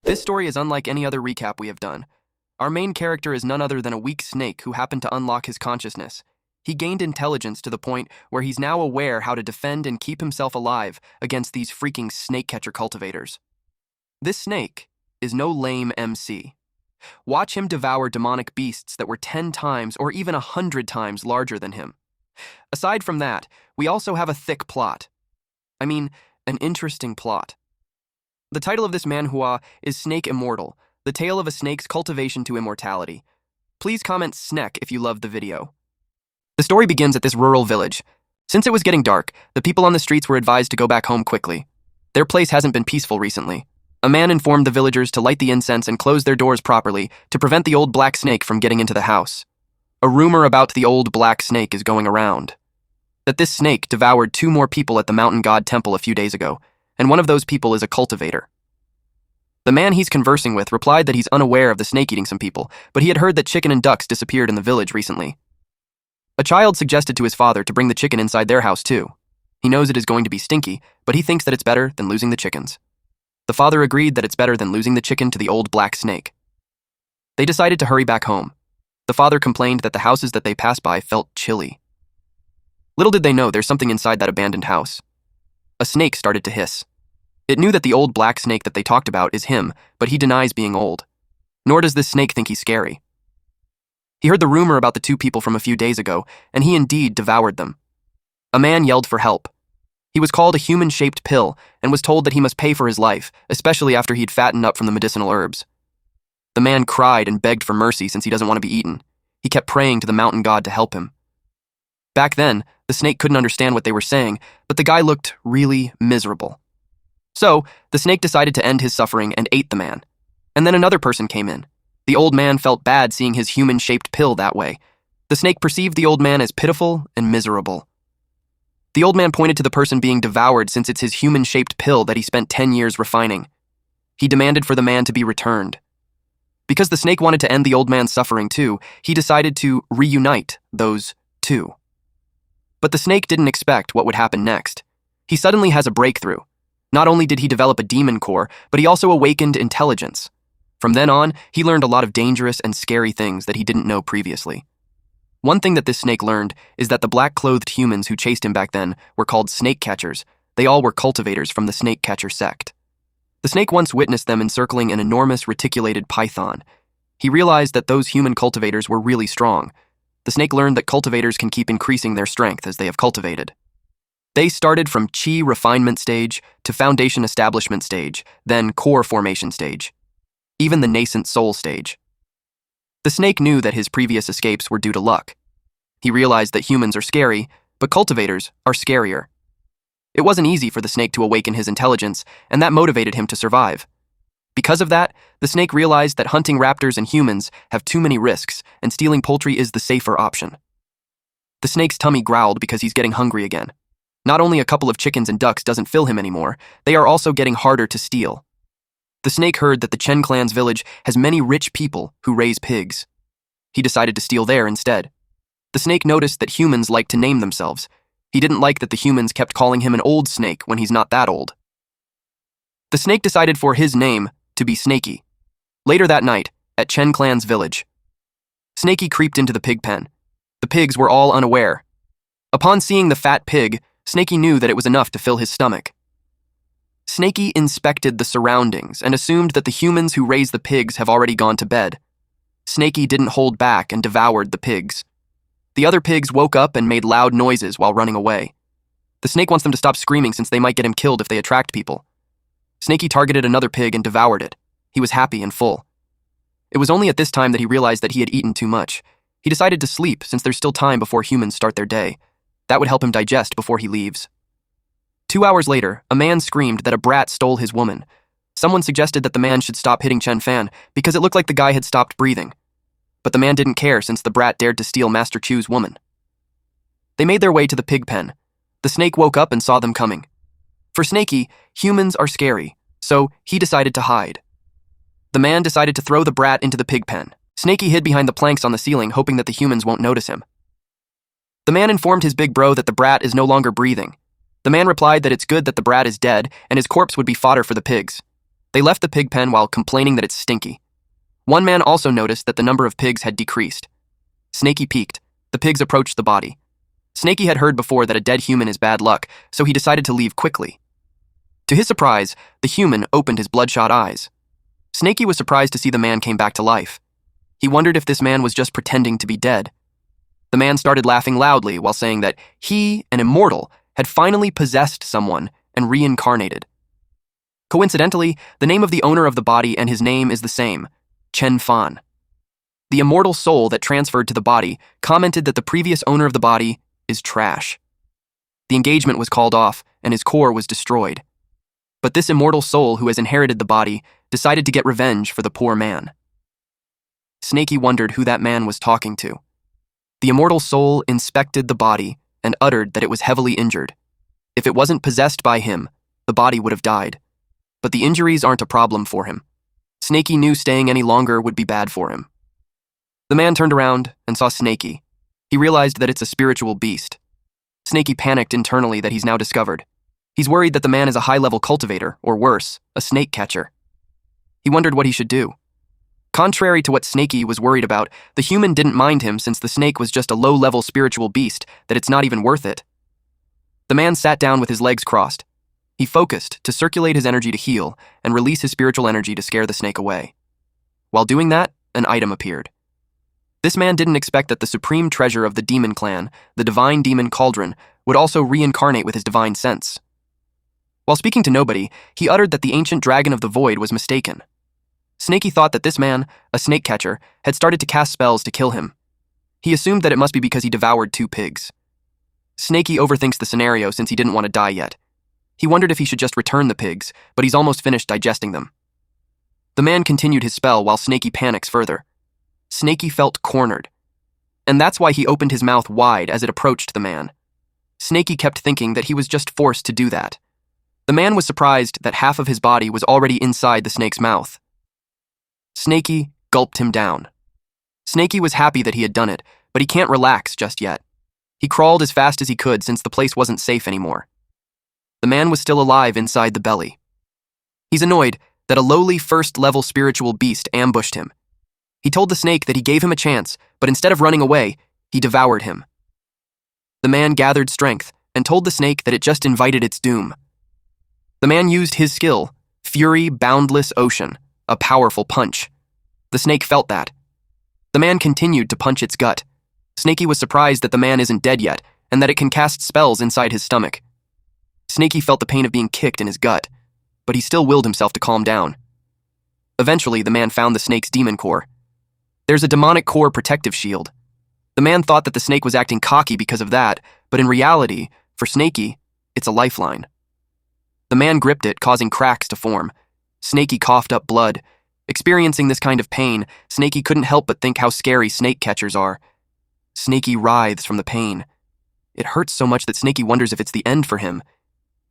This story is unlike any other recap we have done. Our main character is none other than a weak snake who happened to unlock his consciousness. He gained intelligence to the point where he's now aware how to defend and keep himself alive against these freaking snake catcher cultivators. This snake is no lame MC. Watch him devour demonic beasts that were 10 times or even 100 times larger than him. Aside from that, we also have a thick plot. I mean, an interesting plot. The title of this manhwa is Snake Immortal, the tale of a snake's cultivation to immortality. Please comment SNEK if you loved the video. The story begins at this rural village. Since it was getting dark, the people on the streets were advised to go back home quickly. Their place hasn't been peaceful recently. A man informed the villagers to light the incense and close their doors properly to prevent the old black snake from getting into the house. A rumor about the old black snake is going around. That this snake devoured 2 more people at the mountain god temple a few days ago, and one of those people is a cultivator. The man he's conversing with replied that he's unaware of the snake eating some people, but he had heard that chicken and ducks disappeared in the village recently. A child suggested to his father to bring the chicken inside their house too. He knows it is going to be stinky, but he thinks that it's better than losing the chickens. The father agreed that it's better than losing the chicken to the old black snake. They decided to hurry back home. The father complained that the houses that they passed by felt chilly. Little did they know there's something inside that abandoned house. A snake started to hiss. It knew that the old black snake that they talked about is him, but he denies being old. Nor does this snake think he's scary. He heard the rumor about the 2 people from a few days ago, and he indeed devoured them. A man yelled for help. He was called a human-shaped pill and was told that he must pay for his life, especially after he'd fattened up from the medicinal herbs. The man cried and begged for mercy since he doesn't want to be eaten. He kept praying to the mountain god to help him. Back then, the snake couldn't understand what they were saying, but the guy looked really miserable. So, the snake decided to end his suffering and ate the man. And then another person came in. The old man felt bad seeing his human-shaped pill that way. The snake perceived the old man as pitiful and miserable. The old man pointed to the person being devoured since it's his human-shaped pill that he spent 10 years refining. He demanded for the man to be returned. Because the snake wanted to end the old man's suffering too, he decided to reunite those 2. But the snake didn't expect what would happen next. He suddenly has a breakthrough. Not only did he develop a demon core, but he also awakened intelligence. From then on, he learned a lot of dangerous and scary things that he didn't know previously. One thing that this snake learned is that the black-clothed humans who chased him back then were called snake catchers. They all were cultivators from the snake catcher sect. The snake once witnessed them encircling an enormous reticulated python. He realized that those human cultivators were really strong. The snake learned that cultivators can keep increasing their strength as they have cultivated. They started from chi refinement stage to foundation establishment stage, then core formation stage, even the nascent soul stage. The snake knew that his previous escapes were due to luck. He realized that humans are scary, but cultivators are scarier. It wasn't easy for the snake to awaken his intelligence, and that motivated him to survive. Because of that, the snake realized that hunting raptors and humans have too many risks, and stealing poultry is the safer option. The snake's tummy growled because he's getting hungry again. Not only a couple of chickens and ducks doesn't fill him anymore, they are also getting harder to steal. The snake heard that the Chen clan's village has many rich people who raise pigs. He decided to steal there instead. The snake noticed that humans like to name themselves. He didn't like that the humans kept calling him an old snake when he's not that old. The snake decided for his name to be Snaky. Later that night, at Chen clan's village, Snaky creeped into the pig pen. The pigs were all unaware. Upon seeing the fat pig, Snaky knew that it was enough to fill his stomach. Snaky inspected the surroundings and assumed that the humans who raised the pigs have already gone to bed. Snaky didn't hold back and devoured the pigs. The other pigs woke up and made loud noises while running away. The snake wants them to stop screaming since they might get him killed if they attract people. Snaky targeted another pig and devoured it. He was happy and full. It was only at this time that he realized that he had eaten too much. He decided to sleep since there's still time before humans start their day. That would help him digest before he leaves. 2 hours later, a man screamed that a brat stole his woman. Someone suggested that the man should stop hitting Chen Fan because it looked like the guy had stopped breathing. But the man didn't care since the brat dared to steal Master Chu's woman. They made their way to the pig pen. The snake woke up and saw them coming. For Snaky, humans are scary, so he decided to hide. The man decided to throw the brat into the pig pen. Snaky hid behind the planks on the ceiling, hoping that the humans won't notice him. The man informed his big bro that the brat is no longer breathing. The man replied that it's good that the brat is dead and his corpse would be fodder for the pigs. They left the pig pen while complaining that it's stinky. One man also noticed that the number of pigs had decreased. Snakey peeked. The pigs approached the body. Snakey had heard before that a dead human is bad luck, so he decided to leave quickly. To his surprise, the human opened his bloodshot eyes. Snakey was surprised to see the man came back to life. He wondered if this man was just pretending to be dead. The man started laughing loudly while saying that he, an immortal, had finally possessed someone and reincarnated. Coincidentally, the name of the owner of the body and his name is the same, Chen Fan. The immortal soul that transferred to the body commented that the previous owner of the body is trash. The engagement was called off and his core was destroyed. But this immortal soul who has inherited the body decided to get revenge for the poor man. Snakey wondered who that man was talking to. The immortal soul inspected the body and uttered that it was heavily injured. If it wasn't possessed by him, the body would have died. But the injuries aren't a problem for him. Snakey knew staying any longer would be bad for him. The man turned around and saw Snakey. He realized that it's a spiritual beast. Snakey panicked internally that he's now discovered. He's worried that the man is a high-level cultivator, or worse, a snake catcher. He wondered what he should do. Contrary to what Snakey was worried about, the human didn't mind him since the snake was just a low-level spiritual beast that it's not even worth it. The man sat down with his legs crossed. He focused to circulate his energy to heal and release his spiritual energy to scare the snake away. While doing that, an item appeared. This man didn't expect that the supreme treasure of the demon clan, the divine demon cauldron, would also reincarnate with his divine sense. While speaking to nobody, he uttered that the ancient dragon of the void was mistaken. Snakey thought that this man, a snake catcher, had started to cast spells to kill him. He assumed that it must be because he devoured 2 pigs. Snakey overthinks the scenario since he didn't want to die yet. He wondered if he should just return the pigs, but he's almost finished digesting them. The man continued his spell while Snakey panics further. Snakey felt cornered, and that's why he opened his mouth wide as it approached the man. Snakey kept thinking that he was just forced to do that. The man was surprised that half of his body was already inside the snake's mouth. Snakey gulped him down. Snakey was happy that he had done it, but he can't relax just yet. He crawled as fast as he could since the place wasn't safe anymore. The man was still alive inside the belly. He's annoyed that a lowly first-level spiritual beast ambushed him. He told the snake that he gave him a chance, but instead of running away, he devoured him. The man gathered strength and told the snake that it just invited its doom. The man used his skill, Fury Boundless Ocean, a powerful punch. The snake felt that. The man continued to punch its gut. Snakey was surprised that the man isn't dead yet and that it can cast spells inside his stomach. Snakey felt the pain of being kicked in his gut, but he still willed himself to calm down. Eventually, the man found the snake's demon core. There's a demonic core protective shield. The man thought that the snake was acting cocky because of that, but in reality, for Snakey, it's a lifeline. The man gripped it, causing cracks to form. Snakey coughed up blood. Experiencing this kind of pain, Snakey couldn't help but think how scary snake catchers are. Snakey writhes from the pain. It hurts so much that Snakey wonders if it's the end for him.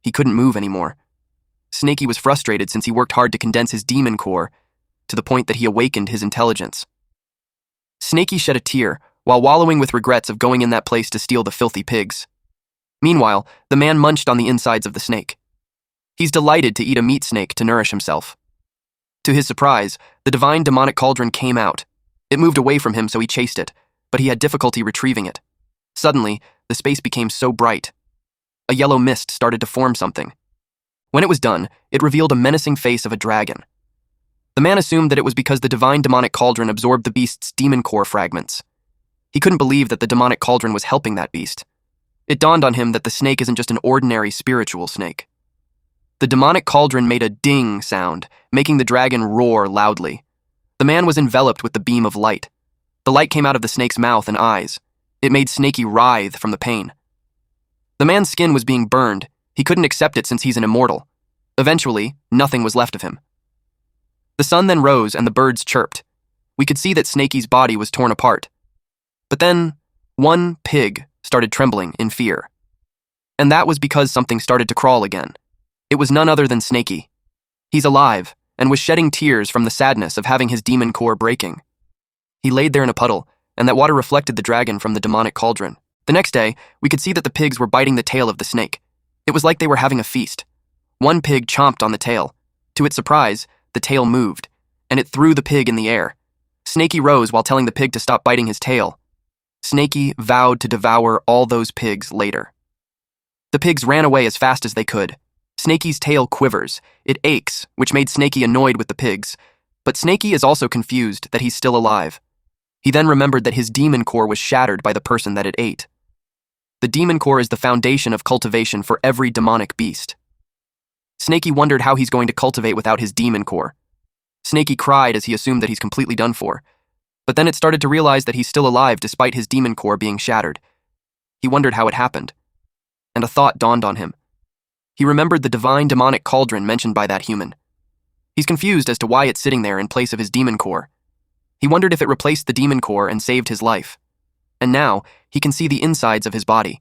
He couldn't move anymore. Snakey was frustrated since he worked hard to condense his demon core, to the point that he awakened his intelligence. Snakey shed a tear, while wallowing with regrets of going in that place to steal the filthy pigs. Meanwhile, the man munched on the insides of the snake. He's delighted to eat a meat snake to nourish himself. To his surprise, the divine demonic cauldron came out. It moved away from him, so he chased it, but he had difficulty retrieving it. Suddenly, the space became so bright. A yellow mist started to form something. When it was done, it revealed a menacing face of a dragon. The man assumed that it was because the divine demonic cauldron absorbed the beast's demon core fragments. He couldn't believe that the demonic cauldron was helping that beast. It dawned on him that the snake isn't just an ordinary spiritual snake. The demonic cauldron made a ding sound, making the dragon roar loudly. The man was enveloped with the beam of light. The light came out of the snake's mouth and eyes. It made Snakey writhe from the pain. The man's skin was being burned. He couldn't accept it since he's an immortal. Eventually, nothing was left of him. The sun then rose and the birds chirped. We could see that Snakey's body was torn apart. But then, one pig started trembling in fear. And that was because something started to crawl again. It was none other than Snakey. He's alive and was shedding tears from the sadness of having his demon core breaking. He laid there in a puddle, and that water reflected the dragon from the demonic cauldron. The next day, we could see that the pigs were biting the tail of the snake. It was like they were having a feast. One pig chomped on the tail. To its surprise, the tail moved, and it threw the pig in the air. Snaky rose while telling the pig to stop biting his tail. Snaky vowed to devour all those pigs later. The pigs ran away as fast as they could. Snaky's tail quivers. It aches, which made Snaky annoyed with the pigs. But Snaky is also confused that he's still alive. He then remembered that his demon core was shattered by the person that it ate. The demon core is the foundation of cultivation for every demonic beast. Snaky wondered how he's going to cultivate without his demon core. Snaky cried as he assumed that he's completely done for. But then it started to realize that he's still alive despite his demon core being shattered. He wondered how it happened. And a thought dawned on him. He remembered the divine demonic cauldron mentioned by that human. He's confused as to why it's sitting there in place of his demon core. He wondered if it replaced the demon core and saved his life. And now, he can see the insides of his body.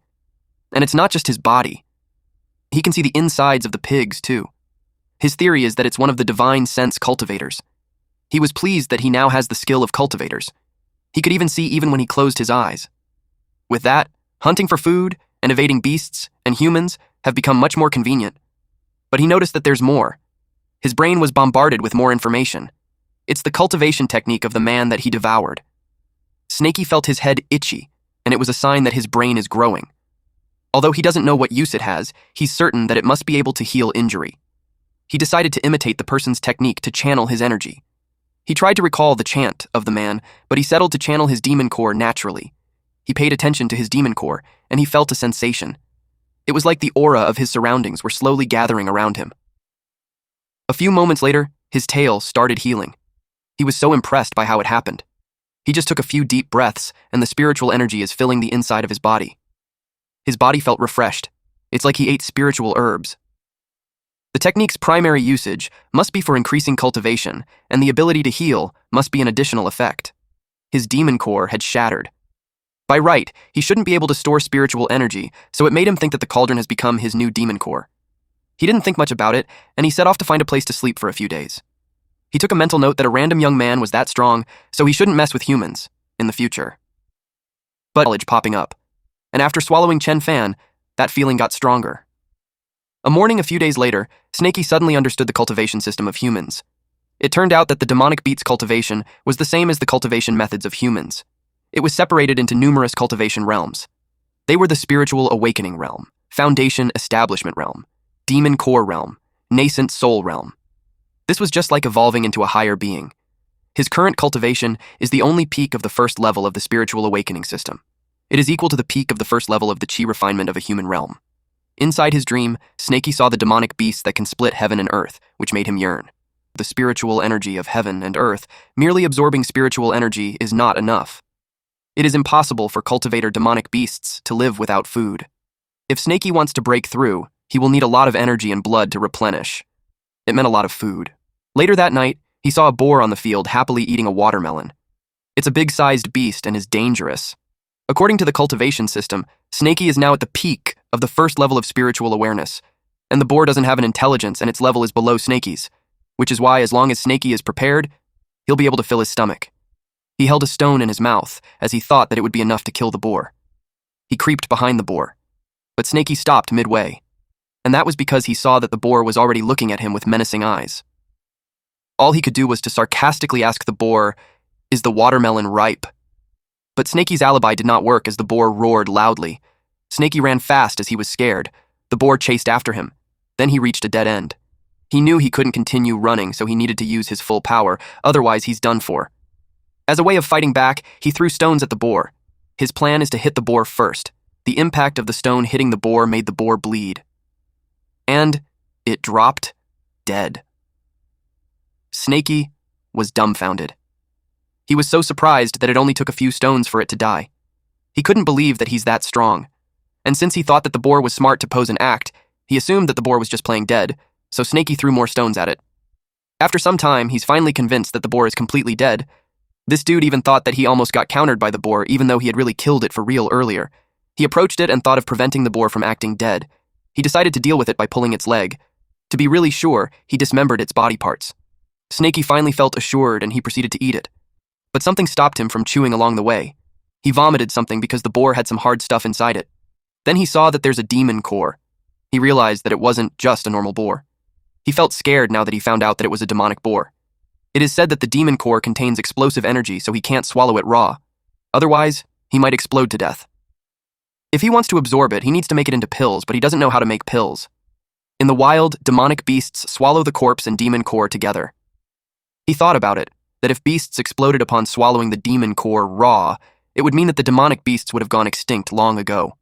And it's not just his body. He can see the insides of the pigs, too. His theory is that it's one of the divine sense cultivators. He was pleased that he now has the skill of cultivators. He could even see even when he closed his eyes. With that, hunting for food and evading beasts and humans have become much more convenient. But he noticed that there's more. His brain was bombarded with more information. It's the cultivation technique of the man that he devoured. Snaky felt his head itchy, and it was a sign that his brain is growing. Although he doesn't know what use it has, he's certain that it must be able to heal injury. He decided to imitate the person's technique to channel his energy. He tried to recall the chant of the man, but he settled to channel his demon core naturally. He paid attention to his demon core, and he felt a sensation. It was like the aura of his surroundings were slowly gathering around him. A few moments later, his tail started healing. He was so impressed by how it happened. He just took a few deep breaths, and the spiritual energy is filling the inside of his body. His body felt refreshed. It's like he ate spiritual herbs. The technique's primary usage must be for increasing cultivation, and the ability to heal must be an additional effect. His demon core had shattered. By right, he shouldn't be able to store spiritual energy, so it made him think that the cauldron has become his new demon core. He didn't think much about it, and he set off to find a place to sleep for a few days. He took a mental note that a random young man was that strong, so he shouldn't mess with humans in the future. But knowledge popping up, and after swallowing Chen Fan, that feeling got stronger. A morning a few days later, Snaky suddenly understood the cultivation system of humans. It turned out that the demonic beast's cultivation was the same as the cultivation methods of humans. It was separated into numerous cultivation realms. They were the spiritual awakening realm, foundation establishment realm, demon core realm, nascent soul realm. This was just like evolving into a higher being. His current cultivation is the only peak of the first level of the spiritual awakening system. It is equal to the peak of the first level of the chi refinement of a human realm. Inside his dream, Snaky saw the demonic beasts that can split heaven and earth, which made him yearn. The spiritual energy of heaven and earth, merely absorbing spiritual energy is not enough. It is impossible for cultivator demonic beasts to live without food. If Snaky wants to break through, he will need a lot of energy and blood to replenish. It meant a lot of food. Later that night, he saw a boar on the field happily eating a watermelon. It's a big-sized beast and is dangerous. According to the cultivation system, Snaky is now at the peak of the first level of spiritual awareness, and the boar doesn't have an intelligence and its level is below Snaky's, which is why as long as Snaky is prepared, he'll be able to fill his stomach. He held a stone in his mouth as he thought that it would be enough to kill the boar. He creeped behind the boar, but Snaky stopped midway, and that was because he saw that the boar was already looking at him with menacing eyes. All he could do was to sarcastically ask the boar, "Is the watermelon ripe?" But Snaky's alibi did not work as the boar roared loudly. Snaky ran fast as he was scared. The boar chased after him. Then he reached a dead end. He knew he couldn't continue running, so he needed to use his full power, otherwise he's done for. As a way of fighting back, he threw stones at the boar. His plan is to hit the boar first. The impact of the stone hitting the boar made the boar bleed. And it dropped dead. Snaky was dumbfounded. He was so surprised that it only took a few stones for it to die. He couldn't believe that he's that strong. And since he thought that the boar was smart to pose an act, he assumed that the boar was just playing dead, so Snaky threw more stones at it. After some time, he's finally convinced that the boar is completely dead. This dude even thought that he almost got countered by the boar, even though he had really killed it for real earlier. He approached it and thought of preventing the boar from acting dead. He decided to deal with it by pulling its leg. To be really sure, he dismembered its body parts. Snaky finally felt assured and he proceeded to eat it. But something stopped him from chewing along the way. He vomited something because the boar had some hard stuff inside it. Then he saw that there's a demon core. He realized that it wasn't just a normal boar. He felt scared now that he found out that it was a demonic boar. It is said that the demon core contains explosive energy, so he can't swallow it raw. Otherwise, he might explode to death. If he wants to absorb it, he needs to make it into pills, but he doesn't know how to make pills. In the wild, demonic beasts swallow the corpse and demon core together. He thought about it, that if beasts exploded upon swallowing the demon core raw, it would mean that the demonic beasts would have gone extinct long ago.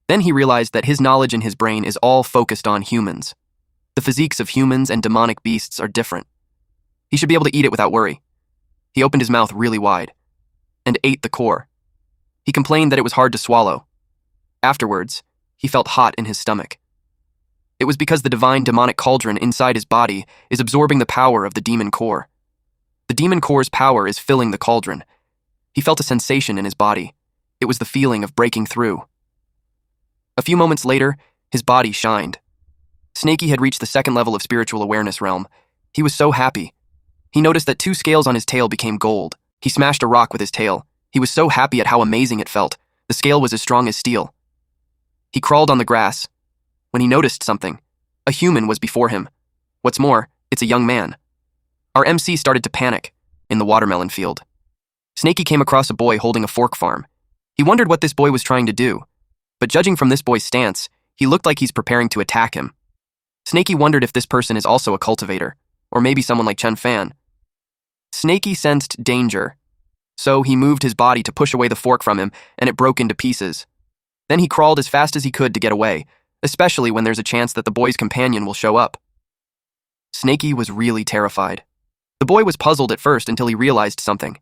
Then he realized that his knowledge in his brain is all focused on humans. The physiques of humans and demonic beasts are different. He should be able to eat it without worry. He opened his mouth really wide and ate the core. He complained that it was hard to swallow. Afterwards, he felt hot in his stomach. It was because the divine demonic cauldron inside his body is absorbing the power of the demon core. The demon core's power is filling the cauldron. He felt a sensation in his body. It was the feeling of breaking through. A few moments later, his body shined. Snakey had reached the second level of spiritual awareness realm. He was so happy. He noticed that 2 scales on his tail became gold. He smashed a rock with his tail. He was so happy at how amazing it felt. The scale was as strong as steel. He crawled on the grass when he noticed something. A human was before him. What's more, it's a young man. Our MC started to panic in the watermelon field. Snakey came across a boy holding a fork farm. He wondered what this boy was trying to do, but judging from this boy's stance, he looked like he's preparing to attack him. Snakey wondered if this person is also a cultivator, or maybe someone like Chen Fan. Snakey sensed danger, so he moved his body to push away the fork from him, and it broke into pieces. Then he crawled as fast as he could to get away, especially when there's a chance that the boy's companion will show up. Snakey was really terrified. The boy was puzzled at first until he realized something.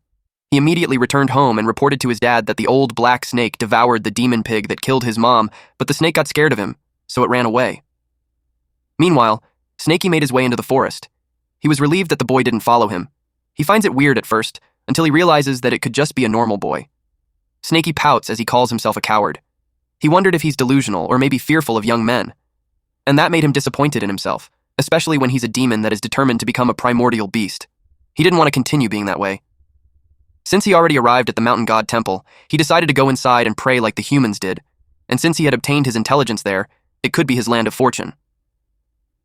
He immediately returned home and reported to his dad that the old black snake devoured the demon pig that killed his mom, but the snake got scared of him, so it ran away. Meanwhile, Snakey made his way into the forest. He was relieved that the boy didn't follow him. He finds it weird at first, until he realizes that it could just be a normal boy. Snakey pouts as he calls himself a coward. He wondered if he's delusional or maybe fearful of young men. And that made him disappointed in himself, especially when he's a demon that is determined to become a primordial beast. He didn't want to continue being that way. Since he already arrived at the mountain god temple, he decided to go inside and pray like the humans did, and since he had obtained his intelligence there, it could be his land of fortune.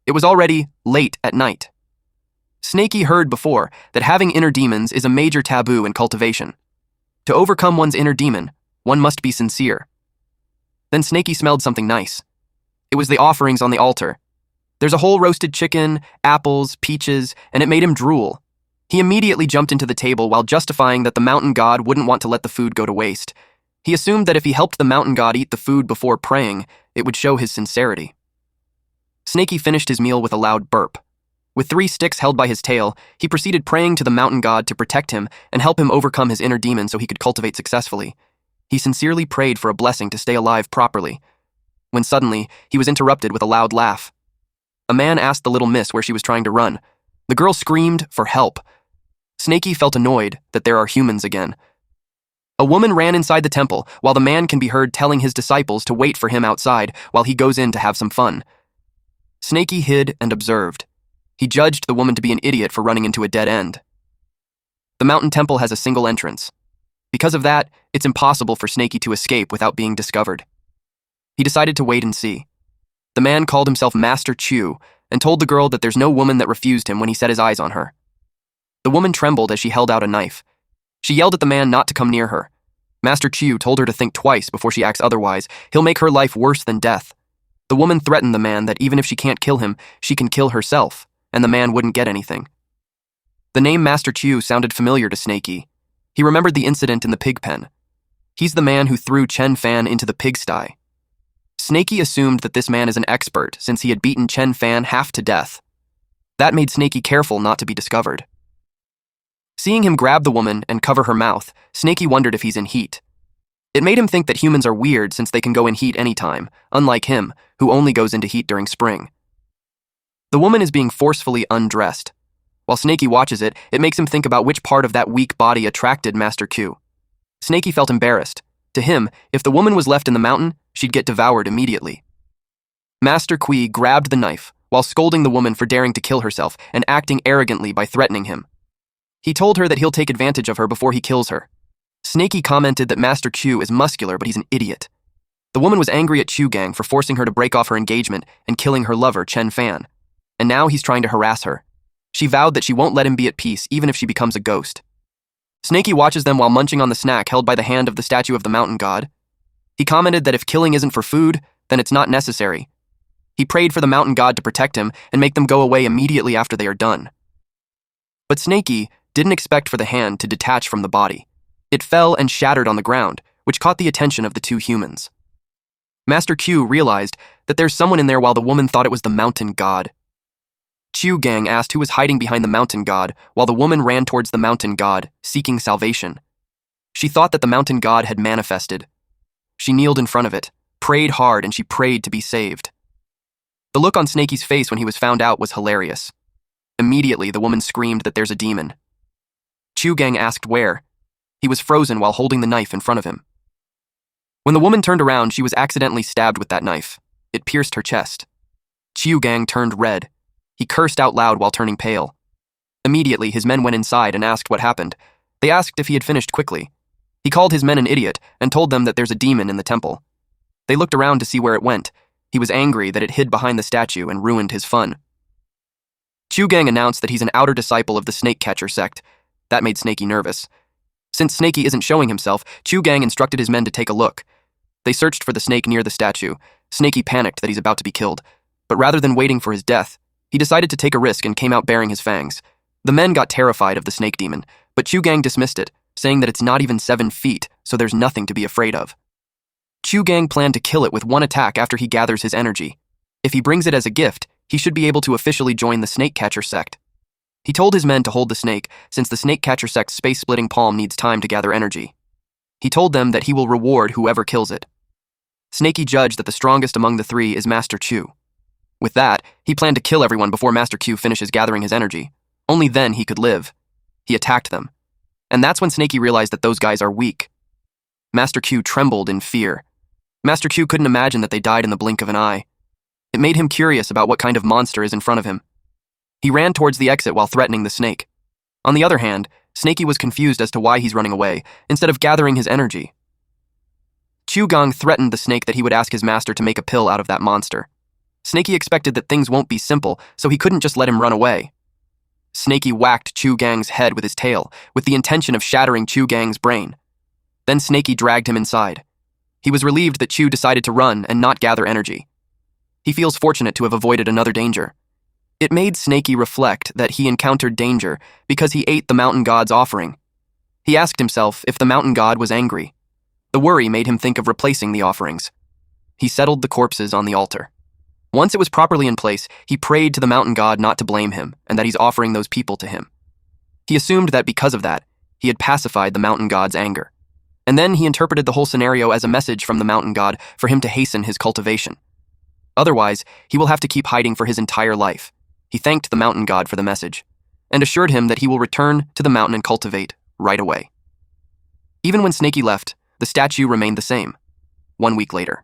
It was already late at night. Snakey heard before that having inner demons is a major taboo in cultivation. To overcome one's inner demon, one must be sincere. Then Snakey smelled something nice. It was the offerings on the altar. There's a whole roasted chicken, apples, peaches, and it made him drool. He immediately jumped into the table while justifying that the mountain god wouldn't want to let the food go to waste. He assumed that if he helped the mountain god eat the food before praying, it would show his sincerity. Snakey finished his meal with a loud burp. With 3 sticks held by his tail, he proceeded praying to the mountain god to protect him and help him overcome his inner demon so he could cultivate successfully. He sincerely prayed for a blessing to stay alive properly, when suddenly he was interrupted with a loud laugh. A man asked the little miss where she was trying to run. The girl screamed for help. Snakey felt annoyed that there are humans again. A woman ran inside the temple while the man can be heard telling his disciples to wait for him outside while he goes in to have some fun. Snakey hid and observed. He judged the woman to be an idiot for running into a dead end. The mountain temple has a single entrance. Because of that, it's impossible for Snakey to escape without being discovered. He decided to wait and see. The man called himself Master Chu and told the girl that there's no woman that refused him when he set his eyes on her. The woman trembled as she held out a knife. She yelled at the man not to come near her. Master Chu told her to think twice before she acts otherwise. He'll make her life worse than death. The woman threatened the man that even if she can't kill him, she can kill herself, and the man wouldn't get anything. The name Master Chu sounded familiar to Snakey. He remembered the incident in the pig pen. He's the man who threw Chen Fan into the pigsty. Snakey assumed that this man is an expert since he had beaten Chen Fan half to death. That made Snakey careful not to be discovered. Seeing him grab the woman and cover her mouth, Snakey wondered if he's in heat. It made him think that humans are weird since they can go in heat anytime, unlike him, who only goes into heat during spring. The woman is being forcefully undressed. While Snakey watches it, it makes him think about which part of that weak body attracted Master Q. Snakey felt embarrassed. To him, if the woman was left in the mountain, she'd get devoured immediately. Master Kui grabbed the knife while scolding the woman for daring to kill herself and acting arrogantly by threatening him. He told her that he'll take advantage of her before he kills her. Snakey commented that Master Chu is muscular, but he's an idiot. The woman was angry at Chu Gang for forcing her to break off her engagement and killing her lover, Chen Fan. and now he's trying to harass her. She vowed that she won't let him be at peace even if she becomes a ghost. Snakey watches them while munching on the snack held by the hand of the statue of the mountain god. He commented that if killing isn't for food, then it's not necessary. He prayed for the mountain god to protect him and make them go away immediately after they are done. But Snakey didn't expect for the hand to detach from the body. It fell and shattered on the ground, which caught the attention of the two humans. Master Q realized that there's someone in there while the woman thought it was the mountain god. Chu Gang asked who was hiding behind the mountain god while the woman ran towards the mountain god, seeking salvation. She thought that the mountain god had manifested. She kneeled in front of it, prayed hard, and she prayed to be saved. The look on Snakey's face when he was found out was hilarious. Immediately, the woman screamed that there's a demon. Chu Gang asked where. He was frozen while holding the knife in front of him. When the woman turned around, she was accidentally stabbed with that knife. It pierced her chest. Chu Gang turned red. He cursed out loud while turning pale. Immediately, his men went inside and asked what happened. They asked if he had finished quickly. He called his men an idiot and told them that there's a demon in the temple. They looked around to see where it went. He was angry that it hid behind the statue and ruined his fun. Chu Gang announced that he's an outer disciple of the snake catcher sect. That made Snakey nervous. Since Snakey isn't showing himself, Chu Gang instructed his men to take a look. They searched for the snake near the statue. Snakey panicked that he's about to be killed. But rather than waiting for his death, he decided to take a risk and came out bearing his fangs. The men got terrified of the snake demon, but Chu Gang dismissed it, saying that it's not even 7 feet, so there's nothing to be afraid of. Chu Gang planned to kill it with one attack after he gathers his energy. If he brings it as a gift, he should be able to officially join the snake catcher sect. He told his men to hold the snake, since the snake catcher sect's space-splitting palm needs time to gather energy. He told them that he will reward whoever kills it. Snakey judged that the strongest among the three is Master Chu. With that, he planned to kill everyone before Master Q finishes gathering his energy. Only then he could live. He attacked them. And that's when Snakey realized that those guys are weak. Master Q trembled in fear. Master Q couldn't imagine that they died in the blink of an eye. It made him curious about what kind of monster is in front of him. He ran towards the exit while threatening the snake. On the other hand, Snakey was confused as to why he's running away, instead of gathering his energy. Chu Gang threatened the snake that he would ask his master to make a pill out of that monster. Snakey expected that things won't be simple, so he couldn't just let him run away. Snakey whacked Chu Gang's head with his tail, with the intention of shattering Chu Gang's brain. Then Snakey dragged him inside. He was relieved that Chu decided to run and not gather energy. He feels fortunate to have avoided another danger. It made Snakey reflect that he encountered danger because he ate the mountain god's offering. He asked himself if the mountain god was angry. The worry made him think of replacing the offerings. He settled the corpses on the altar. Once it was properly in place, he prayed to the mountain god not to blame him and that he's offering those people to him. He assumed that because of that, he had pacified the mountain god's anger. And then he interpreted the whole scenario as a message from the mountain god for him to hasten his cultivation. Otherwise, he will have to keep hiding for his entire life. He thanked the mountain god for the message and assured him that he will return to the mountain and cultivate right away. Even when Snakey left, the statue remained the same. 1 week later.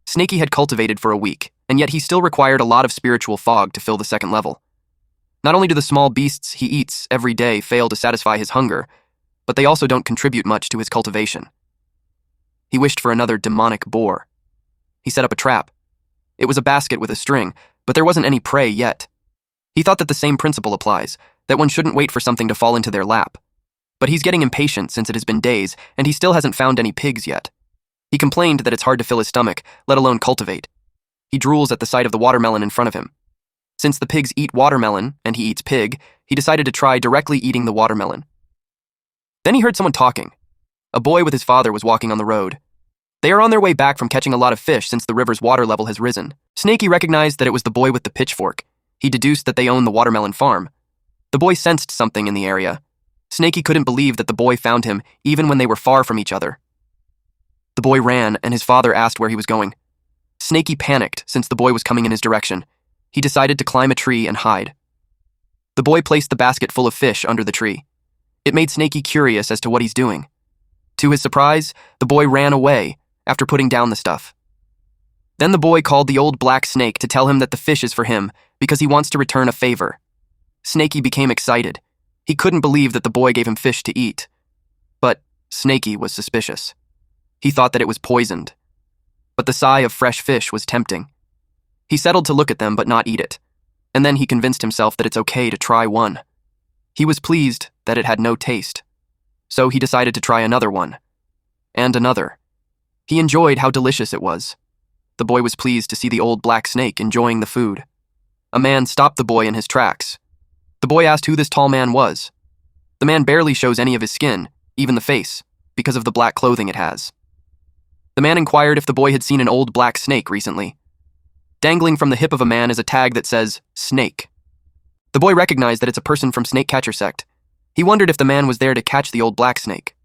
Snakey had cultivated for a week, and yet he still required a lot of spiritual fog to fill the second level. Not only do the small beasts he eats every day fail to satisfy his hunger, but they also don't contribute much to his cultivation. He wished for another demonic boar. He set up a trap. It was a basket with a string, but there wasn't any prey yet. He thought that the same principle applies, that one shouldn't wait for something to fall into their lap. But he's getting impatient since it has been days, and he still hasn't found any pigs yet. He complained that it's hard to fill his stomach, let alone cultivate. He drools at the sight of the watermelon in front of him. Since the pigs eat watermelon, and he eats pig, he decided to try directly eating the watermelon. Then he heard someone talking. A boy with his father was walking on the road. They are on their way back from catching a lot of fish since the river's water level has risen. Snakey recognized that it was the boy with the pitchfork. He deduced that they own the watermelon farm. The boy sensed something in the area. Snakey couldn't believe that the boy found him even when they were far from each other. The boy ran, and his father asked where he was going. Snakey panicked since the boy was coming in his direction. He decided to climb a tree and hide. The boy placed the basket full of fish under the tree. It made Snakey curious as to what he's doing. To his surprise, the boy ran away after putting down the stuff. Then the boy called the old black snake to tell him that the fish is for him because he wants to return a favor. Snakey became excited. He couldn't believe that the boy gave him fish to eat. But Snakey was suspicious. He thought that it was poisoned. But the sigh of fresh fish was tempting. He settled to look at them but not eat it. and then he convinced himself that it's okay to try one. He was pleased that it had no taste, so he decided to try another one, and another. He enjoyed how delicious it was. The boy was pleased to see the old black snake enjoying the food. A man stopped the boy in his tracks. The boy asked who this tall man was. The man barely shows any of his skin, even the face, because of the black clothing it has. The man inquired if the boy had seen an old black snake recently. Dangling from the hip of a man is a tag that says, snake. The boy recognized that it's a person from Snake Catcher sect. He wondered if the man was there to catch the old black snake.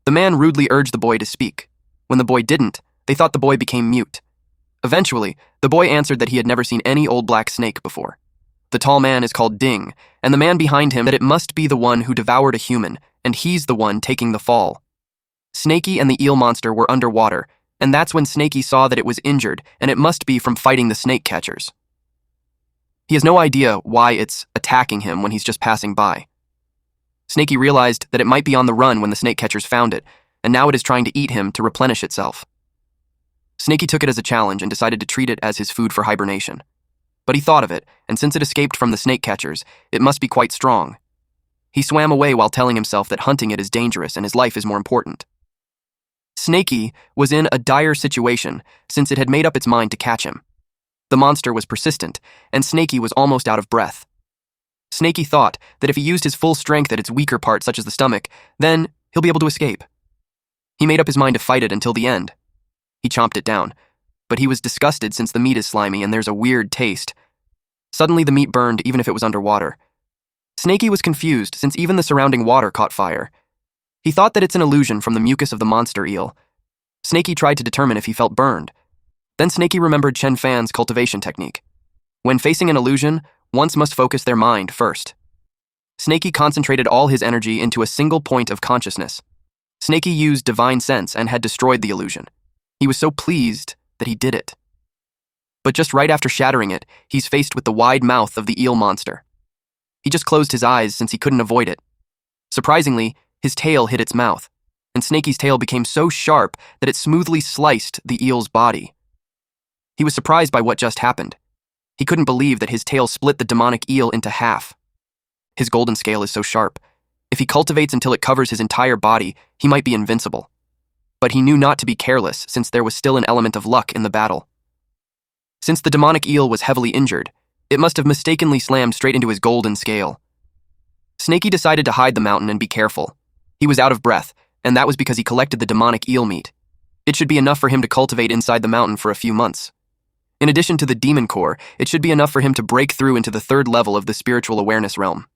The man rudely urged the boy to speak. When the boy didn't, they thought the boy became mute. Eventually, the boy answered that he had never seen any old black snake before. The tall man is called Ding, and the man behind him that it must be the one who devoured a human, and he's the one taking the fall. Snakey and the eel monster were underwater, and that's when Snakey saw that it was injured, and it must be from fighting the snake catchers. He has no idea why it's attacking him when he's just passing by. Snakey realized that it might be on the run when the snake catchers found it, and now it is trying to eat him to replenish itself. Snakey took it as a challenge and decided to treat it as his food for hibernation. But he thought of it, and since it escaped from the snake catchers, it must be quite strong. He swam away while telling himself that hunting it is dangerous and his life is more important. Snakey was in a dire situation since it had made up its mind to catch him. The monster was persistent, and Snakey was almost out of breath. Snakey thought that if he used his full strength at its weaker part, such as the stomach, then he'll be able to escape. He made up his mind to fight it until the end. He chomped it down, but he was disgusted since the meat is slimy and there's a weird taste. Suddenly the meat burned even if it was underwater. Snakey was confused since even the surrounding water caught fire. He thought that it's an illusion from the mucus of the monster eel. Snakey tried to determine if he felt burned. Then Snakey remembered Chen Fan's cultivation technique. When facing an illusion, one must focus their mind first. Snakey concentrated all his energy into a single point of consciousness. Snakey used divine sense and had destroyed the illusion. He was so pleased that he did it. But just right after shattering it, he's faced with the wide mouth of the eel monster. He just closed his eyes since he couldn't avoid it. Surprisingly, his tail hit its mouth, and Snakey's tail became so sharp that it smoothly sliced the eel's body. He was surprised by what just happened. He couldn't believe that his tail split the demonic eel into half. His golden scale is so sharp. If he cultivates until it covers his entire body, he might be invincible. But he knew not to be careless since there was still an element of luck in the battle. Since the demonic eel was heavily injured, it must have mistakenly slammed straight into his golden scale. Snakey decided to hide the mountain and be careful. He was out of breath, and that was because he collected the demonic eel meat. It should be enough for him to cultivate inside the mountain for a few months. In addition to the demon core, it should be enough for him to break through into the third level of the spiritual awareness realm.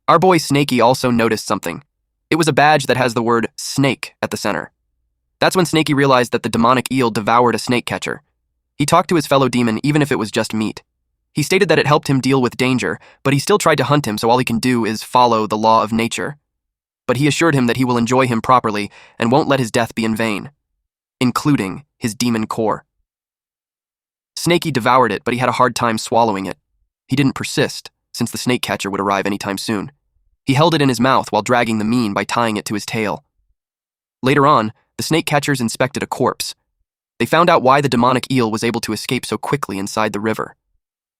Our boy Snakey also noticed something. It was a badge that has the word snake at the center. That's when Snakey realized that the demonic eel devoured a snake catcher. He talked to his fellow demon even if it was just meat. He stated that it helped him deal with danger, but he still tried to hunt him, so all he can do is follow the law of nature. But he assured him that he will enjoy him properly and won't let his death be in vain, including his demon core. Snakey devoured it, but he had a hard time swallowing it. He didn't persist, since the snake catcher would arrive anytime soon. He held it in his mouth while dragging the mean by tying it to his tail. Later on, the snake catchers inspected a corpse. They found out why the demonic eel was able to escape so quickly inside the river.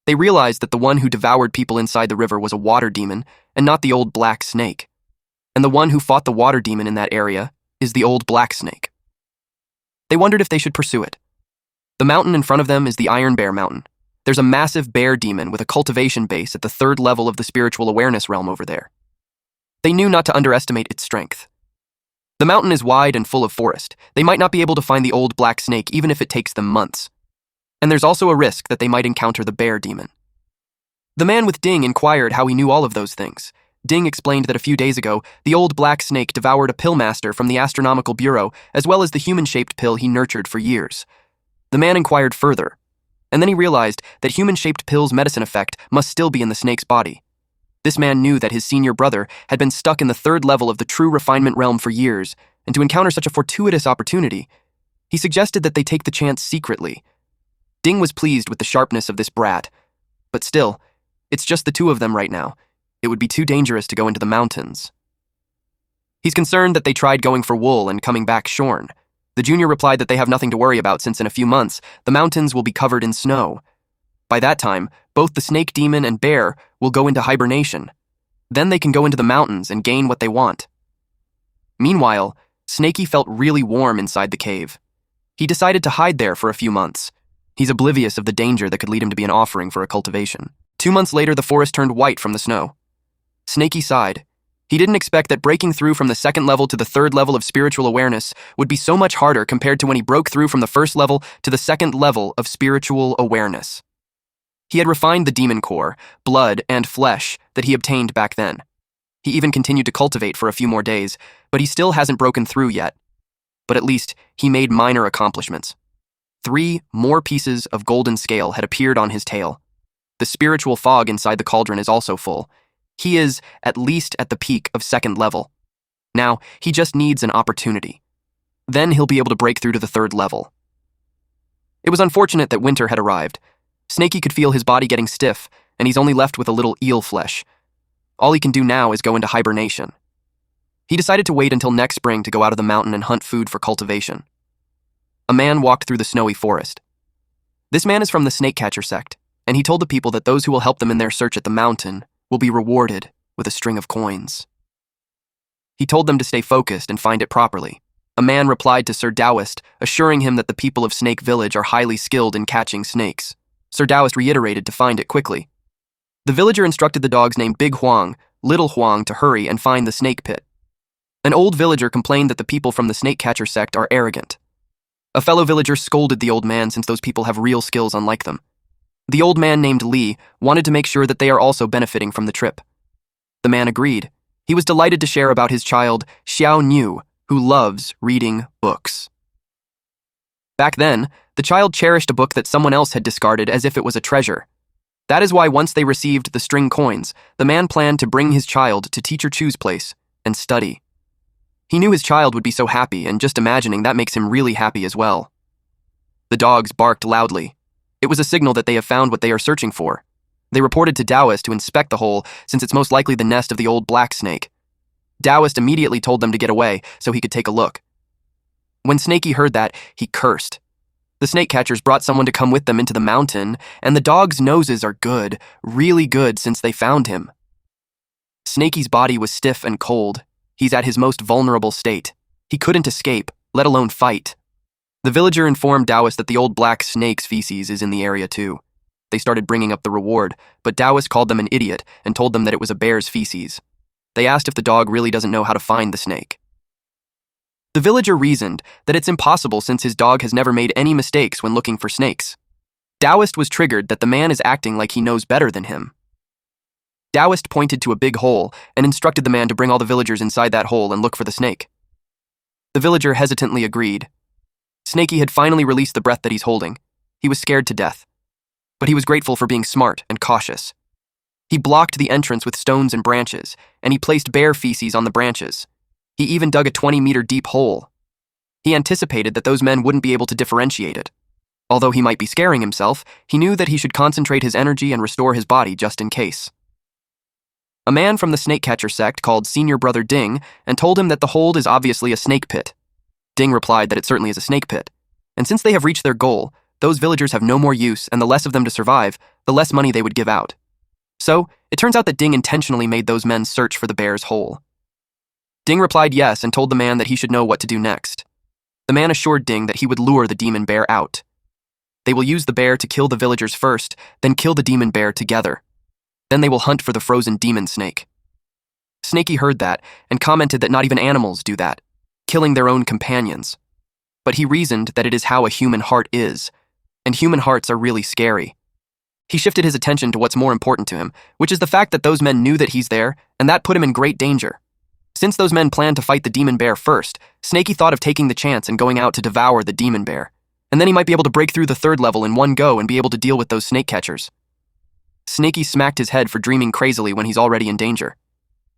They realized that the one who devoured people inside the river was a water demon and not the old black snake. And the one who fought the water demon in that area is the old black snake. They wondered if they should pursue it. The mountain in front of them is the Iron Bear Mountain. There's a massive bear demon with a cultivation base at the third level of the spiritual awareness realm over there. They knew not to underestimate its strength. The mountain is wide and full of forest. They might not be able to find the old black snake even if it takes them months. And there's also a risk that they might encounter the bear demon. The man with Ding inquired how he knew all of those things. Ding explained that a few days ago, the old black snake devoured a pillmaster from the Astronomical Bureau, as well as the human-shaped pill he nurtured for years. The man inquired further, and then he realized that human-shaped pill's medicine effect must still be in the snake's body. This man knew that his senior brother had been stuck in the third level of the true refinement realm for years, and to encounter such a fortuitous opportunity, he suggested that they take the chance secretly. Ding was pleased with the sharpness of this brat, but still, it's just the two of them right now. It would be too dangerous to go into the mountains. He's concerned that they tried going for wool and coming back shorn. The junior replied that they have nothing to worry about since in a few months, the mountains will be covered in snow. By that time, both the snake demon and bear will go into hibernation. Then they can go into the mountains and gain what they want. Meanwhile, Snakey felt really warm inside the cave. He decided to hide there for a few months. He's oblivious of the danger that could lead him to be an offering for a cultivation. 2 months later, the forest turned white from the snow. Snakey sighed. He didn't expect that breaking through from the second level to the third level of spiritual awareness would be so much harder compared to when he broke through from the first level to the second level of spiritual awareness. He had refined the demon core, blood, and flesh that he obtained back then. He even continued to cultivate for a few more days, but he still hasn't broken through yet. But at least he made minor accomplishments. 3 more pieces of golden scale had appeared on his tail. The spiritual fog inside the cauldron is also full. He is at least at the peak of second level. Now, he just needs an opportunity. Then he'll be able to break through to the third level. It was unfortunate that winter had arrived. Snakey could feel his body getting stiff, and he's only left with a little eel flesh. All he can do now is go into hibernation. He decided to wait until next spring to go out of the mountain and hunt food for cultivation. A man walked through the snowy forest. This man is from the snake-catcher sect, and he told the people that those who will help them in their search at the mountain will be rewarded with a string of coins. He told them to stay focused and find it properly. A man replied to Sir Taoist, assuring him that the people of Snake Village are highly skilled in catching snakes. Sir Taoist reiterated to find it quickly. The villager instructed the dogs named Big Huang, Little Huang to hurry and find the snake pit. An old villager complained that the people from the snake-catcher sect are arrogant. A fellow villager scolded the old man since those people have real skills unlike them. The old man named Li wanted to make sure that they are also benefiting from the trip. The man agreed. He was delighted to share about his child, Xiao Niu, who loves reading books. Back then, the child cherished a book that someone else had discarded as if it was a treasure. That is why once they received the string coins, the man planned to bring his child to Teacher Chu's place and study. He knew his child would be so happy, and just imagining that makes him really happy as well. The dogs barked loudly. It was a signal that they have found what they are searching for. They reported to Taoist to inspect the hole, since it's most likely the nest of the old black snake. Taoist immediately told them to get away so he could take a look. When Snakey heard that, he cursed. The snake catchers brought someone to come with them into the mountain, and the dogs' noses are good, really good since they found him. Snakey's body was stiff and cold. He's at his most vulnerable state. He couldn't escape, let alone fight. The villager informed Taoist that the old black snake's feces is in the area too. They started bringing up the reward, but Taoist called them an idiot and told them that it was a bear's feces. They asked if the dog really doesn't know how to find the snake. The villager reasoned that it's impossible since his dog has never made any mistakes when looking for snakes. Taoist was triggered that the man is acting like he knows better than him. Taoist pointed to a big hole and instructed the man to bring all the villagers inside that hole and look for the snake. The villager hesitantly agreed. Snakey had finally released the breath that he's holding. He was scared to death. But he was grateful for being smart and cautious. He blocked the entrance with stones and branches, and he placed bear feces on the branches. He even dug a 20-meter deep hole. He anticipated that those men wouldn't be able to differentiate it. Although he might be scaring himself, he knew that he should concentrate his energy and restore his body just in case. A man from the snake-catcher sect called Senior Brother Ding and told him that the hold is obviously a snake pit. Ding replied that it certainly is a snake pit, and since they have reached their goal, those villagers have no more use, and the less of them to survive, the less money they would give out. So, it turns out that Ding intentionally made those men search for the bear's hole. Ding replied yes and told the man that he should know what to do next. The man assured Ding that he would lure the demon bear out. They will use the bear to kill the villagers first, then kill the demon bear together. Then they will hunt for the frozen demon snake. Snakey heard that and commented that not even animals do that, killing their own companions. But he reasoned that it is how a human heart is, and human hearts are really scary. He shifted his attention to what's more important to him, which is the fact that those men knew that he's there, and that put him in great danger. Since those men planned to fight the demon bear first, Snakey thought of taking the chance and going out to devour the demon bear, and then he might be able to break through the third level in one go and be able to deal with those snake catchers. Snakey smacked his head for dreaming crazily when he's already in danger.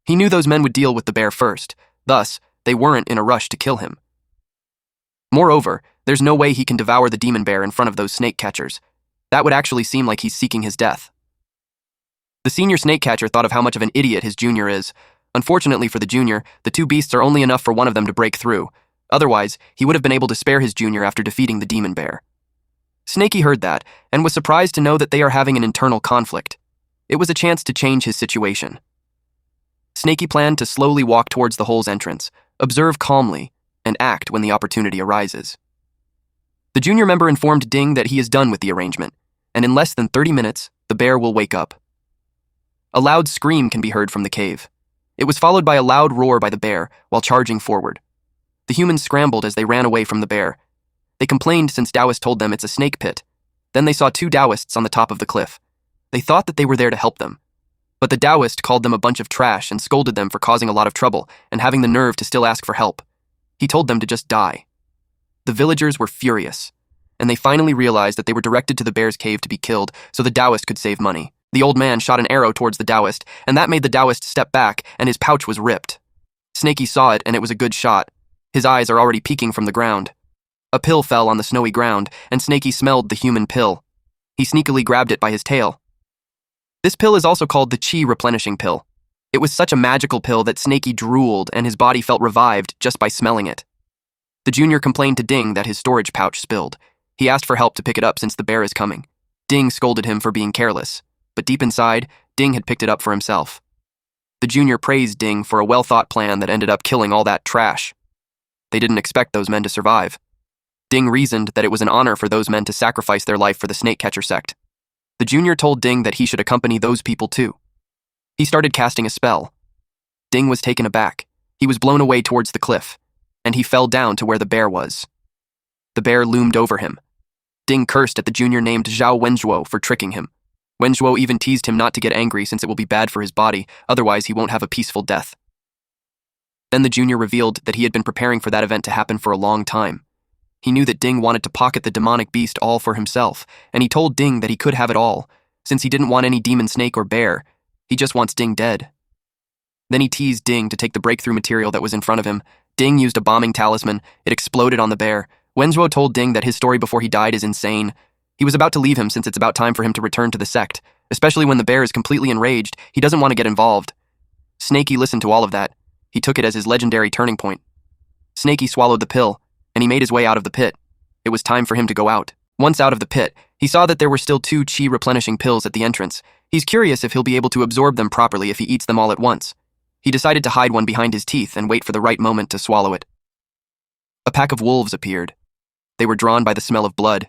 He knew those men would deal with the bear first, thus, they weren't in a rush to kill him. Moreover, there's no way he can devour the demon bear in front of those snake catchers. That would actually seem like he's seeking his death. The senior snake catcher thought of how much of an idiot his junior is. Unfortunately for the junior, the two beasts are only enough for one of them to break through. Otherwise, he would have been able to spare his junior after defeating the demon bear. Snaky heard that and was surprised to know that they are having an internal conflict. It was a chance to change his situation. Snaky planned to slowly walk towards the hole's entrance, observe calmly, and act when the opportunity arises. The junior member informed Ding that he is done with the arrangement, and in less than 30 minutes, the bear will wake up. A loud scream can be heard from the cave. It was followed by a loud roar by the bear while charging forward. The humans scrambled as they ran away from the bear. They complained since Taoist told them it's a snake pit. Then they saw two Taoists on the top of the cliff. They thought that they were there to help them. But the Taoist called them a bunch of trash and scolded them for causing a lot of trouble and having the nerve to still ask for help. He told them to just die. The villagers were furious, and they finally realized that they were directed to the bear's cave to be killed so the Taoist could save money. The old man shot an arrow towards the Taoist, and that made the Taoist step back, and his pouch was ripped. Snaky saw it, and it was a good shot. His eyes are already peeking from the ground. A pill fell on the snowy ground, and Snaky smelled the human pill. He sneakily grabbed it by his tail. This pill is also called the chi replenishing pill. It was such a magical pill that Snaky drooled, and his body felt revived just by smelling it. The junior complained to Ding that his storage pouch spilled. He asked for help to pick it up since the bear is coming. Ding scolded him for being careless, but deep inside, Ding had picked it up for himself. The junior praised Ding for a well-thought plan that ended up killing all that trash. They didn't expect those men to survive. Ding reasoned that it was an honor for those men to sacrifice their life for the snake catcher sect. The junior told Ding that he should accompany those people too. He started casting a spell. Ding was taken aback. He was blown away towards the cliff, and he fell down to where the bear was. The bear loomed over him. Ding cursed at the junior named Zhao Wenzhuo for tricking him. Wenzhuo even teased him not to get angry since it will be bad for his body, otherwise he won't have a peaceful death. Then the junior revealed that he had been preparing for that event to happen for a long time. He knew that Ding wanted to pocket the demonic beast all for himself, and he told Ding that he could have it all, since he didn't want any demon snake or bear. He just wants Ding dead. Then he teased Ding to take the breakthrough material that was in front of him. Ding used a bombing talisman. It exploded on the bear. Wenzhuo told Ding that his story before he died is insane. He was about to leave him since it's about time for him to return to the sect, especially when the bear is completely enraged. He doesn't want to get involved. Snaky listened to all of that. He took it as his legendary turning point. Snaky swallowed the pill, and he made his way out of the pit. It was time for him to go out. Once out of the pit, he saw that there were still 2 chi replenishing pills at the entrance. He's curious if he'll be able to absorb them properly if he eats them all at once. He decided to hide one behind his teeth and wait for the right moment to swallow it. A pack of wolves appeared. They were drawn by the smell of blood.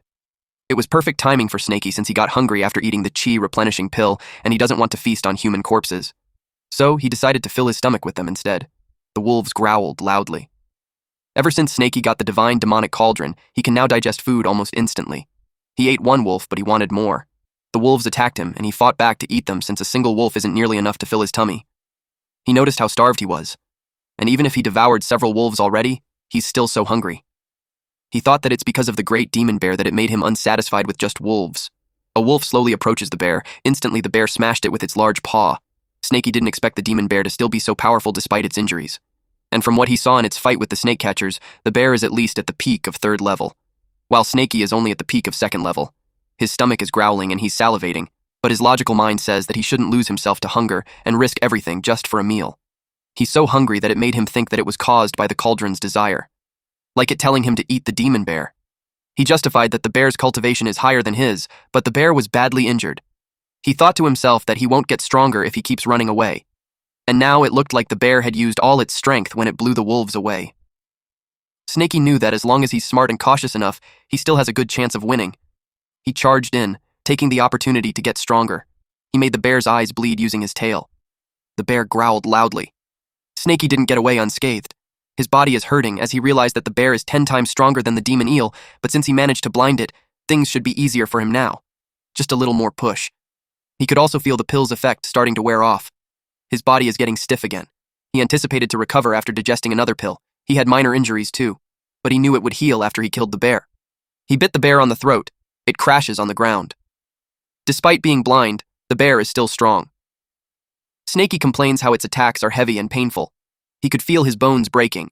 It was perfect timing for Snaky since he got hungry after eating the chi replenishing pill and he doesn't want to feast on human corpses. So he decided to fill his stomach with them instead. The wolves growled loudly. Ever since Snaky got the divine demonic cauldron, he can now digest food almost instantly. He ate one wolf, but he wanted more. The wolves attacked him, and he fought back to eat them since a single wolf isn't nearly enough to fill his tummy. He noticed how starved he was, and even if he devoured several wolves already, he's still so hungry. He thought that it's because of the great demon bear that it made him unsatisfied with just wolves. A wolf slowly approaches the bear. Instantly, the bear smashed it with its large paw. Snaky didn't expect the demon bear to still be so powerful despite its injuries. And from what he saw in its fight with the snake catchers, the bear is at least at the peak of 3rd level, while Snaky is only at the peak of 2nd level. His stomach is growling and he's salivating, but his logical mind says that he shouldn't lose himself to hunger and risk everything just for a meal. He's so hungry that it made him think that it was caused by the cauldron's desire, like it telling him to eat the demon bear. He justified that the bear's cultivation is higher than his, but the bear was badly injured. He thought to himself that he won't get stronger if he keeps running away. And now it looked like the bear had used all its strength when it blew the wolves away. Snaky knew that as long as he's smart and cautious enough, he still has a good chance of winning. He charged in, taking the opportunity to get stronger. He made the bear's eyes bleed using his tail. The bear growled loudly. Snaky didn't get away unscathed. His body is hurting as he realized that the bear is 10 times stronger than the demon eel, but since he managed to blind it, things should be easier for him now. Just a little more push. He could also feel the pill's effect starting to wear off. His body is getting stiff again. He anticipated to recover after digesting another pill. He had minor injuries too, but he knew it would heal after he killed the bear. He bit the bear on the throat. It crashes on the ground. Despite being blind, the bear is still strong. Snaky complains how its attacks are heavy and painful. He could feel his bones breaking.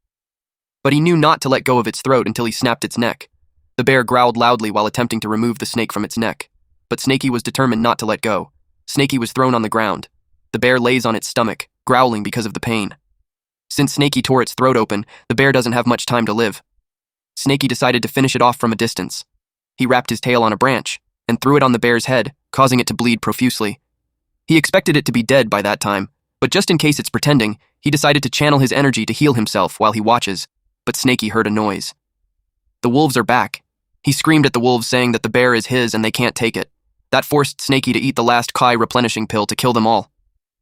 But he knew not to let go of its throat until he snapped its neck. The bear growled loudly while attempting to remove the snake from its neck. But Snaky was determined not to let go. Snaky was thrown on the ground. The bear lays on its stomach, growling because of the pain. Since Snaky tore its throat open, the bear doesn't have much time to live. Snaky decided to finish it off from a distance. He wrapped his tail on a branch and threw it on the bear's head, causing it to bleed profusely. He expected it to be dead by that time, but just in case it's pretending, he decided to channel his energy to heal himself while he watches, but Snaky heard a noise. The wolves are back. He screamed at the wolves, saying that the bear is his and they can't take it. That forced Snaky to eat the last Kai replenishing pill to kill them all.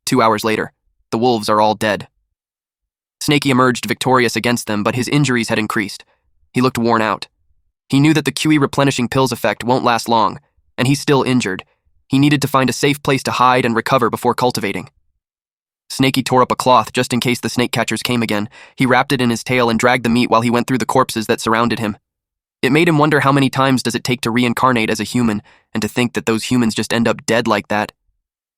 2 hours later, the wolves are all dead. Snaky emerged victorious against them, but his injuries had increased. He looked worn out. He knew that the QE replenishing pills effect won't last long, and he's still injured. He needed to find a safe place to hide and recover before cultivating. Snaky tore up a cloth just in case the snake catchers came again. He wrapped it in his tail and dragged the meat while he went through the corpses that surrounded him. It made him wonder how many times does it take to reincarnate as a human, and to think that those humans just end up dead like that.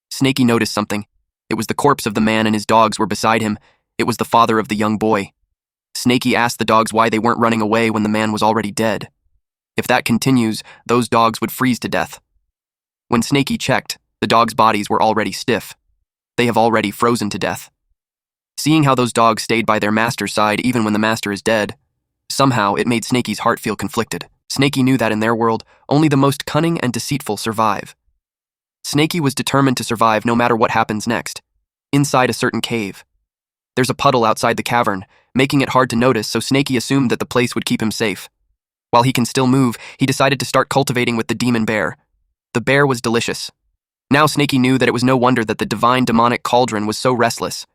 Snaky noticed something. It was the corpse of the man and his dogs were beside him. It was the father of the young boy. Snaky asked the dogs why they weren't running away when the man was already dead. If that continues, those dogs would freeze to death. When Snaky checked, the dogs' bodies were already stiff. They have already frozen to death. Seeing how those dogs stayed by their master's side even when the master is dead, somehow it made Snaky's heart feel conflicted. Snaky knew that in their world, only the most cunning and deceitful survive. Snaky was determined to survive no matter what happens next, inside a certain cave. There's a puddle outside the cavern, making it hard to notice, so Snaky assumed that the place would keep him safe. While he can still move, he decided to start cultivating with the demon bear. The bear was delicious. Now Snaky knew that it was no wonder that the divine demonic cauldron was so restless.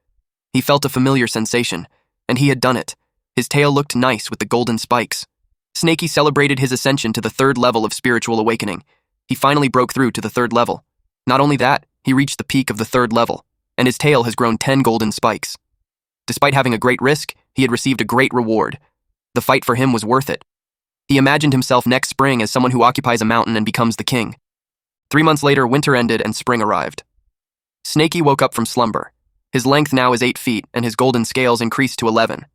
He felt a familiar sensation, and he had done it. His tail looked nice with the golden spikes. Snaky celebrated his ascension to the 3rd level of spiritual awakening. He finally broke through to the 3rd level. Not only that, he reached the peak of the 3rd level, and his tail has grown 10 golden spikes. Despite having a great risk, he had received a great reward. The fight for him was worth it. He imagined himself next spring as someone who occupies a mountain and becomes the king. 3 months later, winter ended and spring arrived. Snaky woke up from slumber. His length now is 8 feet, and his golden scales increased to 11.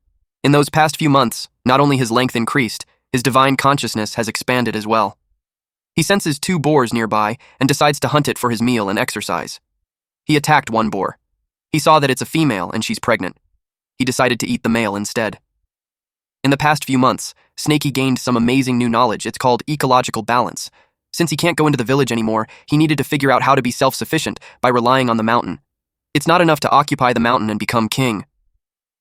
In those past few months, not only his length increased, his divine consciousness has expanded as well. He senses 2 boars nearby and decides to hunt it for his meal and exercise. He attacked one boar. He saw that it's a female and she's pregnant. He decided to eat the male instead. In the past few months, Snaky gained some amazing new knowledge. It's called ecological balance. Since he can't go into the village anymore, he needed to figure out how to be self-sufficient by relying on the mountain. It's not enough to occupy the mountain and become king.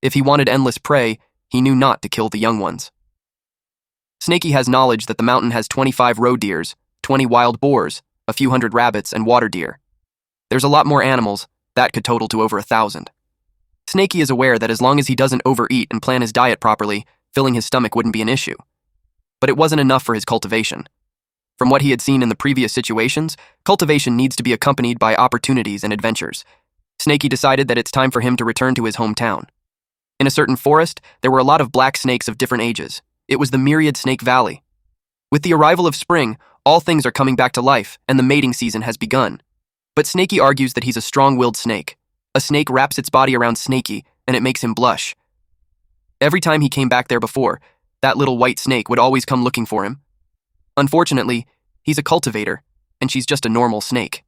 If he wanted endless prey, he knew not to kill the young ones. Snaky has knowledge that the mountain has 25 roe deers, 20 wild boars, a few hundred rabbits, and water deer. There's a lot more animals. That could total to over 1,000. Snaky is aware that as long as he doesn't overeat and plan his diet properly, filling his stomach wouldn't be an issue. But it wasn't enough for his cultivation. From what he had seen in the previous situations, cultivation needs to be accompanied by opportunities and adventures. Snaky decided that it's time for him to return to his hometown. In a certain forest, there were a lot of black snakes of different ages. It was the Myriad Snake Valley. With the arrival of spring, all things are coming back to life, and the mating season has begun. But Snaky argues that he's a strong-willed snake. A snake wraps its body around Snaky, and it makes him blush. Every time he came back there before, that little white snake would always come looking for him. Unfortunately, he's a cultivator, and she's just a normal snake.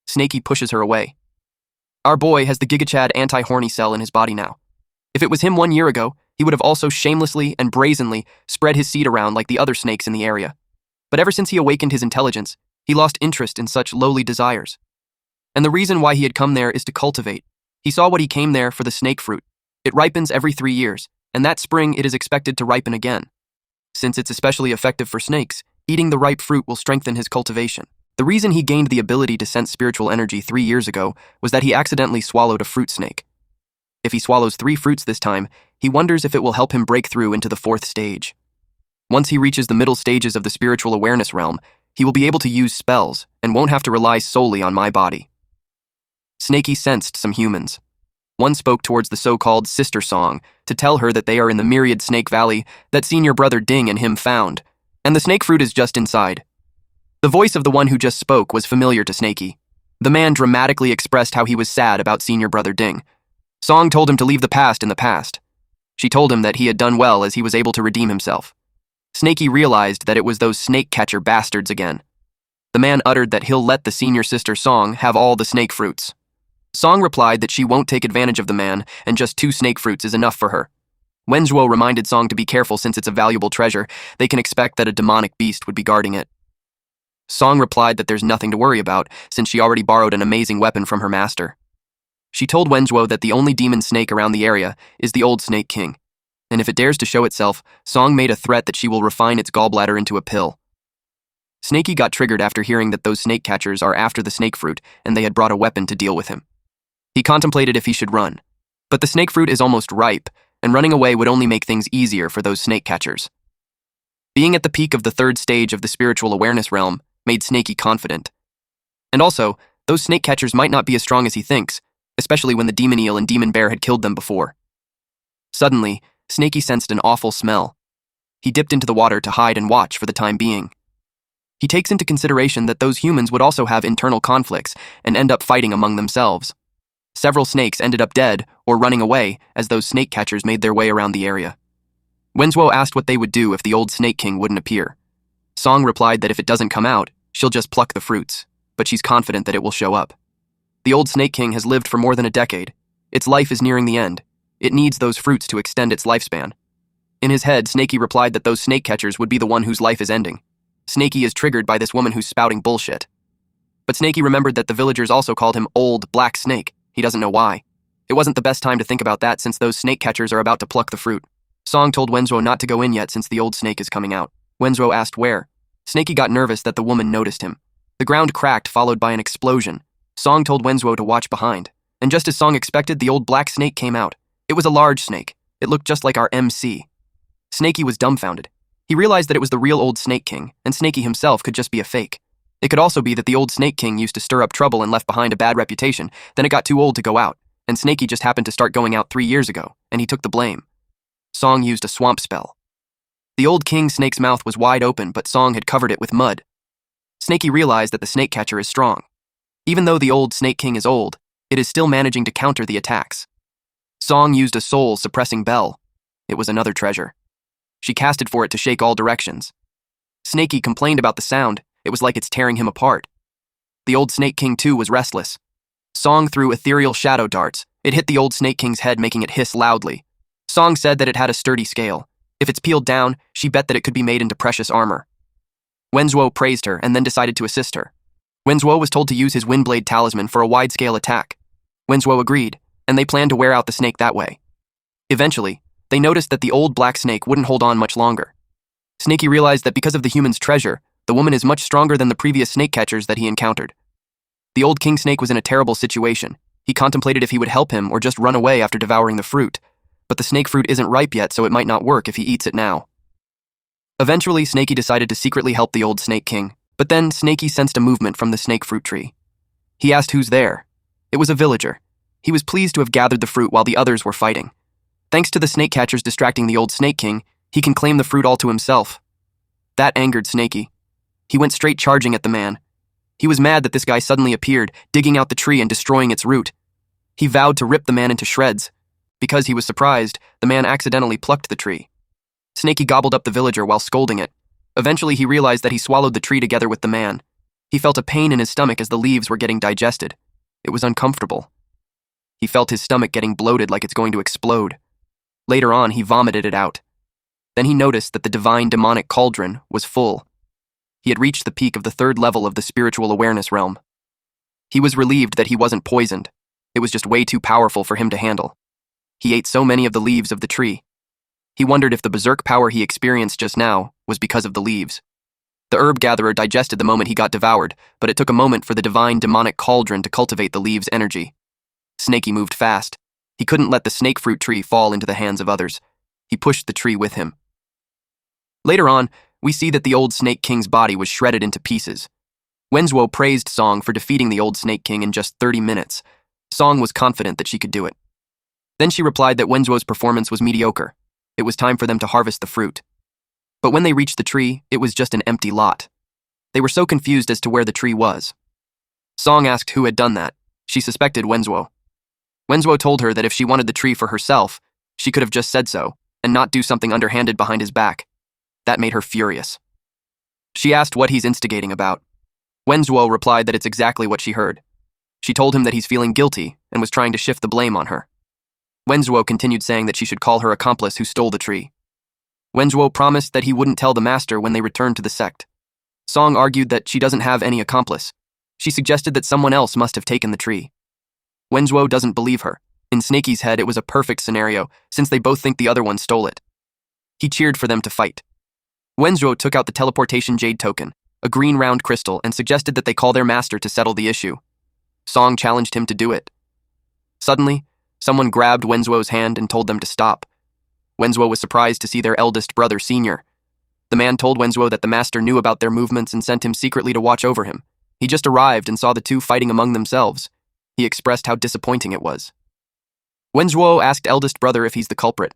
Snaky pushes her away. Our boy has the GigaChad anti-horny cell in his body now. If it was him 1 year ago, he would have also shamelessly and brazenly spread his seed around like the other snakes in the area. But ever since he awakened his intelligence, he lost interest in such lowly desires. And the reason why he had come there is to cultivate. He saw what he came there for: the snake fruit. It ripens every 3 years, and that spring it is expected to ripen again. Since it's especially effective for snakes, eating the ripe fruit will strengthen his cultivation. The reason he gained the ability to sense spiritual energy 3 years ago was that he accidentally swallowed a fruit snake. If he swallows 3 fruits this time, he wonders if it will help him break through into the 4th stage. Once he reaches the middle stages of the spiritual awareness realm, he will be able to use spells and won't have to rely solely on my body. Snaky sensed some humans. One spoke towards the so-called sister song to tell her that they are in the Myriad Snake Valley that senior brother Ding and him found, and the snake fruit is just inside. The voice of the one who just spoke was familiar to Snaky. The man dramatically expressed how he was sad about senior brother Ding. Song told him to leave the past in the past. She told him that he had done well as he was able to redeem himself. Snaky realized that it was those snake catcher bastards again. The man uttered that he'll let the senior sister Song have all the snake fruits. Song replied that she won't take advantage of the man and just 2 snake fruits is enough for her. Wenzhuo reminded Song to be careful since it's a valuable treasure. They can expect that a demonic beast would be guarding it. Song replied that there's nothing to worry about since she already borrowed an amazing weapon from her master. She told Wenzhuo that the only demon snake around the area is the old Snake King, and if it dares to show itself, Song made a threat that she will refine its gallbladder into a pill. Snakey got triggered after hearing that those snake catchers are after the snake fruit and they had brought a weapon to deal with him. He contemplated if he should run, but the snake fruit is almost ripe, and running away would only make things easier for those snake catchers. Being at the peak of the third stage of the spiritual awareness realm made Snakey confident. And also, those snake catchers might not be as strong as he thinks, especially when the demon eel and demon bear had killed them before. Suddenly, Snakey sensed an awful smell. He dipped into the water to hide and watch for the time being. He takes into consideration that those humans would also have internal conflicts and end up fighting among themselves. Several snakes ended up dead or running away as those snake catchers made their way around the area. Wenzhuo asked what they would do if the old Snake King wouldn't appear. Song replied that if it doesn't come out, she'll just pluck the fruits, but she's confident that it will show up. The old Snake King has lived for more than a decade. Its life is nearing the end. It needs those fruits to extend its lifespan. In his head, Snakey replied that those snake catchers would be the one whose life is ending. Snakey is triggered by this woman who's spouting bullshit. But Snakey remembered that the villagers also called him Old Black Snake. He doesn't know why. It wasn't the best time to think about that since those snake catchers are about to pluck the fruit. Song told Wenzhuo not to go in yet since the old snake is coming out. Wenzhuo asked where. Snakey got nervous that the woman noticed him. The ground cracked, followed by an explosion. Song told Wenzhuo to watch behind. And just as Song expected, the old black snake came out. It was a large snake. It looked just like our MC. Snakey was dumbfounded. He realized that it was the real old Snake King, and Snakey himself could just be a fake. It could also be that the old Snake King used to stir up trouble and left behind a bad reputation, then it got too old to go out, and Snakey just happened to start going out 3 years ago, and he took the blame. Song used a swamp spell. The old king snake's mouth was wide open, but Song had covered it with mud. Snakey realized that the snake catcher is strong. Even though the old Snake King is old, it is still managing to counter the attacks. Song used a soul-suppressing bell. It was another treasure. She casted for it to shake all directions. Snakey complained about the sound. It was like it's tearing him apart. The old Snake King, too, was restless. Song threw ethereal shadow darts. It hit the old Snake King's head, making it hiss loudly. Song said that it had a sturdy scale. If it's peeled down, she bet that it could be made into precious armor. Wenzhuo praised her and then decided to assist her. Wenzhuo was told to use his Windblade talisman for a wide-scale attack. Wenzhuo agreed, and they planned to wear out the snake that way. Eventually, they noticed that the old black snake wouldn't hold on much longer. Snakey realized that because of the human's treasure, the woman is much stronger than the previous snake catchers that he encountered. The old king snake was in a terrible situation. He contemplated if he would help him or just run away after devouring the fruit. But the snake fruit isn't ripe yet, so it might not work if he eats it now. Eventually, Snakey decided to secretly help the old Snake King, but then Snakey sensed a movement from the snake fruit tree. He asked who's there. It was a villager. He was pleased to have gathered the fruit while the others were fighting. Thanks to the snake catchers distracting the old Snake King, he can claim the fruit all to himself. That angered Snakey. He went straight charging at the man. He was mad that this guy suddenly appeared, digging out the tree and destroying its root. He vowed to rip the man into shreds. Because he was surprised, the man accidentally plucked the tree. Snakey gobbled up the villager while scolding it. Eventually, he realized that he swallowed the tree together with the man. He felt a pain in his stomach as the leaves were getting digested. It was uncomfortable. He felt his stomach getting bloated like it's going to explode. Later on, he vomited it out. Then he noticed that the divine demonic cauldron was full. He had reached the peak of the third level of the spiritual awareness realm. He was relieved that he wasn't poisoned. It was just way too powerful for him to handle. He ate so many of the leaves of the tree. He wondered if the berserk power he experienced just now was because of the leaves. The herb gatherer digested the moment he got devoured, but it took a moment for the divine demonic cauldron to cultivate the leaves' energy. Snakey moved fast. He couldn't let the snake fruit tree fall into the hands of others. He pushed the tree with him. Later on, we see that the old Snake King's body was shredded into pieces. Wenzhuo praised Song for defeating the old Snake King in just 30 minutes. Song was confident that she could do it. Then she replied that Wenzhuo's performance was mediocre. It was time for them to harvest the fruit. But when they reached the tree, it was just an empty lot. They were so confused as to where the tree was. Song asked who had done that. She suspected Wenzhuo. Wenzhuo told her that if she wanted the tree for herself, she could have just said so, and not do something underhanded behind his back. That made her furious. She asked what he's instigating about. Wenzhuo replied that it's exactly what she heard. She told him that he's feeling guilty and was trying to shift the blame on her. Wenzhuo continued saying that she should call her accomplice who stole the tree. Wenzhuo promised that he wouldn't tell the master when they returned to the sect. Song argued that she doesn't have any accomplice. She suggested that someone else must have taken the tree. Wenzhuo doesn't believe her. In Snaky's head, it was a perfect scenario, since they both think the other one stole it. He cheered for them to fight. Wenzhuo took out the teleportation jade token, a green round crystal, and suggested that they call their master to settle the issue. Song challenged him to do it. Suddenly, someone grabbed Wenzhuo's hand and told them to stop. Wenzhuo was surprised to see their eldest brother, Senior. The man told Wenzhuo that the master knew about their movements and sent him secretly to watch over him. He just arrived and saw the two fighting among themselves. He expressed how disappointing it was. Wenzhuo asked eldest brother if he's the culprit.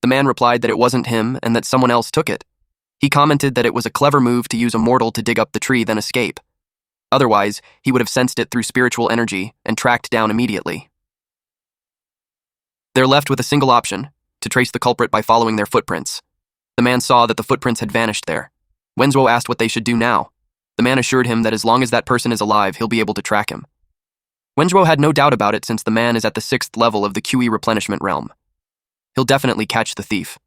The man replied that it wasn't him and that someone else took it. He commented that it was a clever move to use a mortal to dig up the tree then escape. Otherwise, he would have sensed it through spiritual energy and tracked down immediately. They're left with a single option, to trace the culprit by following their footprints. The man saw that the footprints had vanished there. Wenzhuo asked what they should do now. The man assured him that as long as that person is alive, he'll be able to track him. Wenzhuo had no doubt about it since the man is at the 6th level of the QE replenishment realm. He'll definitely catch the thief.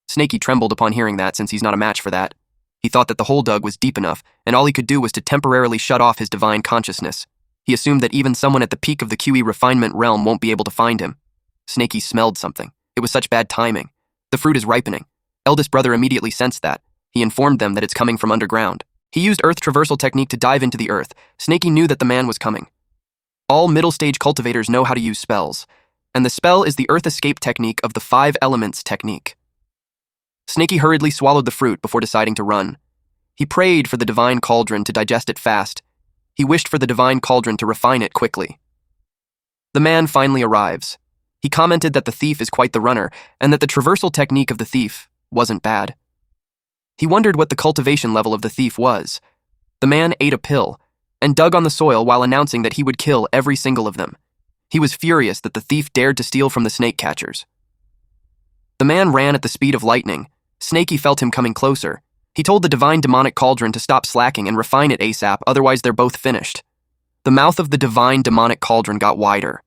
Snaky trembled upon hearing that since he's not a match for that. He thought that the hole dug was deep enough, and all he could do was to temporarily shut off his divine consciousness. He assumed that even someone at the peak of the QE refinement realm won't be able to find him. Snaky smelled something. It was such bad timing. The fruit is ripening. Eldest brother immediately sensed that. He informed them that it's coming from underground. He used earth traversal technique to dive into the earth. Snaky knew that the man was coming. All middle-stage cultivators know how to use spells, and the spell is the earth escape technique of the 5 elements technique. Snaky hurriedly swallowed the fruit before deciding to run. He prayed for the divine cauldron to digest it fast. He wished for the divine cauldron to refine it quickly. The man finally arrives. He commented that the thief is quite the runner, and that the traversal technique of the thief wasn't bad. He wondered what the cultivation level of the thief was. The man ate a pill, and dug on the soil while announcing that he would kill every single of them. He was furious that the thief dared to steal from the snake catchers. The man ran at the speed of lightning. Snaky felt him coming closer. He told the divine demonic cauldron to stop slacking and refine it ASAP, otherwise they're both finished. The mouth of the divine demonic cauldron got wider.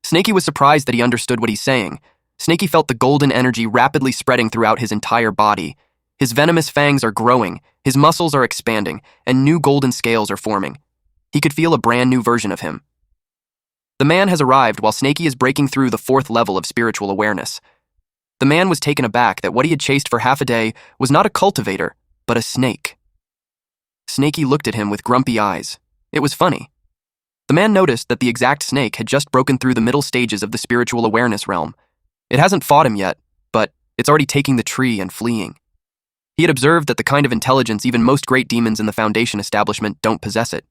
Snaky was surprised that he understood what he's saying. Snaky felt the golden energy rapidly spreading throughout his entire body. His venomous fangs are growing, his muscles are expanding, and new golden scales are forming. He could feel a brand new version of him. The man has arrived while Snaky is breaking through the 4th level of spiritual awareness. The man was taken aback that what he had chased for half a day was not a cultivator, but a snake. Snaky looked at him with grumpy eyes. It was funny. The man noticed that the exact snake had just broken through the middle stages of the spiritual awareness realm. It hasn't fought him yet, but it's already taking the tree and fleeing. He had observed that the kind of intelligence even most great demons in the Foundation establishment don't possess it.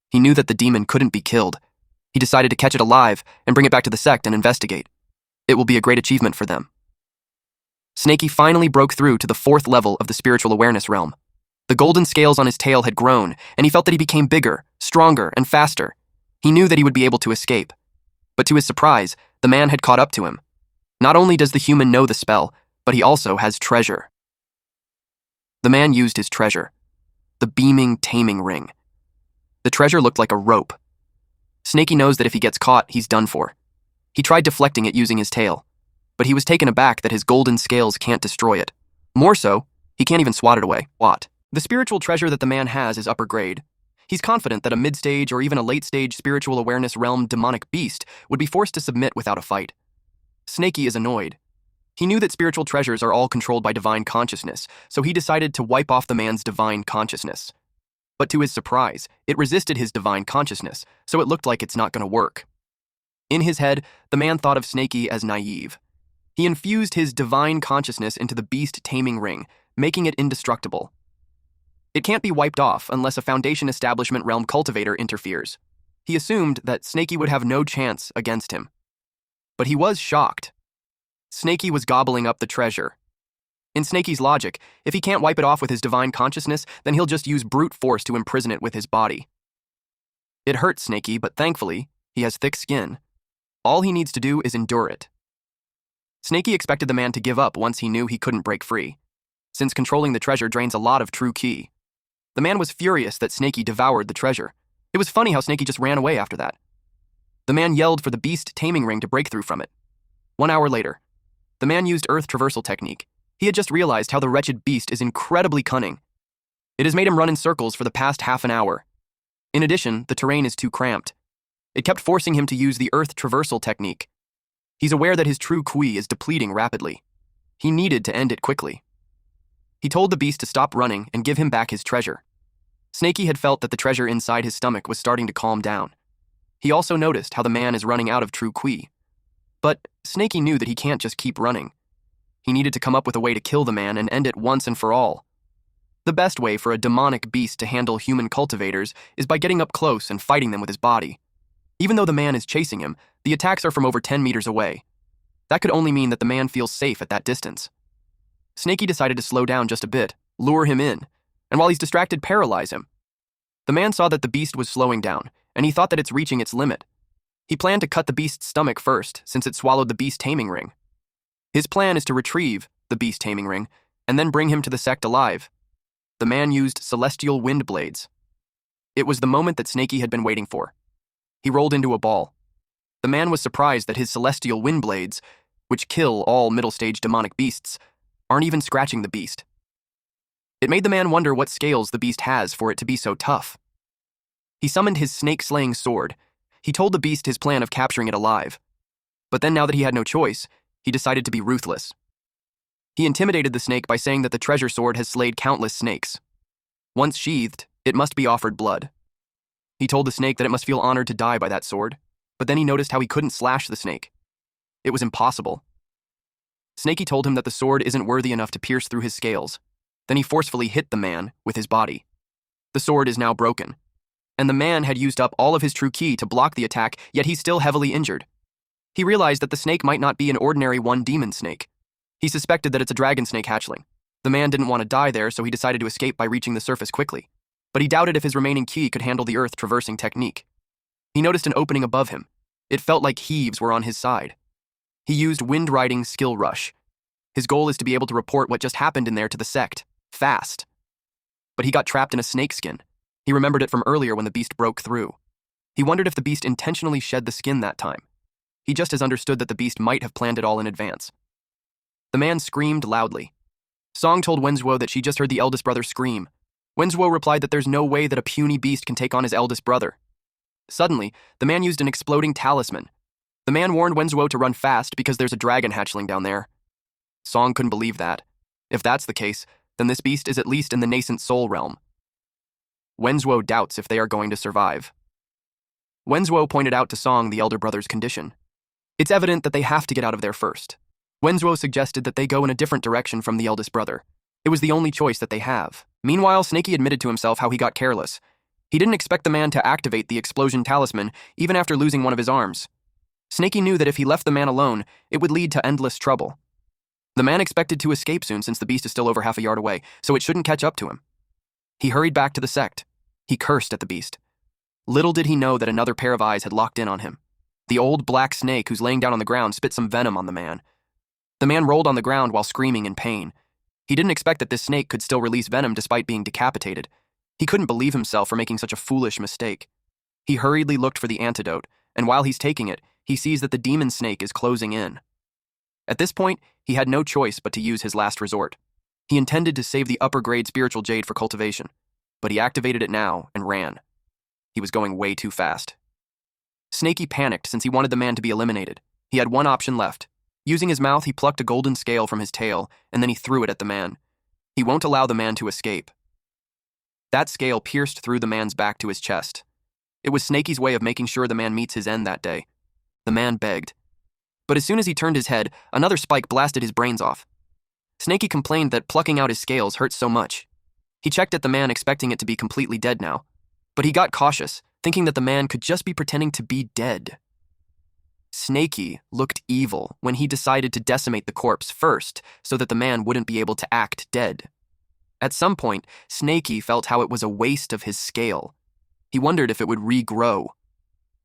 He knew that the demon couldn't be killed. He decided to catch it alive and bring it back to the sect and investigate. It will be a great achievement for them. Snaky finally broke through to the 4th level of the spiritual awareness realm. The golden scales on his tail had grown, and he felt that he became bigger, stronger, and faster. He knew that he would be able to escape. But to his surprise, the man had caught up to him. Not only does the human know the spell, but he also has treasure. The man used his treasure, the beaming taming ring. The treasure looked like a rope. Snaky knows that if he gets caught, he's done for. He tried deflecting it using his tail, but he was taken aback that his golden scales can't destroy it. More so, he can't even swat it away. What? The spiritual treasure that the man has is upper grade. He's confident that a mid-stage or even a late-stage spiritual awareness realm demonic beast would be forced to submit without a fight. Snaky is annoyed. He knew that spiritual treasures are all controlled by divine consciousness, so he decided to wipe off the man's divine consciousness. But to his surprise, it resisted his divine consciousness, so it looked like it's not going to work. In his head, the man thought of Snaky as naive. He infused his divine consciousness into the beast taming ring, making it indestructible. It can't be wiped off unless a Foundation establishment realm cultivator interferes. He assumed that Snaky would have no chance against him. But he was shocked. Snaky was gobbling up the treasure. In Snaky's logic, if he can't wipe it off with his divine consciousness, then he'll just use brute force to imprison it with his body. It hurt Snaky, but thankfully, he has thick skin. All he needs to do is endure it. Snaky expected the man to give up once he knew he couldn't break free, since controlling the treasure drains a lot of true ki. The man was furious that Snaky devoured the treasure. It was funny how Snaky just ran away after that. The man yelled for the beast taming ring to break through from it. 1 hour later, the man used Earth traversal technique. He had just realized how the wretched beast is incredibly cunning. It has made him run in circles for the past half an hour. In addition, the terrain is too cramped. It kept forcing him to use the Earth traversal technique. He's aware that his true Kui is depleting rapidly. He needed to end it quickly. He told the beast to stop running and give him back his treasure. Snakey had felt that the treasure inside his stomach was starting to calm down. He also noticed how the man is running out of true Kui. But Snakey knew that he can't just keep running. He needed to come up with a way to kill the man and end it once and for all. The best way for a demonic beast to handle human cultivators is by getting up close and fighting them with his body. Even though the man is chasing him, the attacks are from over 10 meters away. That could only mean that the man feels safe at that distance. Snakey decided to slow down just a bit, lure him in, and while he's distracted, paralyze him. The man saw that the beast was slowing down, and he thought that it's reaching its limit. He planned to cut the beast's stomach first, since it swallowed the beast taming ring. His plan is to retrieve the beast taming ring, and then bring him to the sect alive. The man used celestial wind blades. It was the moment that Snakey had been waiting for. He rolled into a ball. The man was surprised that his celestial wind blades, which kill all middle-stage demonic beasts, aren't even scratching the beast. It made the man wonder what scales the beast has for it to be so tough. He summoned his snake-slaying sword. He told the beast his plan of capturing it alive. But then, now that he had no choice, he decided to be ruthless. He intimidated the snake by saying that the treasure sword has slayed countless snakes. Once sheathed, it must be offered blood. He told the snake that it must feel honored to die by that sword, but then he noticed how he couldn't slash the snake. It was impossible. Snakey told him that the sword isn't worthy enough to pierce through his scales. Then he forcefully hit the man with his body. The sword is now broken, and the man had used up all of his true ki to block the attack, yet he's still heavily injured. He realized that the snake might not be an ordinary one-demon snake. He suspected that it's a dragon snake hatchling. The man didn't want to die there, so he decided to escape by reaching the surface quickly. But he doubted if his remaining ki could handle the earth-traversing technique. He noticed an opening above him. It felt like heaves were on his side. He used Wind Riding Skill Rush. His goal is to be able to report what just happened in there to the sect, fast. But he got trapped in a snakeskin. He remembered it from earlier when the beast broke through. He wondered if the beast intentionally shed the skin that time. He just as understood that the beast might have planned it all in advance. The man screamed loudly. Song told Wenzhuo that she just heard the eldest brother scream. Wenzhuo replied that there's no way that a puny beast can take on his eldest brother. Suddenly, the man used an exploding talisman. The man warned Wenzhuo to run fast because there's a dragon hatchling down there. Song couldn't believe that. If that's the case, then this beast is at least in the nascent soul realm. Wenzhuo doubts if they are going to survive. Wenzhuo pointed out to Song the elder brother's condition. It's evident that they have to get out of there first. Wenzhuo suggested that they go in a different direction from the eldest brother. It was the only choice that they have. Meanwhile, Snakey admitted to himself how he got careless. He didn't expect the man to activate the explosion talisman, even after losing one of his arms. Snakey knew that if he left the man alone, it would lead to endless trouble. The man expected to escape soon since the beast is still over half a yard away, so it shouldn't catch up to him. He hurried back to the sect. He cursed at the beast. Little did he know that another pair of eyes had locked in on him. The old black snake who's laying down on the ground spit some venom on the man. The man rolled on the ground while screaming in pain. He didn't expect that this snake could still release venom despite being decapitated. He couldn't believe himself for making such a foolish mistake. He hurriedly looked for the antidote, and while he's taking it, he sees that the demon snake is closing in. At this point, he had no choice but to use his last resort. He intended to save the upper-grade spiritual jade for cultivation, but he activated it now and ran. He was going way too fast. Snakey panicked since he wanted the man to be eliminated. He had one option left. Using his mouth, he plucked a golden scale from his tail, and then he threw it at the man. He won't allow the man to escape. That scale pierced through the man's back to his chest. It was Snakey's way of making sure the man meets his end that day. The man begged. But as soon as he turned his head, another spike blasted his brains off. Snakey complained that plucking out his scales hurt so much. He checked at the man expecting it to be completely dead now. But he got cautious, thinking that the man could just be pretending to be dead. Snakey looked evil when he decided to decimate the corpse first so that the man wouldn't be able to act dead. At some point, Snakey felt how it was a waste of his scale. He wondered if it would regrow.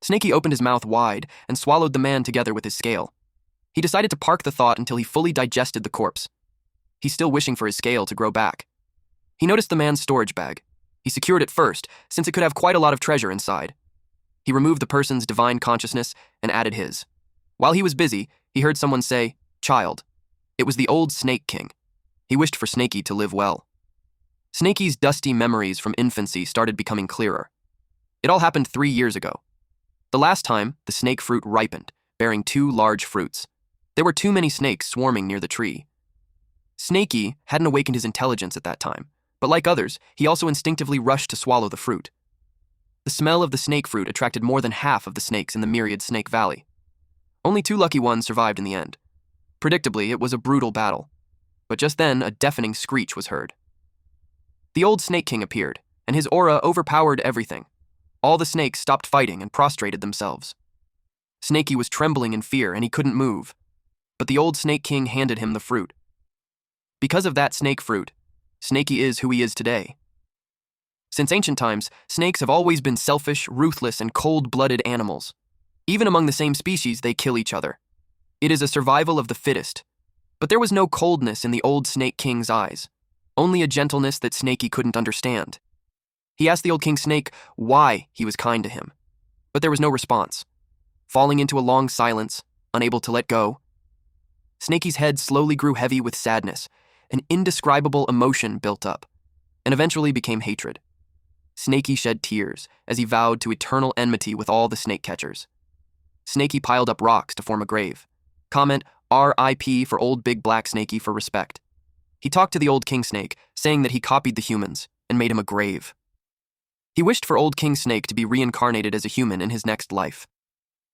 Snakey opened his mouth wide and swallowed the man together with his scale. He decided to park the thought until he fully digested the corpse. He's still wishing for his scale to grow back. He noticed the man's storage bag. He secured it first, since it could have quite a lot of treasure inside. He removed the person's divine consciousness and added his. While he was busy, he heard someone say, "Child." It was the old Snake King. He wished for Snakey to live well. Snakey's dusty memories from infancy started becoming clearer. It all happened 3 years ago. The last time, the snake fruit ripened, bearing 2 large fruits. There were too many snakes swarming near the tree. Snakey hadn't awakened his intelligence at that time, but like others, he also instinctively rushed to swallow the fruit. The smell of the snake fruit attracted more than half of the snakes in the myriad Snake Valley. Only 2 lucky ones survived in the end. Predictably, it was a brutal battle. But just then, a deafening screech was heard. The old Snake King appeared, and his aura overpowered everything. All the snakes stopped fighting and prostrated themselves. Snakey was trembling in fear, and he couldn't move. But the old Snake King handed him the fruit. Because of that snake fruit, Snakey is who he is today. Since ancient times, snakes have always been selfish, ruthless, and cold-blooded animals. Even among the same species, they kill each other. It is a survival of the fittest. But there was no coldness in the old Snake King's eyes, only a gentleness that Snakey couldn't understand. He asked the old King Snake why he was kind to him, but there was no response. Falling into a long silence, unable to let go, Snakey's head slowly grew heavy with sadness. An indescribable emotion built up, and eventually became hatred. Snakey shed tears as he vowed to eternal enmity with all the snake catchers. Snakey piled up rocks to form a grave. Comment R.I.P. for old big black Snakey for respect. He talked to the old King Snake, saying that he copied the humans and made him a grave. He wished for old King Snake to be reincarnated as a human in his next life.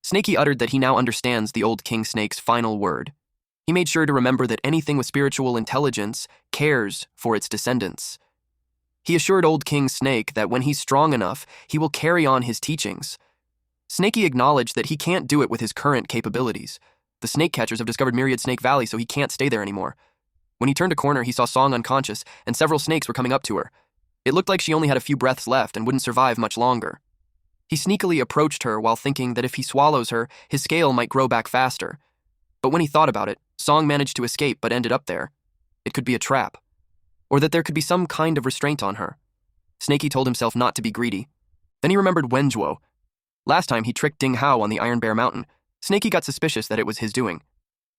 Snakey uttered that he now understands the old King Snake's final word. He made sure to remember that anything with spiritual intelligence cares for its descendants. He assured old King Snake that when he's strong enough, he will carry on his teachings. Snakey acknowledged that he can't do it with his current capabilities. The snake catchers have discovered Myriad Snake Valley, so he can't stay there anymore. When he turned a corner, he saw Song unconscious, and several snakes were coming up to her. It looked like she only had a few breaths left and wouldn't survive much longer. He sneakily approached her while thinking that if he swallows her, his scale might grow back faster. But when he thought about it, Song managed to escape but ended up there. It could be a trap. Or that there could be some kind of restraint on her. Snakey told himself not to be greedy. Then he remembered Wenjuo. Last time he tricked Ding Hao on the Iron Bear Mountain. Snakey got suspicious that it was his doing.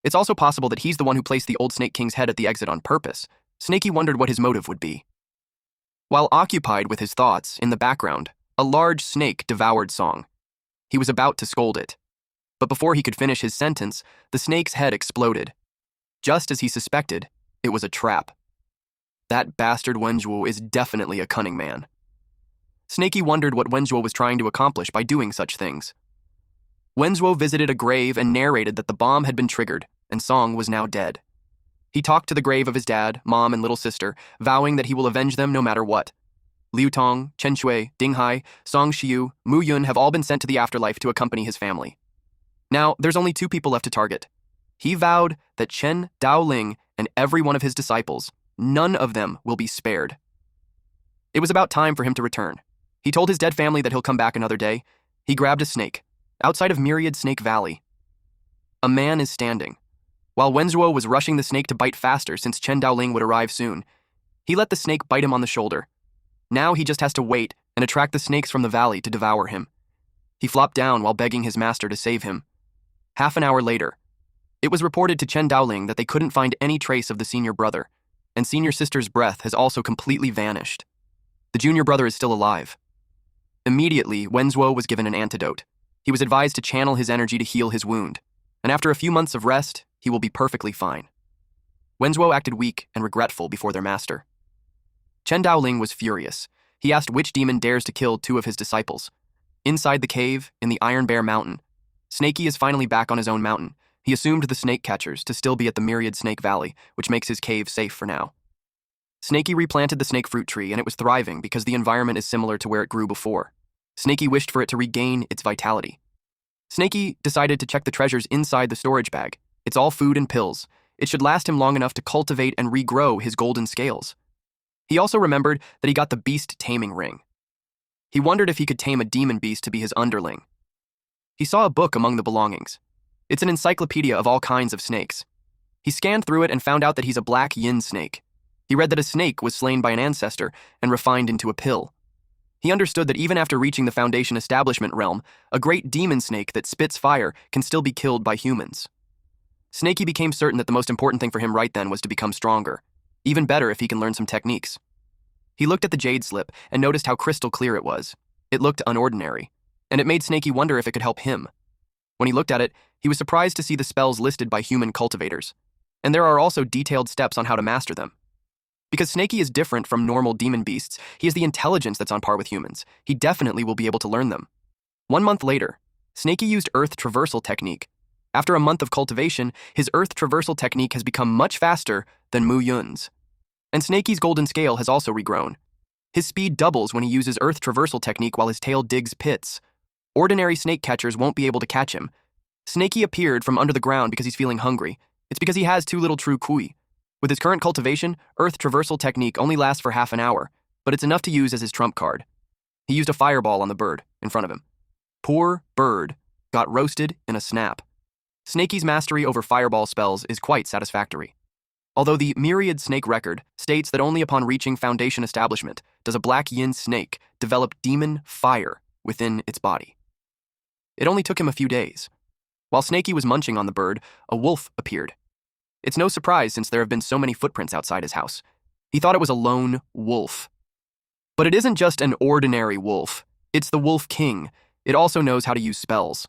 It's also possible that he's the one who placed the old Snake King's head at the exit on purpose. Snakey wondered what his motive would be. While occupied with his thoughts, in the background, a large snake devoured Song. He was about to scold it. But before he could finish his sentence, the snake's head exploded. Just as he suspected, it was a trap. That bastard Wenjuo is definitely a cunning man. Snakey wondered what Wenjuo was trying to accomplish by doing such things. Wenzuo visited a grave and narrated that the bomb had been triggered, and Song was now dead. He talked to the grave of his dad, mom, and little sister, vowing that he will avenge them no matter what. Liu Tong, Chen Shui, Ding Hai, Song Xiu, Mu Yun have all been sent to the afterlife to accompany his family. Now, there's only 2 people left to target. He vowed that Chen Daoling and every one of his disciples, none of them will be spared. It was about time for him to return. He told his dead family that he'll come back another day. He grabbed a snake, outside of Myriad Snake Valley. A man is standing. While Wenzuo was rushing the snake to bite faster since Chen Daoling would arrive soon, he let the snake bite him on the shoulder. Now he just has to wait and attract the snakes from the valley to devour him. He flopped down while begging his master to save him. Half an hour later, it was reported to Chen Daoling that they couldn't find any trace of the senior brother, and senior sister's breath has also completely vanished. The junior brother is still alive. Immediately, Wenzuo was given an antidote. He was advised to channel his energy to heal his wound, and after a few months of rest, he will be perfectly fine. Wenzuo acted weak and regretful before their master. Chen Daoling was furious. He asked which demon dares to kill 2 of his disciples. Inside the cave, in the Iron Bear Mountain, Snakey is finally back on his own mountain. He assumed the snake catchers to still be at the Myriad Snake Valley, which makes his cave safe for now. Snakey replanted the snake fruit tree, and it was thriving because the environment is similar to where it grew before. Snakey wished for it to regain its vitality. Snakey decided to check the treasures inside the storage bag. It's all food and pills. It should last him long enough to cultivate and regrow his golden scales. He also remembered that he got the beast taming ring. He wondered if he could tame a demon beast to be his underling. He saw a book among the belongings. It's an encyclopedia of all kinds of snakes. He scanned through it and found out that he's a black yin snake. He read that a snake was slain by an ancestor and refined into a pill. He understood that even after reaching the Foundation establishment realm, a great demon snake that spits fire can still be killed by humans. Snakey became certain that the most important thing for him right then was to become stronger. Even better if he can learn some techniques. He looked at the jade slip and noticed how crystal clear it was. It looked unordinary, and it made Snakey wonder if it could help him. When he looked at it, he was surprised to see the spells listed by human cultivators. And there are also detailed steps on how to master them. Because Snakey is different from normal demon beasts, he has the intelligence that's on par with humans. He definitely will be able to learn them. 1 month later, Snakey used Earth Traversal Technique. After a month of cultivation, his Earth Traversal Technique has become much faster than Mu Yun's. And Snakey's golden scale has also regrown. His speed doubles when he uses Earth Traversal Technique while his tail digs pits. Ordinary snake catchers won't be able to catch him. Snakey appeared from under the ground because he's feeling hungry. It's because he has too little true kui. With his current cultivation, Earth Traversal Technique only lasts for half an hour, but it's enough to use as his trump card. He used a fireball on the bird in front of him. Poor bird got roasted in a snap. Snakey's mastery over fireball spells is quite satisfactory. Although the myriad snake record states that only upon reaching Foundation establishment does a black yin snake develop demon fire within its body. It only took him a few days. While Snakey was munching on the bird, a wolf appeared. It's no surprise since there have been so many footprints outside his house. He thought it was a lone wolf. But it isn't just an ordinary wolf. It's the Wolf King. It also knows how to use spells.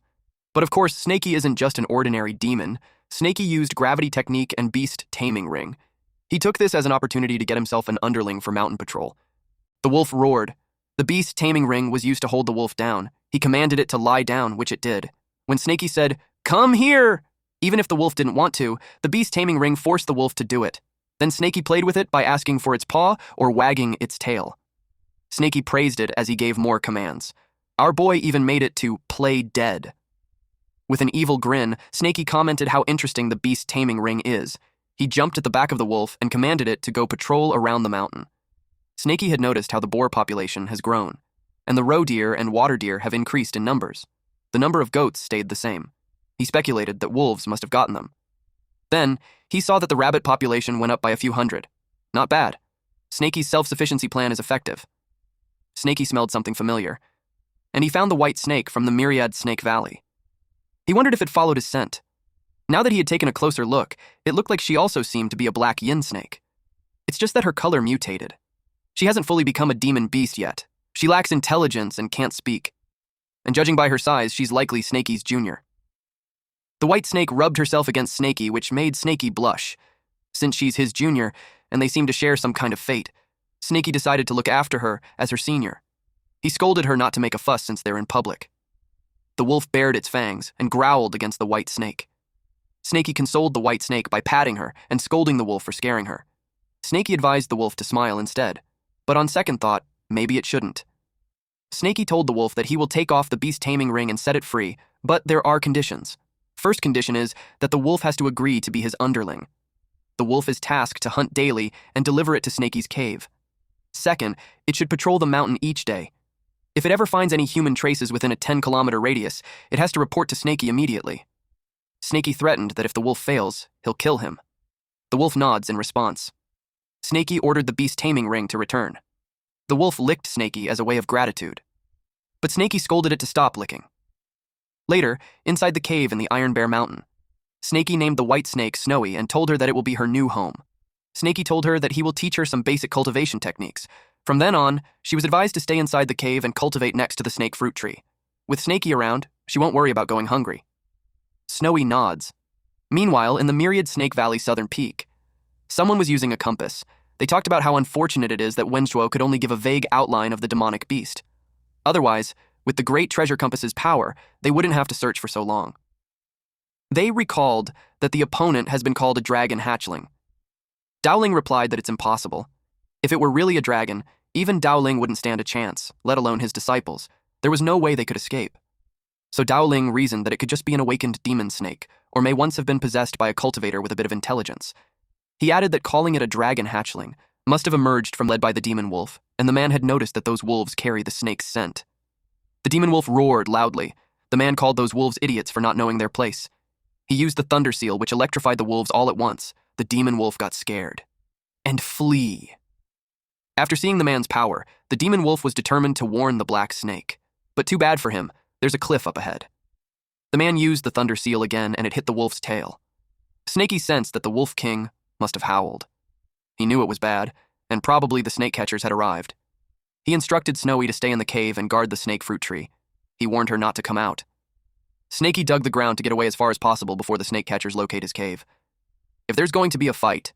But of course, Snakey isn't just an ordinary demon. Snakey used Gravity Technique and Beast Taming Ring. He took this as an opportunity to get himself an underling for mountain patrol. The wolf roared. The Beast Taming Ring was used to hold the wolf down. He commanded it to lie down, which it did. When Snakey said, "Come here!" Even if the wolf didn't want to, the Beast Taming Ring forced the wolf to do it. Then Snakey played with it by asking for its paw or wagging its tail. Snakey praised it as he gave more commands. Our boy even made it to play dead. With an evil grin, Snakey commented how interesting the Beast Taming Ring is. He jumped at the back of the wolf and commanded it to go patrol around the mountain. Snakey had noticed how the boar population has grown, and the roe deer and water deer have increased in numbers. The number of goats stayed the same. He speculated that wolves must have gotten them. Then, he saw that the rabbit population went up by a few hundred. Not bad. Snakey's self-sufficiency plan is effective. Snakey smelled something familiar, and he found the white snake from the Myriad Snake Valley. He wondered if it followed his scent. Now that he had taken a closer look, it looked like she also seemed to be a black yin snake. It's just that her color mutated. She hasn't fully become a demon beast yet. She lacks intelligence and can't speak. And judging by her size, she's likely Snakey's junior. The white snake rubbed herself against Snakey, which made Snakey blush. Since she's his junior, and they seem to share some kind of fate, Snakey decided to look after her as her senior. He scolded her not to make a fuss since they're in public. The wolf bared its fangs and growled against the white snake. Snakey consoled the white snake by patting her and scolding the wolf for scaring her. Snakey advised the wolf to smile instead, but on second thought, maybe it shouldn't. Snakey told the wolf that he will take off the Beast Taming Ring and set it free, but there are conditions. First condition is that the wolf has to agree to be his underling. The wolf is tasked to hunt daily and deliver it to Snakey's cave. Second, it should patrol the mountain each day. If it ever finds any human traces within a 10-kilometer radius, it has to report to Snakey immediately. Snakey threatened that if the wolf fails, he'll kill him. The wolf nods in response. Snakey ordered the Beast Taming Ring to return. The wolf licked Snakey as a way of gratitude. But Snakey scolded it to stop licking. Later, inside the cave in the Iron Bear Mountain, Snakey named the white snake Snowy and told her that it will be her new home. Snakey told her that he will teach her some basic cultivation techniques. From then on, she was advised to stay inside the cave and cultivate next to the snake fruit tree. With Snakey around, she won't worry about going hungry. Snowy nods. Meanwhile, in the Myriad Snake Valley southern peak, someone was using a compass. They talked about how unfortunate it is that Wenzhuo could only give a vague outline of the demonic beast. Otherwise, with the Great Treasure Compass's power, they wouldn't have to search for so long. They recalled that the opponent has been called a dragon hatchling. Dowling replied that it's impossible. If it were really a dragon, even Dowling wouldn't stand a chance, let alone his disciples. There was no way they could escape. So Dowling reasoned that it could just be an awakened demon snake, or may once have been possessed by a cultivator with a bit of intelligence. He added that calling it a dragon hatchling must have emerged from led by the demon wolf, and the man had noticed that those wolves carry the snake's scent. The demon wolf roared loudly. The man called those wolves idiots for not knowing their place. He used the thunder seal, which electrified the wolves all at once. The demon wolf got scared. And flee. After seeing the man's power, the demon wolf was determined to warn the black snake. But too bad for him, there's a cliff up ahead. The man used the thunder seal again and it hit the wolf's tail. Snakey sensed that the wolf king must have howled. He knew it was bad, and probably the snake catchers had arrived. He instructed Snowy to stay in the cave and guard the snake fruit tree. He warned her not to come out. Snakey dug the ground to get away as far as possible before the snake catchers locate his cave. If there's going to be a fight,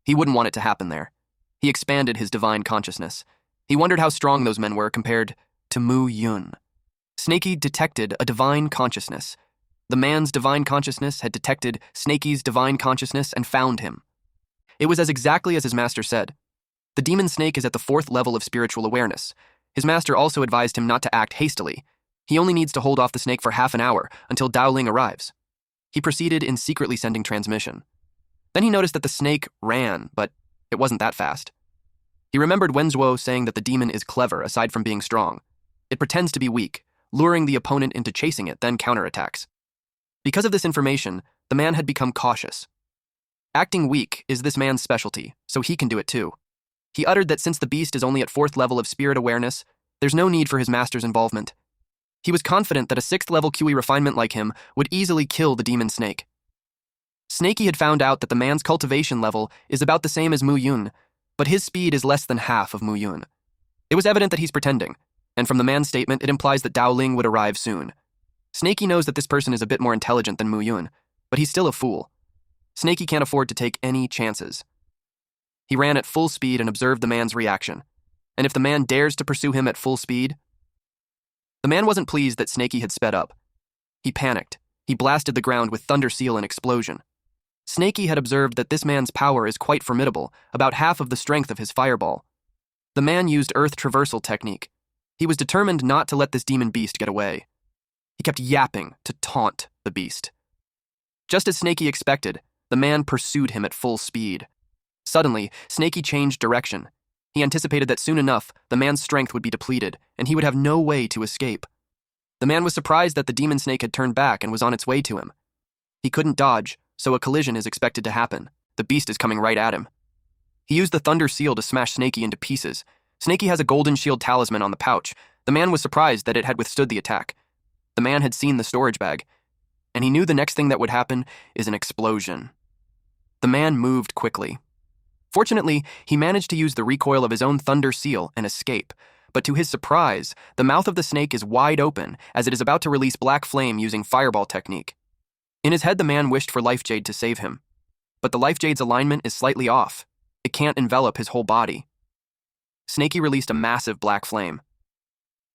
he wouldn't want it to happen there. He expanded his divine consciousness. He wondered how strong those men were compared to Mu Yun. Snakey detected a divine consciousness. The man's divine consciousness had detected Snakey's divine consciousness and found him. It was exactly as his master said. The demon snake is at the 4th level of spiritual awareness. His master also advised him not to act hastily. He only needs to hold off the snake for half an hour until Daoling arrives. He proceeded in secretly sending transmission. Then he noticed that the snake ran, but it wasn't that fast. He remembered Wenzhuo saying that the demon is clever aside from being strong. It pretends to be weak, luring the opponent into chasing it, then counterattacks. Because of this information, the man had become cautious. Acting weak is this man's specialty, so he can do it too. He uttered that since the beast is only at 4th level of spirit awareness, there's no need for his master's involvement. He was confident that a 6th level QE refinement like him would easily kill the demon snake. Snakey had found out that the man's cultivation level is about the same as Mu Yun, but his speed is less than half of Mu Yun. It was evident that he's pretending, and from the man's statement, it implies that Daoling would arrive soon. Snakey knows that this person is a bit more intelligent than Mu Yun, but he's still a fool. Snakey can't afford to take any chances. He ran at full speed and observed the man's reaction. And if the man dares to pursue him at full speed... The man wasn't pleased that Snakey had sped up. He panicked. He blasted the ground with thunder seal and explosion. Snakey had observed that this man's power is quite formidable, about half of the strength of his fireball. The man used earth traversal technique. He was determined not to let this demon beast get away. He kept yapping to taunt the beast. Just as Snakey expected, the man pursued him at full speed. Suddenly, Snakey changed direction. He anticipated that soon enough, the man's strength would be depleted, and he would have no way to escape. The man was surprised that the demon snake had turned back and was on its way to him. He couldn't dodge, so a collision is expected to happen. The beast is coming right at him. He used the thunder seal to smash Snakey into pieces. Snakey has a golden shield talisman on the pouch. The man was surprised that it had withstood the attack. The man had seen the storage bag, and he knew the next thing that would happen is an explosion. The man moved quickly. Fortunately, he managed to use the recoil of his own thunder seal and escape, but to his surprise, the mouth of the snake is wide open as it is about to release black flame using fireball technique. In his head, the man wished for Life Jade to save him, but the Life Jade's alignment is slightly off. It can't envelop his whole body. Snakey released a massive black flame.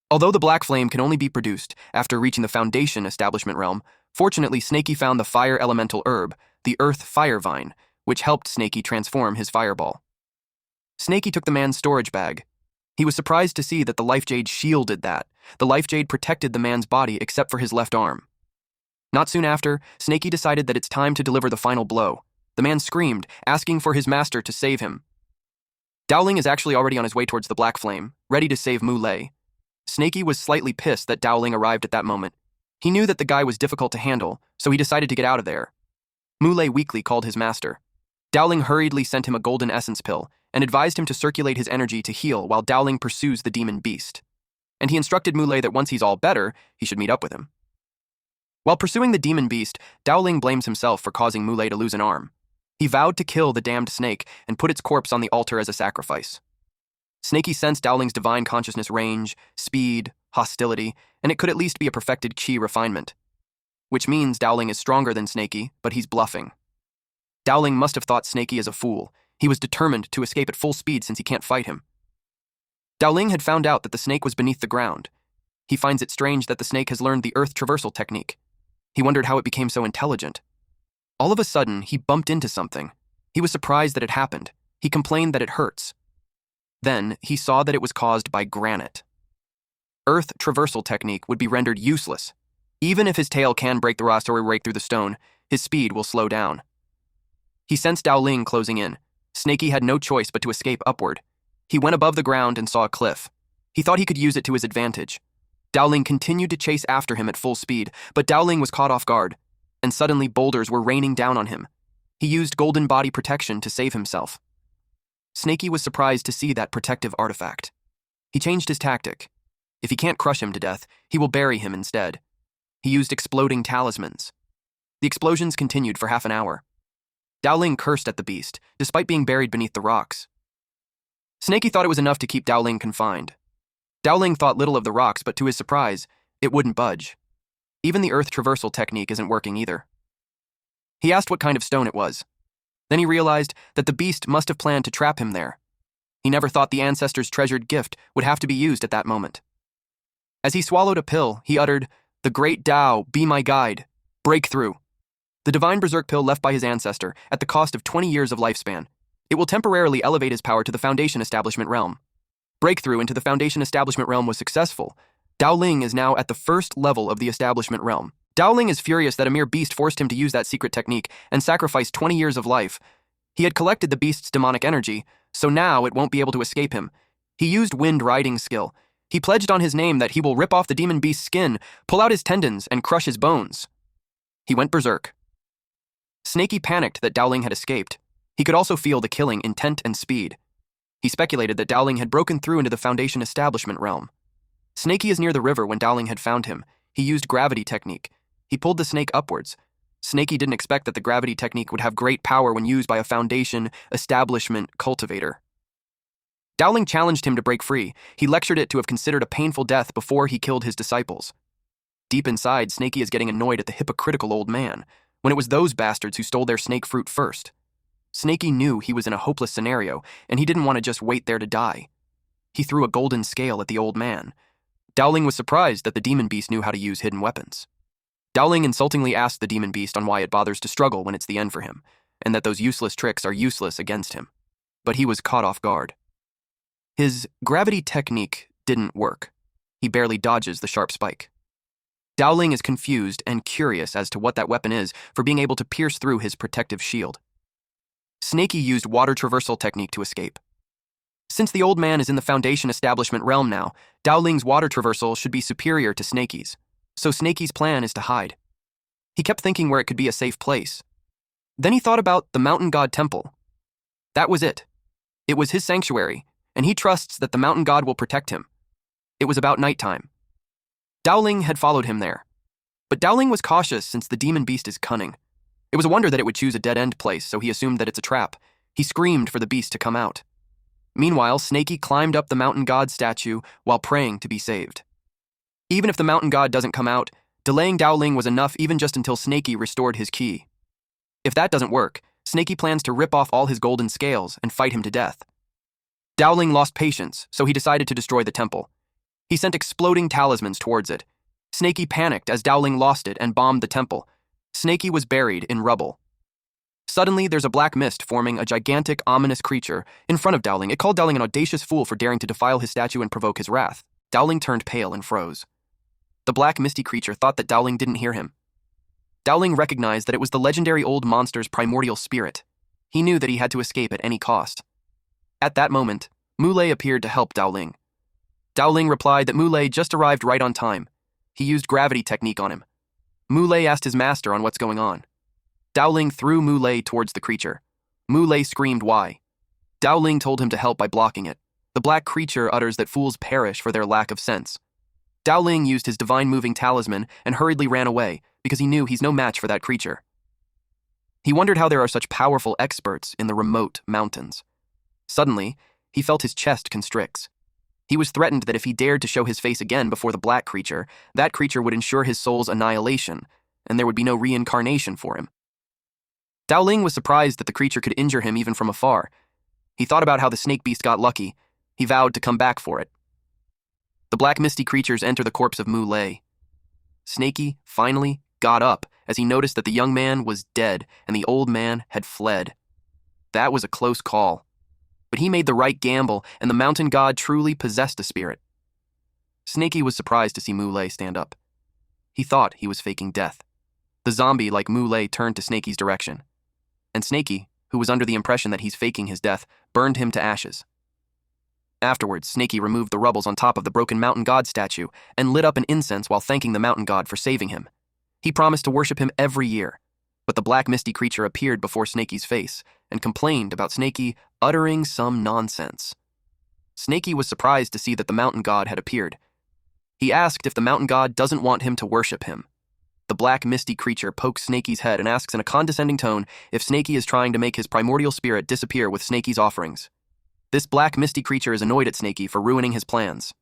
Although the black flame can only be produced after reaching the Foundation Establishment realm, fortunately Snakey found the fire elemental herb, the Earth Fire Vine, which helped Snakey transform his fireball. Snakey took the man's storage bag. He was surprised to see that the Life Jade shielded that. The Life Jade protected the man's body except for his left arm. Not soon after, Snakey decided that it's time to deliver the final blow. The man screamed, asking for his master to save him. Daoling is actually already on his way towards the black flame, ready to save Mu Lei. Snakey was slightly pissed that Daoling arrived at that moment. He knew that the guy was difficult to handle, so he decided to get out of there. Mu Lei weakly called his master. Daoling hurriedly sent him a golden essence pill and advised him to circulate his energy to heal while Daoling pursues the demon beast. And he instructed Mu Lei that once he's all better, he should meet up with him. While pursuing the demon beast, Daoling blames himself for causing Mu Lei to lose an arm. He vowed to kill the damned snake and put its corpse on the altar as a sacrifice. Snakey sensed Daoling's divine consciousness range, speed, hostility, and it could at least be a perfected chi refinement. Which means Daoling is stronger than Snakey, but he's bluffing. Daoling must have thought Snakey as a fool. He was determined to escape at full speed since he can't fight him. Daoling had found out that the snake was beneath the ground. He finds it strange that the snake has learned the earth traversal technique. He wondered how it became so intelligent. All of a sudden, he bumped into something. He was surprised that it happened. He complained that it hurts. Then, he saw that it was caused by granite. Earth traversal technique would be rendered useless. Even if his tail can break the rocks or break through the stone, his speed will slow down. He sensed Daoling closing in. Snakey had no choice but to escape upward. He went above the ground and saw a cliff. He thought he could use it to his advantage. Daoling continued to chase after him at full speed, but Daoling was caught off guard, and suddenly boulders were raining down on him. He used golden body protection to save himself. Snakey was surprised to see that protective artifact. He changed his tactic. If he can't crush him to death, he will bury him instead. He used exploding talismans. The explosions continued for half an hour. Dowling cursed at the beast, despite being buried beneath the rocks. Snakey thought it was enough to keep Dowling confined. Dowling thought little of the rocks, but to his surprise, it wouldn't budge. Even the earth traversal technique isn't working either. He asked what kind of stone it was. Then he realized that the beast must have planned to trap him there. He never thought the ancestors' treasured gift would have to be used at that moment. As he swallowed a pill, he uttered, "The great Tao, be my guide. Breakthrough." The divine berserk pill left by his ancestor at the cost of 20 years of lifespan. It will temporarily elevate his power to the Foundation Establishment realm. Breakthrough into the Foundation Establishment realm was successful. Dowling is now at the first level of the Establishment realm. Dowling is furious that a mere beast forced him to use that secret technique and sacrifice 20 years of life. He had collected the beast's demonic energy, so now it won't be able to escape him. He used wind riding skill. He pledged on his name that he will rip off the demon beast's skin, pull out his tendons, and crush his bones. He went berserk. Snakey panicked that Dowling had escaped. He could also feel the killing intent and speed. He speculated that Dowling had broken through into the Foundation Establishment realm. Snakey is near the river when Dowling had found him. He used gravity technique. He pulled the snake upwards. Snakey didn't expect that the gravity technique would have great power when used by a Foundation Establishment cultivator. Dowling challenged him to break free. He lectured it to have considered a painful death before he killed his disciples. Deep inside, Snakey is getting annoyed at the hypocritical old man, when it was those bastards who stole their snake fruit first. Snakey knew he was in a hopeless scenario, and he didn't want to just wait there to die. He threw a golden scale at the old man. Dowling was surprised that the demon beast knew how to use hidden weapons. Dowling insultingly asked the demon beast on why it bothers to struggle when it's the end for him, and that those useless tricks are useless against him. But he was caught off guard. His gravity technique didn't work. He barely dodges the sharp spike. Dowling is confused and curious as to what that weapon is for being able to pierce through his protective shield. Snakey used water traversal technique to escape. Since the old man is in the Foundation Establishment realm now, Dowling's water traversal should be superior to Snakey's, so Snakey's plan is to hide. He kept thinking where it could be a safe place. Then he thought about the mountain god temple. That was it. It was his sanctuary, and he trusts that the mountain god will protect him. It was about nighttime. Dowling had followed him there. But Dowling was cautious since the demon beast is cunning. It was a wonder that it would choose a dead-end place, so he assumed that it's a trap. He screamed for the beast to come out. Meanwhile, Snakey climbed up the mountain god statue while praying to be saved. Even if the mountain god doesn't come out, delaying Dowling was enough even just until Snakey restored his ki. If that doesn't work, Snakey plans to rip off all his golden scales and fight him to death. Dowling lost patience, so he decided to destroy the temple. He sent exploding talismans towards it. Snakey panicked as Dowling lost it and bombed the temple. Snakey was buried in rubble. Suddenly, there's a black mist forming a gigantic, ominous creature in front of Dowling. It called Dowling an audacious fool for daring to defile his statue and provoke his wrath. Dowling turned pale and froze. The black, misty creature thought that Dowling didn't hear him. Dowling recognized that it was the legendary old monster's primordial spirit. He knew that he had to escape at any cost. At that moment, Muley appeared to help Dowling. Dowling replied that Muley just arrived right on time. He used gravity technique on him. Muley asked his master on what's going on. Dowling threw Muley towards the creature. Muley screamed why. Dowling told him to help by blocking it. The black creature utters that fools perish for their lack of sense. Dowling used his divine moving talisman and hurriedly ran away because he knew he's no match for that creature. He wondered how there are such powerful experts in the remote mountains. Suddenly, he felt his chest constricts. He was threatened that if he dared to show his face again before the black creature, that creature would ensure his soul's annihilation, and there would be no reincarnation for him. Dowling was surprised that the creature could injure him even from afar. He thought about how the snake beast got lucky. He vowed to come back for it. The black misty creatures enter the corpse of Muley. Snakey finally got up as he noticed that the young man was dead and the old man had fled. That was a close call. But he made the right gamble, and the mountain god truly possessed a spirit. Snakey was surprised to see Muley stand up. He thought he was faking death. The zombie, like Muley, turned to Snakey's direction. And Snakey, who was under the impression that he's faking his death, burned him to ashes. Afterwards, Snakey removed the rubbles on top of the broken mountain god statue and lit up an incense while thanking the mountain god for saving him. He promised to worship him every year. But the black misty creature appeared before Snaky's face and complained about Snaky uttering some nonsense. Snaky was surprised to see that the mountain god had appeared. He asked if the mountain god doesn't want him to worship him. The black misty creature pokes Snaky's head and asks in a condescending tone if Snaky is trying to make his primordial spirit disappear with Snaky's offerings. This black misty creature is annoyed at Snaky for ruining his plans.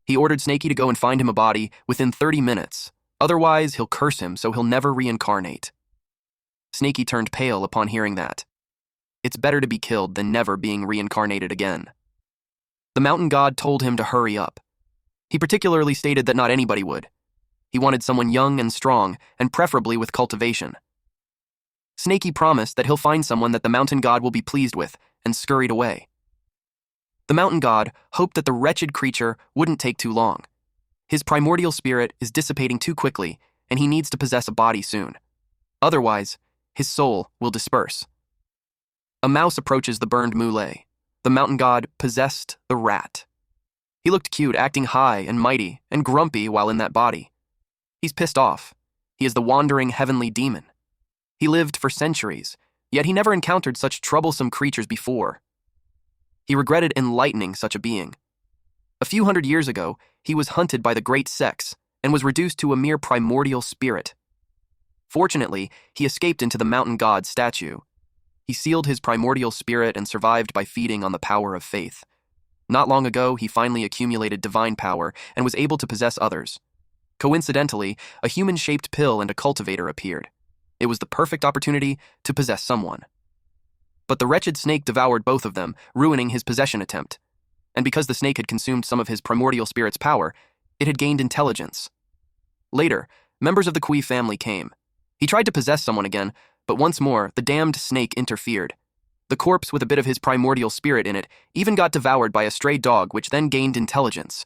He ordered Snaky to go and find him a body within 30 minutes. Otherwise, he'll curse him so he'll never reincarnate. Snaky turned pale upon hearing that. It's better to be killed than never being reincarnated again. The mountain god told him to hurry up. He particularly stated that not anybody would. He wanted someone young and strong, and preferably with cultivation. Snaky promised that he'll find someone that the mountain god will be pleased with, and scurried away. The mountain god hoped that the wretched creature wouldn't take too long. His primordial spirit is dissipating too quickly, and he needs to possess a body soon. Otherwise, his soul will disperse. A mouse approaches the burned muley. The mountain god possessed the rat. He looked cute, acting high and mighty and grumpy while in that body. He's pissed off. He is the wandering heavenly demon. He lived for centuries, yet he never encountered such troublesome creatures before. He regretted enlightening such a being. A few hundred years ago, he was hunted by the great sex and was reduced to a mere primordial spirit. Fortunately, he escaped into the mountain god's statue. He sealed his primordial spirit and survived by feeding on the power of faith. Not long ago, he finally accumulated divine power and was able to possess others. Coincidentally, a human-shaped pill and a cultivator appeared. It was the perfect opportunity to possess someone. But the wretched snake devoured both of them, ruining his possession attempt. And because the snake had consumed some of his primordial spirit's power, it had gained intelligence. Later, members of the Kui family came. He tried to possess someone again, but once more, the damned snake interfered. The corpse with a bit of his primordial spirit in it even got devoured by a stray dog, which then gained intelligence.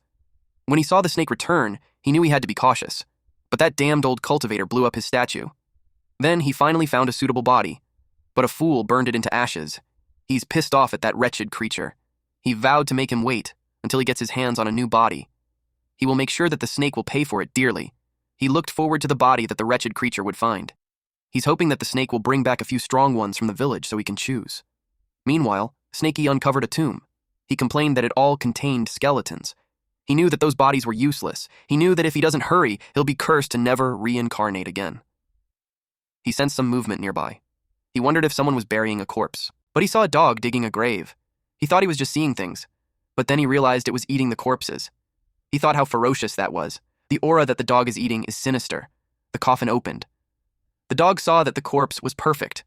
When he saw the snake return, he knew he had to be cautious, but that damned old cultivator blew up his statue. Then he finally found a suitable body, but a fool burned it into ashes. He's pissed off at that wretched creature. He vowed to make him wait until he gets his hands on a new body. He will make sure that the snake will pay for it dearly. He looked forward to the body that the wretched creature would find. He's hoping that the snake will bring back a few strong ones from the village so he can choose. Meanwhile, Snaky uncovered a tomb. He complained that it all contained skeletons. He knew that those bodies were useless. He knew that if he doesn't hurry, he'll be cursed to never reincarnate again. He sensed some movement nearby. He wondered if someone was burying a corpse, but he saw a dog digging a grave. He thought he was just seeing things, but then he realized it was eating the corpses. He thought how ferocious that was. The aura that the dog is eating is sinister. The coffin opened. The dog saw that the corpse was perfect.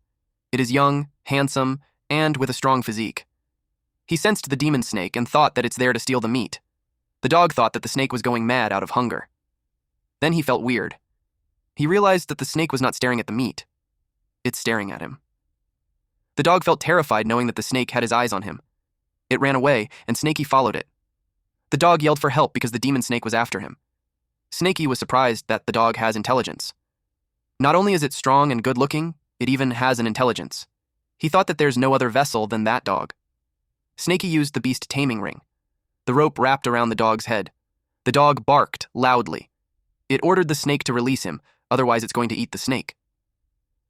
It is young, handsome, and with a strong physique. He sensed the demon snake and thought that it's there to steal the meat. The dog thought that the snake was going mad out of hunger. Then he felt weird. He realized that the snake was not staring at the meat. It's staring at him. The dog felt terrified knowing that the snake had his eyes on him. It ran away, and Snaky followed it. The dog yelled for help because the demon snake was after him. Snaky was surprised that the dog has intelligence. Not only is it strong and good-looking, it even has an intelligence. He thought that there's no other vessel than that dog. Snaky used the beast taming ring. The rope wrapped around the dog's head. The dog barked loudly. It ordered the snake to release him, otherwise it's going to eat the snake.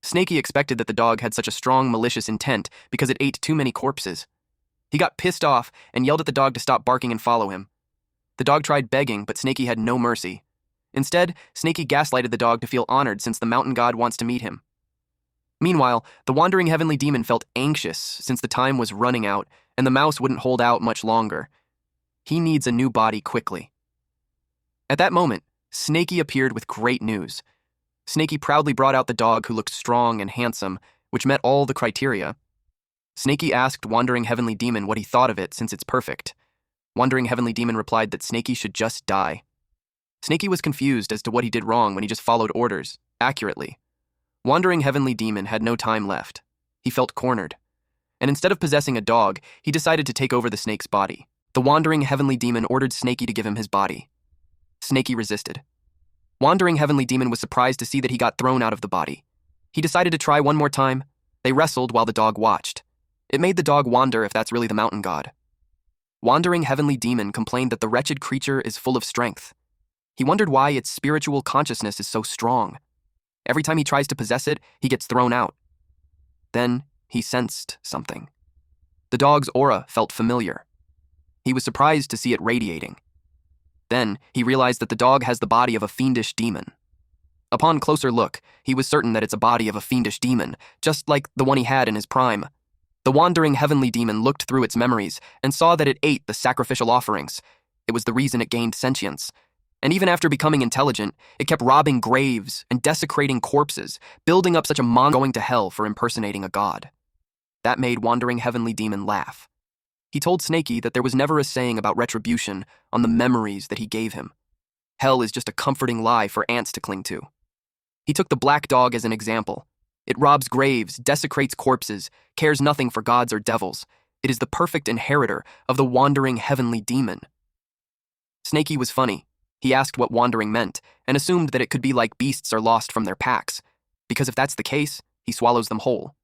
Snaky expected that the dog had such a strong malicious intent because it ate too many corpses. He got pissed off and yelled at the dog to stop barking and follow him. The dog tried begging, but Snaky had no mercy. Instead, Snaky gaslighted the dog to feel honored since the mountain god wants to meet him. Meanwhile, the wandering heavenly demon felt anxious since the time was running out and the mouse wouldn't hold out much longer. He needs a new body quickly. At that moment, Snaky appeared with great news. Snaky proudly brought out the dog who looked strong and handsome, which met all the criteria. Snaky asked Wandering Heavenly Demon what he thought of it since it's perfect. Wandering Heavenly Demon replied that Snaky should just die. Snaky was confused as to what he did wrong when he just followed orders, accurately. Wandering Heavenly Demon had no time left. He felt cornered. And instead of possessing a dog, he decided to take over the snake's body. The Wandering Heavenly Demon ordered Snaky to give him his body. Snaky resisted. Wandering Heavenly Demon was surprised to see that he got thrown out of the body. He decided to try one more time. They wrestled while the dog watched. It made the dog wonder if that's really the mountain god. Wandering Heavenly Demon complained that the wretched creature is full of strength. He wondered why its spiritual consciousness is so strong. Every time he tries to possess it, he gets thrown out. Then he sensed something. The dog's aura felt familiar. He was surprised to see it radiating. Then he realized that the dog has the body of a fiendish demon. Upon closer look, he was certain that it's a body of a fiendish demon, just like the one he had in his prime. The wandering heavenly demon looked through its memories and saw that it ate the sacrificial offerings. It was the reason it gained sentience. And even after becoming intelligent, it kept robbing graves and desecrating corpses, building up such a monster going to hell for impersonating a god. That made wandering heavenly demon laugh. He told Snakey that there was never a saying about retribution on the memories that he gave him. Hell is just a comforting lie for ants to cling to. He took the black dog as an example. It robs graves, desecrates corpses, cares nothing for gods or devils. It is the perfect inheritor of the wandering heavenly demon. Snakey was funny. He asked what wandering meant and assumed that it could be like beasts are lost from their packs, because if that's the case, he swallows them whole.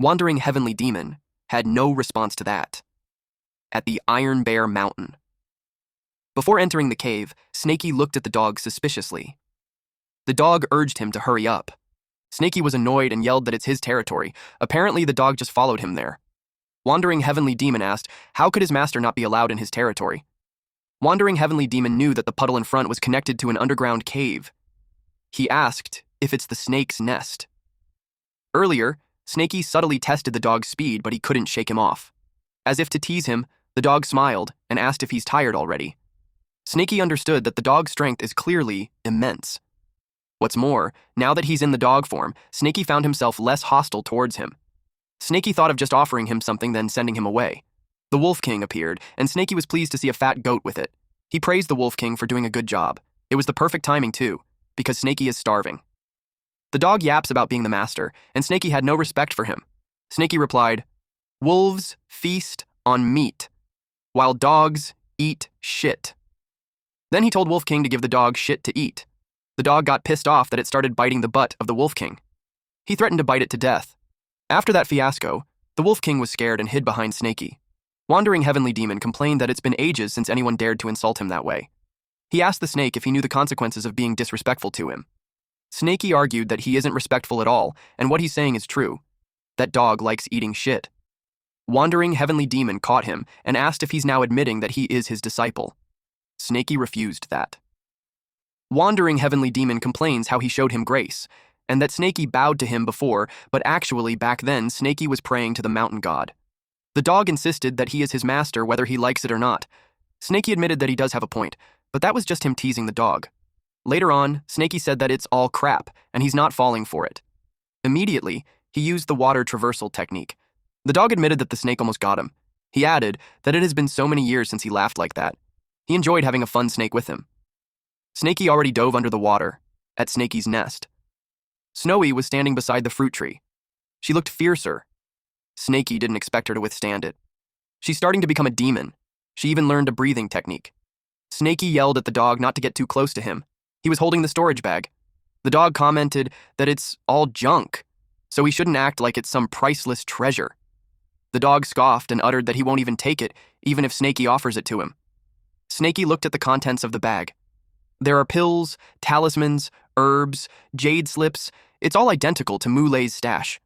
Wandering heavenly demon had no response to that. At the Iron Bear Mountain. Before entering the cave, Snakey looked at the dog suspiciously. The dog urged him to hurry up. Snakey was annoyed and yelled that it's his territory. Apparently, the dog just followed him there. Wandering heavenly demon asked, how could his master not be allowed in his territory? Wandering heavenly demon knew that the puddle in front was connected to an underground cave. He asked if it's the snake's nest. Earlier, Snakey subtly tested the dog's speed, but he couldn't shake him off. As if to tease him, the dog smiled and asked if he's tired already. Snakey understood that the dog's strength is clearly immense. What's more, now that he's in the dog form, Snakey found himself less hostile towards him. Snakey thought of just offering him something, then sending him away. The Wolf King appeared, and Snakey was pleased to see a fat goat with it. He praised the Wolf King for doing a good job. It was the perfect timing, too, because Snakey is starving. The dog yaps about being the master, and Snakey had no respect for him. Snakey replied, wolves feast on meat, while dogs eat shit. Then he told Wolf King to give the dog shit to eat. The dog got pissed off that it started biting the butt of the Wolf King. He threatened to bite it to death. After that fiasco, the Wolf King was scared and hid behind Snakey. Wandering heavenly demon complained that it's been ages since anyone dared to insult him that way. He asked the snake if he knew the consequences of being disrespectful to him. Snakey argued that he isn't respectful at all, and what he's saying is true. That dog likes eating shit. Wandering heavenly demon caught him and asked if he's now admitting that he is his disciple. Snakey refused that. Wandering heavenly demon complains how he showed him grace, and that Snakey bowed to him before, but actually back then Snakey was praying to the mountain god. The dog insisted that he is his master whether he likes it or not. Snakey admitted that he does have a point, but that was just him teasing the dog. Later on, Snakey said that it's all crap, and he's not falling for it. Immediately, he used the water traversal technique. The dog admitted that the snake almost got him. He added that it has been so many years since he laughed like that. He enjoyed having a fun snake with him. Snakey already dove under the water, at Snakey's nest. Snowy was standing beside the fruit tree. She looked fiercer. Snakey didn't expect her to withstand it. She's starting to become a demon. She even learned a breathing technique. Snakey yelled at the dog not to get too close to him. He was holding the storage bag. The dog commented that it's all junk, so he shouldn't act like it's some priceless treasure. The dog scoffed and uttered that he won't even take it, even if Snakey offers it to him. Snakey looked at the contents of the bag. There are pills, talismans, herbs, jade slips. It's all identical to Mulay's stash.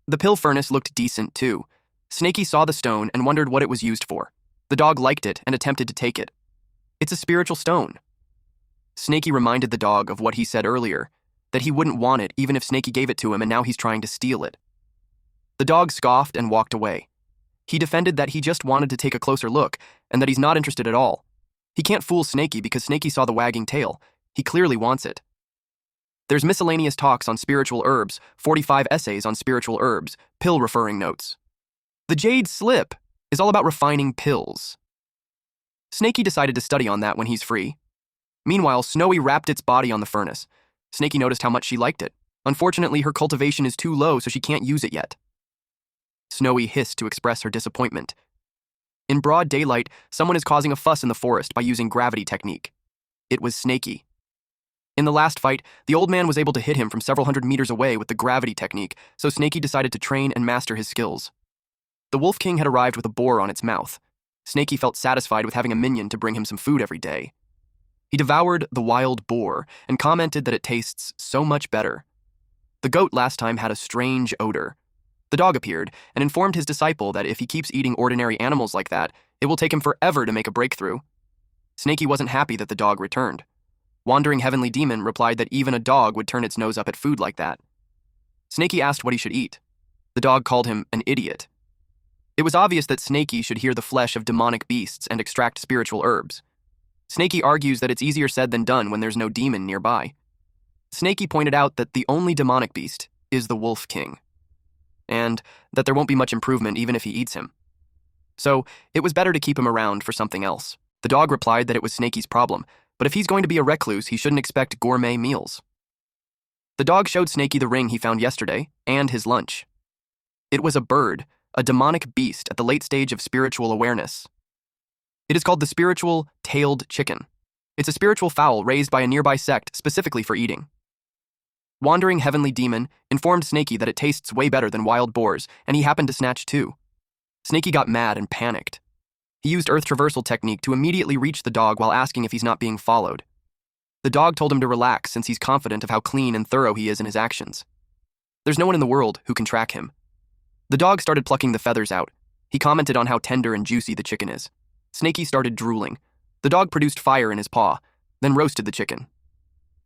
The pill furnace looked decent, too. Snakey saw the stone and wondered what it was used for. The dog liked it and attempted to take it. It's a spiritual stone. Snakey reminded the dog of what he said earlier, that he wouldn't want it even if Snakey gave it to him, and now he's trying to steal it. The dog scoffed and walked away. He defended that he just wanted to take a closer look and that he's not interested at all. He can't fool Snakey because Snakey saw the wagging tail. He clearly wants it. There's miscellaneous talks on spiritual herbs, 45 essays on spiritual herbs, pill referring notes. The jade slip is all about refining pills. Snakey decided to study on that when he's free. Meanwhile, Snowy wrapped its body on the furnace. Snakey noticed how much she liked it. Unfortunately, her cultivation is too low, so she can't use it yet. Snowy hissed to express her disappointment. In broad daylight, someone is causing a fuss in the forest by using gravity technique. It was Snakey. In the last fight, the old man was able to hit him from several hundred meters away with the gravity technique, so Snakey decided to train and master his skills. The Wolf King had arrived with a boar on its mouth. Snakey felt satisfied with having a minion to bring him some food every day. He devoured the wild boar and commented that it tastes so much better. The goat last time had a strange odor. The dog appeared and informed his disciple that if he keeps eating ordinary animals like that, it will take him forever to make a breakthrough. Snaky wasn't happy that the dog returned. Wandering Heavenly Demon replied that even a dog would turn its nose up at food like that. Snaky asked what he should eat. The dog called him an idiot. It was obvious that Snaky should hear the flesh of demonic beasts and extract spiritual herbs. Snaky argues that it's easier said than done when there's no demon nearby. Snaky pointed out that the only demonic beast is the Wolf King, and that there won't be much improvement even if he eats him. So, it was better to keep him around for something else. The dog replied that it was Snaky's problem, but if he's going to be a recluse, he shouldn't expect gourmet meals. The dog showed Snaky the ring he found yesterday, and his lunch. It was a bird, a demonic beast at the late stage of spiritual awareness. It is called the spiritual tailed chicken. It's a spiritual fowl raised by a nearby sect specifically for eating. Wandering Heavenly Demon informed Snaky that it tastes way better than wild boars, and he happened to snatch too. Snaky got mad and panicked. He used Earth Traversal technique to immediately reach the dog while asking if he's not being followed. The dog told him to relax since he's confident of how clean and thorough he is in his actions. There's no one in the world who can track him. The dog started plucking the feathers out. He commented on how tender and juicy the chicken is. Snaky started drooling. The dog produced fire in his paw, then roasted the chicken.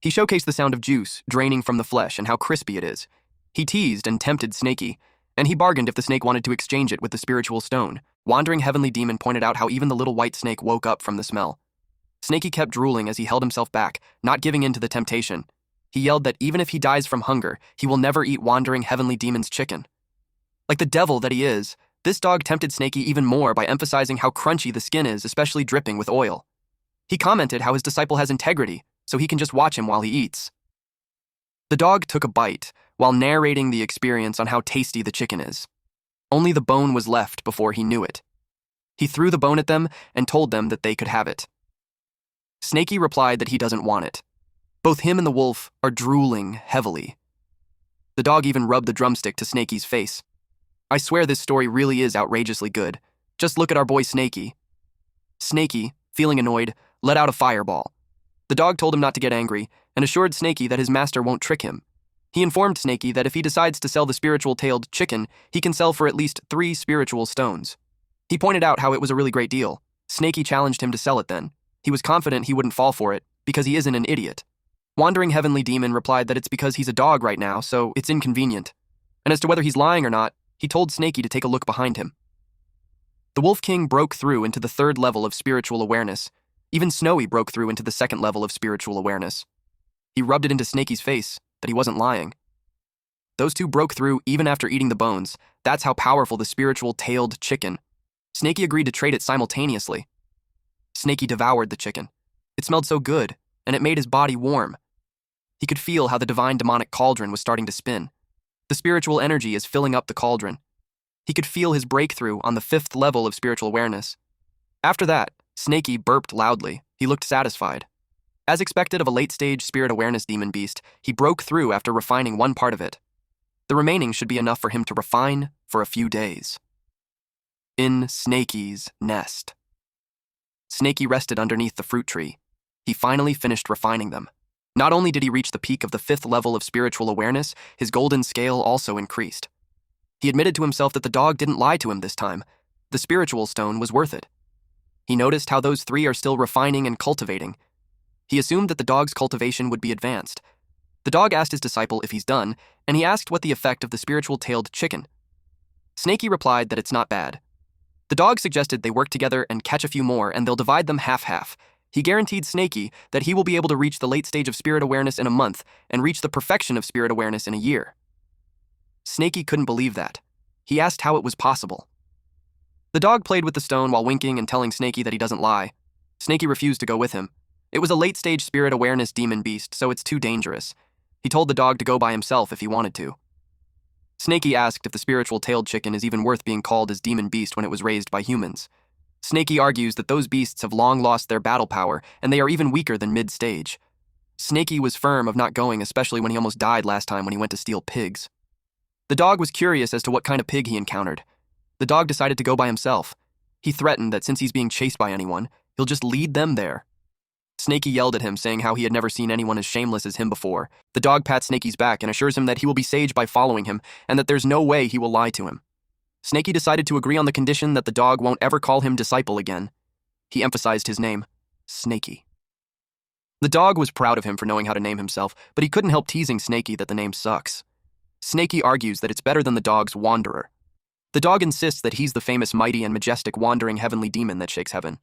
He showcased the sound of juice draining from the flesh and how crispy it is. He teased and tempted Snaky, and he bargained if the snake wanted to exchange it with the spiritual stone. Wandering Heavenly Demon pointed out how even the little white snake woke up from the smell. Snaky kept drooling as he held himself back, not giving in to the temptation. He yelled that even if he dies from hunger, he will never eat Wandering Heavenly Demon's chicken. Like the devil that he is, this dog tempted Snaky even more by emphasizing how crunchy the skin is, especially dripping with oil. He commented how his disciple has integrity, so he can just watch him while he eats. The dog took a bite while narrating the experience on how tasty the chicken is. Only the bone was left before he knew it. He threw the bone at them and told them that they could have it. Snaky replied that he doesn't want it. Both him and the wolf are drooling heavily. The dog even rubbed the drumstick to Snaky's face. I swear this story really is outrageously good. Just look at our boy Snaky. Snaky, feeling annoyed, let out a fireball. The dog told him not to get angry and assured Snaky that his master won't trick him. He informed Snaky that if he decides to sell the spiritual tailed chicken, he can sell for at least 3 spiritual stones. He pointed out how it was a really great deal. Snaky challenged him to sell it then. He was confident he wouldn't fall for it, because he isn't an idiot. Wandering Heavenly Demon replied that it's because he's a dog right now, so it's inconvenient. And as to whether he's lying or not, he told Snaky to take a look behind him. The Wolf King broke through into the 3rd level of spiritual awareness. Even Snowy broke through into the 2nd level of spiritual awareness. He rubbed it into Snaky's face that he wasn't lying. Those two broke through even after eating the bones. That's how powerful the spiritual tailed chicken. Snaky agreed to trade it simultaneously. Snaky devoured the chicken. It smelled so good, and it made his body warm. He could feel how the divine demonic cauldron was starting to spin. The spiritual energy is filling up the cauldron. He could feel his breakthrough on the 5th level of spiritual awareness. After that, Snaky burped loudly. He looked satisfied. As expected of a late-stage spirit awareness demon beast, he broke through after refining one part of it. The remaining should be enough for him to refine for a few days. In Snaky's nest. Snaky rested underneath the fruit tree. He finally finished refining them. Not only did he reach the peak of the 5th level of spiritual awareness, his golden scale also increased. He admitted to himself that the dog didn't lie to him this time. The spiritual stone was worth it. He noticed how those 3 are still refining and cultivating. He assumed that the dog's cultivation would be advanced. The dog asked his disciple if he's done, and he asked what the effect of the spiritual tailed chicken. Snaky replied that it's not bad. The dog suggested they work together and catch a few more, and they'll divide them half-half. He guaranteed Snaky that he will be able to reach the late stage of spirit awareness in a month and reach the perfection of spirit awareness in a year. Snaky couldn't believe that. He asked how it was possible. The dog played with the stone while winking and telling Snaky that he doesn't lie. Snaky refused to go with him. It was a late-stage spirit awareness demon beast, so it's too dangerous. He told the dog to go by himself if he wanted to. Snaky asked if the spiritual tailed chicken is even worth being called as demon beast when it was raised by humans. Snaky argues that those beasts have long lost their battle power, and they are even weaker than mid-stage. Snaky was firm of not going, especially when he almost died last time when he went to steal pigs. The dog was curious as to what kind of pig he encountered. The dog decided to go by himself. He threatened that since he's being chased by anyone, he'll just lead them there. Snakey yelled at him, saying how he had never seen anyone as shameless as him before. The dog pats Snakey's back and assures him that he will be saged by following him and that there's no way he will lie to him. Snakey decided to agree on the condition that the dog won't ever call him disciple again. He emphasized his name, Snakey. The dog was proud of him for knowing how to name himself, but he couldn't help teasing Snakey that the name sucks. Snakey argues that it's better than the dog's Wanderer. The dog insists that he's the famous mighty and majestic wandering heavenly demon that shakes heaven.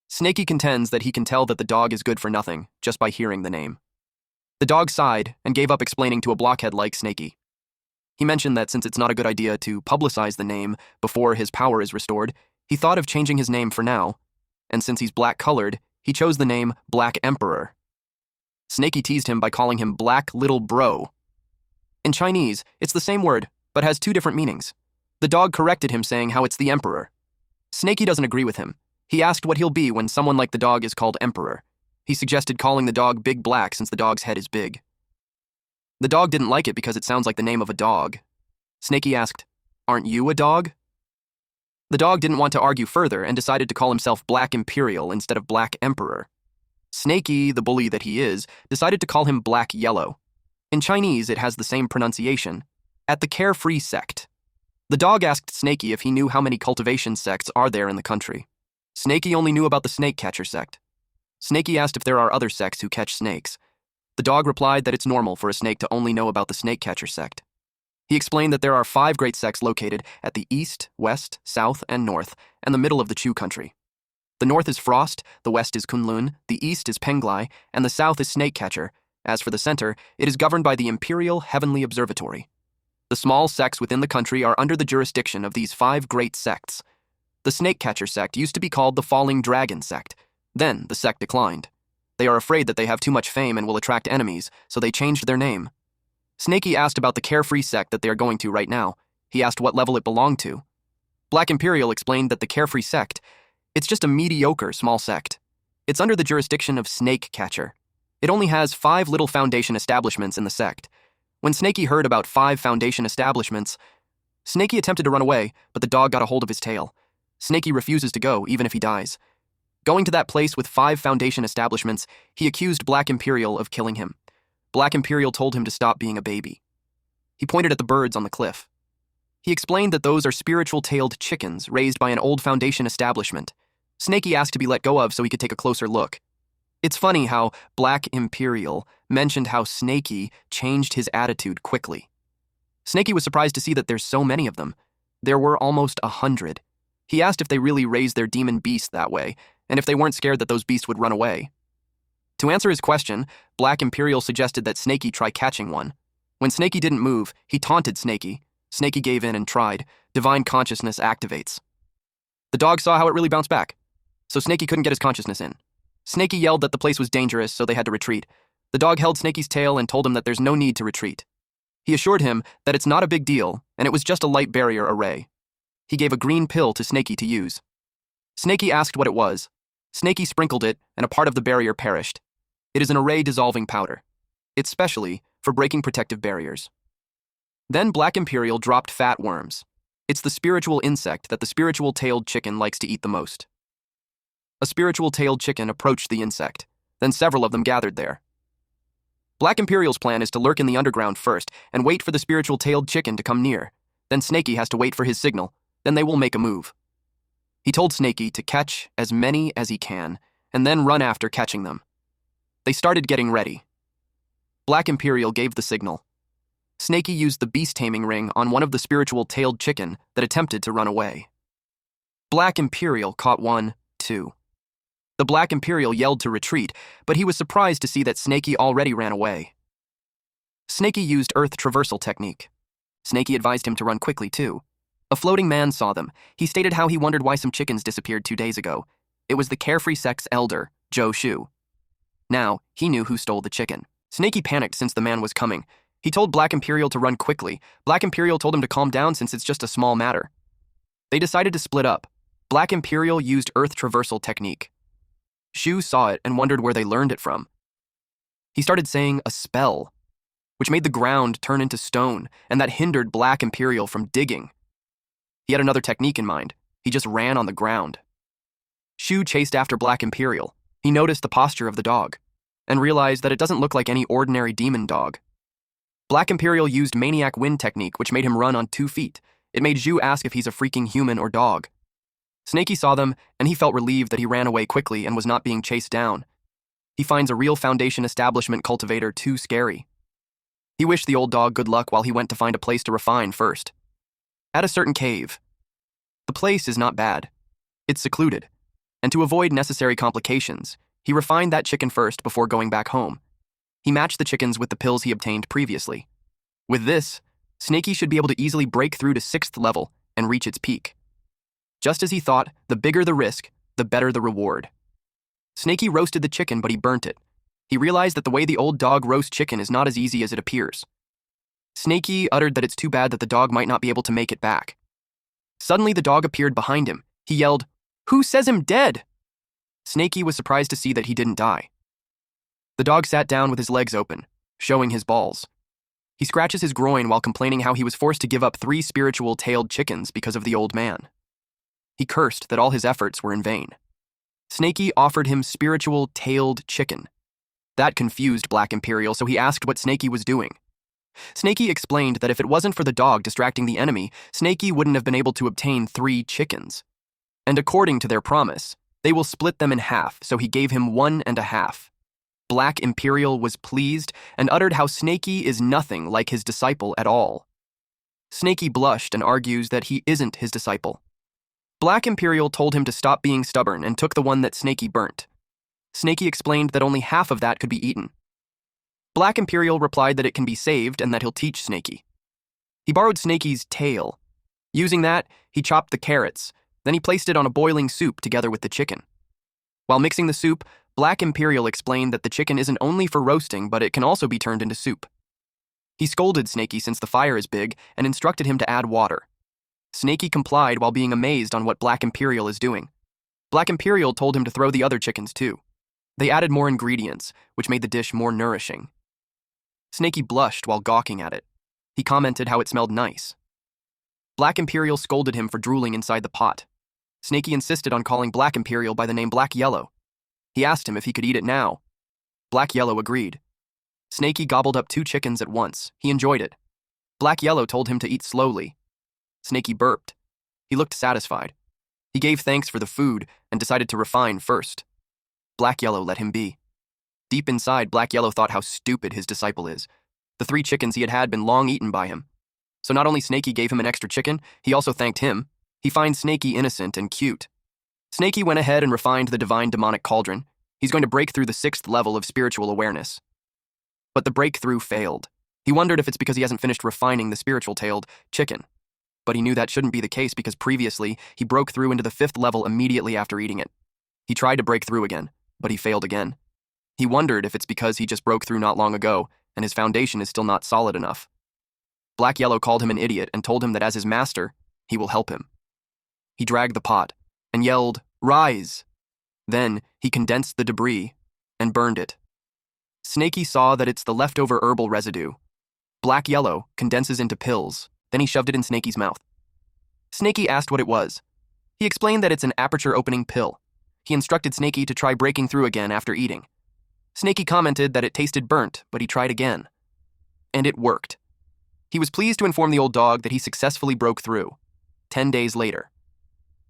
Snakey contends that he can tell that the dog is good for nothing just by hearing the name. The dog sighed and gave up explaining to a blockhead like Snakey. He mentioned that since it's not a good idea to publicize the name before his power is restored, he thought of changing his name for now, and since he's black-colored, he chose the name Black Emperor. Snakey teased him by calling him Black Little Bro. In Chinese, it's the same word, but has two different meanings. The dog corrected him, saying how it's the Emperor. Snakey doesn't agree with him. He asked what he'll be when someone like the dog is called Emperor. He suggested calling the dog Big Black since the dog's head is big. The dog didn't like it because it sounds like the name of a dog. Snakey asked, "Aren't you a dog?" The dog didn't want to argue further and decided to call himself Black Imperial instead of Black Emperor. Snakey, the bully that he is, decided to call him Black Yellow. In Chinese, it has the same pronunciation. At the Carefree Sect. The dog asked Snakey if he knew how many cultivation sects are there in the country. Snakey only knew about the snake catcher sect. Snakey asked if there are other sects who catch snakes. The dog replied that it's normal for a snake to only know about the snake catcher sect. He explained that there are 5 great sects located at the east, west, south, and north, and the middle of the Chu country. The north is Frost, the west is Kunlun, the east is Penglai, and the south is Snakecatcher. As for the center, it is governed by the Imperial Heavenly Observatory. The small sects within the country are under the jurisdiction of these 5 great sects. The Snakecatcher sect used to be called the Falling Dragon sect. Then, the sect declined. They are afraid that they have too much fame and will attract enemies, so they changed their name. Snakey asked about the Carefree sect that they are going to right now. He asked what level it belonged to. Black Imperial explained that the Carefree sect, it's just a mediocre small sect. It's under the jurisdiction of Snakecatcher. It only has 5 little foundation establishments in the sect. When Snakey heard about 5 foundation establishments, Snakey attempted to run away, but the dog got a hold of his tail. Snakey refuses to go, even if he dies. Going to that place with 5 foundation establishments, he accused Black Imperial of killing him. Black Imperial told him to stop being a baby. He pointed at the birds on the cliff. He explained that those are spiritual-tailed chickens raised by an old foundation establishment. Snakey asked to be let go of so he could take a closer look. It's funny how Black Imperial mentioned how Snakey changed his attitude quickly. Snakey was surprised to see that there's so many of them. There were almost 100. He asked if they really raised their demon beast that way, and if they weren't scared that those beasts would run away. To answer his question, Black Imperial suggested that Snakey try catching one. When Snakey didn't move, he taunted Snakey. Snakey gave in and tried. Divine consciousness activates. The dog saw how it really bounced back, so Snakey couldn't get his consciousness in. Snakey yelled that the place was dangerous, so they had to retreat. The dog held Snakey's tail and told him that there's no need to retreat. He assured him that it's not a big deal, and it was just a light barrier array. He gave a green pill to Snakey to use. Snakey asked what it was. Snakey sprinkled it, and a part of the barrier perished. It is an array-dissolving powder. It's specially for breaking protective barriers. Then Black Imperial dropped fat worms. It's the spiritual insect that the spiritual-tailed chicken likes to eat the most. A spiritual-tailed chicken approached the insect. Then several of them gathered there. Black Imperial's plan is to lurk in the underground first and wait for the spiritual-tailed chicken to come near. Then Snakey has to wait for his signal. Then they will make a move. He told Snakey to catch as many as he can, and then run after catching them. They started getting ready. Black Imperial gave the signal. Snakey used the beast-taming ring on one of the spiritual-tailed chicken that attempted to run away. Black Imperial caught 1, 2. The Black Imperial yelled to retreat, but he was surprised to see that Snakey already ran away. Snakey used Earth Traversal technique. Snakey advised him to run quickly, too. A floating man saw them. He stated how he wondered why some chickens disappeared 2 days ago. It was the Carefree sect's elder, Zhou Shu. Now, he knew who stole the chicken. Snakey panicked since the man was coming. He told Black Imperial to run quickly. Black Imperial told him to calm down since it's just a small matter. They decided to split up. Black Imperial used Earth Traversal technique. Shu saw it and wondered where they learned it from. He started saying a spell, which made the ground turn into stone, and that hindered Black Imperial from digging. He had another technique in mind. He just ran on the ground. Shu chased after Black Imperial. He noticed the posture of the dog and realized that it doesn't look like any ordinary demon dog. Black Imperial used Maniac Wind technique, which made him run on 2 feet. It made Zhu ask if he's a freaking human or dog. Snakey saw them, and he felt relieved that he ran away quickly and was not being chased down. He finds a real Foundation establishment cultivator too scary. He wished the old dog good luck while he went to find a place to refine first. At a certain cave. The place is not bad. It's secluded, and to avoid necessary complications, he refined that chicken first before going back home. He matched the chickens with the pills he obtained previously. With this, Snakey should be able to easily break through to 6th level and reach its peak. Just as he thought, the bigger the risk, the better the reward. Snakey roasted the chicken, but he burnt it. He realized that the way the old dog roasts chicken is not as easy as it appears. Snakey uttered that it's too bad that the dog might not be able to make it back. Suddenly, the dog appeared behind him. He yelled, "Who says I'm dead?" Snakey was surprised to see that he didn't die. The dog sat down with his legs open, showing his balls. He scratches his groin while complaining how he was forced to give up 3 spiritual tailed chickens because of the old man. He cursed that all his efforts were in vain. Snakey offered him spiritual tailed chicken. That confused Black Imperial, so he asked what Snakey was doing. Snakey explained that if it wasn't for the dog distracting the enemy, Snakey wouldn't have been able to obtain 3 chickens. And according to their promise, they will split them in half, so he gave him 1.5. Black Imperial was pleased and uttered how Snakey is nothing like his disciple at all. Snakey blushed and argues that he isn't his disciple. Black Imperial told him to stop being stubborn and took the one that Snakey burnt. Snakey explained that only half of that could be eaten. Black Imperial replied that it can be saved and that he'll teach Snakey. He borrowed Snakey's tail. Using that, he chopped the carrots, then he placed it on a boiling soup together with the chicken. While mixing the soup, Black Imperial explained that the chicken isn't only for roasting, but it can also be turned into soup. He scolded Snakey since the fire is big and instructed him to add water. Snakey complied while being amazed on what Black Imperial is doing. Black Imperial told him to throw the other chickens too. They added more ingredients, which made the dish more nourishing. Snakey blushed while gawking at it. He commented how it smelled nice. Black Imperial scolded him for drooling inside the pot. Snakey insisted on calling Black Imperial by the name Black Yellow. He asked him if he could eat it now. Black Yellow agreed. Snakey gobbled up 2 chickens at once. He enjoyed it. Black Yellow told him to eat slowly. Snakey burped. He looked satisfied. He gave thanks for the food and decided to refine first. Black Yellow let him be. Deep inside, Black Yellow thought how stupid his disciple is. The 3 chickens he had been long eaten by him. So not only Snakey gave him an extra chicken, he also thanked him. He finds Snakey innocent and cute. Snakey went ahead and refined the divine demonic cauldron. He's going to break through the 6th level of spiritual awareness. But the breakthrough failed. He wondered if it's because he hasn't finished refining the spiritual tailed chicken. But he knew that shouldn't be the case because previously, he broke through into the 5th level immediately after eating it. He tried to break through again, but he failed again. He wondered if it's because he just broke through not long ago, and his foundation is still not solid enough. Black Yellow called him an idiot and told him that as his master, he will help him. He dragged the pot and yelled, "Rise!" Then he condensed the debris and burned it. Snakey saw that it's the leftover herbal residue. Black Yellow condenses into pills. Then he shoved it in Snakey's mouth. Snakey asked what it was. He explained that it's an aperture-opening pill. He instructed Snakey to try breaking through again after eating. Snakey commented that it tasted burnt, but he tried again. And it worked. He was pleased to inform the old dog that he successfully broke through. 10 days later.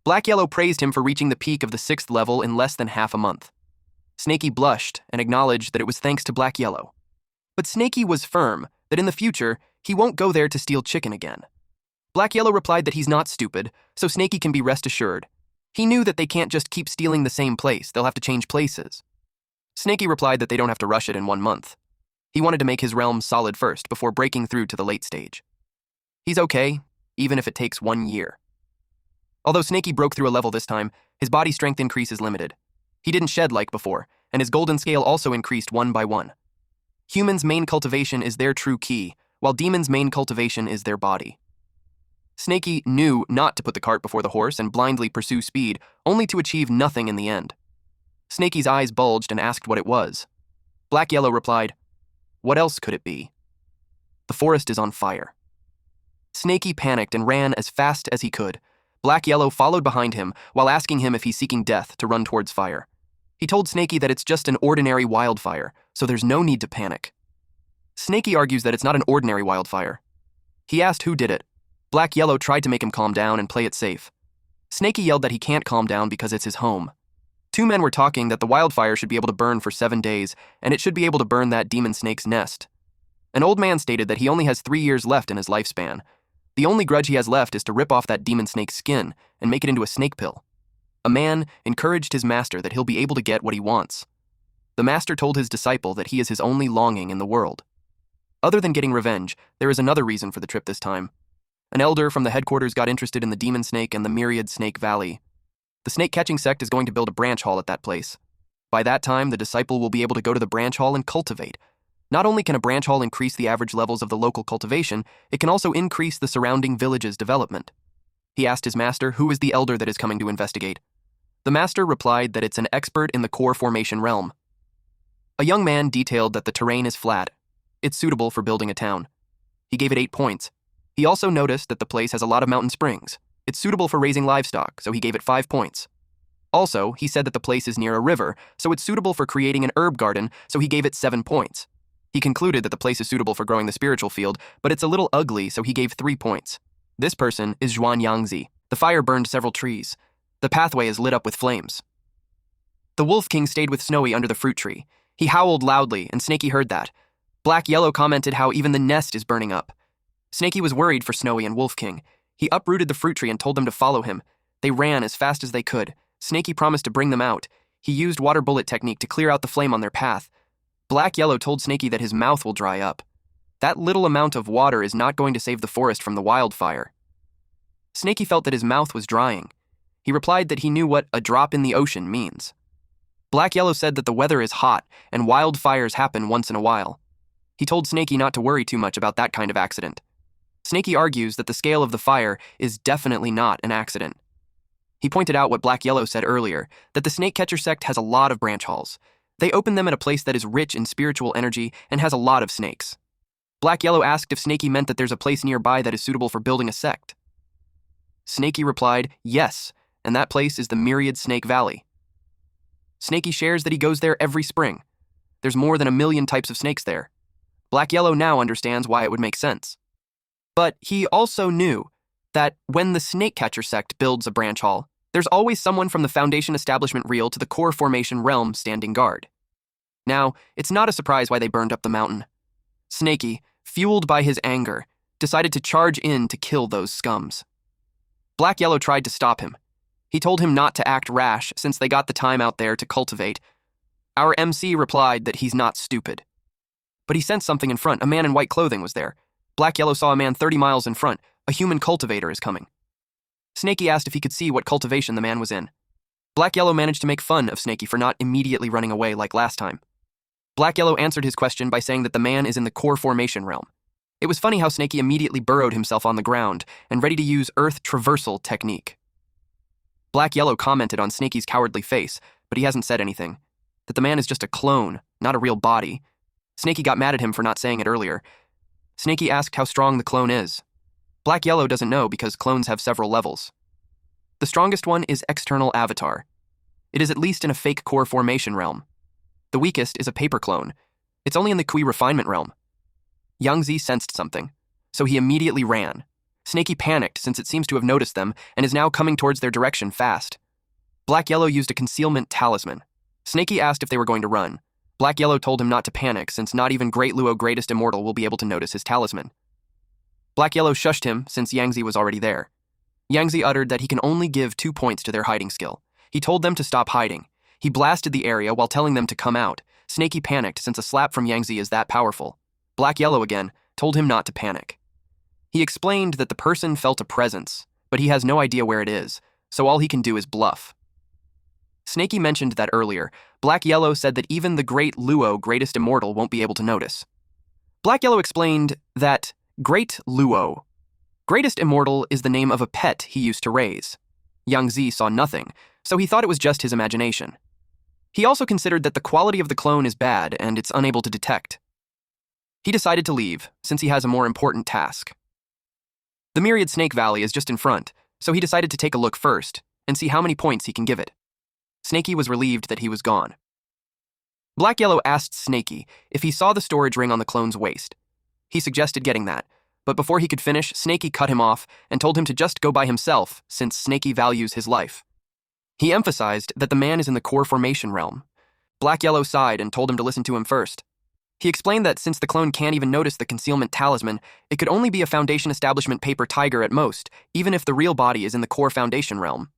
Black Yellow praised him for reaching the peak of the 6th level in less than half a month. Snakey blushed and acknowledged that it was thanks to Black Yellow. But Snakey was firm that in the future, he won't go there to steal chicken again. Black Yellow replied that he's not stupid, so Snakey can be rest assured. He knew that they can't just keep stealing the same place, they'll have to change places. Snakey replied that they don't have to rush it in 1 month. He wanted to make his realm solid first before breaking through to the late stage. He's okay, even if it takes 1 year. Although Snakey broke through a level this time, his body strength increase is limited. He didn't shed like before, and his golden scale also increased 1 by 1. Humans' main cultivation is their true key, while demons' main cultivation is their body. Snakey knew not to put the cart before the horse and blindly pursue speed, only to achieve nothing in the end. Snakey's eyes bulged and asked what it was. Black Yellow replied, "What else could it be?" The forest is on fire. Snakey panicked and ran as fast as he could. Black Yellow followed behind him while asking him if he's seeking death to run towards fire. He told Snakey that it's just an ordinary wildfire, so there's no need to panic. Snakey argues that it's not an ordinary wildfire. He asked who did it. Black Yellow tried to make him calm down and play it safe. Snakey yelled that he can't calm down because it's his home. Two men were talking that the wildfire should be able to burn for 7 days, and it should be able to burn that demon snake's nest. An old man stated that he only has 3 years left in his lifespan. The only grudge he has left is to rip off that demon snake's skin and make it into a snake pill. A man encouraged his master that he'll be able to get what he wants. The master told his disciple that he is his only longing in the world. Other than getting revenge, there is another reason for the trip this time. An elder from the headquarters got interested in the demon snake and the myriad snake valley. The snake-catching sect is going to build a branch hall at that place. By that time, the disciple will be able to go to the branch hall and cultivate. Not only can a branch hall increase the average levels of the local cultivation, it can also increase the surrounding village's development. He asked his master who is the elder that is coming to investigate. The master replied that it's an expert in the core formation realm. A young man detailed that the terrain is flat. It's suitable for building a town. He gave it 8 points. He also noticed that the place has a lot of mountain springs. It's suitable for raising livestock, so he gave it 5 points. Also, he said that the place is near a river, so it's suitable for creating an herb garden, so he gave it 7 points. He concluded that the place is suitable for growing the spiritual field, but it's a little ugly, so he gave 3 points. This person is Zhuan Yangzi. The fire burned several trees. The pathway is lit up with flames. The Wolf King stayed with Snowy under the fruit tree. He howled loudly, and Snakey heard that. Black Yellow commented how even the nest is burning up. Snakey was worried for Snowy and Wolf King. He uprooted the fruit tree and told them to follow him. They ran as fast as they could. Snakey promised to bring them out. He used water bullet technique to clear out the flame on their path. Black Yellow told Snakey that his mouth will dry up. That little amount of water is not going to save the forest from the wildfire. Snakey felt that his mouth was drying. He replied that he knew what a drop in the ocean means. Black Yellow said that the weather is hot and wildfires happen once in a while. He told Snakey not to worry too much about that kind of accident. Snakey argues that the scale of the fire is definitely not an accident. He pointed out what Black Yellow said earlier, that the snake catcher sect has a lot of branch halls. They open them at a place that is rich in spiritual energy and has a lot of snakes. Black Yellow asked if Snakey meant that there's a place nearby that is suitable for building a sect. Snakey replied, yes, and that place is the Myriad Snake Valley. Snakey shares that he goes there every spring. There's more than 1 million types of snakes there. Black Yellow now understands why it would make sense. But he also knew that when the snake catcher sect builds a branch hall, there's always someone from the Foundation establishment reel to the core formation realm standing guard. Now, it's not a surprise why they burned up the mountain. Snakey, fueled by his anger, decided to charge in to kill those scums. Black Yellow tried to stop him. He told him not to act rash since they got the time out there to cultivate. Our MC replied that he's not stupid. But he sensed something in front. A man in white clothing was there. Black Yellow saw a man 30 miles in front. A human cultivator is coming. Snakey asked if he could see what cultivation the man was in. Black Yellow managed to make fun of Snakey for not immediately running away like last time. Black Yellow answered his question by saying that the man is in the core formation realm. It was funny how Snakey immediately burrowed himself on the ground and ready to use earth traversal technique. Black Yellow commented on Snakey's cowardly face, but he hasn't said anything. That the man is just a clone, not a real body. Snakey got mad at him for not saying it earlier. Snakey asked how strong the clone is. Black Yellow doesn't know because clones have several levels. The strongest one is external avatar. It is at least in a fake core formation realm. The weakest is a paper clone. It's only in the Kui refinement realm. Yangzi sensed something, so he immediately ran. Snakey panicked since it seems to have noticed them and is now coming towards their direction fast. Black Yellow used a concealment talisman. Snakey asked if they were going to run. Black Yellow told him not to panic since not even Great Luo Greatest Immortal will be able to notice his talisman. Black Yellow shushed him since Yangzi was already there. Yangzi uttered that he can only give 2 points to their hiding skill. He told them to stop hiding. He blasted the area while telling them to come out. Snakey panicked since a slap from Yangzi is that powerful. Black Yellow again told him not to panic. He explained that the person felt a presence, but he has no idea where it is, so all he can do is bluff. Snakey mentioned that earlier. Black Yellow said that even the Great Luo Greatest Immortal won't be able to notice. Black Yellow explained that Great Luo Greatest Immortal is the name of a pet he used to raise. Yangzi saw nothing, so he thought it was just his imagination. He also considered that the quality of the clone is bad and it's unable to detect. He decided to leave, since he has a more important task. The Myriad Snake Valley is just in front, so he decided to take a look first and see how many points he can give it. Snaky was relieved that he was gone. Black Yellow asked Snaky if he saw the storage ring on the clone's waist. He suggested getting that, but before he could finish, Snaky cut him off and told him to just go by himself since Snaky values his life. He emphasized that the man is in the core formation realm. Black Yellow sighed and told him to listen to him first. He explained that since the clone can't even notice the concealment talisman, it could only be a Foundation Establishment paper tiger at most, even if the real body is in the core Foundation realm.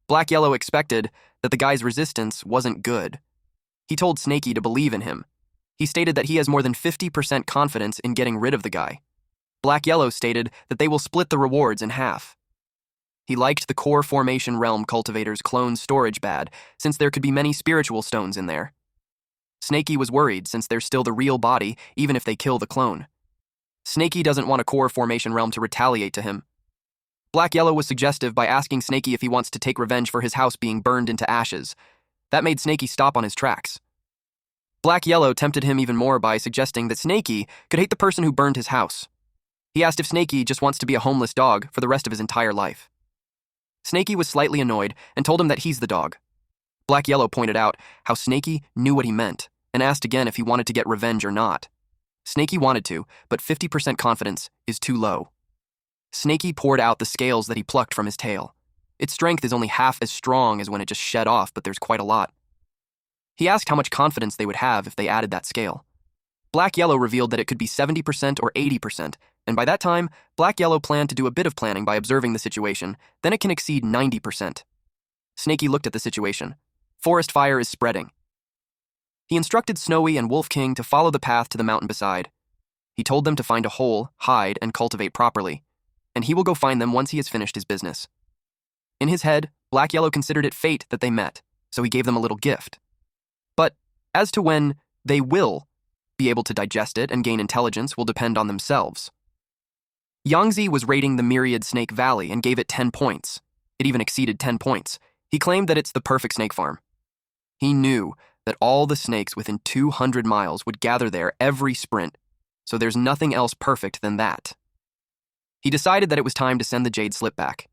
Black Yellow expected that the guy's resistance wasn't good. He told Snaky to believe in him. He stated that he has more than 50% confidence in getting rid of the guy. Black Yellow stated that they will split the rewards in half. He liked the core formation realm cultivator's clone storage bad, since there could be many spiritual stones in there. Snaky was worried since there's still the real body, even if they kill the clone. Snaky doesn't want a core formation realm to retaliate to him. Black Yellow was suggestive by asking Snaky if he wants to take revenge for his house being burned into ashes. That made Snaky stop on his tracks. Black Yellow tempted him even more by suggesting that Snaky could hate the person who burned his house. He asked if Snaky just wants to be a homeless dog for the rest of his entire life. Snaky was slightly annoyed and told him that he's the dog. Black Yellow pointed out how Snaky knew what he meant and asked again if he wanted to get revenge or not. Snaky wanted to, but 50% confidence is too low. Snaky poured out the scales that he plucked from his tail. Its strength is only half as strong as when it just shed off, but there's quite a lot. He asked how much confidence they would have if they added that scale. Black Yellow revealed that it could be 70% or 80%, and by that time, Black Yellow planned to do a bit of planning by observing the situation, then it can exceed 90%. Snaky looked at the situation. Forest fire is spreading. He instructed Snowy and Wolf King to follow the path to the mountain beside. He told them to find a hole, hide, and cultivate properly, and he will go find them once he has finished his business. In his head, Black Yellow considered it fate that they met, so he gave them a little gift. But as to when they will be able to digest it and gain intelligence will depend on themselves. Yangzi was rating the Myriad Snake Valley and gave it 10 points. It even exceeded 10 points. He claimed that it's the perfect snake farm. He knew that all the snakes within 200 miles would gather there every sprint, so there's nothing else perfect than that. He decided that it was time to send the jade slip back.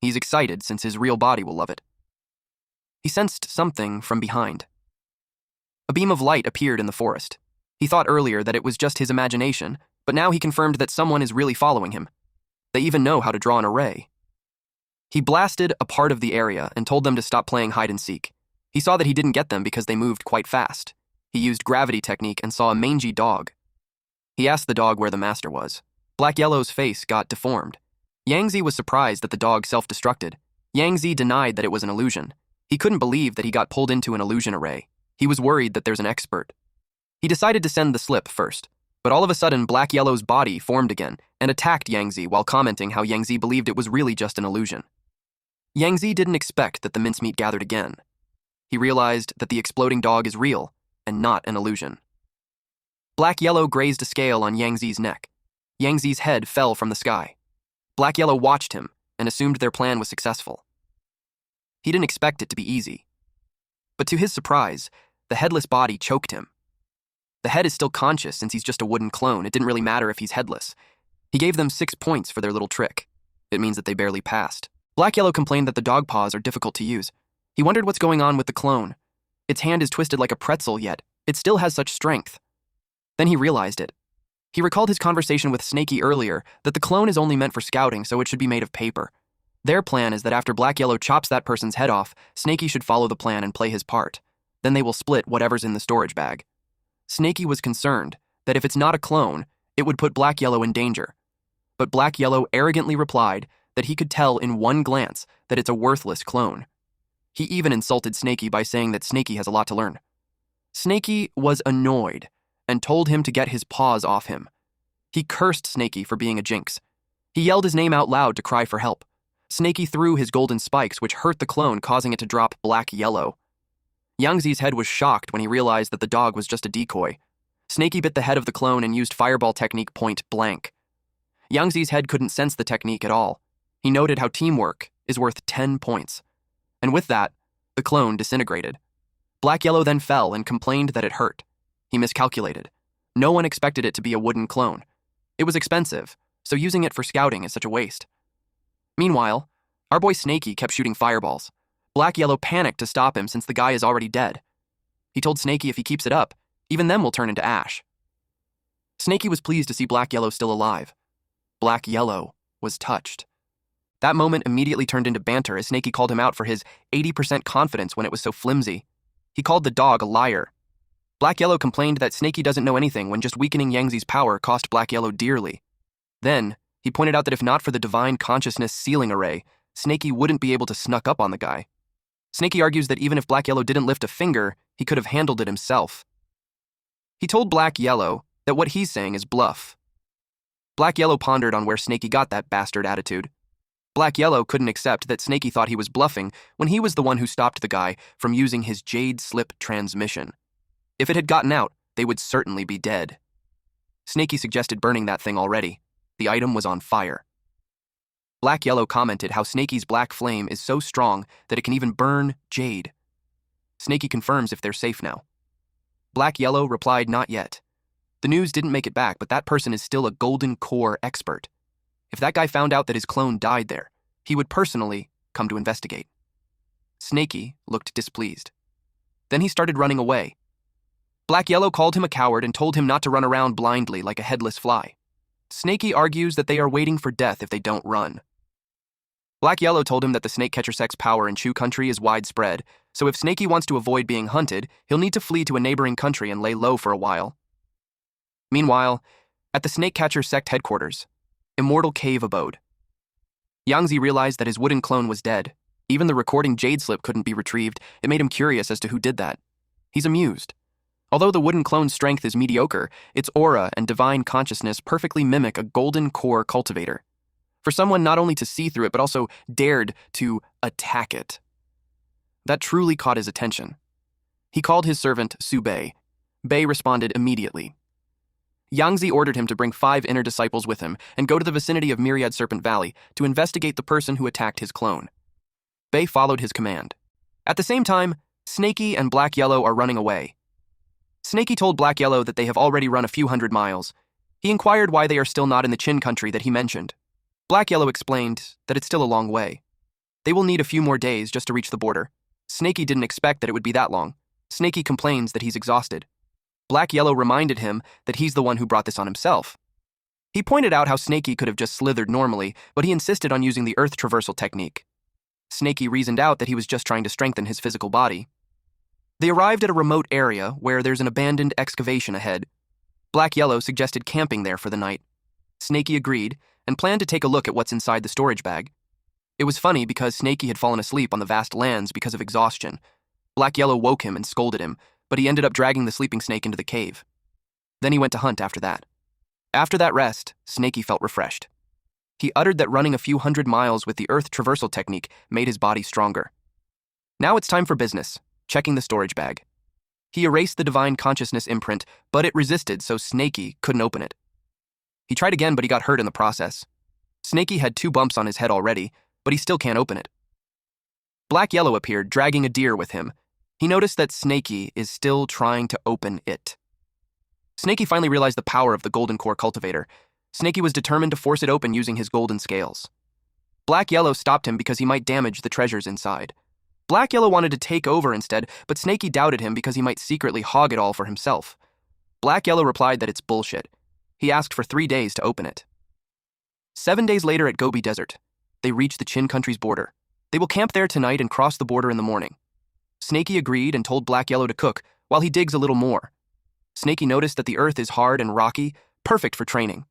He's excited since his real body will love it. He sensed something from behind. A beam of light appeared in the forest. He thought earlier that it was just his imagination, but now he confirmed that someone is really following him. They even know how to draw an array. He blasted a part of the area and told them to stop playing hide and seek. He saw that he didn't get them because they moved quite fast. He used gravity technique and saw a mangy dog. He asked the dog where the master was. Black Yellow's face got deformed. Yangzi was surprised that the dog self-destructed. Yangzi denied that it was an illusion. He couldn't believe that he got pulled into an illusion array. He was worried that there's an expert. He decided to send the slip first, but all of a sudden Black Yellow's body formed again and attacked Yangzi while commenting how Yangzi believed it was really just an illusion. Yangzi didn't expect that the mincemeat gathered again. He realized that the exploding dog is real and not an illusion. Black Yellow grazed a scale on Yangzi's neck. Yangzi's head fell from the sky. Black Yellow watched him and assumed their plan was successful. He didn't expect it to be easy. But to his surprise, the headless body choked him. The head is still conscious since he's just a wooden clone. It didn't really matter if he's headless. He gave them 6 points for their little trick. It means that they barely passed. Black Yellow complained that the dog paws are difficult to use. He wondered what's going on with the clone. Its hand is twisted like a pretzel, yet it still has such strength. Then he realized it. He recalled his conversation with Snaky earlier that the clone is only meant for scouting, so it should be made of paper. Their plan is that after Black Yellow chops that person's head off, Snaky should follow the plan and play his part. Then they will split whatever's in the storage bag. Snaky was concerned that if it's not a clone, it would put Black Yellow in danger. But Black Yellow arrogantly replied that he could tell in one glance that it's a worthless clone. He even insulted Snaky by saying that Snaky has a lot to learn. Snaky was annoyed and told him to get his paws off him. He cursed Snaky for being a jinx. He yelled his name out loud to cry for help. Snaky threw his golden spikes, which hurt the clone, causing it to drop Black Yellow. Yangzi's head was shocked when he realized that the dog was just a decoy. Snaky bit the head of the clone and used fireball technique point blank. Yangzi's head couldn't sense the technique at all. He noted how teamwork is worth 10 points. And with that, the clone disintegrated. Black Yellow then fell and complained that it hurt. He miscalculated. No one expected it to be a wooden clone. It was expensive, so using it for scouting is such a waste. Meanwhile, our boy Snaky kept shooting fireballs. Black Yellow panicked to stop him since the guy is already dead. He told Snaky if he keeps it up, even them will turn into ash. Snaky was pleased to see Black Yellow still alive. Black Yellow was touched. That moment immediately turned into banter as Snaky called him out for his 80% confidence when it was so flimsy. He called the dog a liar. Black Yellow complained that Snaky doesn't know anything when just weakening Yangzi's power cost Black Yellow dearly. Then, he pointed out that if not for the divine consciousness sealing array, Snaky wouldn't be able to snuck up on the guy. Snaky argues that even if Black Yellow didn't lift a finger, he could have handled it himself. He told Black Yellow that what he's saying is bluff. Black Yellow pondered on where Snaky got that bastard attitude. Black Yellow couldn't accept that Snaky thought he was bluffing when he was the one who stopped the guy from using his jade slip transmission. If it had gotten out, they would certainly be dead. Snaky suggested burning that thing already. The item was on fire. Black Yellow commented how Snaky's black flame is so strong that it can even burn jade. Snaky confirms if they're safe now. Black Yellow replied not yet. The news didn't make it back, but that person is still a golden core expert. If that guy found out that his clone died there, he would personally come to investigate. Snaky looked displeased. Then he started running away. Black Yellow called him a coward and told him not to run around blindly like a headless fly. Snaky argues that they are waiting for death if they don't run. Black Yellow told him that the snake catcher sect's power in Chu country is widespread, so if Snaky wants to avoid being hunted, he'll need to flee to a neighboring country and lay low for a while. Meanwhile, at the snake catcher sect headquarters, Immortal Cave abode. Yangzi realized that his wooden clone was dead. Even the recording jade slip couldn't be retrieved. It made him curious as to who did that. He's amused. Although the wooden clone's strength is mediocre, its aura and divine consciousness perfectly mimic a golden core cultivator. For someone not only to see through it, but also dared to attack it. That truly caught his attention. He called his servant Su Bei. Bei responded immediately. Yangzi ordered him to bring 5 inner disciples with him and go to the vicinity of Myriad Serpent Valley to investigate the person who attacked his clone. Bei followed his command. At the same time, Snaky and Black Yellow are running away. Snaky told Black Yellow that they have already run a few hundred miles. He inquired why they are still not in the Qin country that he mentioned. Black Yellow explained that it's still a long way. They will need a few more days just to reach the border. Snaky didn't expect that it would be that long. Snaky complains that he's exhausted. Black Yellow reminded him that he's the one who brought this on himself. He pointed out how Snaky could have just slithered normally, but he insisted on using the earth traversal technique. Snaky reasoned out that he was just trying to strengthen his physical body. They arrived at a remote area where there's an abandoned excavation ahead. Black Yellow suggested camping there for the night. Snaky agreed and planned to take a look at what's inside the storage bag. It was funny because Snaky had fallen asleep on the vast lands because of exhaustion. Black Yellow woke him and scolded him, but he ended up dragging the sleeping snake into the cave. Then he went to hunt after that. After that rest, Snaky felt refreshed. He uttered that running a few hundred miles with the earth traversal technique made his body stronger. Now it's time for business, checking the storage bag. He erased the divine consciousness imprint, but it resisted, so Snaky couldn't open it. He tried again, but he got hurt in the process. Snaky had 2 bumps on his head already, but he still can't open it. Black Yellow appeared, dragging a deer with him. He noticed that Snaky is still trying to open it. Snaky finally realized the power of the golden core cultivator. Snaky was determined to force it open using his golden scales. Black Yellow stopped him because he might damage the treasures inside. Black Yellow wanted to take over instead, but Snaky doubted him because he might secretly hog it all for himself. Black Yellow replied that it's bullshit. He asked for 3 days to open it. 7 days later at Gobi Desert, they reached the Qin country's border. They will camp there tonight and cross the border in the morning. Snaky agreed and told Black Yellow to cook while he digs a little more. Snaky noticed that the earth is hard and rocky, perfect for training.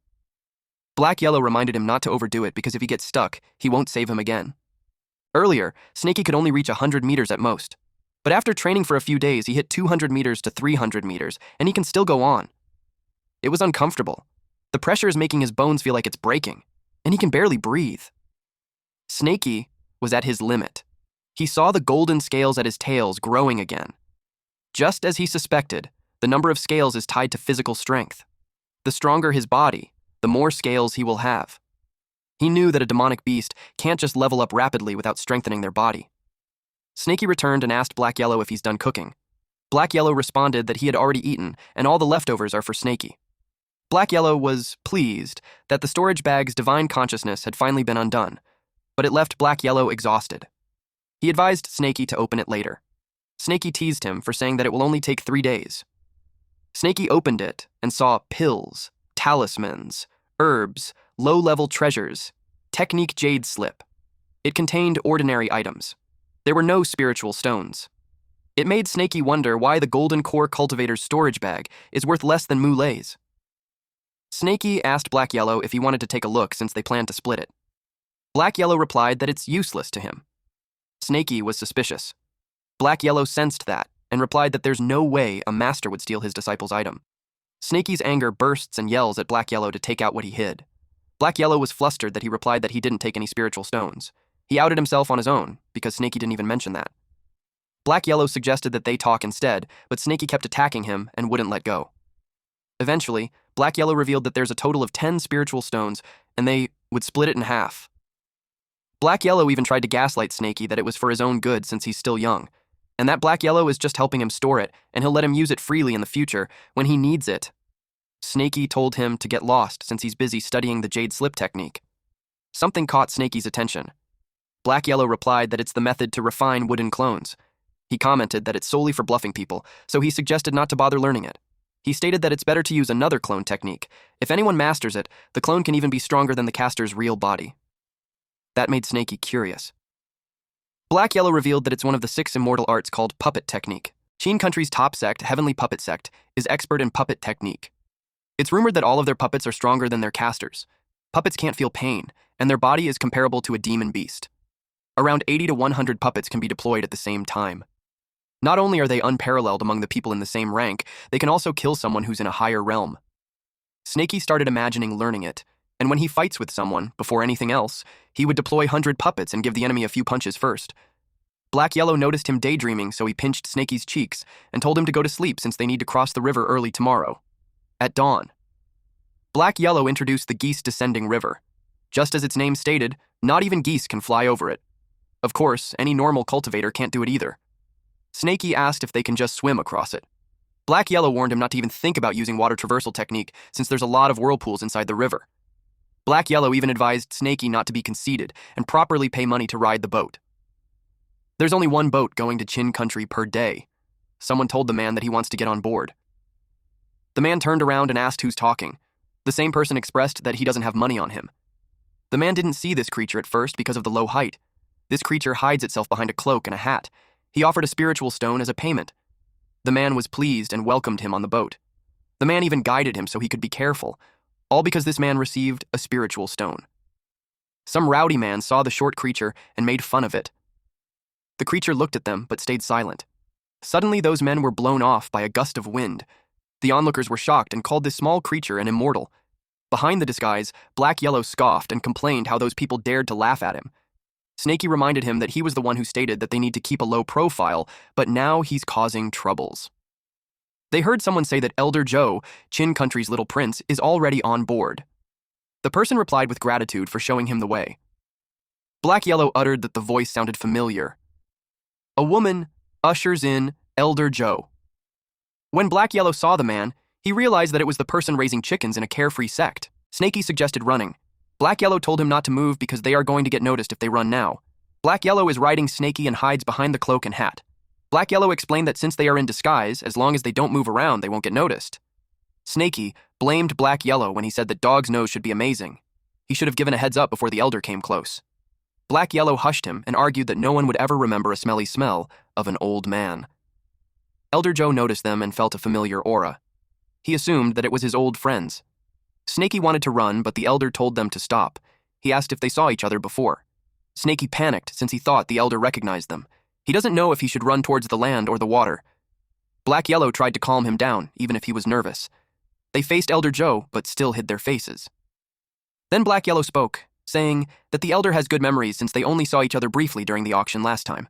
Black Yellow reminded him not to overdo it because if he gets stuck, he won't save him again. Earlier, Snaky could only reach 100 meters at most. But after training for a few days, he hit 200 meters to 300 meters, and he can still go on. It was uncomfortable. The pressure is making his bones feel like it's breaking, and he can barely breathe. Snaky was at his limit. He saw the golden scales at his tails growing again. Just as he suspected, the number of scales is tied to physical strength. The stronger his body, the more scales he will have. He knew that a demonic beast can't just level up rapidly without strengthening their body. Snaky returned and asked Black Yellow if he's done cooking. Black Yellow responded that he had already eaten, and all the leftovers are for Snaky. Black Yellow was pleased that the storage bag's divine consciousness had finally been undone, but it left Black Yellow exhausted. He advised Snaky to open it later. Snaky teased him for saying that it will only take 3 days. Snaky opened it and saw pills, talismans, herbs, low-level treasures, technique jade slip. It contained ordinary items. There were no spiritual stones. It made Snaky wonder why the Golden Core Cultivator's storage bag is worth less than Mulay's. Snaky asked Black Yellow if he wanted to take a look since they planned to split it. Black Yellow replied that it's useless to him. Snaky was suspicious. Black Yellow sensed that and replied that there's no way a master would steal his disciple's item. Snaky's anger bursts and yells at Black Yellow to take out what he hid. Black Yellow was flustered that he replied that he didn't take any spiritual stones. He outed himself on his own, because Snaky didn't even mention that. Black Yellow suggested that they talk instead, but Snaky kept attacking him and wouldn't let go. Eventually, Black Yellow revealed that there's a total of 10 spiritual stones, and they would split it in half. Black Yellow even tried to gaslight Snaky that it was for his own good since he's still young, and that Black Yellow is just helping him store it, and he'll let him use it freely in the future when he needs it. Snaky told him to get lost since he's busy studying the jade slip technique. Something caught Snaky's attention. Black Yellow replied that it's the method to refine wooden clones. He commented that it's solely for bluffing people, so he suggested not to bother learning it. He stated that it's better to use another clone technique. If anyone masters it, the clone can even be stronger than the caster's real body. That made Snaky curious. Black Yellow revealed that it's one of the 6 immortal arts called puppet technique. Qin Country's top sect, Heavenly Puppet Sect, is expert in puppet technique. It's rumored that all of their puppets are stronger than their casters. Puppets can't feel pain, and their body is comparable to a demon beast. Around 80 to 100 puppets can be deployed at the same time. Not only are they unparalleled among the people in the same rank, they can also kill someone who's in a higher realm. Snaky started imagining learning it, and when he fights with someone, before anything else, he would deploy 100 puppets and give the enemy a few punches first. Black Yellow noticed him daydreaming, so he pinched Snaky's cheeks and told him to go to sleep since they need to cross the river early tomorrow. At dawn, Black Yellow introduced the Geese Descending River. Just as its name stated, not even geese can fly over it. Of course, any normal cultivator can't do it either. Snaky asked if they can just swim across it. Black Yellow warned him not to even think about using water traversal technique since there's a lot of whirlpools inside the river. Black Yellow even advised Snaky not to be conceited and properly pay money to ride the boat. There's only one boat going to Qin Country per day. Someone told the man that he wants to get on board. The man turned around and asked who's talking. The same person expressed that he doesn't have money on him. The man didn't see this creature at first because of the low height. This creature hides itself behind a cloak and a hat. He offered a spiritual stone as a payment. The man was pleased and welcomed him on the boat. The man even guided him so he could be careful, all because this man received a spiritual stone. Some rowdy man saw the short creature and made fun of it. The creature looked at them but stayed silent. Suddenly those men were blown off by a gust of wind. The onlookers were shocked and called this small creature an immortal. Behind the disguise, Black Yellow scoffed and complained how those people dared to laugh at him. Snaky reminded him that he was the one who stated that they need to keep a low profile, but now he's causing troubles. They heard someone say that Elder Joe, Qin Country's little prince, is already on board. The person replied with gratitude for showing him the way. Black Yellow uttered that the voice sounded familiar. A woman ushers in Elder Joe. When Black Yellow saw the man, he realized that it was the person raising chickens in a carefree sect. Snaky suggested running. Black Yellow told him not to move because they are going to get noticed if they run now. Black Yellow is riding Snaky and hides behind the cloak and hat. Black Yellow explained that since they are in disguise, as long as they don't move around, they won't get noticed. Snaky blamed Black Yellow when he said that Dog's nose should be amazing. He should have given a heads up before the elder came close. Black Yellow hushed him and argued that no one would ever remember a smelly smell of an old man. Elder Joe noticed them and felt a familiar aura. He assumed that it was his old friends. Snaky wanted to run, but the elder told them to stop. He asked if they saw each other before. Snaky panicked since he thought the elder recognized them. He doesn't know if he should run towards the land or the water. Black Yellow tried to calm him down, even if he was nervous. They faced Elder Joe, but still hid their faces. Then Black Yellow spoke, saying that the elder has good memories since they only saw each other briefly during the auction last time.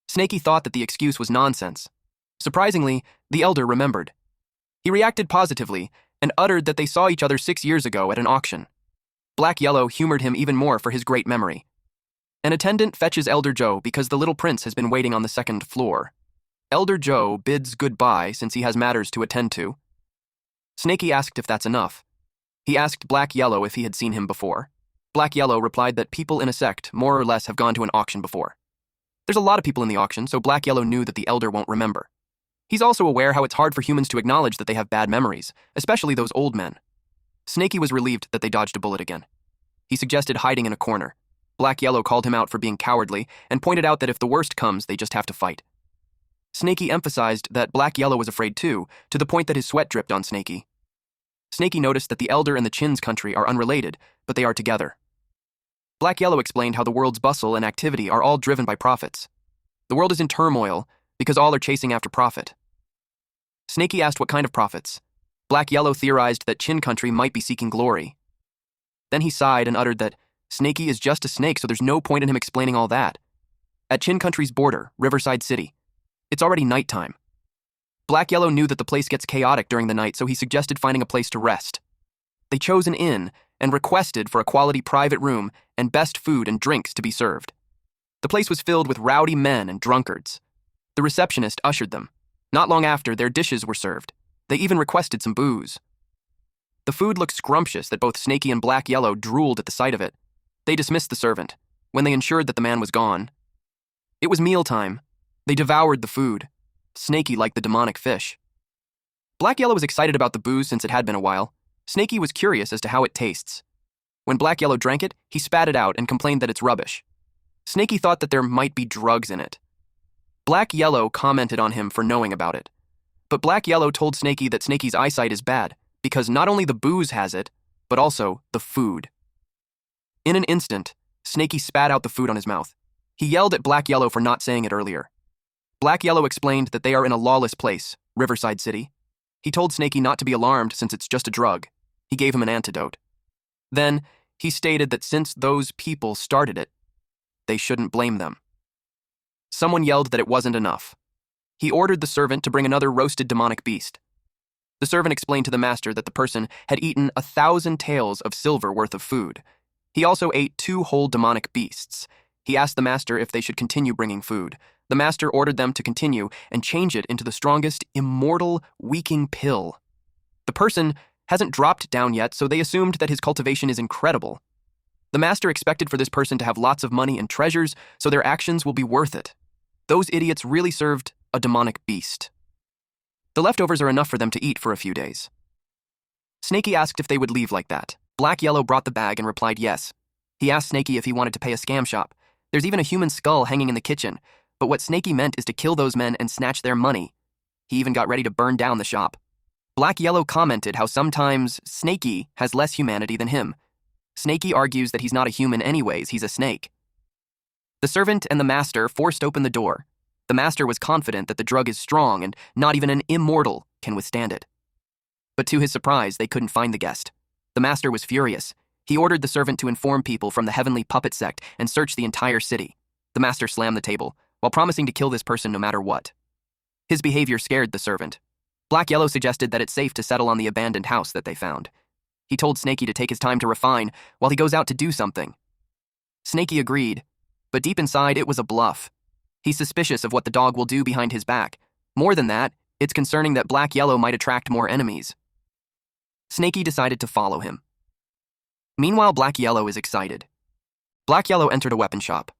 Snaky thought that the excuse was nonsense. Surprisingly, the elder remembered. He reacted positively and uttered that they saw each other 6 years ago at an auction. Black Yellow humored him even more for his great memory. An attendant fetches Elder Joe because the little prince has been waiting on the 2nd floor. Elder Joe bids goodbye since he has matters to attend to. Snaky asked if that's enough. He asked Black Yellow if he had seen him before. Black Yellow replied that people in a sect more or less have gone to an auction before. There's a lot of people in the auction, so Black Yahello knew that the elder won't remember. He's also aware how it's hard for humans to acknowledge that they have bad memories, especially those old men. Snaky was relieved that they dodged a bullet again. He suggested hiding in a corner. Black Yahello called him out for being cowardly and pointed out that if the worst comes, they just have to fight. Snaky emphasized that Black Yahello was afraid too, to the point that his sweat dripped on Snaky. Snaky noticed that the elder and the Chin's country are unrelated, but they are together. Black Yahello explained how the world's bustle and activity are all driven by profits. The world is in turmoil because all are chasing after profit. Snaky asked what kind of profits. Black Yahello theorized that Chin country might be seeking glory. Then he sighed and uttered that Snaky is just a snake, so there's no point in him explaining all that. At Chin country's border, Riverside City, it's already nighttime. Black Yahello knew that the place gets chaotic during the night, so he suggested finding a place to rest. They chose an inn and requested for a quality private room and best food and drinks to be served. The place was filled with rowdy men and drunkards. The receptionist ushered them. Not long after, their dishes were served. They even requested some booze. The food looked scrumptious that both Snaky and Black Yahello drooled at the sight of it. They dismissed the servant, when they ensured that the man was gone. It was mealtime. They devoured the food. Snaky liked the demonic fish. Black Yahello was excited about the booze since it had been a while. Snaky was curious as to how it tastes. When Black Yahello drank it, he spat it out and complained that it's rubbish. Snaky thought that there might be drugs in it. Black Yahello commented on him for knowing about it. But Black Yahello told Snaky that Snaky's eyesight is bad because not only the booze has it, but also the food. In an instant, Snaky spat out the food on his mouth. He yelled at Black Yahello for not saying it earlier. Black Yahello explained that they are in a lawless place, Riverside City. He told Snaky not to be alarmed since it's just a drug. He gave him an antidote. Then, he stated that since those people started it, they shouldn't blame them. Someone yelled that it wasn't enough. He ordered the servant to bring another roasted demonic beast. The servant explained to the master that the person had eaten 1,000 taels of silver worth of food. He also ate 2 whole demonic beasts. He asked the master if they should continue bringing food. The master ordered them to continue and change it into the strongest, immortal, weaking pill. The person hasn't dropped down yet, so they assumed that his cultivation is incredible. The master expected for this person to have lots of money and treasures, so their actions will be worth it. Those idiots really served a demonic beast. The leftovers are enough for them to eat for a few days. Snaky asked if they would leave like that. Black Yahello brought the bag and replied yes. He asked Snaky if he wanted to pay a scam shop. There's even a human skull hanging in the kitchen, but what Snaky meant is to kill those men and snatch their money. He even got ready to burn down the shop. Black Yahello commented how sometimes Snaky has less humanity than him. Snaky argues that he's not a human anyways, he's a snake. The servant and the master forced open the door. The master was confident that the drug is strong and not even an immortal can withstand it. But to his surprise, they couldn't find the guest. The master was furious. He ordered the servant to inform people from the heavenly puppet sect and search the entire city. The master slammed the table, while promising to kill this person no matter what. His behavior scared the servant. Black Yahello suggested that it's safe to settle on the abandoned house that they found. He told Snaky to take his time to refine while he goes out to do something. Snaky agreed, but deep inside it was a bluff. He's suspicious of what the dog will do behind his back. More than that, it's concerning that Black Yahello might attract more enemies. Snaky decided to follow him. Meanwhile, Black Yahello is excited. Black Yahello entered a weapon shop.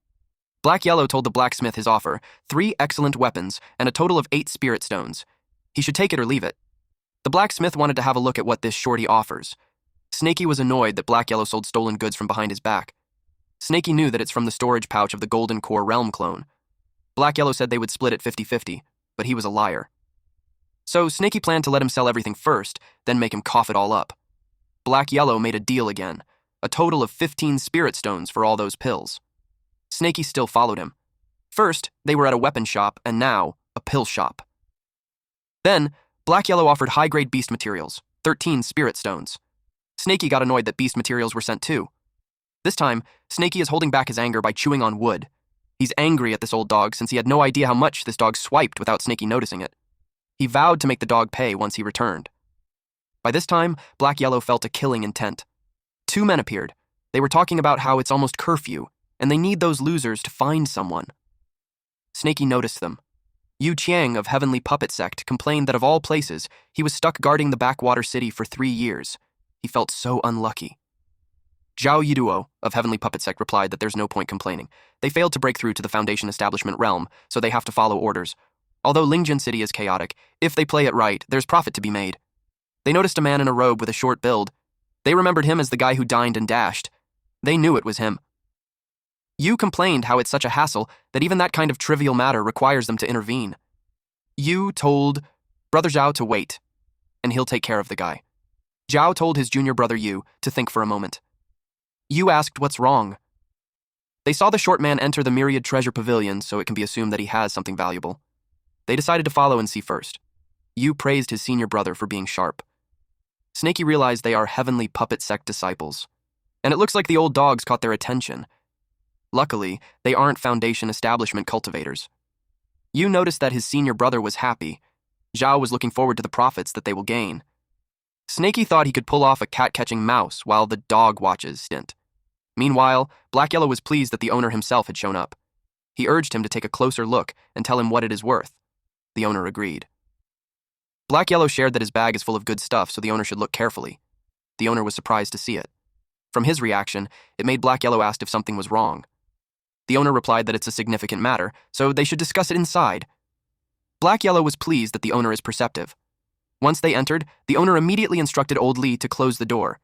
Black Yahello told the blacksmith his offer, 3 excellent weapons and a total of 8 spirit stones. He should take it or leave it. The blacksmith wanted to have a look at what this shorty offers. Snaky was annoyed that Black Yahello sold stolen goods from behind his back. Snaky knew that it's from the storage pouch of the Golden Core Realm clone. Black Yahello said they would split it 50-50, but he was a liar. So Snaky planned to let him sell everything first, then make him cough it all up. Black Yahello made a deal again, a total of 15 spirit stones for all those pills. Snaky still followed him. First, they were at a weapon shop, and now, a pill shop. Then, Black Yahello offered high-grade beast materials, 13 spirit stones. Snaky got annoyed that beast materials were sent too. This time, Snaky is holding back his anger by chewing on wood. He's angry at this old dog since he had no idea how much this dog swiped without Snaky noticing it. He vowed to make the dog pay once he returned. By this time, Black Yahello felt a killing intent. 2 men appeared. They were talking about how it's almost curfew, and they need those losers to find someone. Snaky noticed them. Yu Qiang of Heavenly Puppet Sect complained that of all places, he was stuck guarding the backwater city for 3 years. He felt so unlucky. Zhao Yiduo of Heavenly Puppet Sect replied that there's no point complaining. They failed to break through to the Foundation establishment realm, so they have to follow orders. Although Lingjin City is chaotic, if they play it right, there's profit to be made. They noticed a man in a robe with a short build. They remembered him as the guy who dined and dashed. They knew it was him. Yu complained how it's such a hassle that even that kind of trivial matter requires them to intervene. Yu told Brother Zhao to wait, and he'll take care of the guy. Zhao told his junior brother Yu to think for a moment. Yu asked what's wrong. They saw the short man enter the Myriad Treasure Pavilion, so it can be assumed that he has something valuable. They decided to follow and see first. Yu praised his senior brother for being sharp. Snakey realized they are Heavenly Puppet Sect disciples, and it looks like the old dogs caught their attention. Luckily, they aren't Foundation establishment cultivators. Yu noticed that his senior brother was happy. Zhao was looking forward to the profits that they will gain. Snakey thought he could pull off a cat-catching mouse while the dog watches stint. Meanwhile, Black Yellow was pleased that the owner himself had shown up. He urged him to take a closer look and tell him what it is worth. The owner agreed. Black Yellow shared that his bag is full of good stuff, so the owner should look carefully. The owner was surprised to see it. From his reaction, it made Black Yellow ask if something was wrong. The owner replied that it's a significant matter, so they should discuss it inside. Black Yellow was pleased that the owner is perceptive. Once they entered, the owner immediately instructed Old Lee to close the door,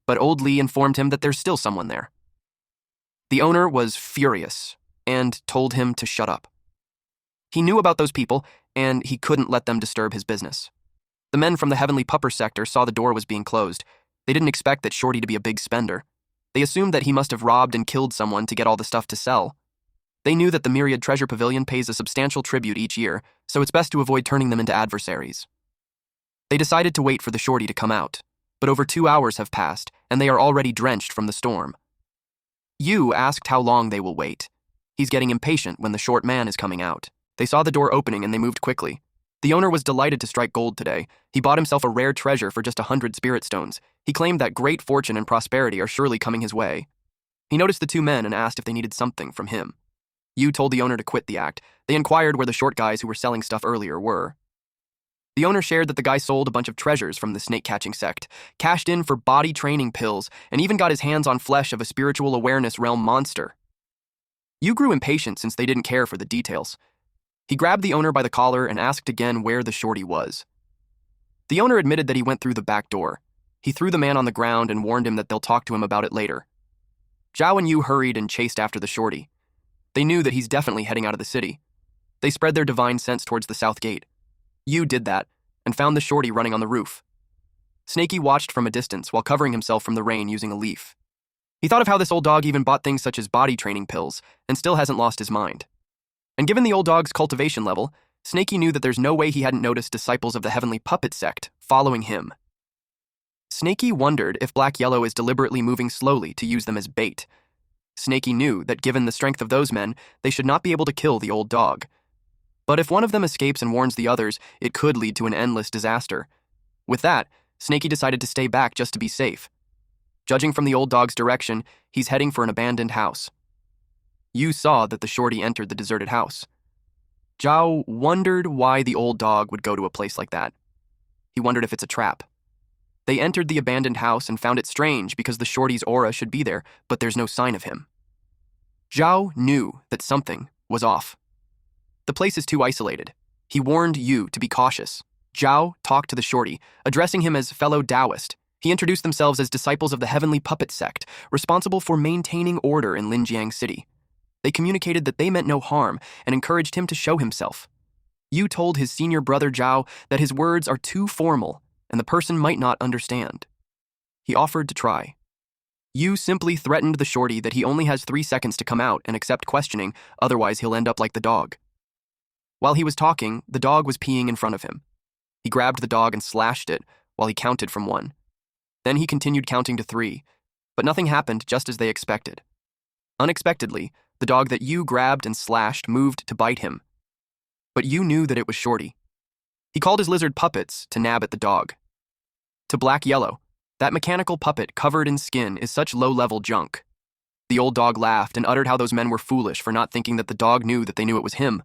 but Old Lee informed him that there's still someone there. The owner was furious and told him to shut up. He knew about those people, and he couldn't let them disturb his business. The men from the Heavenly Pupper sector saw the door was being closed. They didn't expect that Shorty to be a big spender. They assumed that he must have robbed and killed someone to get all the stuff to sell. They knew that the Myriad Treasure Pavilion pays a substantial tribute each year, so it's best to avoid turning them into adversaries. They decided to wait for the Shorty to come out, but over 2 hours have passed, and they are already drenched from the storm. Yu asked how long they will wait. He's getting impatient when the short man is coming out. They saw the door opening and they moved quickly. The owner was delighted to strike gold today. He bought himself a rare treasure for just 100 spirit stones. He claimed that great fortune and prosperity are surely coming his way. He noticed the 2 men and asked if they needed something from him. Yu told the owner to quit the act. They inquired where the short guys who were selling stuff earlier were. The owner shared that the guy sold a bunch of treasures from the snake-catching sect, cashed in for body training pills, and even got his hands on flesh of a spiritual awareness realm monster. Yu grew impatient since they didn't care for the details. He grabbed the owner by the collar and asked again where the shorty was. The owner admitted that he went through the back door. He threw the man on the ground and warned him that they'll talk to him about it later. Zhao and Yu hurried and chased after the shorty. They knew that he's definitely heading out of the city. They spread their divine sense towards the south gate. Yu did that, and found the shorty running on the roof. Snakey watched from a distance while covering himself from the rain using a leaf. He thought of how this old dog even bought things such as body training pills, and still hasn't lost his mind. And given the old dog's cultivation level, Snakey knew that there's no way he hadn't noticed disciples of the Heavenly Puppet Sect following him. Snakey wondered if Black Yellow is deliberately moving slowly to use them as bait. Snakey knew that given the strength of those men, they should not be able to kill the old dog. But if one of them escapes and warns the others, it could lead to an endless disaster. With that, Snakey decided to stay back just to be safe. Judging from the old dog's direction, he's heading for an abandoned house. Yu saw that the shorty entered the deserted house. Zhao wondered why the old dog would go to a place like that. He wondered if it's a trap. They entered the abandoned house and found it strange because the shorty's aura should be there, but there's no sign of him. Zhao knew that something was off. The place is too isolated. He warned Yu to be cautious. Zhao talked to the shorty, addressing him as fellow Taoist. He introduced themselves as disciples of the Heavenly Puppet Sect, responsible for maintaining order in Linjiang City. They communicated that they meant no harm and encouraged him to show himself. Yu told his senior brother Zhao that his words are too formal and the person might not understand. He offered to try. Yu simply threatened the shorty that he only has 3 seconds to come out and accept questioning, otherwise he'll end up like the dog. While he was talking, the dog was peeing in front of him. He grabbed the dog and slashed it while he counted from 1. Then he continued counting to 3, but nothing happened just as they expected. Unexpectedly, the dog that Yu grabbed and slashed moved to bite him. But Yu knew that it was Shorty. He called his lizard puppets to nab at the dog. To Black Yellow, that mechanical puppet covered in skin is such low-level junk. The old dog laughed and uttered how those men were foolish for not thinking that the dog knew that they knew it was him.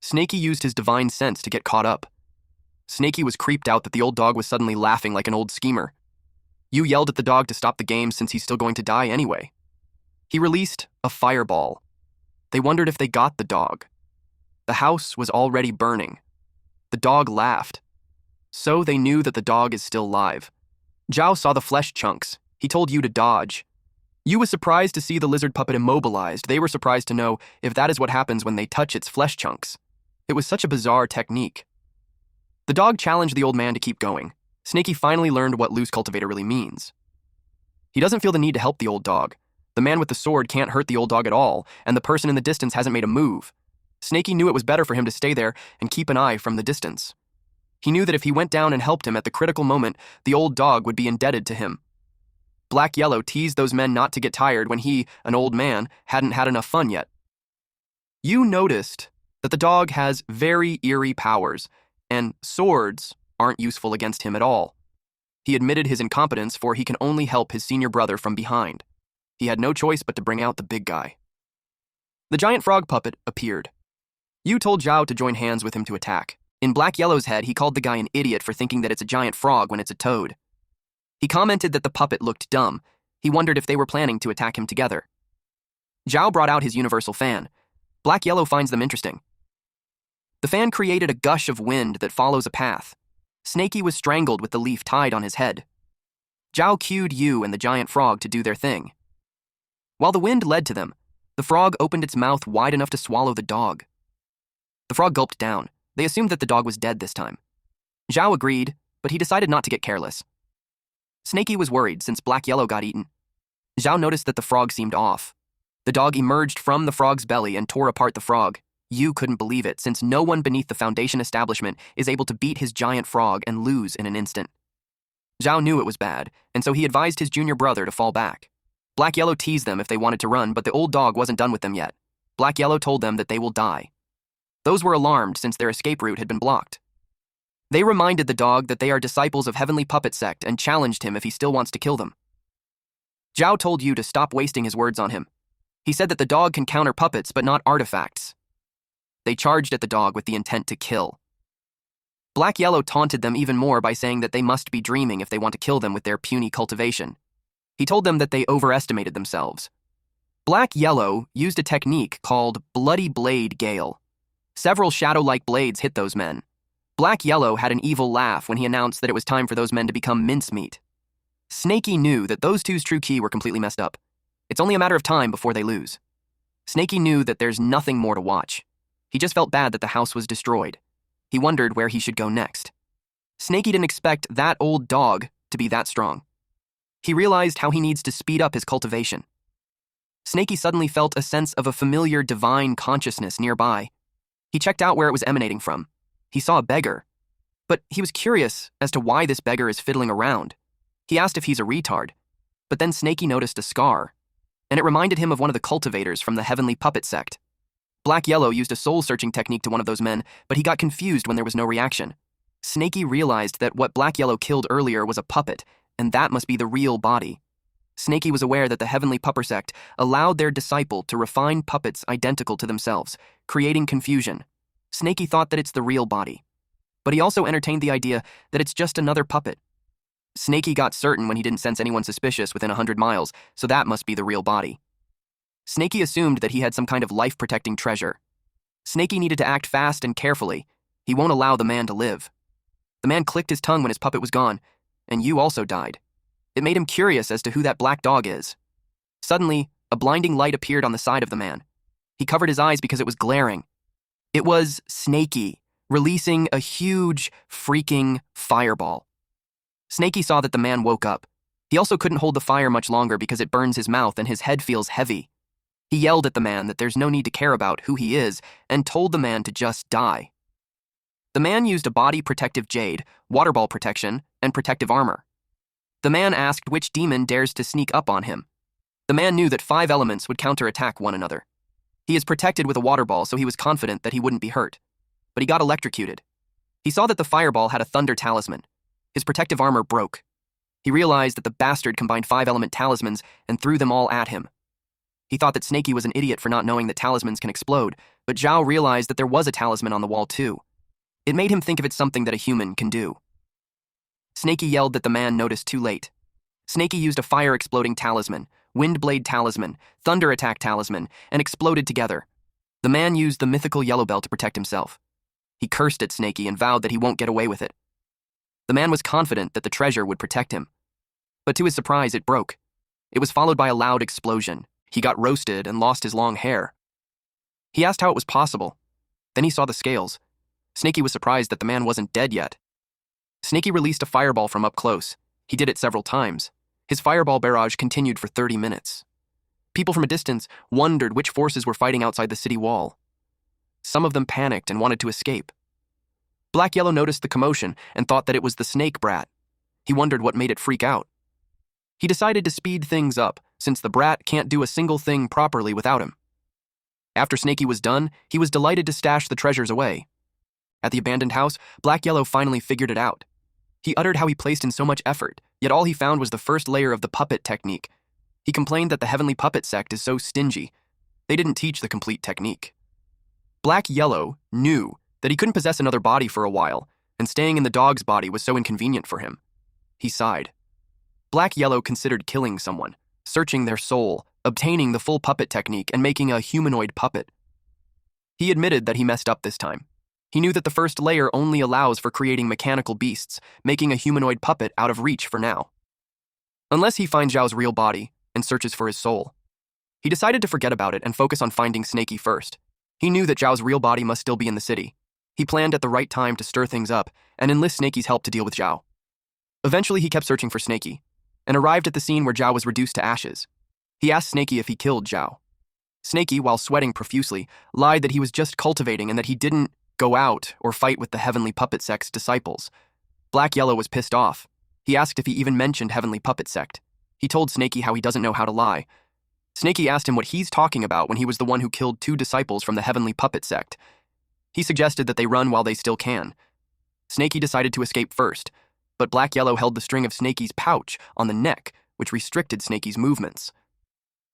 Snakey used his divine sense to get caught up. Snakey was creeped out that the old dog was suddenly laughing like an old schemer. You yelled at the dog to stop the game since he's still going to die anyway. He released a fireball. They wondered if they got the dog. The house was already burning. The dog laughed. So they knew that the dog is still live. Zhao saw the flesh chunks. He told you to dodge. You was surprised to see the lizard puppet immobilized. They were surprised to know if that is what happens when they touch its flesh chunks. It was such a bizarre technique. The dog challenged the old man to keep going. Snaky finally learned what loose cultivator really means. He doesn't feel the need to help the old dog. The man with the sword can't hurt the old dog at all, and the person in the distance hasn't made a move. Snaky knew it was better for him to stay there and keep an eye from the distance. He knew that if he went down and helped him at the critical moment, the old dog would be indebted to him. Black Yahello teased those men not to get tired when he, an old man, hadn't had enough fun yet. You noticed that the dog has very eerie powers, and swords aren't useful against him at all. He admitted his incompetence, for he can only help his senior brother from behind. He had no choice but to bring out the big guy. The giant frog puppet appeared. You told Zhao to join hands with him to attack. In Black Yahello's head, he called the guy an idiot for thinking that it's a giant frog when it's a toad. He commented that the puppet looked dumb. He wondered if they were planning to attack him together. Zhao brought out his universal fan. Black Yahello finds them interesting. The fan created a gush of wind that follows a path. Snaky was strangled with the leaf tied on his head. Zhao cued you and the giant frog to do their thing. While the wind led to them, the frog opened its mouth wide enough to swallow the dog. The frog gulped down. They assumed that the dog was dead this time. Zhao agreed, but he decided not to get careless. Snaky was worried since Black Yahello got eaten. Zhao noticed that the frog seemed off. The dog emerged from the frog's belly and tore apart the frog. You couldn't believe it, since no one beneath the Foundation establishment is able to beat his giant frog and lose in an instant. Zhao knew it was bad, and so he advised his junior brother to fall back. Black Yahello teased them if they wanted to run, but the old dog wasn't done with them yet. Black Yahello told them that they will die. Those were alarmed since their escape route had been blocked. They reminded the dog that they are disciples of Heavenly Puppet Sect and challenged him if he still wants to kill them. Zhao told you to stop wasting his words on him. He said that the dog can counter puppets but not artifacts. They charged at the dog with the intent to kill. Black Yahello taunted them even more by saying that they must be dreaming if they want to kill them with their puny cultivation. He told them that they overestimated themselves. Black Yahello used a technique called Bloody Blade Gale. Several shadow-like blades hit those men. Black Yahello had an evil laugh when he announced that it was time for those men to become mincemeat. Snaky knew that those two's true key were completely messed up. It's only a matter of time before they lose. Snaky knew that there's nothing more to watch. He just felt bad that the house was destroyed. He wondered where he should go next. Snaky didn't expect that old dog to be that strong. He realized how he needs to speed up his cultivation. Snaky suddenly felt a sense of a familiar divine consciousness nearby. He checked out where it was emanating from. He saw a beggar. But he was curious as to why this beggar is fiddling around. He asked if he's a retard. But then Snaky noticed a scar, and it reminded him of one of the cultivators from the Heavenly Puppet Sect. Black Yahello used a soul-searching technique to one of those men, but he got confused when there was no reaction. Snaky realized that what Black Yahello killed earlier was a puppet, and that must be the real body. Snaky was aware that the Heavenly Puppet Sect allowed their disciple to refine puppets identical to themselves, creating confusion. Snaky thought that it's the real body. But he also entertained the idea that it's just another puppet. Snaky got certain when he didn't sense anyone suspicious within 100 miles, so that must be the real body. Snaky assumed that he had some kind of life-protecting treasure. Snaky needed to act fast and carefully. He won't allow the man to live. The man clicked his tongue when his puppet was gone, and you also died. It made him curious as to who that black dog is. Suddenly, a blinding light appeared on the side of the man. He covered his eyes because it was glaring. It was Snaky, releasing a huge, freaking fireball. Snaky saw that the man woke up. He also couldn't hold the fire much longer because it burns his mouth and his head feels heavy. He yelled at the man that there's no need to care about who he is and told the man to just die. The man used a body protective jade, water ball protection, and protective armor. The man asked which demon dares to sneak up on him. The man knew that 5 elements would counterattack one another. He is protected with a water ball, so he was confident that he wouldn't be hurt. But he got electrocuted. He saw that the fireball had a thunder talisman. His protective armor broke. He realized that the bastard combined 5-element talismans and threw them all at him. He thought that Snaky was an idiot for not knowing that talismans can explode, but Zhao realized that there was a talisman on the wall too. It made him think of it something that a human can do. Snaky yelled that the man noticed too late. Snaky used a fire-exploding talisman, wind blade talisman, thunder attack talisman, and exploded together. The man used the mythical yellow bell to protect himself. He cursed at Snaky and vowed that he won't get away with it. The man was confident that the treasure would protect him. But to his surprise, it broke. It was followed by a loud explosion. He got roasted and lost his long hair. He asked how it was possible. Then he saw the scales. Snaky was surprised that the man wasn't dead yet. Snaky released a fireball from up close. He did it several times. His fireball barrage continued for 30 minutes. People from a distance wondered which forces were fighting outside the city wall. Some of them panicked and wanted to escape. Black Yellow noticed the commotion and thought that it was the snake brat. He wondered what made it freak out. He decided to speed things up, since the brat can't do a single thing properly without him. After Snaky was done, he was delighted to stash the treasures away. At the abandoned house, Black Yellow finally figured it out. He uttered how he placed in so much effort, yet all he found was the first layer of the puppet technique. He complained that the Heavenly Puppet sect is so stingy. They didn't teach the complete technique. Black Yellow knew that he couldn't possess another body for a while, and staying in the dog's body was so inconvenient for him. He sighed. Black Yellow considered killing someone, searching their soul, obtaining the full puppet technique, and making a humanoid puppet. He admitted that he messed up this time. He knew that the first layer only allows for creating mechanical beasts, making a humanoid puppet out of reach for now. Unless he finds Zhao's real body and searches for his soul. He decided to forget about it and focus on finding Snaky first. He knew that Zhao's real body must still be in the city. He planned at the right time to stir things up and enlist Snaky's help to deal with Zhao. Eventually, he kept searching for Snaky and arrived at the scene where Zhao was reduced to ashes. He asked Snaky if he killed Zhao. Snaky, while sweating profusely, lied that he was just cultivating and that he didn't go out or fight with the Heavenly Puppet Sect's disciples. Black Yellow was pissed off. He asked if he even mentioned Heavenly Puppet Sect. He told Snaky how he doesn't know how to lie. Snaky asked him what he's talking about when he was the one who killed 2 disciples from the Heavenly Puppet Sect. He suggested that they run while they still can. Snaky decided to escape first, but Black Yellow held the string of Snaky's pouch on the neck, which restricted Snaky's movements.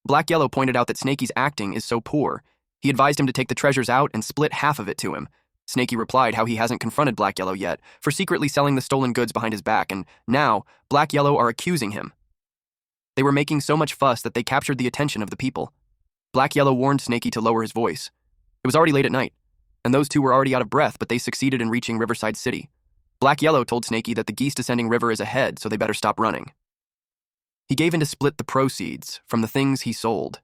Black Yellow pointed out that Snaky's acting is so poor. He advised him to take the treasures out and split half of it to him. Snaky replied how he hasn't confronted Black Yellow yet for secretly selling the stolen goods behind his back, and now Black Yellow are accusing him. They were making so much fuss that they captured the attention of the people. Black Yellow warned Snaky to lower his voice. It was already late at night, and those two were already out of breath, but they succeeded in reaching Riverside City. Black Yellow told Snaky that the geese descending river is ahead, so they better stop running. He gave in to split the proceeds from the things he sold.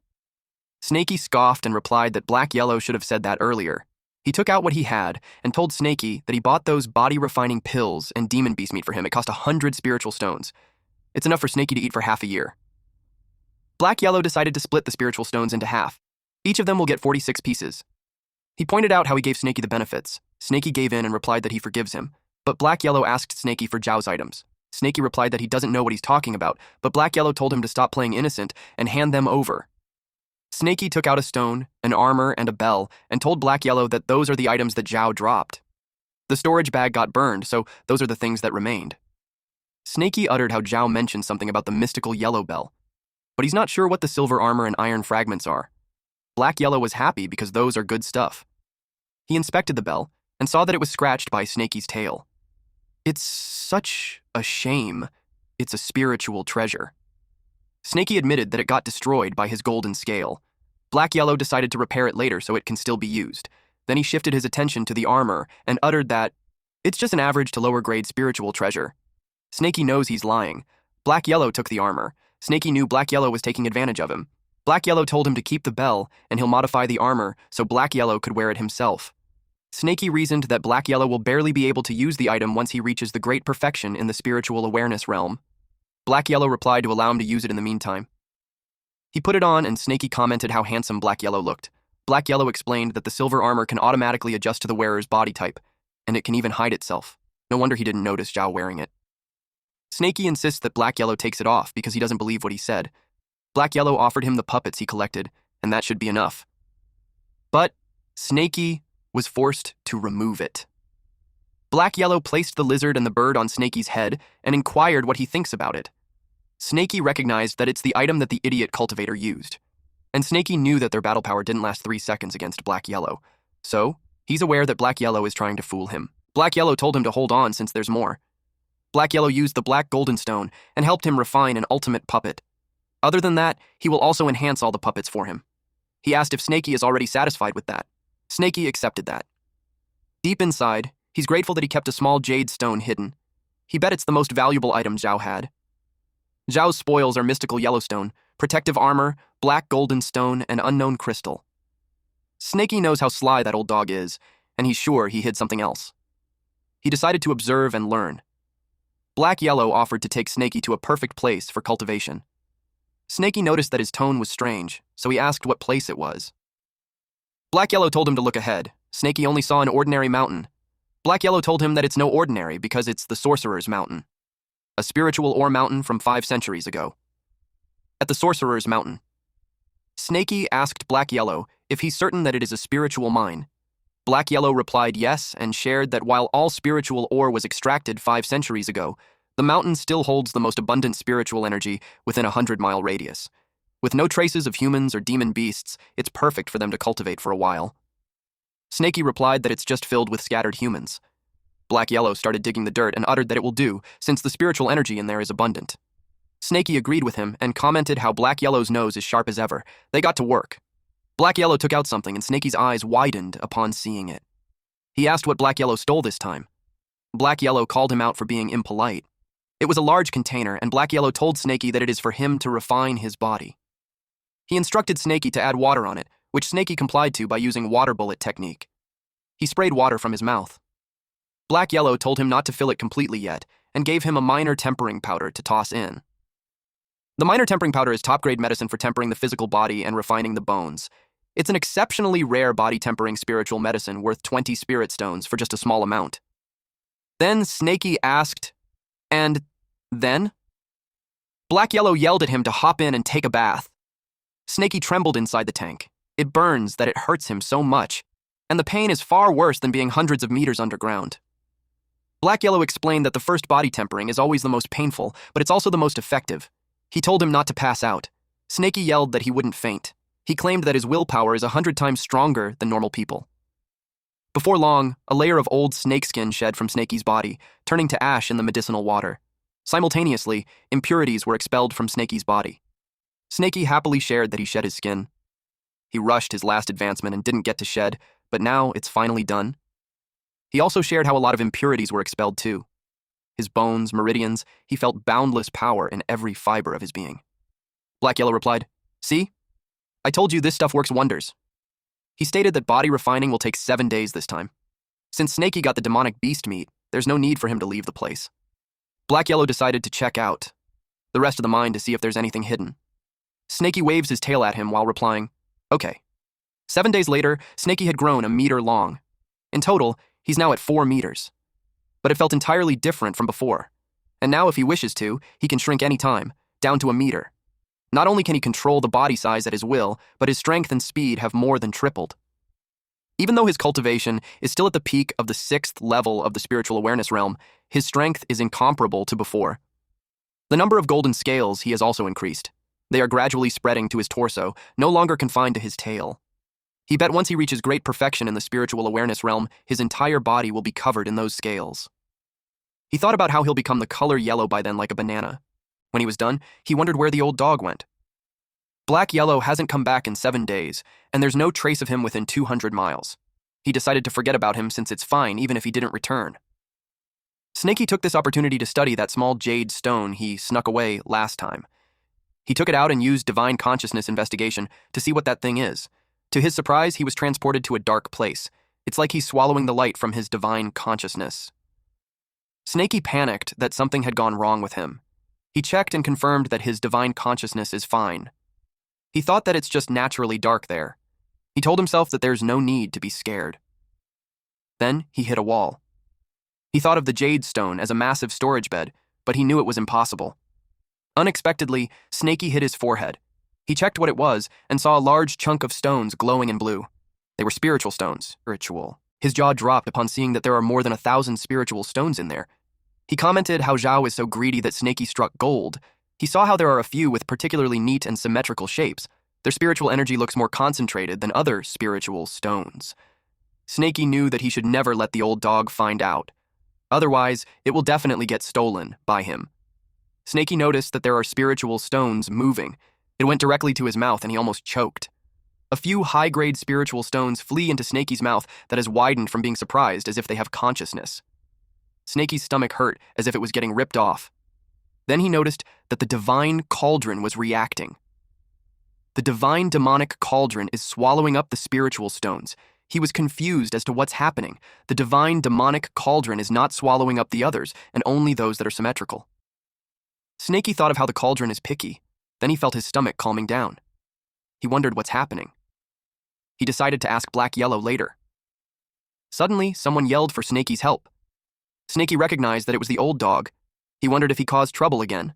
Snaky scoffed and replied that Black Yellow should have said that earlier. He took out what he had and told Snaky that he bought those body-refining pills and demon beast meat for him. It cost 100 spiritual stones. It's enough for Snaky to eat for half a year. Black Yellow decided to split the spiritual stones into half. Each of them will get 46 pieces. He pointed out how he gave Snaky the benefits. Snaky gave in and replied that he forgives him. But Black Yellow asked Snaky for Zhao's items. Snaky replied that he doesn't know what he's talking about, but Black Yellow told him to stop playing innocent and hand them over. Snaky took out a stone, an armor, and a bell, and told Black Yellow that those are the items that Zhao dropped. The storage bag got burned, so those are the things that remained. Snaky uttered how Zhao mentioned something about the mystical yellow bell, but he's not sure what the silver armor and iron fragments are. Black Yellow was happy because those are good stuff. He inspected the bell and saw that it was scratched by Snaky's tail. It's such a shame. It's a spiritual treasure. Snaky admitted that it got destroyed by his golden scale. Black Yellow decided to repair it later so it can still be used. Then he shifted his attention to the armor and uttered that it's just an average to lower grade spiritual treasure. Snaky knows he's lying. Black Yellow took the armor. Snaky knew Black Yellow was taking advantage of him. Black Yellow told him to keep the bell and he'll modify the armor so Black Yellow could wear it himself. Snaky reasoned that Black Yellow will barely be able to use the item once he reaches the great perfection in the spiritual awareness realm. Black Yellow replied to allow him to use it in the meantime. He put it on and Snaky commented how handsome Black Yellow looked. Black Yellow explained that the silver armor can automatically adjust to the wearer's body type, and it can even hide itself. No wonder he didn't notice Zhao wearing it. Snaky insists that Black Yellow takes it off because he doesn't believe what he said. Black Yellow offered him the puppets he collected, and that should be enough. But Snaky was forced to remove it. Black Yellow placed the lizard and the bird on Snaky's head and inquired what he thinks about it. Snaky recognized that it's the item that the idiot cultivator used. And Snaky knew that their battle power didn't last 3 seconds against Black Yellow. So, he's aware that Black Yellow is trying to fool him. Black Yellow told him to hold on since there's more. Black Yellow used the black golden stone and helped him refine an ultimate puppet. Other than that, he will also enhance all the puppets for him. He asked if Snaky is already satisfied with that. Snaky accepted that. Deep inside, he's grateful that he kept a small jade stone hidden. He bet it's the most valuable item Zhao had. Zhao's spoils are mystical Yellowstone, protective armor, black golden stone, and unknown crystal. Snaky knows how sly that old dog is, and he's sure he hid something else. He decided to observe and learn. Black Yellow offered to take Snaky to a perfect place for cultivation. Snaky noticed that his tone was strange, so he asked what place it was. Black Yellow told him to look ahead. Snaky only saw an ordinary mountain. Black Yellow told him that it's no ordinary because it's the Sorcerer's Mountain, a spiritual ore mountain from 5 centuries ago. At the Sorcerer's Mountain, Snaky asked Black Yellow if he's certain that it is a spiritual mine. Black Yellow replied yes and shared that while all spiritual ore was extracted 5 centuries ago, the mountain still holds the most abundant spiritual energy within a 100-mile radius. With no traces of humans or demon beasts, it's perfect for them to cultivate for a while. Snaky replied that it's just filled with scattered humans. Black Yellow started digging the dirt and uttered that it will do, since the spiritual energy in there is abundant. Snaky agreed with him and commented how Black Yellow's nose is sharp as ever. They got to work. Black Yellow took out something and Snaky's eyes widened upon seeing it. He asked what Black Yellow stole this time. Black Yellow called him out for being impolite. It was a large container, and Black Yellow told Snaky that it is for him to refine his body. He instructed Snaky to add water on it, which Snaky complied to by using water bullet technique. He sprayed water from his mouth. Black Yellow told him not to fill it completely yet, and gave him a minor tempering powder to toss in. The minor tempering powder is top-grade medicine for tempering the physical body and refining the bones. It's an exceptionally rare body-tempering spiritual medicine worth 20 spirit stones for just a small amount. Then Snaky asked, "And then?" Black Yellow yelled at him to hop in and take a bath. Snaky trembled inside the tank. It burns that it hurts him so much, and the pain is far worse than being hundreds of meters underground. Black Yellow explained that the first body tempering is always the most painful, but it's also the most effective. He told him not to pass out. Snaky yelled that he wouldn't faint. He claimed that his willpower is 100 times stronger than normal people. Before long, a layer of old snakeskin shed from Snaky's body, turning to ash in the medicinal water. Simultaneously, impurities were expelled from Snaky's body. Snaky happily shared that he shed his skin. He rushed his last advancement and didn't get to shed, but now it's finally done. He also shared how a lot of impurities were expelled too. His bones, meridians, he felt boundless power in every fiber of his being. Black Yellow replied, "See? I told you this stuff works wonders." He stated that body refining will take 7 days this time. Since Snaky got the demonic beast meat, there's no need for him to leave the place. Black Yellow decided to check out the rest of the mine to see if there's anything hidden. Snaky waves his tail at him while replying, "Okay." 7 days later, Snaky had grown a meter long. In total, he's now at 4 meters. But it felt entirely different from before. And now if he wishes to, he can shrink any time, down to a meter. Not only can he control the body size at his will, but his strength and speed have more than tripled. Even though his cultivation is still at the peak of the 6th level of the spiritual awareness realm, his strength is incomparable to before. The number of golden scales he has also increased. They are gradually spreading to his torso, no longer confined to his tail. He bet once he reaches great perfection in the spiritual awareness realm, his entire body will be covered in those scales. He thought about how he'll become the color yellow by then like a banana. When he was done, he wondered where the old dog went. Black Yellow hasn't come back in 7 days, and there's no trace of him within 200 miles. He decided to forget about him since it's fine even if he didn't return. Snaky took this opportunity to study that small jade stone he snuck away last time. He took it out and used divine consciousness investigation to see what that thing is. To his surprise, he was transported to a dark place. It's like he's swallowing the light from his divine consciousness. Snaky panicked that something had gone wrong with him. He checked and confirmed that his divine consciousness is fine. He thought that it's just naturally dark there. He told himself that there's no need to be scared. Then he hit a wall. He thought of the jade stone as a massive storage bed, but he knew it was impossible. Unexpectedly, Snaky hit his forehead. He checked what it was and saw a large chunk of stones glowing in blue. They were spiritual stones, ritual. His jaw dropped upon seeing that there are more than 1,000 spiritual stones in there. He commented how Zhao is so greedy that Snaky struck gold. He saw how there are a few with particularly neat and symmetrical shapes. Their spiritual energy looks more concentrated than other spiritual stones. Snaky knew that he should never let the old dog find out. Otherwise, it will definitely get stolen by him. Snakey noticed that there are spiritual stones moving. It went directly to his mouth and he almost choked. A few high-grade spiritual stones flee into Snakey's mouth that has widened from being surprised as if they have consciousness. Snakey's stomach hurt as if it was getting ripped off. Then he noticed that the divine cauldron was reacting. The divine demonic cauldron is swallowing up the spiritual stones. He was confused as to what's happening. The divine demonic cauldron is not swallowing up the others, and only those that are symmetrical. Snakey thought of how the cauldron is picky. Then he felt his stomach calming down. He wondered what's happening. He decided to ask Black Yahello later. Suddenly, someone yelled for Snakey's help. Snakey recognized that it was the old dog. He wondered if he caused trouble again.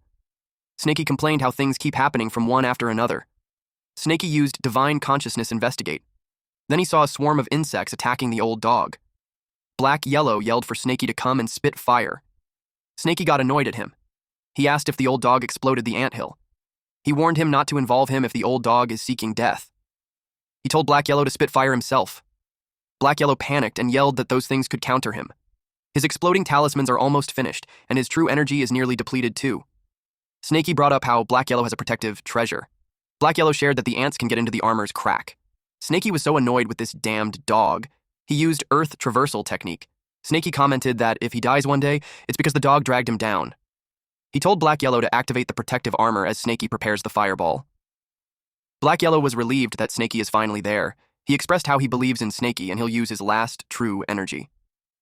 Snakey complained how things keep happening from one after another. Snakey used divine consciousness investigate. Then he saw a swarm of insects attacking the old dog. Black Yahello yelled for Snakey to come and spit fire. Snakey got annoyed at him. He asked if the old dog exploded the anthill. He warned him not to involve him if the old dog is seeking death. He told Black Yahello to spit fire himself. Black Yahello panicked and yelled that those things could counter him. His exploding talismans are almost finished, and his true energy is nearly depleted too. Snakey brought up how Black Yahello has a protective treasure. Black Yahello shared that the ants can get into the armor's crack. Snakey was so annoyed with this damned dog. He used Earth traversal technique. Snakey commented that if he dies one day, it's because the dog dragged him down. He told Black Yahello to activate the protective armor as Snakey prepares the fireball. Black Yahello was relieved that Snakey is finally there. He expressed how he believes in Snakey and he'll use his last true energy.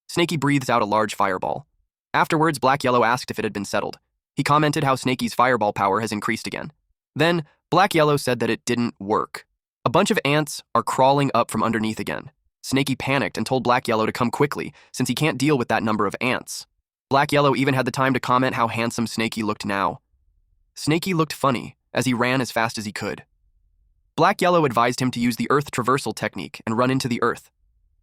Snakey breathes out a large fireball. Afterwards, Black Yahello asked if it had been settled. He commented how Snakey's fireball power has increased again. Then, Black Yahello said that it didn't work. A bunch of ants are crawling up from underneath again. Snakey panicked and told Black Yahello to come quickly, since he can't deal with that number of ants. Black Yahello even had the time to comment how handsome Snakey looked now. Snakey looked funny, as he ran as fast as he could. Black Yahello advised him to use the Earth traversal technique and run into the Earth.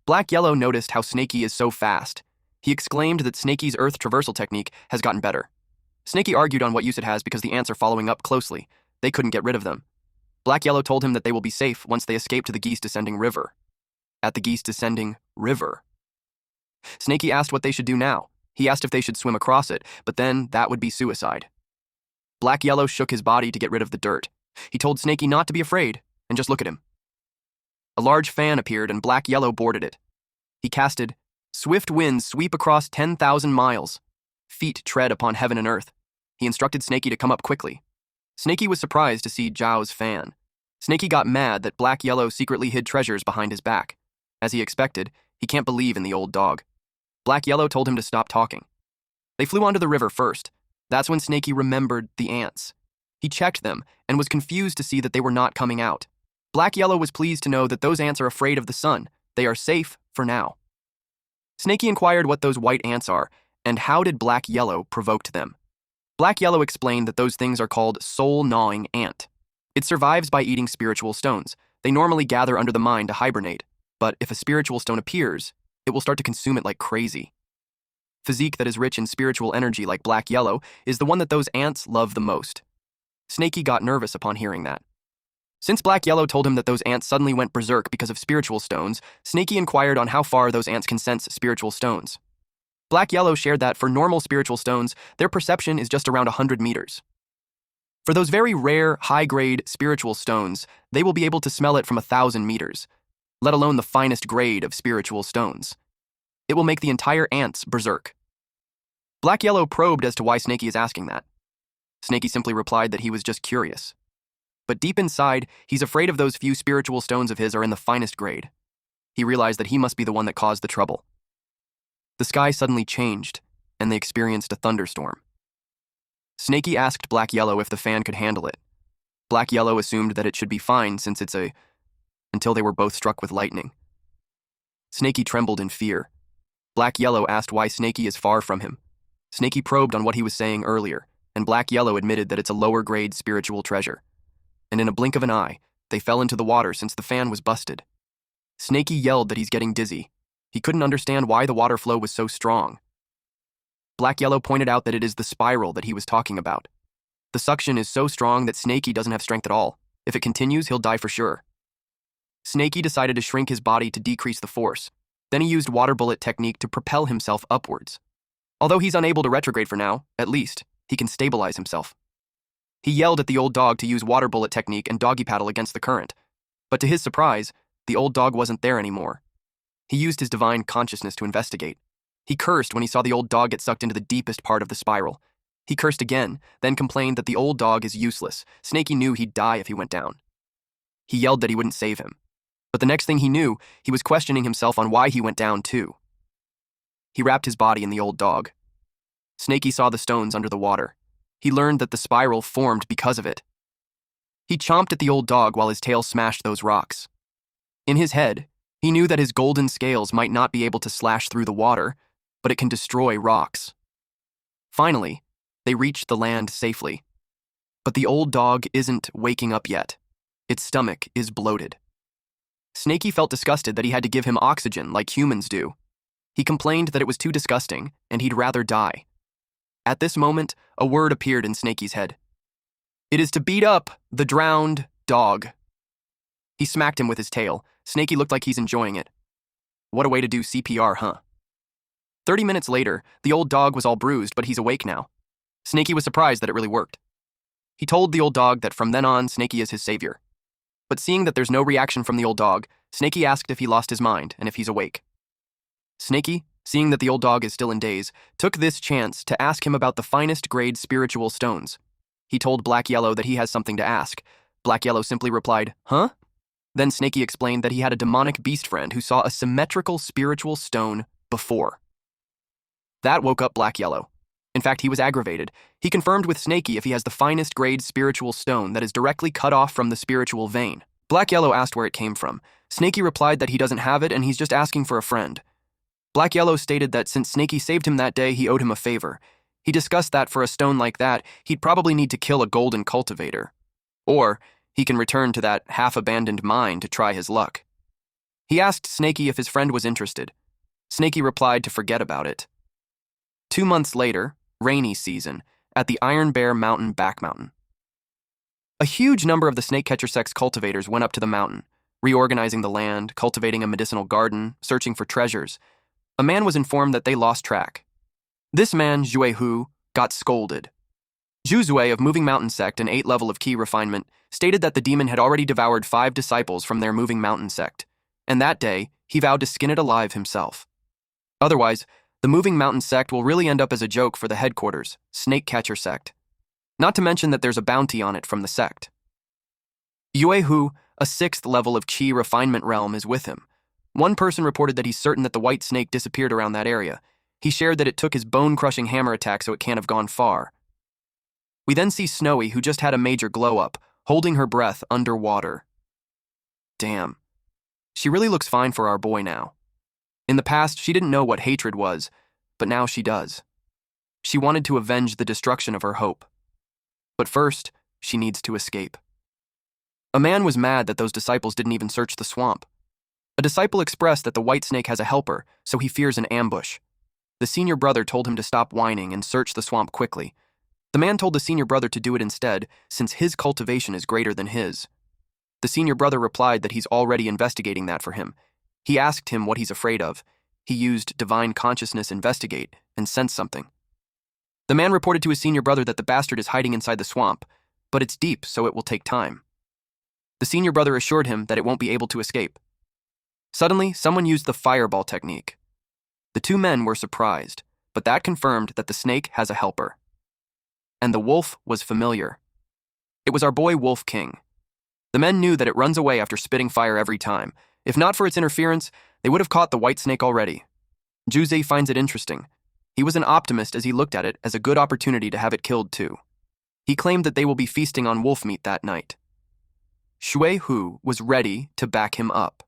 Black Yahello noticed how Snakey is so fast. He exclaimed that Snakey's Earth traversal technique has gotten better. Snakey argued on what use it has because the ants are following up closely. They couldn't get rid of them. Black Yahello told him that they will be safe once they escape to the Geese Descending River. At the Geese Descending River. Snakey asked what they should do now. He asked if they should swim across it, but then that would be suicide. Black Yahello shook his body to get rid of the dirt. He told Snakey not to be afraid and just look at him. A large fan appeared and Black Yahello boarded it. He casted, "Swift winds sweep across 10,000 miles. Feet tread upon heaven and earth." He instructed Snakey to come up quickly. Snakey was surprised to see Zhao's fan. Snakey got mad that Black Yahello secretly hid treasures behind his back. As he expected, he can't believe in the old dog. Black Yahello told him to stop talking. They flew onto the river first. That's when Snakey remembered the ants. He checked them and was confused to see that they were not coming out. Black Yahello was pleased to know that those ants are afraid of the sun. They are safe for now. Snakey inquired what those white ants are, and how did Black Yahello provoked them. Black Yahello explained that those things are called soul-gnawing ant. It survives by eating spiritual stones. They normally gather under the mind to hibernate, but if a spiritual stone appears, it will start to consume it like crazy. Physique that is rich in spiritual energy like Black Yahello is the one that those ants love the most. Snakey got nervous upon hearing that. Since Black Yahello told him that those ants suddenly went berserk because of spiritual stones, Snakey inquired on how far those ants can sense spiritual stones. Black Yahello shared that for normal spiritual stones, their perception is just around 100 meters. For those very rare, high-grade spiritual stones, they will be able to smell it from 1,000 meters, let alone the finest grade of spiritual stones. It will make the entire ants berserk. Black Yahello probed as to why Snakey is asking that. Snakey simply replied that he was just curious. But deep inside, he's afraid of those few spiritual stones of his are in the finest grade. He realized that he must be the one that caused the trouble. The sky suddenly changed, and they experienced a thunderstorm. Snakey asked Black Yahello if the fan could handle it. Black Yahello assumed that it should be fine since it's until they were both struck with lightning. Snakey trembled in fear. Black Yahello asked why Snakey is far from him. Snakey probed on what he was saying earlier, and Black Yahello admitted that it's a lower-grade spiritual treasure. And in a blink of an eye, they fell into the water since the fan was busted. Snakey yelled that he's getting dizzy. He couldn't understand why the water flow was so strong. Black Yahello pointed out that it is the spiral that he was talking about. The suction is so strong that Snakey doesn't have strength at all. If it continues, he'll die for sure. Snakey decided to shrink his body to decrease the force. Then he used water bullet technique to propel himself upwards. Although he's unable to retrograde for now, at least, he can stabilize himself. He yelled at the old dog to use water bullet technique and doggy paddle against the current. But to his surprise, the old dog wasn't there anymore. He used his divine consciousness to investigate. He cursed when he saw the old dog get sucked into the deepest part of the spiral. He cursed again, then complained that the old dog is useless. Snakey knew he'd die if he went down. He yelled that he wouldn't save him. But the next thing he knew, he was questioning himself on why he went down too. He wrapped his body in the old dog. Snakey saw the stones under the water. He learned that the spiral formed because of it. He chomped at the old dog while his tail smashed those rocks. In his head, he knew that his golden scales might not be able to slash through the water, but it can destroy rocks. Finally, they reached the land safely. But the old dog isn't waking up yet. Its stomach is bloated. Snakey felt disgusted that he had to give him oxygen like humans do. He complained that it was too disgusting and he'd rather die. At this moment, a word appeared in Snakey's head. It is to beat up the drowned dog. He smacked him with his tail. Snakey looked like he's enjoying it. What a way to do CPR, huh? 30 minutes later, the old dog was all bruised, but he's awake now. Snakey was surprised that it really worked. He told the old dog that from then on, Snakey is his savior. But seeing that there's no reaction from the old dog, Snakey asked if he lost his mind and if he's awake. Snakey, seeing that the old dog is still in daze, took this chance to ask him about the finest grade spiritual stones. He told Black Yahello that he has something to ask. Black Yahello simply replied, "Huh?" Then Snakey explained that he had a demonic beast friend who saw a symmetrical spiritual stone before. That woke up Black Yahello. In fact, he was aggravated. He confirmed with Snakey if he has the finest grade spiritual stone that is directly cut off from the spiritual vein. Black Yahello asked where it came from. Snakey replied that he doesn't have it and he's just asking for a friend. Black Yahello stated that since Snakey saved him that day, he owed him a favor. He discussed that for a stone like that, he'd probably need to kill a golden cultivator. Or he can return to that half-abandoned mine to try his luck. He asked Snakey if his friend was interested. Snakey replied to forget about it. 2 months later, rainy season, at the Iron Bear Mountain back mountain. A huge number of the snake-catcher sex cultivators went up to the mountain, reorganizing the land, cultivating a medicinal garden, searching for treasures. A man was informed that they lost track. This man, Zhuai Hu, got scolded. Zhu Zui of Moving Mountain Sect and 8th level of Key Refinement stated that the demon had already devoured 5 disciples from their Moving Mountain Sect, and that day, he vowed to skin it alive himself. Otherwise, the Moving Mountain Sect will really end up as a joke for the headquarters, Snake Catcher Sect. Not to mention that there's a bounty on it from the sect. Yue Hu, a 6th level of Qi Refinement Realm, is with him. One person reported that he's certain that the white snake disappeared around that area. He shared that it took his bone-crushing hammer attack so it can't have gone far. We then see Snowy, who just had a major glow-up, holding her breath underwater. Damn. She really looks fine for our boy now. In the past, she didn't know what hatred was, but now she does. She wanted to avenge the destruction of her hope. But first, she needs to escape. A man was mad that those disciples didn't even search the swamp. A disciple expressed that the white snake has a helper, so he fears an ambush. The senior brother told him to stop whining and search the swamp quickly. The man told the senior brother to do it instead, since his cultivation is greater than his. The senior brother replied that he's already investigating that for him. He asked him what he's afraid of. He used divine consciousness investigate and sensed something. The man reported to his senior brother that the bastard is hiding inside the swamp, but it's deep, so it will take time. The senior brother assured him that it won't be able to escape. Suddenly, someone used the fireball technique. The 2 men were surprised, but that confirmed that the snake has a helper. And the wolf was familiar. It was our boy Wolf King. The men knew that it runs away after spitting fire every time. If not for its interference, they would have caught the white snake already. Juzei finds it interesting. He was an optimist as he looked at it as a good opportunity to have it killed too. He claimed that they will be feasting on wolf meat that night. Shui Hu was ready to back him up.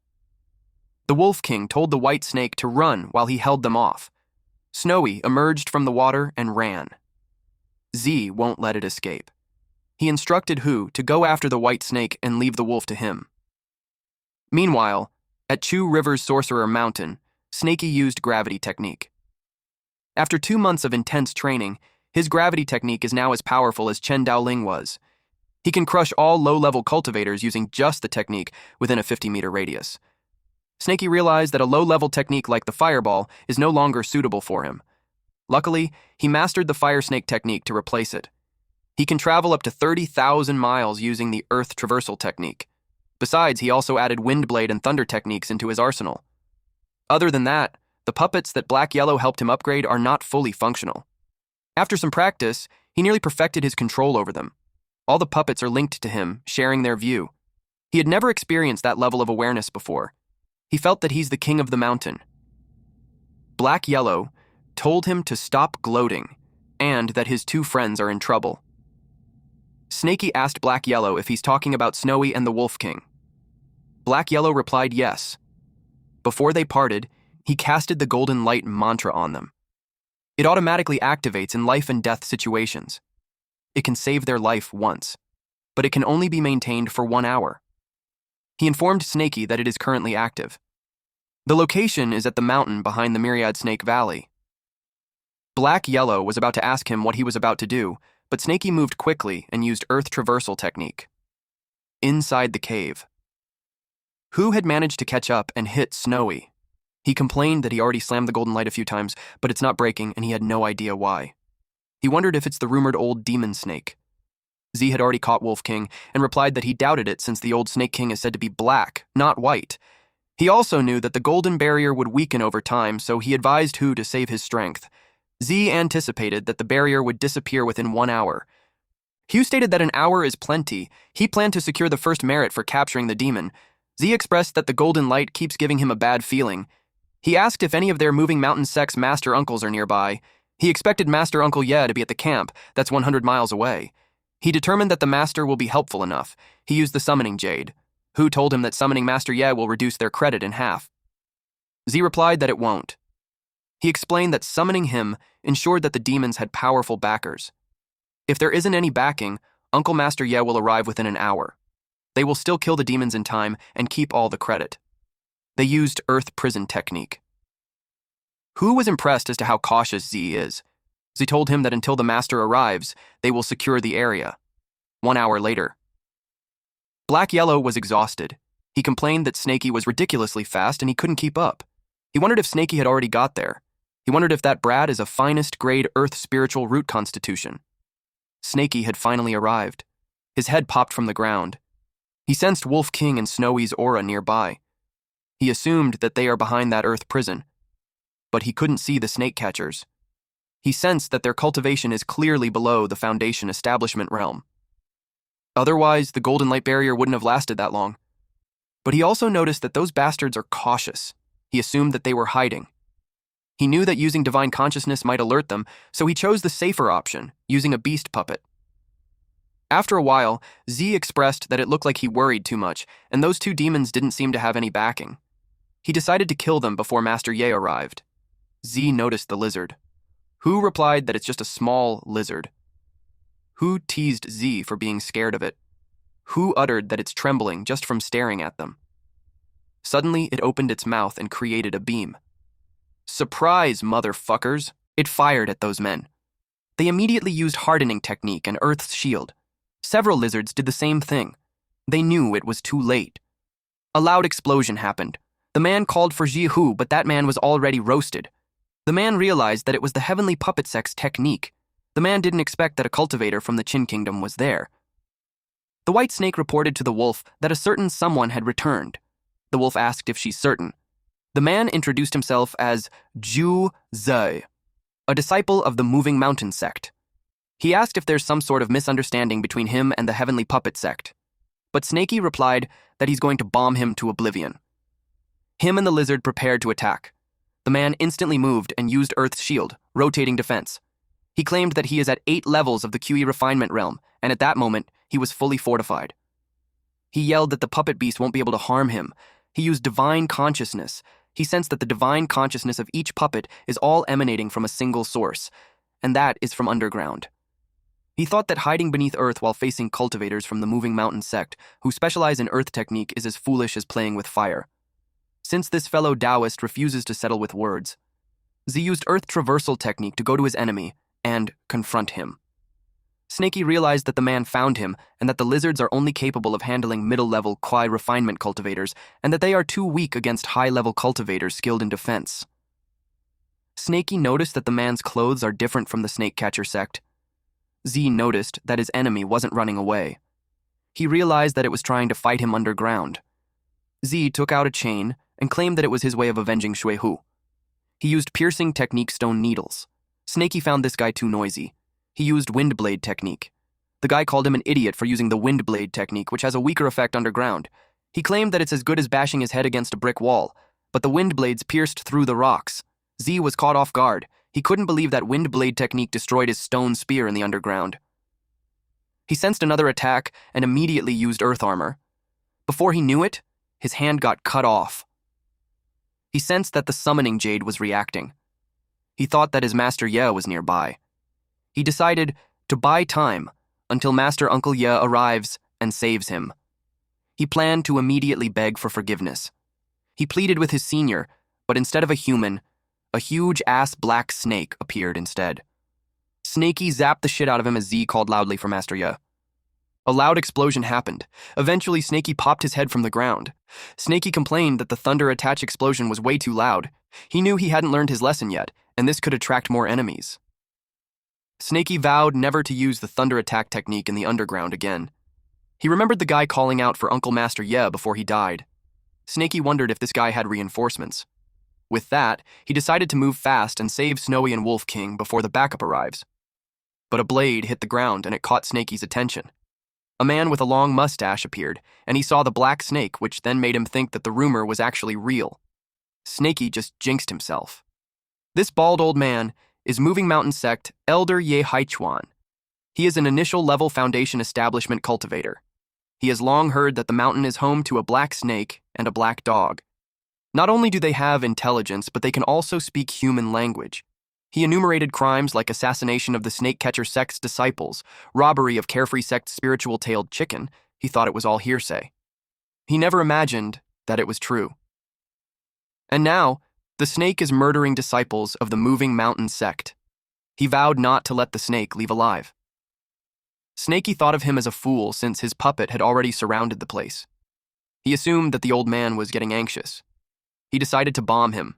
The Wolf King told the white snake to run while he held them off. Snowy emerged from the water and ran. Z won't let it escape. He instructed Hu to go after the white snake and leave the wolf to him. Meanwhile, at Chu River's Sorcerer Mountain, Snakey used gravity technique. After 2 months of intense training, his gravity technique is now as powerful as Chen Daoling was. He can crush all low-level cultivators using just the technique within a 50-meter radius. Snakey realized that a low-level technique like the fireball is no longer suitable for him. Luckily, he mastered the fire snake technique to replace it. He can travel up to 30,000 miles using the earth traversal technique. Besides, he also added windblade and thunder techniques into his arsenal. Other than that, the puppets that Black Yellow helped him upgrade are not fully functional. After some practice, he nearly perfected his control over them. All the puppets are linked to him, sharing their view. He had never experienced that level of awareness before. He felt that he's the king of the mountain. Black Yellow told him to stop gloating and that his two friends are in trouble. Snaky asked Black Yellow if he's talking about Snowy and the Wolf King. Black Yellow replied yes. Before they parted, he casted the golden light mantra on them. It automatically activates in life and death situations. It can save their life once, but it can only be maintained for 1 hour. He informed Snaky that it is currently active. The location is at the mountain behind the Myriad Snake Valley. Black Yellow was about to ask him what he was about to do, but Snaky moved quickly and used earth traversal technique. Inside the cave, Who had managed to catch up and hit Snowy. He complained that he already slammed the golden light a few times, but it's not breaking and he had no idea why. He wondered if it's the rumored old demon snake. Z had already caught Wolf King and replied that he doubted it since the old Snake King is said to be black, not white. He also knew that the golden barrier would weaken over time, so he advised Who to save his strength. Z anticipated that the barrier would disappear within 1 hour. Hugh stated that an hour is plenty. He planned to secure the first merit for capturing the demon. Z expressed that the golden light keeps giving him a bad feeling. He asked if any of their moving mountain sect's master uncles are nearby. He expected Master Uncle Ye to be at the camp, that's 100 miles away. He determined that the master will be helpful enough. He used the summoning jade. Who told him that summoning Master Ye will reduce their credit in half. Z replied that it won't. He explained that summoning him ensured that the demons had powerful backers. If there isn't any backing, Uncle Master Ye will arrive within an hour. They will still kill the demons in time and keep all the credit. They used Earth Prison technique. Who was impressed as to how cautious Z is. Z told him that until the master arrives, they will secure the area. 1 hour later. Black Yellow was exhausted. He complained that Snaky was ridiculously fast and he couldn't keep up. He wondered if Snaky had already got there. He wondered if that Brad is a finest grade Earth spiritual root constitution. Snaky had finally arrived. His head popped from the ground. He sensed Wolf King and Snowy's aura nearby. He assumed that they are behind that Earth prison. But he couldn't see the snake catchers. He sensed that their cultivation is clearly below the Foundation establishment realm. Otherwise, the golden light barrier wouldn't have lasted that long. But he also noticed that those bastards are cautious. He assumed that they were hiding. He knew that using divine consciousness might alert them, so he chose the safer option, using a beast puppet. After a while, Z expressed that it looked like he worried too much, and those two demons didn't seem to have any backing. He decided to kill them before Master Ye arrived. Z noticed the lizard. Who replied that it's just a small lizard. Who teased Z for being scared of it. Who uttered that it's trembling just from staring at them. Suddenly, it opened its mouth and created a beam. Surprise, motherfuckers! It fired at those men. They immediately used hardening technique and Earth's shield. Several lizards did the same thing. They knew it was too late. A loud explosion happened. The man called for Jihu, but that man was already roasted. The man realized that it was the Heavenly Puppet Sect's technique. The man didn't expect that a cultivator from the Qin Kingdom was there. The white snake reported to the wolf that a certain someone had returned. The wolf asked if she's certain. The man introduced himself as Zhu Zhe, a disciple of the Moving Mountain Sect. He asked if there's some sort of misunderstanding between him and the Heavenly Puppet Sect. But Snaky replied that he's going to bomb him to oblivion. Him and the lizard prepared to attack. The man instantly moved and used Earth's shield, rotating defense. He claimed that he is at 8 levels of the QE refinement realm, and at that moment, he was fully fortified. He yelled that the puppet beast won't be able to harm him. He used divine consciousness. He sensed that the divine consciousness of each puppet is all emanating from a single source, and that is from underground. He thought that hiding beneath Earth while facing cultivators from the Moving Mountain Sect, who specialize in Earth technique, is as foolish as playing with fire. Since this fellow Taoist refuses to settle with words, Z used Earth traversal technique to go to his enemy and confront him. Snaky realized that the man found him and that the lizards are only capable of handling middle-level Kwai refinement cultivators and that they are too weak against high-level cultivators skilled in defense. Snakey noticed that the man's clothes are different from the snake catcher sect. Z noticed that his enemy wasn't running away. He realized that it was trying to fight him underground. Z took out a chain and claimed that it was his way of avenging Shui Hu. He used piercing technique stone needles. Snakey found this guy too noisy. He used wind blade technique. The guy called him an idiot for using the wind blade technique, which has a weaker effect underground. He claimed that it's as good as bashing his head against a brick wall, but the wind blades pierced through the rocks. Z was caught off guard. He couldn't believe that wind blade technique destroyed his stone spear in the underground. He sensed another attack and immediately used earth armor. Before he knew it, his hand got cut off. He sensed that the summoning jade was reacting. He thought that his Master Ye was nearby. He decided to buy time until Master Uncle Ye arrives and saves him. He planned to immediately beg for forgiveness. He pleaded with his senior, but instead of a human, a huge-ass black snake appeared instead. Snakey zapped the shit out of him as Z called loudly for Master Ye. A loud explosion happened. Eventually, Snakey popped his head from the ground. Snakey complained that the thunder-attached explosion was way too loud. He knew he hadn't learned his lesson yet, and this could attract more enemies. Snakey vowed never to use the thunder attack technique in the underground again. He remembered the guy calling out for Uncle Master Ye before he died. Snakey wondered if this guy had reinforcements. With that, he decided to move fast and save Snowy and Wolf King before the backup arrives. But a blade hit the ground and it caught Snakey's attention. A man with a long mustache appeared, and he saw the black snake, which then made him think that the rumor was actually real. Snakey just jinxed himself. This bald old man is Moving Mountain Sect Elder Ye Haichuan. He is an initial level foundation establishment cultivator. He has long heard that the mountain is home to a black snake and a black dog. Not only do they have intelligence, but they can also speak human language. He enumerated crimes like assassination of the snake catcher sect's disciples, robbery of carefree sect's spiritual tailed chicken. He thought it was all hearsay. He never imagined that it was true. And now, the snake is murdering disciples of the Moving Mountain sect. He vowed not to let the snake leave alive. Snakey thought of him as a fool since his puppet had already surrounded the place. He assumed that the old man was getting anxious. He decided to bomb him.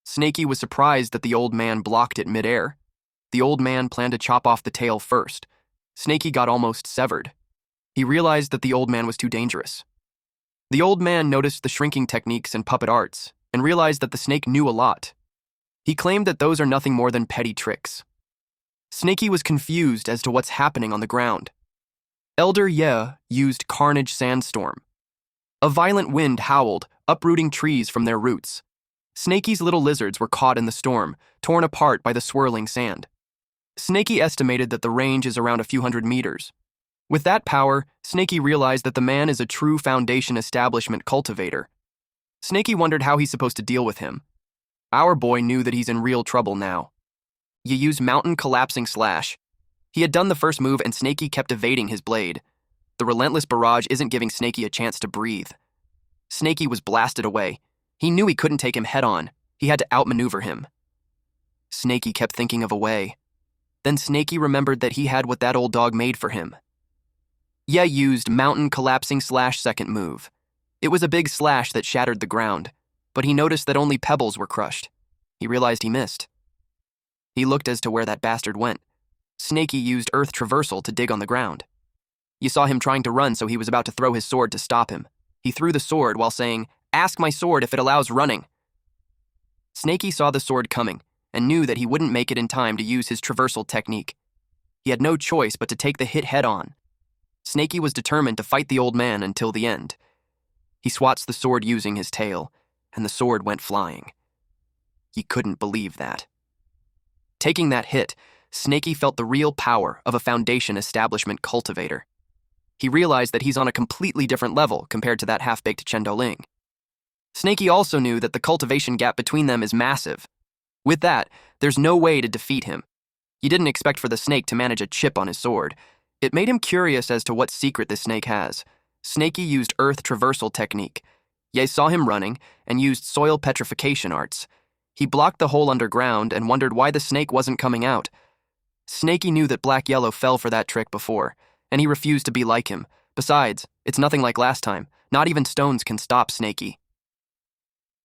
Snakey was surprised that the old man blocked it midair. The old man planned to chop off the tail first. Snakey got almost severed. He realized that the old man was too dangerous. The old man noticed the shrinking techniques and puppet arts and realized that the snake knew a lot. He claimed that those are nothing more than petty tricks. Snakey was confused as to what's happening on the ground. Elder Ye used Carnage Sandstorm. A violent wind howled, uprooting trees from their roots. Snakey's little lizards were caught in the storm, torn apart by the swirling sand. Snakey estimated that the range is around a few hundred meters. With that power, Snakey realized that the man is a true foundation establishment cultivator. Snakey wondered how he's supposed to deal with him. Our boy knew that he's in real trouble now. You use Mountain Collapsing Slash. He had done the first move and Snakey kept evading his blade. The relentless barrage isn't giving Snakey a chance to breathe. Snakey was blasted away. He knew he couldn't take him head-on. He had to outmaneuver him. Snakey kept thinking of a way. Then Snakey remembered that he had what that old dog made for him. Ye used Mountain Collapsing Slash second move. It was a big slash that shattered the ground, but he noticed that only pebbles were crushed. He realized he missed. He looked as to where that bastard went. Snakey used Earth Traversal to dig on the ground. You saw him trying to run, so he was about to throw his sword to stop him. He threw the sword while saying, "Ask my sword if it allows running." Snakey saw the sword coming and knew that he wouldn't make it in time to use his traversal technique. He had no choice but to take the hit head-on. Snakey was determined to fight the old man until the end. He swats the sword using his tail, and the sword went flying. He couldn't believe that. Taking that hit, Snakey felt the real power of a foundation establishment cultivator. He realized that he's on a completely different level compared to that half-baked Chendoling. Snakey also knew that the cultivation gap between them is massive. With that, there's no way to defeat him. He didn't expect for the snake to manage a chip on his sword. It made him curious as to what secret this snake has. Snakey used Earth Traversal technique. Ye saw him running and used soil petrification arts. He blocked the hole underground and wondered why the snake wasn't coming out. Snakey knew that Black Yellow fell for that trick before, and he refused to be like him. Besides, it's nothing like last time. Not even stones can stop Snakey.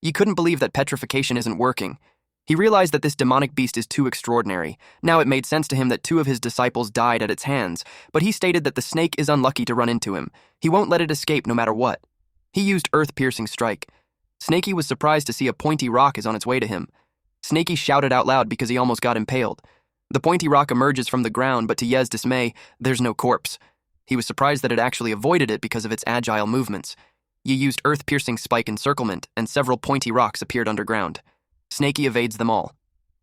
You couldn't believe that petrification isn't working. He realized that this demonic beast is too extraordinary. Now it made sense to him that 2 of his disciples died at its hands, but he stated that the snake is unlucky to run into him. He won't let it escape no matter what. He used earth-piercing strike. Snakey was surprised to see a pointy rock is on its way to him. Snakey shouted out loud because he almost got impaled. The pointy rock emerges from the ground, but to Ye's dismay, there's no corpse. He was surprised that it actually avoided it because of its agile movements. Ye used earth-piercing spike encirclement, and several pointy rocks appeared underground. Snakey evades them all.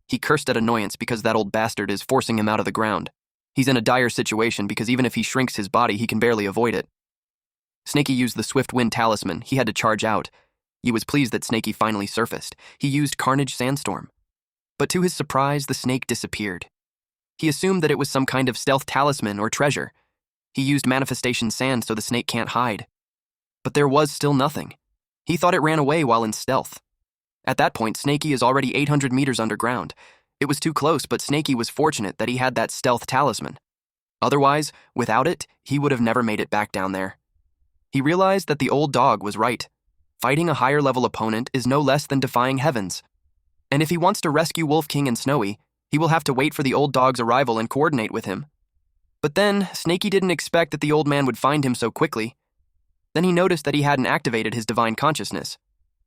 He cursed at annoyance because that old bastard is forcing him out of the ground. He's in a dire situation because even if he shrinks his body, he can barely avoid it. Snakey used the Swift Wind Talisman. He had to charge out. Ye was pleased that Snakey finally surfaced. He used Carnage Sandstorm. But to his surprise, the snake disappeared. He assumed that it was some kind of stealth talisman or treasure. He used Manifestation Sand so the snake can't hide. But there was still nothing. He thought it ran away while in stealth. At that point, Snakey is already 800 meters underground. It was too close, but Snakey was fortunate that he had that stealth talisman. Otherwise, without it, he would have never made it back down there. He realized that the old dog was right. Fighting a higher-level opponent is no less than defying heavens. And if he wants to rescue Wolf King and Snowy, he will have to wait for the old dog's arrival and coordinate with him. But then, Snakey didn't expect that the old man would find him so quickly. Then he noticed that he hadn't activated his divine consciousness.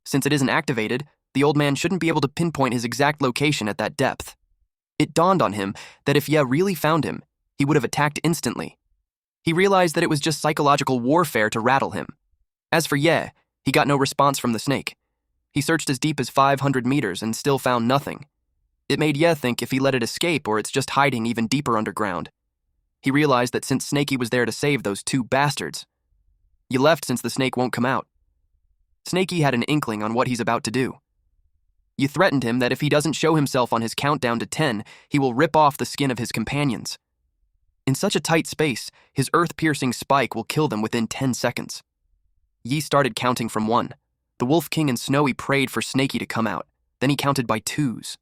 Since it isn't activated, the old man shouldn't be able to pinpoint his exact location at that depth. It dawned on him that if Ye really found him, he would have attacked instantly. He realized that it was just psychological warfare to rattle him. As for Ye, he got no response from the snake. He searched as deep as 500 meters and still found nothing. It made Ye think if he let it escape or it's just hiding even deeper underground. He realized that since Snakey was there to save those 2 bastards, Ye left since the snake won't come out. Snakey had an inkling on what he's about to do. Ye threatened him that if he doesn't show himself on his countdown to 10, he will rip off the skin of his companions. In such a tight space, his earth-piercing spike will kill them within 10 seconds. Ye started counting from 1. The Wolf King and Snowy prayed for Snakey to come out. Then he counted by 2s.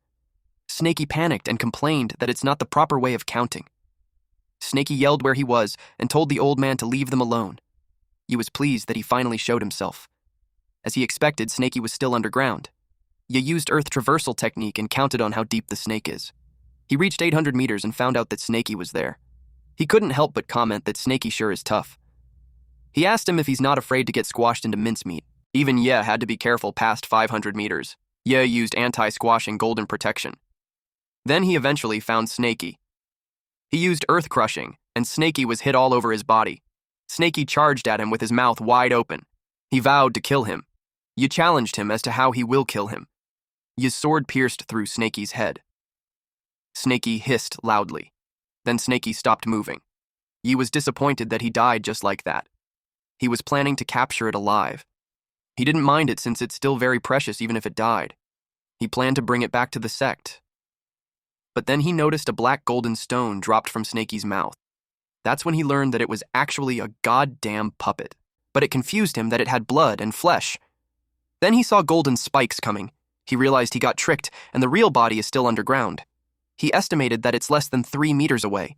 Snakey panicked and complained that it's not the proper way of counting. Snakey yelled where he was and told the old man to leave them alone. Ye was pleased that he finally showed himself. As he expected, Snakey was still underground. Ye used Earth Traversal technique and counted on how deep the snake is. He reached 800 meters and found out that Snakey was there. He couldn't help but comment that Snakey sure is tough. He asked him if he's not afraid to get squashed into mincemeat. Even Ye had to be careful past 500 meters. Ye used anti-squashing golden protection. Then he eventually found Snakey. He used earth crushing, and Snakey was hit all over his body. Snakey charged at him with his mouth wide open. He vowed to kill him. Ye challenged him as to how he will kill him. Ye's sword pierced through Snakey's head. Snakey hissed loudly. Then Snakey stopped moving. Ye was disappointed that he died just like that. He was planning to capture it alive. He didn't mind it since it's still very precious even if it died. He planned to bring it back to the sect. But then he noticed a black golden stone dropped from Snakey's mouth. That's when he learned that it was actually a goddamn puppet. But it confused him that it had blood and flesh. Then he saw golden spikes coming. He realized he got tricked, and the real body is still underground. He estimated that it's less than 3 meters away.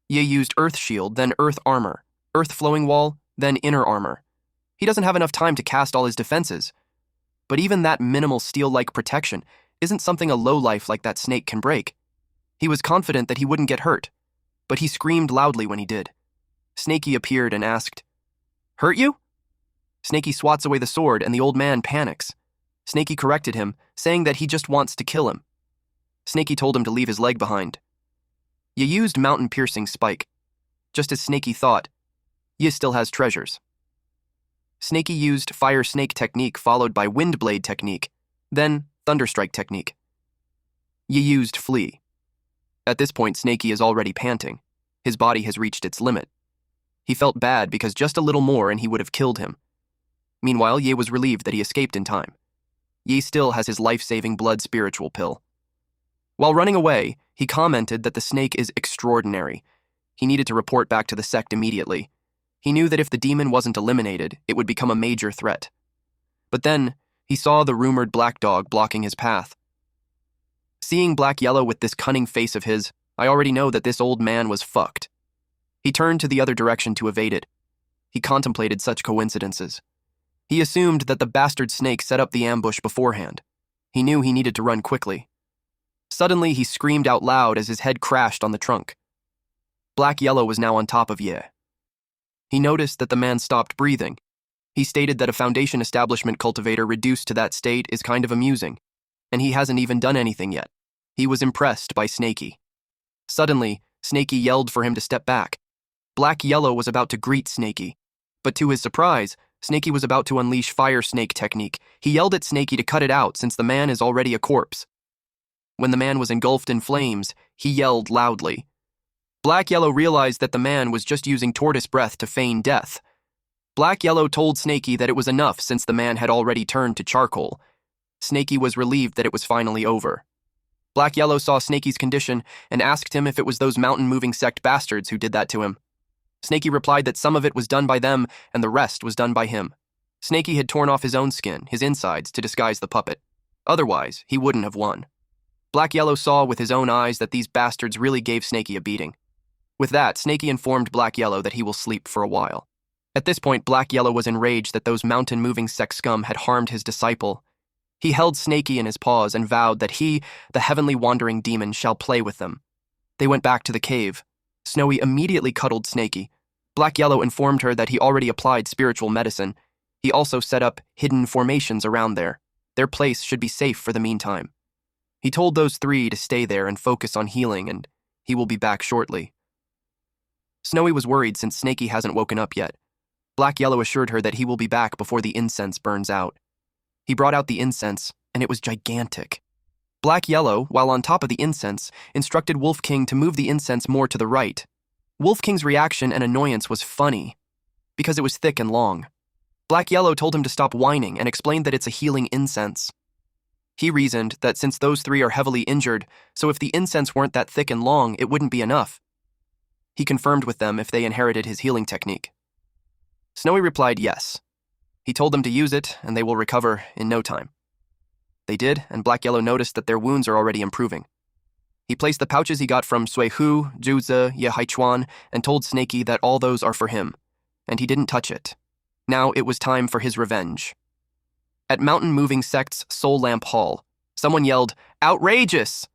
Ye used Earth Shield, then Earth Armor, Earth Flowing Wall, then Inner Armor. He doesn't have enough time to cast all his defenses. But even that minimal steel-like protection isn't something a lowlife like that snake can break. He was confident that he wouldn't get hurt, but he screamed loudly when he did. Snakey appeared and asked, "Hurt you?" Snakey swats away the sword and the old man panics. Snakey corrected him, saying that he just wants to kill him. Snakey told him to leave his leg behind. Ye used mountain-piercing spike. Just as Snakey thought, Ye still has treasures. Snakey used fire snake technique followed by wind blade technique, then thunderstrike technique. Ye used flee. At this point, Snakey is already panting. His body has reached its limit. He felt bad because just a little more and he would have killed him. Meanwhile, Ye was relieved that he escaped in time. Ye still has his life-saving blood spiritual pill. While running away, he commented that the snake is extraordinary. He needed to report back to the sect immediately. He knew that if the demon wasn't eliminated, it would become a major threat. But then, he saw the rumored black dog blocking his path. Seeing Black Yellow with this cunning face of his, I already know that this old man was fucked. He turned to the other direction to evade it. He contemplated such coincidences. He assumed that the bastard snake set up the ambush beforehand. He knew he needed to run quickly. Suddenly, he screamed out loud as his head crashed on the trunk. Black Yellow was now on top of Ye. He noticed that the man stopped breathing. He stated that a foundation establishment cultivator reduced to that state is kind of amusing, and he hasn't even done anything yet. He was impressed by Snakey. Suddenly, Snakey yelled for him to step back. Black Yellow was about to greet Snakey, but to his surprise, Snakey was about to unleash Fire Snake technique. He yelled at Snakey to cut it out since the man is already a corpse. When the man was engulfed in flames, he yelled loudly. Black Yellow realized that the man was just using tortoise breath to feign death. Black Yellow told Snakey that it was enough since the man had already turned to charcoal. Snakey was relieved that it was finally over. Black Yellow saw Snakey's condition and asked him if it was those mountain-moving sect bastards who did that to him. Snakey replied that some of it was done by them and the rest was done by him. Snakey had torn off his own skin, his insides, to disguise the puppet. Otherwise, he wouldn't have won. Black Yellow saw with his own eyes that these bastards really gave Snakey a beating. With that, Snakey informed Black Yellow that he will sleep for a while. At this point, Black Yellow was enraged that those mountain-moving sect scum had harmed his disciple. He held Snakey in his paws and vowed that he, the heavenly wandering demon, shall play with them. They went back to the cave. Snowy immediately cuddled Snakey. Black Yellow informed her that he already applied spiritual medicine. He also set up hidden formations around there. Their place should be safe for the meantime. He told those three to stay there and focus on healing, and he will be back shortly. Snowy was worried since Snakey hasn't woken up yet. Black Yellow assured her that he will be back before the incense burns out. He brought out the incense, and it was gigantic. Black Yellow, while on top of the incense, instructed Wolf King to move the incense more to the right. Wolf King's reaction and annoyance was funny, because it was thick and long. Black Yellow told him to stop whining and explained that it's a healing incense. He reasoned that since those three are heavily injured, so if the incense weren't that thick and long, it wouldn't be enough. He confirmed with them if they inherited his healing technique. Snowy replied yes. He told them to use it, and they will recover in no time. They did, and Black Yellow noticed that their wounds are already improving. He placed the pouches he got from Sui Hu, Juzi, Ye Haichuan, and told Snakey that all those are for him, and he didn't touch it. Now it was time for his revenge. At Mountain Moving Sect's Soul Lamp Hall, someone yelled, "Outrageous!"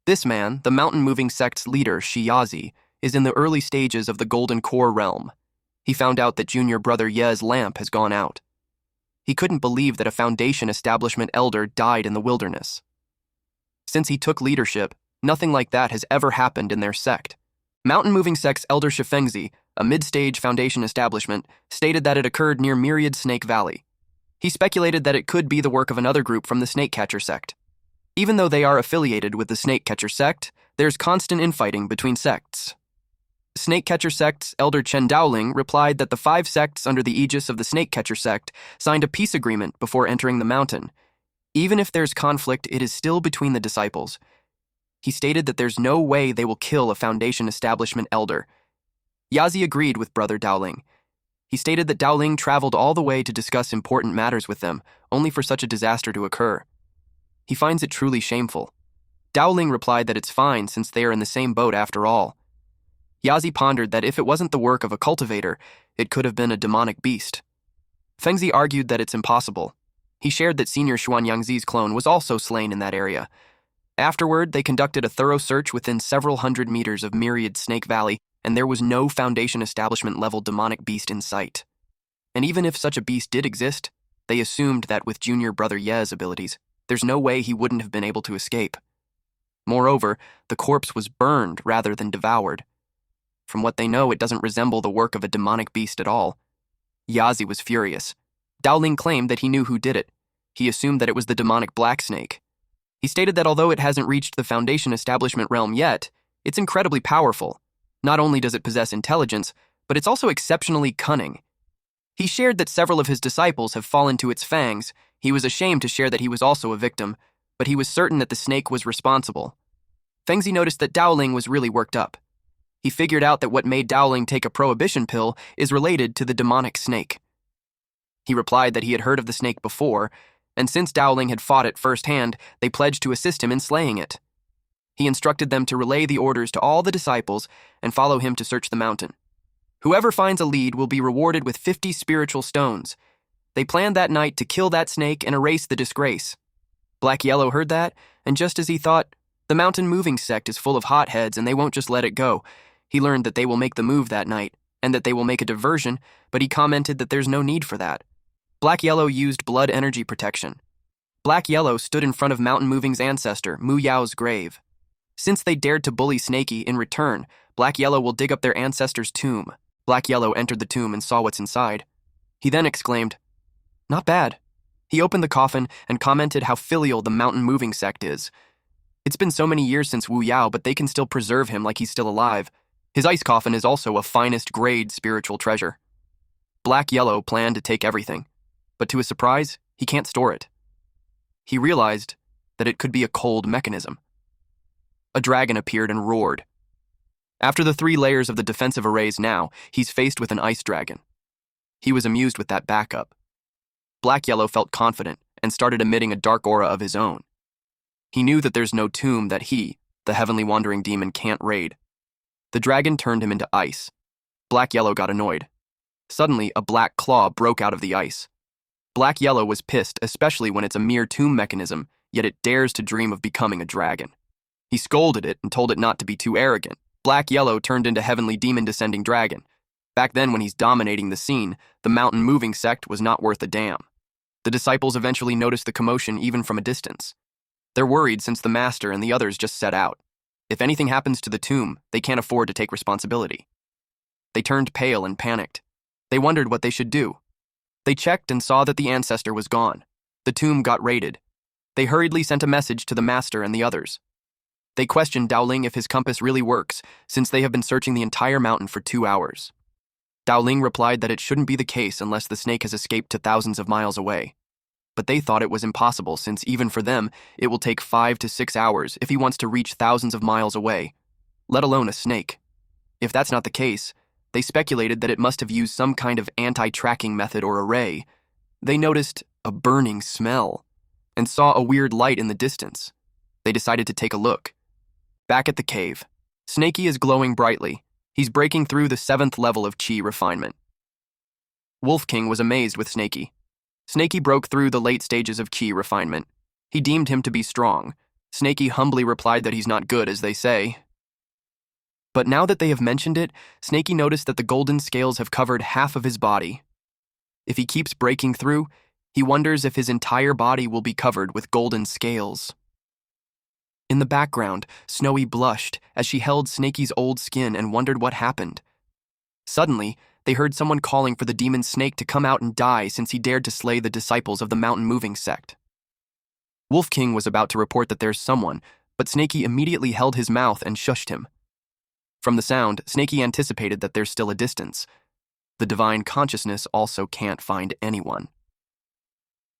This man, the Mountain Moving Sect's leader, Shiyazi, is in the early stages of the Golden Core realm. He found out that junior brother Ye's lamp has gone out. He couldn't believe that a Foundation Establishment elder died in the wilderness. Since he took leadership, nothing like that has ever happened in their sect. Mountain Moving Sect's elder Shifengzi, a mid-stage Foundation establishment, stated that it occurred near Myriad Snake Valley. He speculated that it could be the work of another group from the Snakecatcher sect. Even though they are affiliated with the Snakecatcher sect, there's constant infighting between sects. Snakecatcher sect's elder Chen Dowling replied that the 5 sects under the aegis of the Snakecatcher sect signed a peace agreement before entering the mountain. Even if there's conflict, it is still between the disciples. He stated that there's no way they will kill a Foundation Establishment elder. Yazi agreed with Brother Dowling. He stated that Dowling traveled all the way to discuss important matters with them, only for such a disaster to occur. He finds it truly shameful. Dowling replied that it's fine since they are in the same boat after all. Yazi pondered that if it wasn't the work of a cultivator, it could have been a demonic beast. Fengzi argued that it's impossible. He shared that Senior Xuanyangzi's clone was also slain in that area. Afterward, they conducted a thorough search within several hundred meters of Myriad Snake Valley, and there was no Foundation Establishment-level demonic beast in sight. And even if such a beast did exist, they assumed that with junior brother Ye's abilities, there's no way he wouldn't have been able to escape. Moreover, the corpse was burned rather than devoured. From what they know, it doesn't resemble the work of a demonic beast at all. Yazi was furious. Dowling claimed that he knew who did it. He assumed that it was the demonic black snake. He stated that although it hasn't reached the Foundation Establishment realm yet, it's incredibly powerful. Not only does it possess intelligence, but it's also exceptionally cunning. He shared that several of his disciples have fallen to its fangs. He was ashamed to share that he was also a victim, but he was certain that the snake was responsible. Fengzi noticed that Dowling was really worked up. He figured out that what made Dowling take a prohibition pill is related to the demonic snake. He replied that he had heard of the snake before, and since Dowling had fought it firsthand, they pledged to assist him in slaying it. He instructed them to relay the orders to all the disciples and follow him to search the mountain. Whoever finds a lead will be rewarded with 50 spiritual stones. They planned that night to kill that snake and erase the disgrace. Black Yellow heard that, and just as he thought, The mountain moving sect is full of hotheads and they won't just let it go. He learned that they will make the move that night, and that they will make a diversion, but he commented that there's no need for that. Black Yellow used blood energy protection. Black Yellow stood in front of Mountain Moving's ancestor, Mu Yao's grave. Since they dared to bully Snaky in return, Black Yellow will dig up their ancestor's tomb. Black Yellow entered the tomb and saw what's inside. He then exclaimed, "Not bad." He opened the coffin and commented how filial the Mountain Moving sect is. It's been so many years since Wu Yao, but they can still preserve him like he's still alive. His ice coffin is also a finest grade spiritual treasure. Black Yellow planned to take everything, but to his surprise, he can't store it. He realized that it could be a cold mechanism. A dragon appeared and roared. After the 3 layers of the defensive arrays now, he's faced with an ice dragon. He was amused with that backup. Black Yellow felt confident and started emitting a dark aura of his own. He knew that there's no tomb that he, the heavenly wandering demon, can't raid. The dragon turned him into ice. Black Yellow got annoyed. Suddenly, a black claw broke out of the ice. Black Yellow was pissed, especially when it's a mere tomb mechanism, yet it dares to dream of becoming a dragon. He scolded it and told it not to be too arrogant. Black Yellow turned into heavenly demon descending dragon. Back then, when he's dominating the scene, the mountain moving sect was not worth a damn. The disciples eventually noticed the commotion even from a distance. They're worried since the master and the others just set out. If anything happens to the tomb, they can't afford to take responsibility. They turned pale and panicked. They wondered what they should do. They checked and saw that the ancestor was gone. The tomb got raided. They hurriedly sent a message to the master and the others. They questioned Dowling if his compass really works, since they have been searching the entire mountain for 2 hours. Dowling replied that it shouldn't be the case unless the snake has escaped to thousands of miles away. But they thought it was impossible, since even for them, it will take 5 to 6 hours if he wants to reach thousands of miles away, let alone a snake. If that's not the case, they speculated that it must have used some kind of anti-tracking method or array. They noticed a burning smell and saw a weird light in the distance. They decided to take a look. Back at the cave, Snaky is glowing brightly. He's breaking through the 7th level of Chi refinement. Wolf King was amazed with Snaky. Snaky broke through the late stages of Chi refinement. He deemed him to be strong. Snaky humbly replied that he's not good, as they say. But now that they have mentioned it, Snaky noticed that the golden scales have covered half of his body. If he keeps breaking through, he wonders if his entire body will be covered with golden scales. In the background, Snowy blushed as she held Snaky's old skin and wondered what happened. Suddenly, they heard someone calling for the demon snake to come out and die since he dared to slay the disciples of the mountain moving sect. Wolf King was about to report that there's someone, but Snaky immediately held his mouth and shushed him. From the sound, Snaky anticipated that there's still a distance. The divine consciousness also can't find anyone.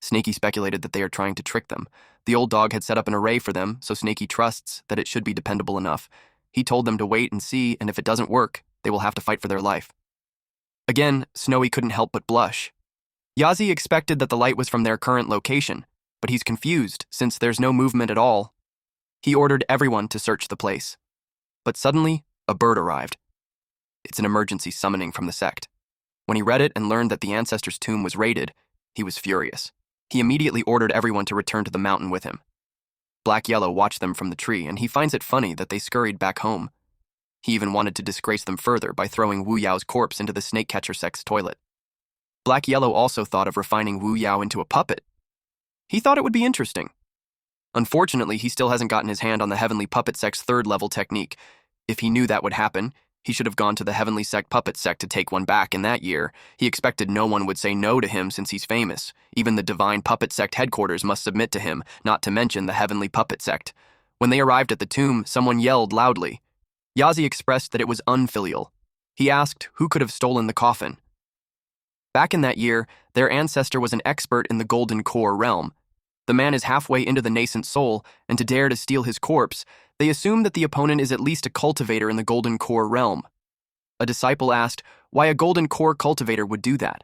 Snaky speculated that they are trying to trick them. The old dog had set up an array for them, so Snaky trusts that it should be dependable enough. He told them to wait and see, and if it doesn't work, they will have to fight for their life. Again, Snowy couldn't help but blush. Yazi expected that the light was from their current location, but he's confused since there's no movement at all. He ordered everyone to search the place. But suddenly, a bird arrived. It's an emergency summoning from the sect. When he read it and learned that the ancestor's tomb was raided, he was furious. He immediately ordered everyone to return to the mountain with him. Black Yellow watched them from the tree, and he finds it funny that they scurried back home. He even wanted to disgrace them further by throwing Wu Yao's corpse into the snake catcher sect's toilet. Black Yellow also thought of refining Wu Yao into a puppet. He thought it would be interesting. Unfortunately, he still hasn't gotten his hand on the Heavenly Puppet sect's 3rd level technique. If he knew that would happen, he should have gone to the Heavenly Sect Puppet sect to take one back in that year. He expected no one would say no to him since he's famous. Even the Divine Puppet Sect headquarters must submit to him, not to mention the Heavenly Puppet Sect. When they arrived at the tomb, someone yelled loudly. Yazi expressed that it was unfilial. He asked who could have stolen the coffin. Back in that year, their ancestor was an expert in the Golden Core realm. The man is halfway into the nascent soul, and to dare to steal his corpse, they assume that the opponent is at least a cultivator in the Golden Core realm. A disciple asked why a Golden Core cultivator would do that.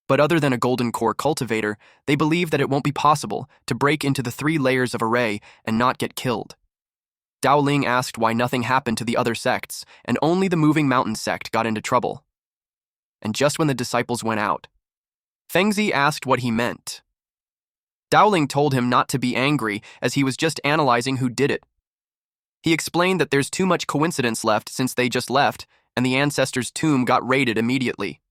But other than a Golden Core cultivator, they believe that it won't be possible to break into the 3 layers of array and not get killed. Dowling asked why nothing happened to the other sects, and only the Moving Mountain sect got into trouble. And just when the disciples went out, Fengzi asked what he meant. Dowling told him not to be angry, as he was just analyzing who did it. He explained that there's too much coincidence left since they just left, and the ancestor's tomb got raided immediately.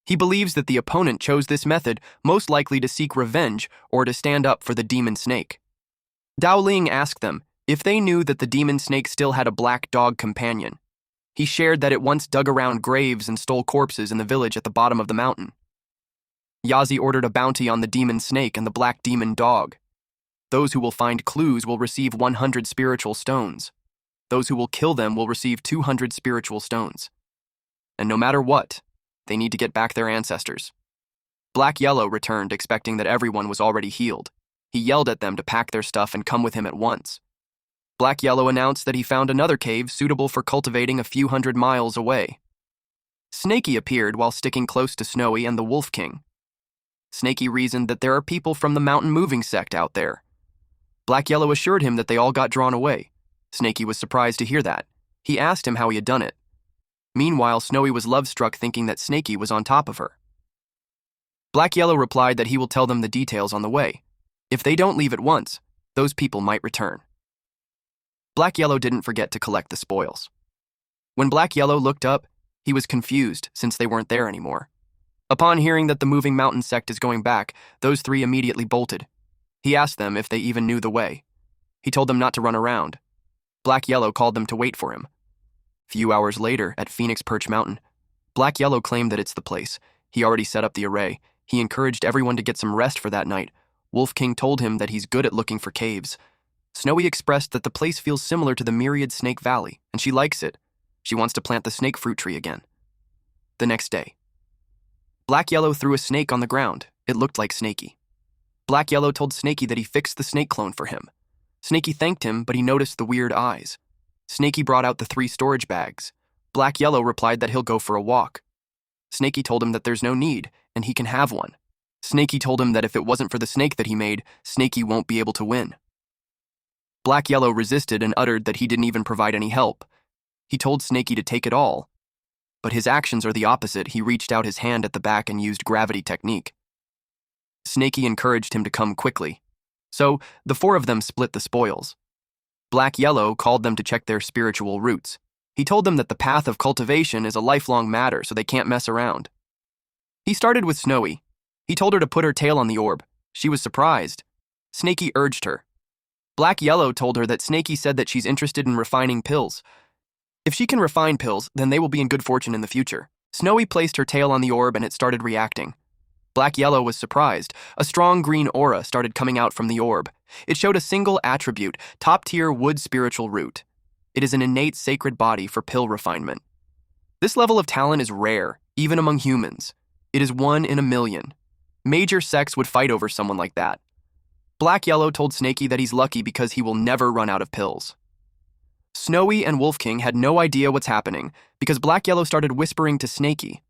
He believes that the opponent chose this method most likely to seek revenge or to stand up for the demon snake. Dao Ling asked them if they knew that the demon snake still had a black dog companion. He shared that it once dug around graves and stole corpses in the village at the bottom of the mountain. Yazi ordered a bounty on the demon snake and the black demon dog. Those who will find clues will receive 100 spiritual stones. Those who will kill them will receive 200 spiritual stones. And no matter what, they need to get back their ancestors. Black Yellow returned expecting that everyone was already healed. He yelled at them to pack their stuff and come with him at once. Black Yellow announced that he found another cave suitable for cultivating a few hundred miles away. Snaky appeared while sticking close to Snowy and the Wolf King. Snaky reasoned that there are people from the mountain moving sect out there. Black Yellow assured him that they all got drawn away. Snaky was surprised to hear that. He asked him how he had done it. Meanwhile, Snowy was love-struck thinking that Snaky was on top of her. Black Yellow replied that he will tell them the details on the way. If they don't leave at once, those people might return. Black Yellow didn't forget to collect the spoils. When Black Yellow looked up, he was confused since they weren't there anymore. Upon hearing that the moving mountain sect is going back, those three immediately bolted. He asked them if they even knew the way. He told them not to run around. Black Yellow called them to wait for him. Few hours later, at Phoenix Perch Mountain, Black Yellow claimed that it's the place. He already set up the array. He encouraged everyone to get some rest for that night. Wolf King told him that he's good at looking for caves. Snowy expressed that the place feels similar to the Myriad Snake Valley, and she likes it. She wants to plant the snake fruit tree again. The next day, Black Yellow threw a snake on the ground. It looked like Snaky. Black Yellow told Snaky that he fixed the snake clone for him. Snaky thanked him, but he noticed the weird eyes. Snaky brought out the 3 storage bags. Black Yellow replied that he'll go for a walk. Snaky told him that there's no need, and he can have one. Snaky told him that if it wasn't for the snake that he made, Snaky won't be able to win. Black Yellow resisted and uttered that he didn't even provide any help. He told Snaky to take it all. But his actions are the opposite. He reached out his hand at the back and used gravity technique. Snaky encouraged him to come quickly. So, the 4 of them split the spoils. Black Yellow called them to check their spiritual roots. He told them that the path of cultivation is a lifelong matter, so they can't mess around. He started with Snowy. He told her to put her tail on the orb. She was surprised. Snaky urged her. Black Yellow told her that Snaky said that she's interested in refining pills. If she can refine pills, then they will be in good fortune in the future. Snowy placed her tail on the orb and it started reacting. Black Yellow was surprised. A strong green aura started coming out from the orb. It showed a single attribute, top-tier wood spiritual root. It is an innate sacred body for pill refinement. This level of talent is rare, even among humans. It is 1 in a million. Major sects would fight over someone like that. Black Yellow told Snaky that he's lucky because he will never run out of pills. Snowy and Wolf King had no idea what's happening because Black Yellow started whispering to Snaky.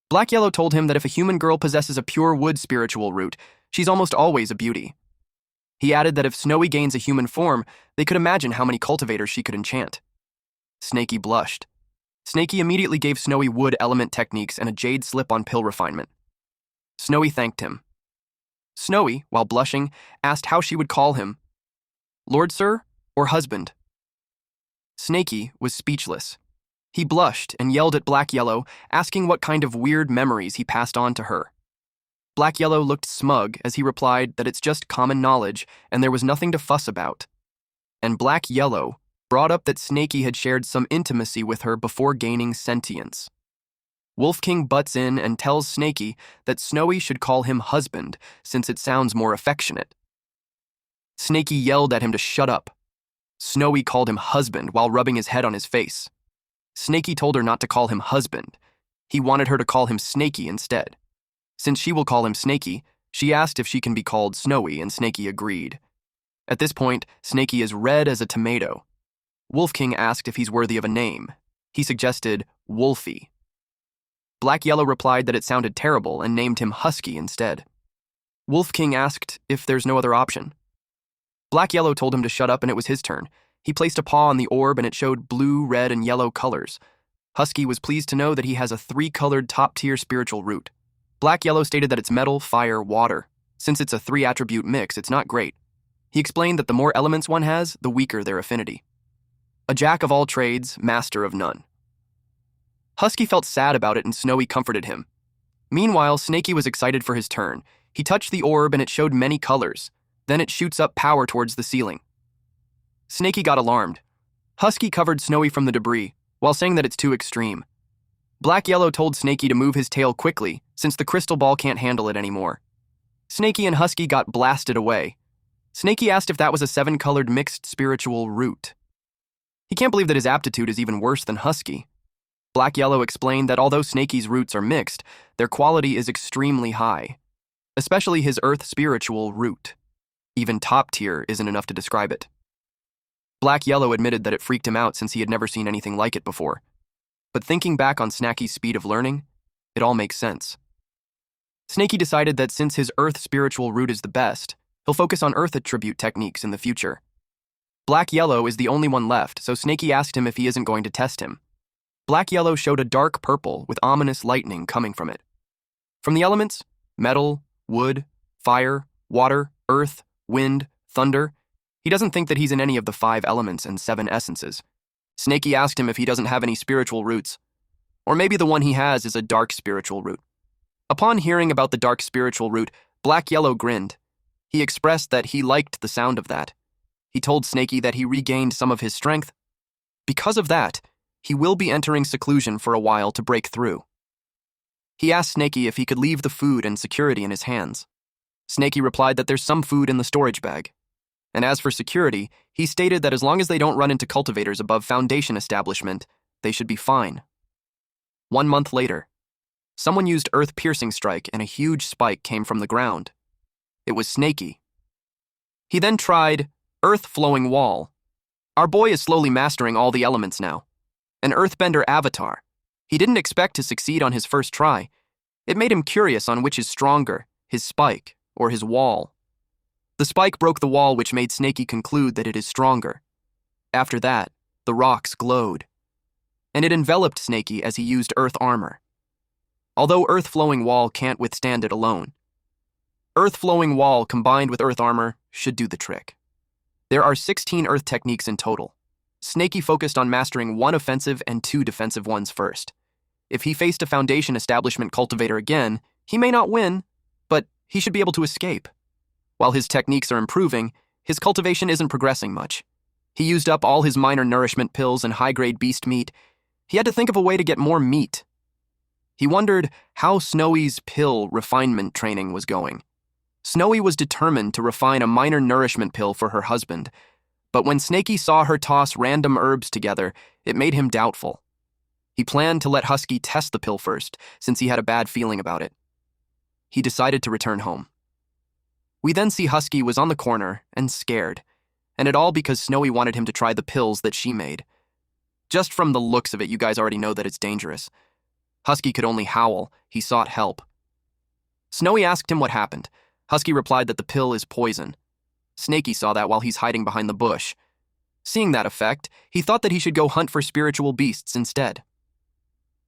Black Yellow told him that if a human girl possesses a pure wood spiritual root, she's almost always a beauty. He added that if Snowy gains a human form, they could imagine how many cultivators she could enchant. Snaky blushed. Snaky immediately gave Snowy wood element techniques and a jade slip-on pill refinement. Snowy thanked him. Snowy, while blushing, asked how she would call him. Lord Sir or husband? Snaky was speechless. He blushed and yelled at Black Yellow, asking what kind of weird memories he passed on to her. Black Yellow looked smug as he replied that it's just common knowledge and there was nothing to fuss about. And Black Yellow brought up that Snaky had shared some intimacy with her before gaining sentience. Wolf King butts in and tells Snaky that Snowy should call him husband since it sounds more affectionate. Snaky yelled at him to shut up. Snowy called him husband while rubbing his head on his face. Snaky told her not to call him husband. He wanted her to call him Snaky instead. Since she will call him Snaky, she asked if she can be called Snowy, and Snaky agreed. At this point, Snaky is red as a tomato. Wolf King asked if he's worthy of a name. He suggested Wolfie. Black Yellow replied that it sounded terrible and named him Husky instead. Wolf King asked if there's no other option. Black Yellow told him to shut up and it was his turn. He placed a paw on the orb and it showed blue, red, and yellow colors. Husky was pleased to know that he has a 3-colored top-tier spiritual root. Black Yellow stated that it's metal, fire, water. Since it's a 3-attribute mix, it's not great. He explained that the more elements one has, the weaker their affinity. A jack of all trades, master of none. Husky felt sad about it and Snowy comforted him. Meanwhile, Snaky was excited for his turn. He touched the orb and it showed many colors. Then it shoots up power towards the ceiling. Snaky got alarmed. Husky covered Snowy from the debris, while saying that it's too extreme. Black Yellow told Snaky to move his tail quickly, since the crystal ball can't handle it anymore. Snaky and Husky got blasted away. Snaky asked if that was a 7-colored mixed spiritual root. He can't believe that his aptitude is even worse than Husky. Black Yellow explained that although Snaky's roots are mixed, their quality is extremely high, especially his earth spiritual root. Even top tier isn't enough to describe it. Black Yellow admitted that it freaked him out since he had never seen anything like it before. But thinking back on Snaky's speed of learning, it all makes sense. Snaky decided that since his earth spiritual root is the best, he'll focus on earth attribute techniques in the future. Black Yellow is the only one left, so Snaky asked him if he isn't going to test him. Black Yellow showed a dark purple with ominous lightning coming from it. From the elements, metal, wood, fire, water, earth, wind, thunder, he doesn't think that he's in any of the 5 elements and 7 essences. Snaky asked him if he doesn't have any spiritual roots, or maybe the one he has is a dark spiritual root. Upon hearing about the dark spiritual root, Black Yellow grinned. He expressed that he liked the sound of that. He told Snaky that he regained some of his strength. Because of that, he will be entering seclusion for a while to break through. He asked Snaky if he could leave the food and security in his hands. Snaky replied that there's some food in the storage bag. And as for security, he stated that as long as they don't run into cultivators above Foundation establishment, they should be fine. 1 month later, someone used earth-piercing strike and a huge spike came from the ground. It was Snaky. He then tried earth-flowing wall. Our boy is slowly mastering all the elements now. An earthbender avatar. He didn't expect to succeed on his first try. It made him curious on which is stronger, his spike or his wall. The spike broke the wall, which made Snaky conclude that it is stronger. After that, the rocks glowed, and it enveloped Snaky as he used earth armor. Although earth-flowing wall can't withstand it alone, earth-flowing wall combined with earth armor should do the trick. There are 16 earth techniques in total. Snaky focused on mastering 1 offensive and 2 defensive ones first. If he faced a Foundation establishment cultivator again, he may not win, but he should be able to escape. While his techniques are improving, his cultivation isn't progressing much. He used up all his minor nourishment pills and high-grade beast meat. He had to think of a way to get more meat. He wondered how Snowy's pill refinement training was going. Snowy was determined to refine a minor nourishment pill for her husband, but when Snaky saw her toss random herbs together, it made him doubtful. He planned to let Husky test the pill first, since he had a bad feeling about it. He decided to return home. We then see Husky was on the corner and scared, and it all because Snowy wanted him to try the pills that she made. Just from the looks of it, you guys already know that it's dangerous. Husky could only howl. He sought help. Snowy asked him what happened. Husky replied that the pill is poison. Snaky saw that while he's hiding behind the bush. Seeing that effect, he thought that he should go hunt for spiritual beasts instead.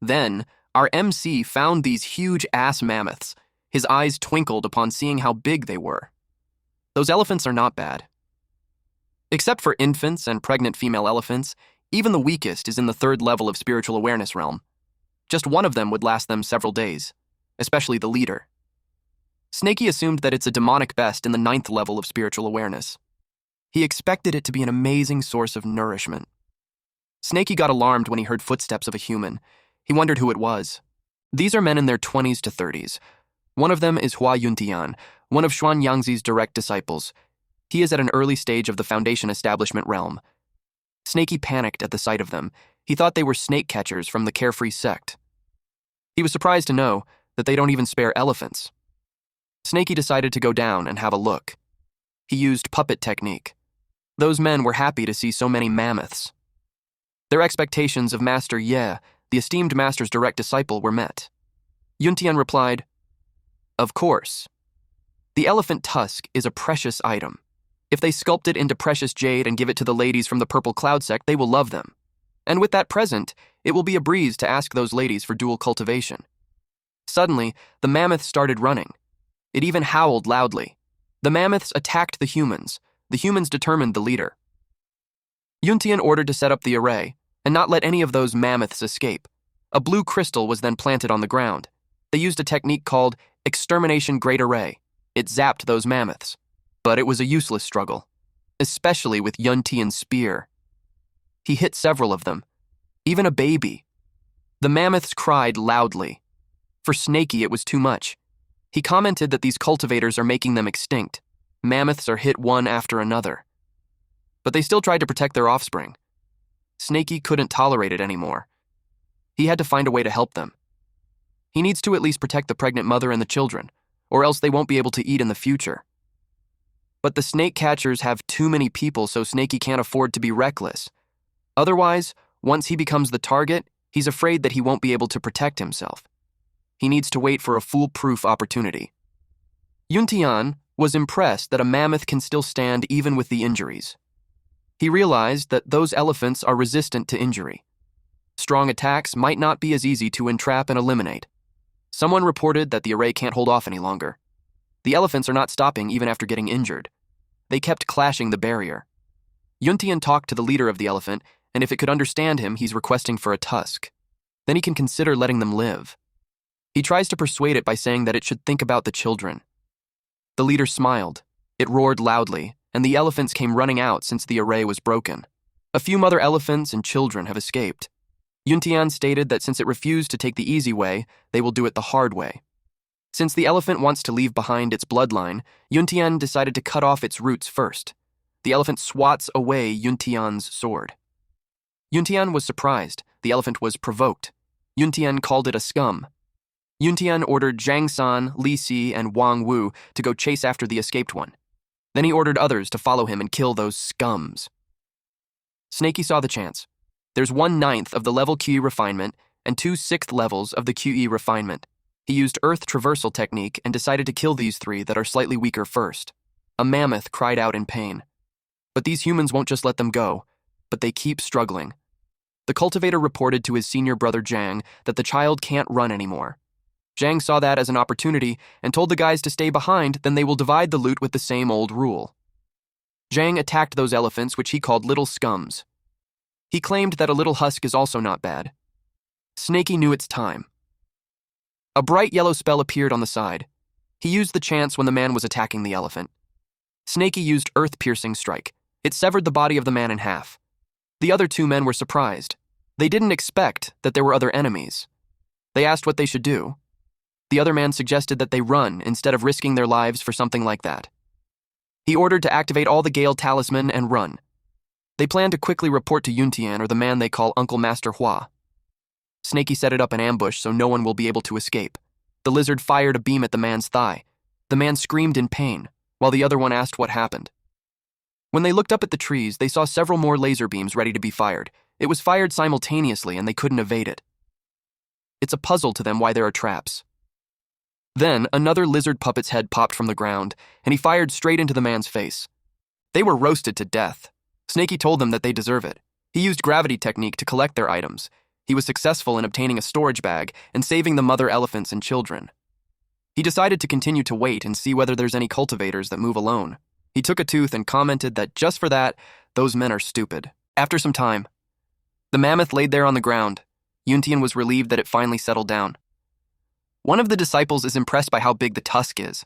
Then, our MC found these huge ass mammoths. His eyes twinkled upon seeing how big they were. Those elephants are not bad. Except for infants and pregnant female elephants, even the weakest is in the 3rd level of spiritual awareness realm. Just one of them would last them several days, especially the leader. Snaky assumed that it's a demonic best in the 9th level of spiritual awareness. He expected it to be an amazing source of nourishment. Snaky got alarmed when he heard footsteps of a human. He wondered who it was. These are men in their 20s to 30s. One of them is Hua Yuntian, one of Xuan Yangzi's direct disciples. He is at an early stage of the Foundation establishment realm. Snaky panicked at the sight of them. He thought they were snake catchers from the Carefree sect. He was surprised to know that they don't even spare elephants. Snaky decided to go down and have a look. He used puppet technique. Those men were happy to see so many mammoths. Their expectations of Master Ye, the esteemed master's direct disciple, were met. Yuntian replied, "Of course. The elephant tusk is a precious item. If they sculpt it into precious jade and give it to the ladies from the Purple Cloud sect, they will love them. And with that present, it will be a breeze to ask those ladies for dual cultivation." Suddenly, the mammoth started running. It even howled loudly. The mammoths attacked the humans. The humans determined the leader. Yuntian ordered to set up the array and not let any of those mammoths escape. A blue crystal was then planted on the ground. They used a technique called Extermination Great Array. It zapped those mammoths. But it was a useless struggle, especially with Yuntian's spear. He hit several of them, even a baby. The mammoths cried loudly. For Snaky, it was too much. He commented that these cultivators are making them extinct. Mammoths are hit one after another. But they still tried to protect their offspring. Snaky couldn't tolerate it anymore. He had to find a way to help them. He needs to at least protect the pregnant mother and the children, or else they won't be able to eat in the future. But the snake catchers have too many people, so Snaky can't afford to be reckless. Otherwise, once he becomes the target, he's afraid that he won't be able to protect himself. He needs to wait for a foolproof opportunity. Yuntian was impressed that a mammoth can still stand even with the injuries. He realized that those elephants are resistant to injury. Strong attacks might not be as easy to entrap and eliminate. Someone reported that the array can't hold off any longer. The elephants are not stopping even after getting injured. They kept clashing the barrier. Yuntian talked to the leader of the elephant, and if it could understand him, he's requesting for a tusk. Then he can consider letting them live. He tries to persuade it by saying that it should think about the children. The leader smiled. It roared loudly, and the elephants came running out since the array was broken. A few mother elephants and children have escaped. Yuntian stated that since it refused to take the easy way, they will do it the hard way. Since the elephant wants to leave behind its bloodline, Yuntian decided to cut off its roots first. The elephant swats away Yuntian's sword. Yuntian was surprised. The elephant was provoked. Yuntian called it a scum. Yuntian ordered Zhang San, Li Si, and Wang Wu to go chase after the escaped one. Then he ordered others to follow him and kill those scums. Snaky saw the chance. There's 1/9 of the level QE refinement and 2/6 levels of the QE refinement. He used Earth Traversal technique and decided to kill these 3 that are slightly weaker first. A mammoth cried out in pain. But these humans won't just let them go, but they keep struggling. The cultivator reported to his senior brother Zhang that the child can't run anymore. Zhang saw that as an opportunity and told the guys to stay behind, then they will divide the loot with the same old rule. Zhang attacked those elephants, which he called little scums. He claimed that a little husk is also not bad. Snaky knew its time. A bright yellow spell appeared on the side. He used the chance when the man was attacking the elephant. Snaky used Earth-Piercing Strike. It severed the body of the man in half. The other 2 men were surprised. They didn't expect that there were other enemies. They asked what they should do. The other man suggested that they run instead of risking their lives for something like that. He ordered to activate all the Gale Talisman and run. They planned to quickly report to Yuntian or the man they call Uncle Master Hua. Snaky set it up an ambush so no one will be able to escape. The lizard fired a beam at the man's thigh. The man screamed in pain, while the other one asked what happened. When they looked up at the trees, they saw several more laser beams ready to be fired. It was fired simultaneously and they couldn't evade it. It's a puzzle to them why there are traps. Then, another lizard puppet's head popped from the ground, and he fired straight into the man's face. They were roasted to death. Snaky told them that they deserve it. He used gravity technique to collect their items. He was successful in obtaining a storage bag and saving the mother elephants and children. He decided to continue to wait and see whether there's any cultivators that move alone. He took a tooth and commented that just for that, those men are stupid. After some time, the mammoth laid there on the ground. Yuntian was relieved that it finally settled down. One of the disciples is impressed by how big the tusk is.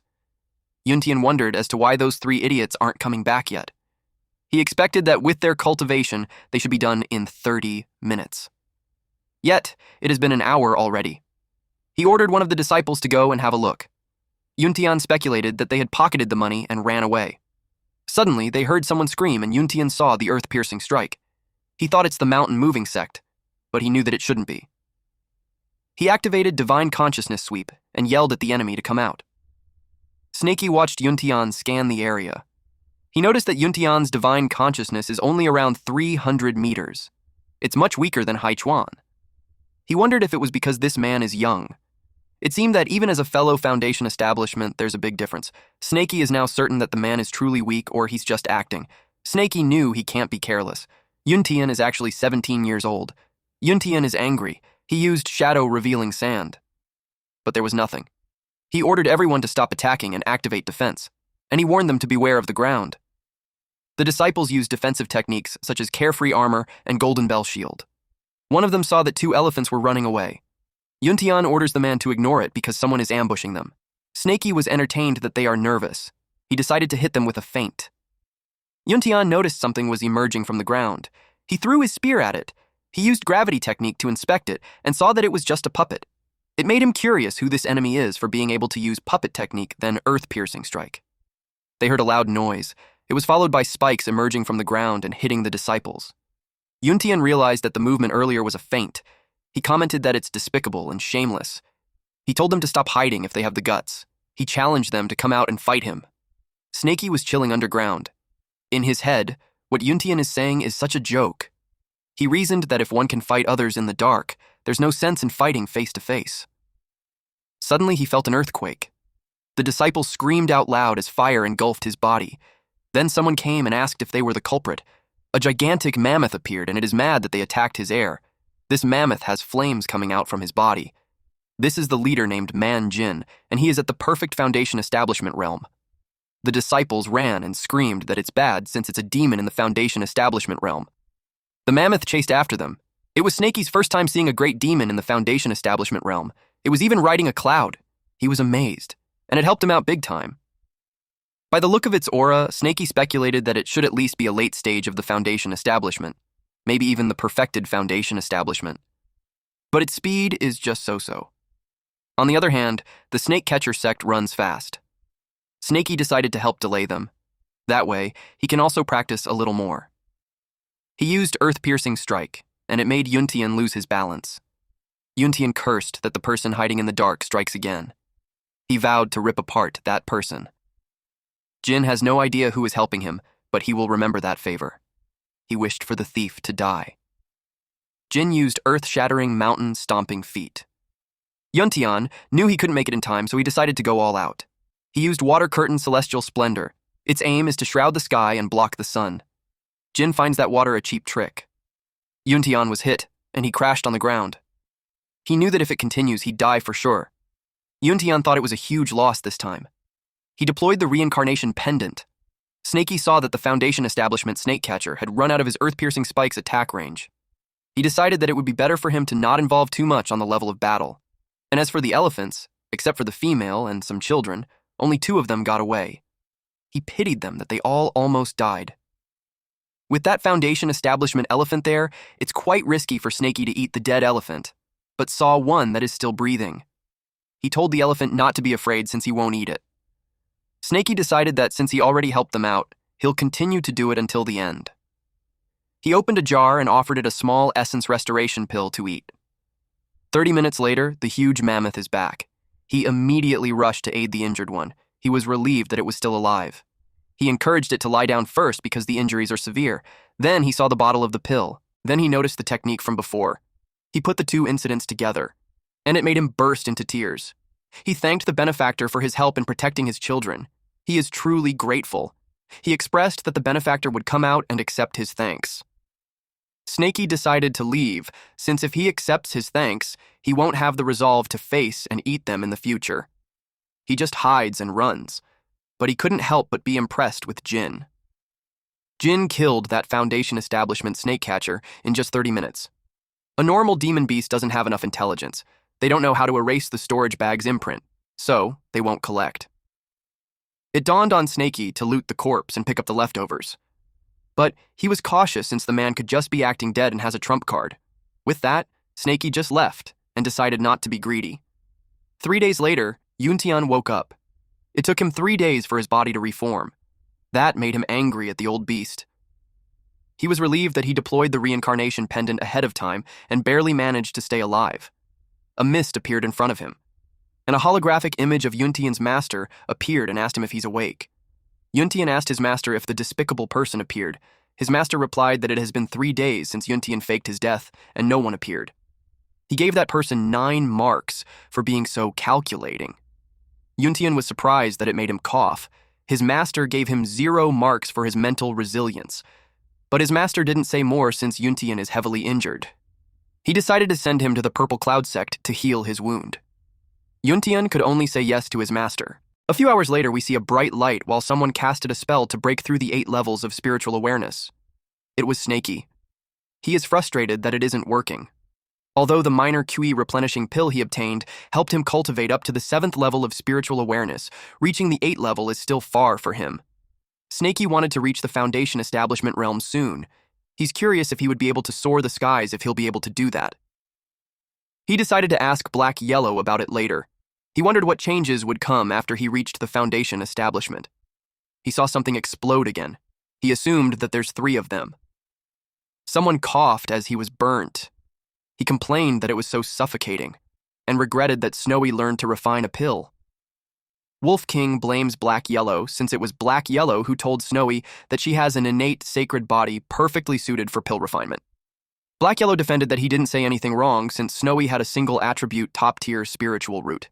Yuntian wondered as to why those 3 idiots aren't coming back yet. He expected that with their cultivation, they should be done in 30 minutes. Yet, it has been an hour already. He ordered one of the disciples to go and have a look. Yuntian speculated that they had pocketed the money and ran away. Suddenly, they heard someone scream and Yuntian saw the Earth-Piercing Strike. He thought it's the mountain moving sect, but he knew that it shouldn't be. He activated Divine Consciousness Sweep and yelled at the enemy to come out. Snaky watched Yuntian scan the area. He noticed that Yuntian's Divine Consciousness is only around 300 meters. It's much weaker than Haichuan. He wondered if it was because this man is young. It seemed that even as a fellow Foundation establishment, there's a big difference. Snaky is now certain that the man is truly weak or he's just acting. Snaky knew he can't be careless. Yuntian is actually 17 years old. Yuntian is angry. He used shadow-revealing sand. But there was nothing. He ordered everyone to stop attacking and activate defense, and he warned them to beware of the ground. The disciples used defensive techniques such as carefree armor and golden bell shield. One of them saw that 2 elephants were running away. Yuntian orders the man to ignore it because someone is ambushing them. Snakey was entertained that they are nervous. He decided to hit them with a feint. Yuntian noticed something was emerging from the ground. He threw his spear at it. He used gravity technique to inspect it and saw that it was just a puppet. It made him curious who this enemy is for being able to use puppet technique, then earth-piercing strike. They heard a loud noise. It was followed by spikes emerging from the ground and hitting the disciples. Yuntian realized that the movement earlier was a feint. He commented that it's despicable and shameless. He told them to stop hiding if they have the guts. He challenged them to come out and fight him. Snakey was chilling underground. In his head, what Yuntian is saying is such a joke. He reasoned that if one can fight others in the dark, there's no sense in fighting face to face. Suddenly, he felt an earthquake. The disciple screamed out loud as fire engulfed his body. Then someone came and asked if they were the culprit. A gigantic mammoth appeared, and it is mad that they attacked his heir. This mammoth has flames coming out from his body. This is the leader named Man Jin, and he is at the perfect foundation establishment realm. The disciples ran and screamed that it's bad since it's a demon in the foundation establishment realm. The mammoth chased after them. It was Snakey's first time seeing a great demon in the foundation establishment realm. It was even riding a cloud. He was amazed, and it helped him out big time. By the look of its aura, Snakey speculated that it should at least be a late stage of the foundation establishment, maybe even the perfected foundation establishment. But its speed is just so-so. On the other hand, the snake catcher sect runs fast. Snakey decided to help delay them. That way, he can also practice a little more. He used earth-piercing strike, and it made Yuntian lose his balance. Yuntian cursed that the person hiding in the dark strikes again. He vowed to rip apart that person. Jin has no idea who is helping him, but he will remember that favor. He wished for the thief to die. Jin used earth-shattering, mountain-stomping feet. Yuntian knew he couldn't make it in time, so he decided to go all out. He used water curtain celestial splendor. Its aim is to shroud the sky and block the sun. Jin finds that water a cheap trick. Yuntian was hit, and he crashed on the ground. He knew that if it continues, he'd die for sure. Yuntian thought it was a huge loss this time. He deployed the reincarnation pendant. Snakey saw that the foundation establishment snake catcher had run out of his earth-piercing spike's attack range. He decided that it would be better for him to not involve too much on the level of battle. And as for the elephants, except for the female and some children, only 2 of them got away. He pitied them that they all almost died. With that foundation establishment elephant there, it's quite risky for Snakey to eat the dead elephant, but saw one that is still breathing. He told the elephant not to be afraid since he won't eat it. Snakey decided that since he already helped them out, he'll continue to do it until the end. He opened a jar and offered it a small essence restoration pill to eat. 30 minutes later, the huge mammoth is back. He immediately rushed to aid the injured one. He was relieved that it was still alive. He encouraged it to lie down first because the injuries are severe. Then he saw the bottle of the pill. Then he noticed the technique from before. He put the 2 incidents together, and it made him burst into tears. He thanked the benefactor for his help in protecting his children. He is truly grateful. He expressed that the benefactor would come out and accept his thanks. Snakey decided to leave, since if he accepts his thanks, he won't have the resolve to face and eat them in the future. He just hides and runs, but he couldn't help but be impressed with Jin. Jin killed that foundation establishment snake catcher in just 30 minutes. A normal demon beast doesn't have enough intelligence. They don't know how to erase the storage bag's imprint, so they won't collect. It dawned on Snakey to loot the corpse and pick up the leftovers. But he was cautious since the man could just be acting dead and has a trump card. With that, Snakey just left and decided not to be greedy. 3 days later, Yuntian woke up. It took him 3 days for his body to reform. That made him angry at the old beast. He was relieved that he deployed the reincarnation pendant ahead of time and barely managed to stay alive. A mist appeared in front of him, and a holographic image of Yuntian's master appeared and asked him if he's awake. Yuntian asked his master if the despicable person appeared. His master replied that it has been 3 days since Yuntian faked his death, and no one appeared. He gave that person 9 marks for being so calculating. Yuntian was surprised that it made him cough. His master gave him 0 marks for his mental resilience, but his master didn't say more since Yuntian is heavily injured. He decided to send him to the Purple Cloud sect to heal his wound. Yuntian could only say yes to his master. A few hours later, we see a bright light while someone casted a spell to break through the 8 levels of spiritual awareness. It was Snaky. He is frustrated that it isn't working. Although the minor QE replenishing pill he obtained helped him cultivate up to the 7th level of spiritual awareness, reaching the 8th level is still far for him. Snaky wanted to reach the Foundation establishment realm soon. He's curious if he would be able to soar the skies if he'll be able to do that. He decided to ask Black Yellow about it later. He wondered what changes would come after he reached the Foundation establishment. He saw something explode again. He assumed that there's 3 of them. Someone coughed as he was burnt. He complained that it was so suffocating, and regretted that Snowy learned to refine a pill. Wolf King blames Black Yellow since it was Black Yellow who told Snowy that she has an innate sacred body perfectly suited for pill refinement. Black Yellow defended that he didn't say anything wrong since Snowy had a single attribute top-tier spiritual root.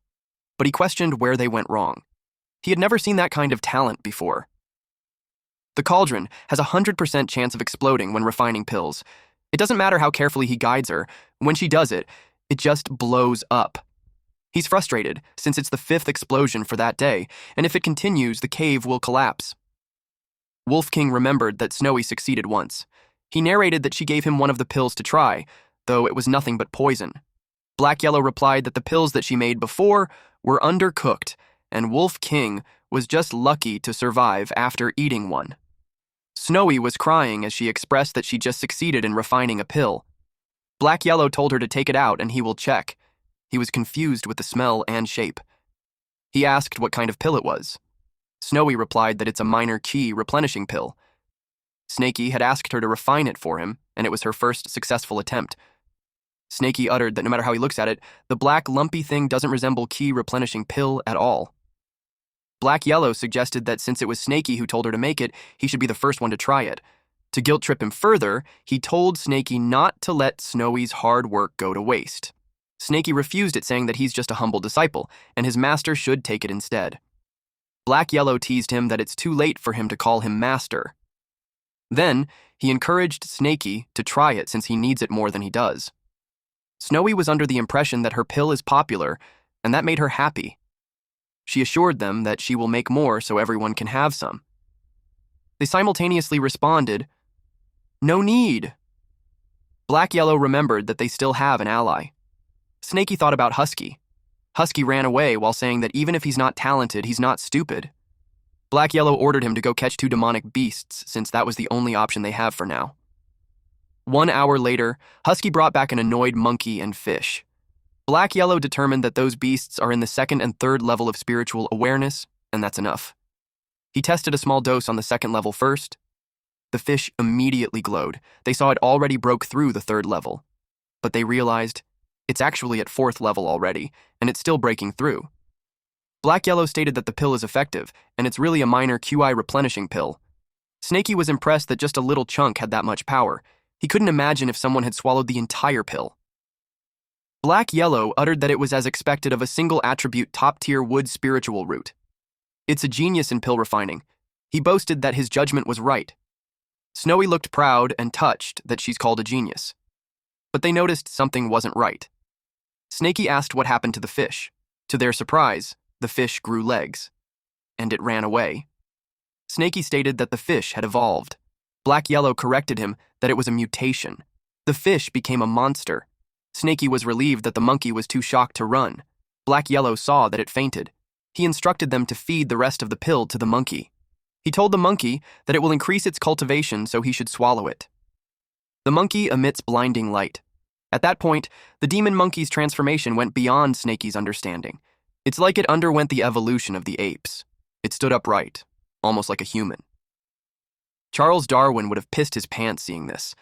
But he questioned where they went wrong. He had never seen that kind of talent before. The cauldron has a 100% chance of exploding when refining pills. It doesn't matter how carefully he guides her. When she does it, it just blows up. He's frustrated since it's the 5th explosion for that day, and if it continues, the cave will collapse. Wolf King remembered that Snowy succeeded once. He narrated that she gave him one of the pills to try, though it was nothing but poison. Black Yellow replied that the pills that she made before were undercooked, and Wolf King was just lucky to survive after eating one. Snowy was crying as she expressed that she just succeeded in refining a pill. Black Yellow told her to take it out and he will check. He was confused with the smell and shape. He asked what kind of pill it was. Snowy replied that it's a minor chi replenishing pill. Snaky had asked her to refine it for him, and it was her first successful attempt. Snaky uttered that no matter how he looks at it, the black lumpy thing doesn't resemble chi replenishing pill at all. Black Yellow suggested that since it was Snaky who told her to make it, he should be the first one to try it. To guilt trip him further, he told Snaky not to let Snowy's hard work go to waste. Snaky refused it, saying that he's just a humble disciple, and his master should take it instead. Black Yellow teased him that it's too late for him to call him master. Then, he encouraged Snaky to try it since he needs it more than he does. Snowy was under the impression that her pill is popular, and that made her happy. She assured them that she will make more so everyone can have some. They simultaneously responded, "No need." Black Yellow remembered that they still have an ally. Snaky thought about Husky. Husky ran away while saying that even if he's not talented, he's not stupid. Black Yellow ordered him to go catch 2 demonic beasts since that was the only option they have for now. 1 hour later, Husky brought back an annoyed monkey and fish. Black Yellow determined that those beasts are in the 2nd and 3rd level of spiritual awareness, and that's enough. He tested a small dose on the 2nd level first. The fish immediately glowed. They saw it already broke through the 3rd level. But they realized it's actually at 4th level already, and it's still breaking through. Black Yellow stated that the pill is effective, and it's really a minor QI replenishing pill. Snaky was impressed that just a little chunk had that much power. He couldn't imagine if someone had swallowed the entire pill. Black Yellow uttered that it was as expected of a single attribute top-tier wood spiritual root. It's a genius in pill refining. He boasted that his judgment was right. Snowy looked proud and touched that she's called a genius. But they noticed something wasn't right. Snaky asked what happened to the fish. To their surprise, the fish grew legs. And it ran away. Snaky stated that the fish had evolved. Black Yellow corrected him that it was a mutation. The fish became a monster. Snaky was relieved that the monkey was too shocked to run. Black Yellow saw that it fainted. He instructed them to feed the rest of the pill to the monkey. He told the monkey that it will increase its cultivation so he should swallow it. The monkey emits blinding light. At that point, the demon monkey's transformation went beyond Snaky's understanding. It's like it underwent the evolution of the apes. It stood upright, almost like a human. Charles Darwin would have pissed his pants seeing this.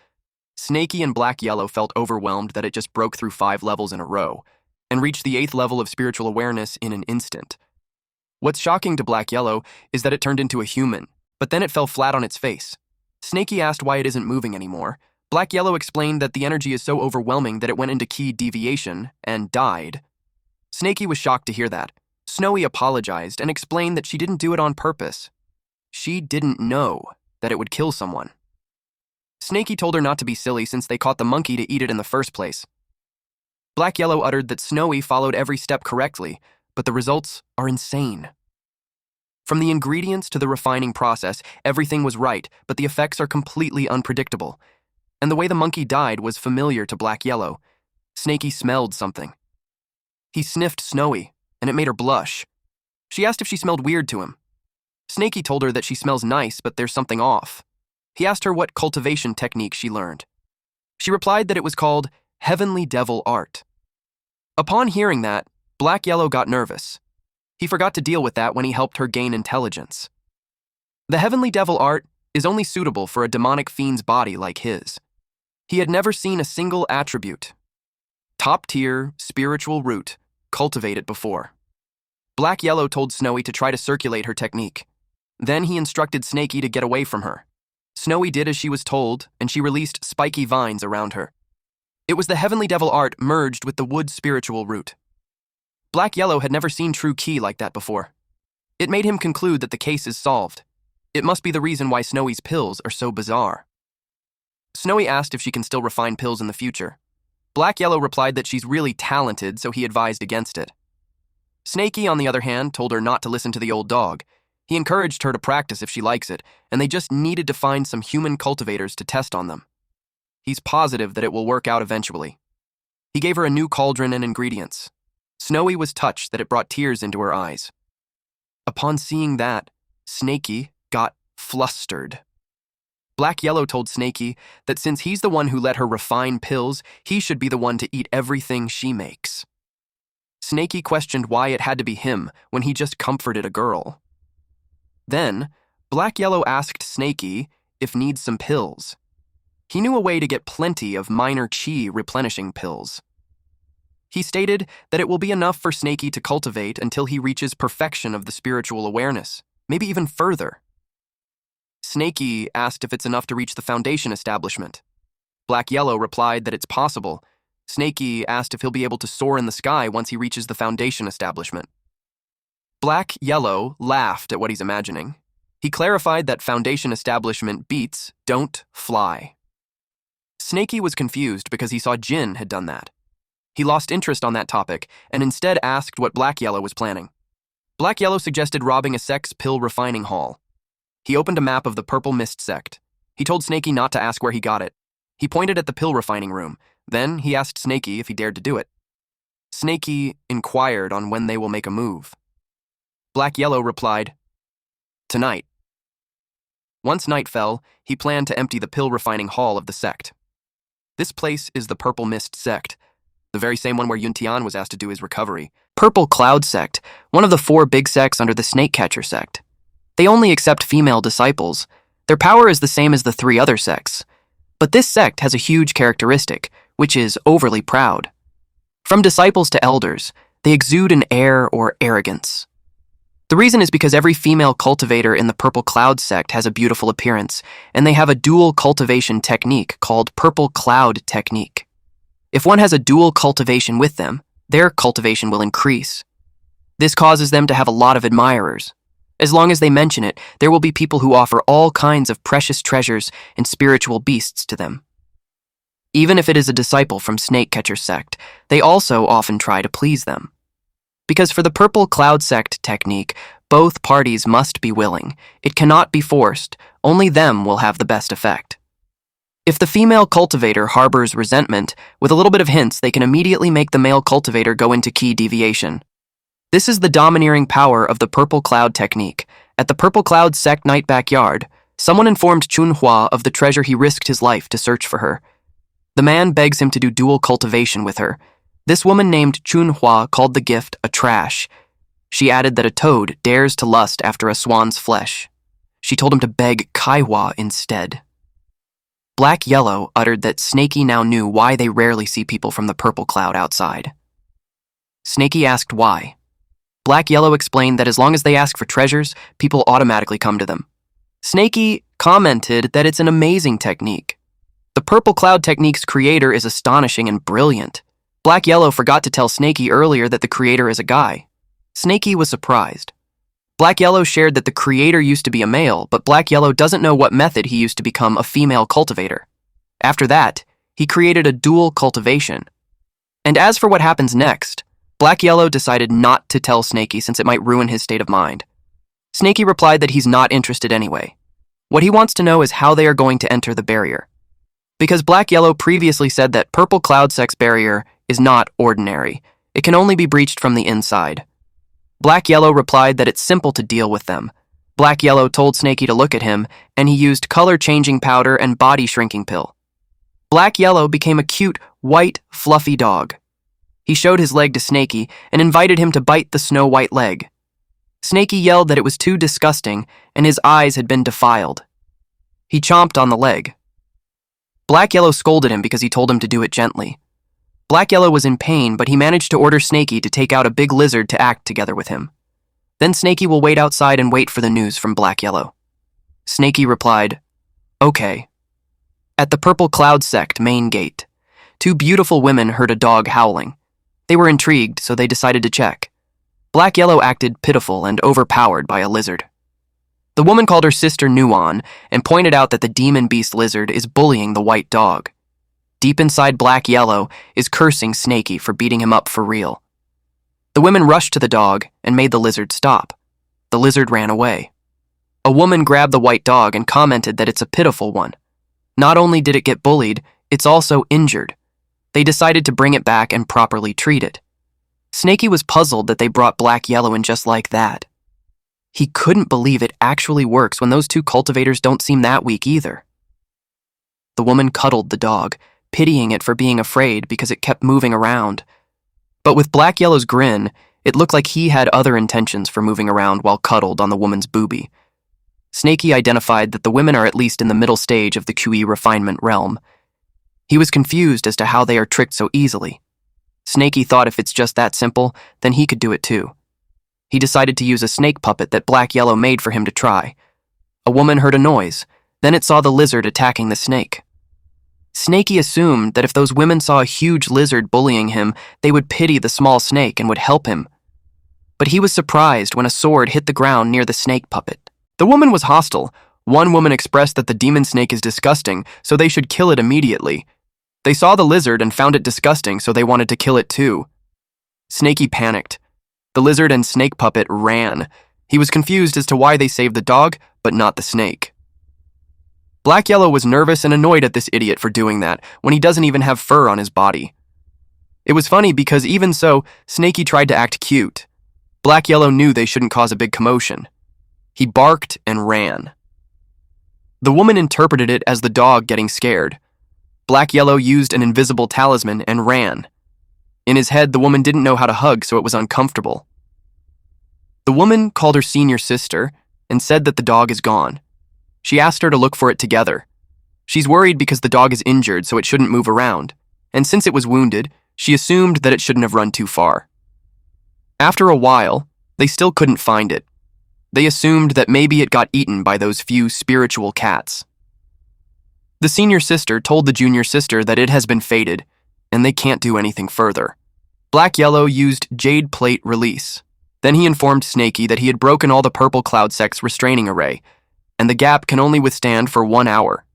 Snaky and Black Yellow felt overwhelmed that it just broke through 5 levels in a row and reached the 8th level of spiritual awareness in an instant. What's shocking to Black Yellow is that it turned into a human, but then it fell flat on its face. Snaky asked why it isn't moving anymore. Black Yellow explained that the energy is so overwhelming that it went into key deviation and died. Snaky was shocked to hear that. Snowy apologized and explained that she didn't do it on purpose. She didn't know that it would kill someone. Snaky told her not to be silly since they caught the monkey to eat it in the first place. Black Yellow uttered that Snowy followed every step correctly, but the results are insane. From the ingredients to the refining process, everything was right, but the effects are completely unpredictable. And the way the monkey died was familiar to Black Yahello. Snaky smelled something. He sniffed Snowy, and it made her blush. She asked if she smelled weird to him. Snaky told her that she smells nice, but there's something off. He asked her what cultivation technique she learned. She replied that it was called Heavenly Devil Art. Upon hearing that, Black Yahello got nervous. He forgot to deal with that when he helped her gain intelligence. The Heavenly Devil Art is only suitable for a demonic fiend's body like his. He had never seen a single attribute, top-tier, spiritual root, cultivate it before. Black Yahello told Snowy to try to circulate her technique. Then he instructed Snaky to get away from her. Snowy did as she was told, and she released spiky vines around her. It was the Heavenly Devil Art merged with the wood spiritual root. Black Yahello had never seen true ki like that before. It made him conclude that the case is solved. It must be the reason why Snowy's pills are so bizarre. Snowy asked if she can still refine pills in the future. Black Yahello replied that she's really talented, so he advised against it. Snaky, on the other hand, told her not to listen to the old dog. He encouraged her to practice if she likes it, and they just needed to find some human cultivators to test on them. He's positive that it will work out eventually. He gave her a new cauldron and ingredients. Snowy was touched that it brought tears into her eyes. Upon seeing that, Snaky got flustered. Black Yahello told Snaky that since he's the one who let her refine pills, he should be the one to eat everything she makes. Snaky questioned why it had to be him when he just comforted a girl. Then, Black Yahello asked Snaky if needs some pills. He knew a way to get plenty of minor chi replenishing pills. He stated that it will be enough for Snaky to cultivate until he reaches perfection of the spiritual awareness, maybe even further. Snaky asked if it's enough to reach the foundation establishment. Black Yahello replied that it's possible. Snaky asked if he'll be able to soar in the sky once he reaches the foundation establishment. Black Yahello laughed at what he's imagining. He clarified that foundation establishment beats don't fly. Snaky was confused because he saw Jin had done that. He lost interest on that topic and instead asked what Black Yahello was planning. Black Yahello suggested robbing a sex pill refining hall. He opened a map of the Purple Mist sect. He told Snaky not to ask where he got it. He pointed at the pill refining room. Then he asked Snaky if he dared to do it. Snaky inquired on when they will make a move. Black Yahello replied, "Tonight." Once night fell, he planned to empty the pill refining hall of the sect. This place is the Purple Mist sect, the very same one where Yuntian was asked to do his recovery. Purple Cloud sect, one of the 4 big sects under the Snake Catcher sect. They only accept female disciples. Their power is the same as the 3 other sects. But this sect has a huge characteristic, which is overly proud. From disciples to elders, they exude an air or arrogance. The reason is because every female cultivator in the Purple Cloud sect has a beautiful appearance, and they have a dual cultivation technique called Purple Cloud technique. If one has a dual cultivation with them, their cultivation will increase. This causes them to have a lot of admirers. As long as they mention it, there will be people who offer all kinds of precious treasures and spiritual beasts to them. Even if it is a disciple from Snake Catcher sect, they also often try to please them. Because for the Purple Cloud sect technique, both parties must be willing. It cannot be forced. Only them will have the best effect. If the female cultivator harbors resentment, with a little bit of hints, they can immediately make the male cultivator go into key deviation. This is the domineering power of the Purple Cloud technique. At the Purple Cloud sect night backyard, someone informed Chunhua of the treasure he risked his life to search for her. The man begs him to do dual cultivation with her. This woman named Chunhua called the gift a trash. She added that a toad dares to lust after a swan's flesh. She told him to beg Kaiwa instead. Black Yahello uttered that Snaky now knew why they rarely see people from the Purple Cloud outside. Snaky asked why. Black Yahello explained that as long as they ask for treasures, people automatically come to them. Snaky commented that it's an amazing technique. The Purple Cloud technique's creator is astonishing and brilliant. Black Yahello forgot to tell Snaky earlier that the creator is a guy. Snaky was surprised. Black Yahello shared that the creator used to be a male, but Black Yahello doesn't know what method he used to become a female cultivator. After that, he created a dual cultivation. And as for what happens next, Black Yahello decided not to tell Snaky since it might ruin his state of mind. Snaky replied that he's not interested anyway. What he wants to know is how they are going to enter the barrier. Because Black Yellow previously said that Purple Cloud Sex barrier is not ordinary. It can only be breached from the inside. Black Yellow replied that it's simple to deal with them. Black Yellow told Snaky to look at him, and he used color-changing powder and body-shrinking pill. Black Yellow became a cute, white, fluffy dog. He showed his leg to Snaky and invited him to bite the snow-white leg. Snaky yelled that it was too disgusting and his eyes had been defiled. He chomped on the leg. Black Yellow scolded him because he told him to do it gently. Black Yellow was in pain, but he managed to order Snaky to take out a big lizard to act together with him. Then Snaky will wait outside and wait for the news from Black Yellow. Snaky replied, "Okay." At the Purple Cloud Sect main gate, two beautiful women heard a dog howling. They were intrigued, so they decided to check. Black Yellow acted pitiful and overpowered by a lizard. The woman called her sister Nuon and pointed out that the demon beast lizard is bullying the white dog. Deep inside, Black Yellow is cursing Snaky for beating him up for real. The women rushed to the dog and made the lizard stop. The lizard ran away. A woman grabbed the white dog and commented that it's a pitiful one. Not only did it get bullied, it's also injured. They decided to bring it back and properly treat it. Snaky was puzzled that they brought Black Yellow in just like that. He couldn't believe it actually works when those two cultivators don't seem that weak either. The woman cuddled the dog, pitying it for being afraid because it kept moving around. But with Black Yellow's grin, it looked like he had other intentions for moving around while cuddled on the woman's boobie. Snaky identified that the women are at least in the middle stage of the QE refinement realm. He was confused as to how they are tricked so easily. Snaky thought if it's just that simple, then he could do it too. He decided to use a snake puppet that Black Yellow made for him to try. A woman heard a noise, then it saw the lizard attacking the snake. Snaky assumed that if those women saw a huge lizard bullying him, they would pity the small snake and would help him. But he was surprised when a sword hit the ground near the snake puppet. The woman was hostile. One woman expressed that the demon snake is disgusting, so they should kill it immediately. They saw the lizard and found it disgusting, so they wanted to kill it too. Snaky panicked. The lizard and snake puppet ran. He was confused as to why they saved the dog, but not the snake. Black Yellow was nervous and annoyed at this idiot for doing that, when he doesn't even have fur on his body. It was funny because even so, Snaky tried to act cute. Black Yellow knew they shouldn't cause a big commotion. He barked and ran. The woman interpreted it as the dog getting scared. Black Yellow used an invisible talisman and ran. In his head, the woman didn't know how to hug, so it was uncomfortable. The woman called her senior sister and said that the dog is gone. She asked her to look for it together. She's worried because the dog is injured, so it shouldn't move around, and since it was wounded, she assumed that it shouldn't have run too far. After a while, they still couldn't find it. They assumed that maybe it got eaten by those few spiritual cats. The senior sister told the junior sister that it has been fated, and they can't do anything further. Black Yellow used Jade Plate Release. Then he informed Snaky that he had broken all the Purple Cloud Sect's restraining array, and the gap can only withstand for 1 hour.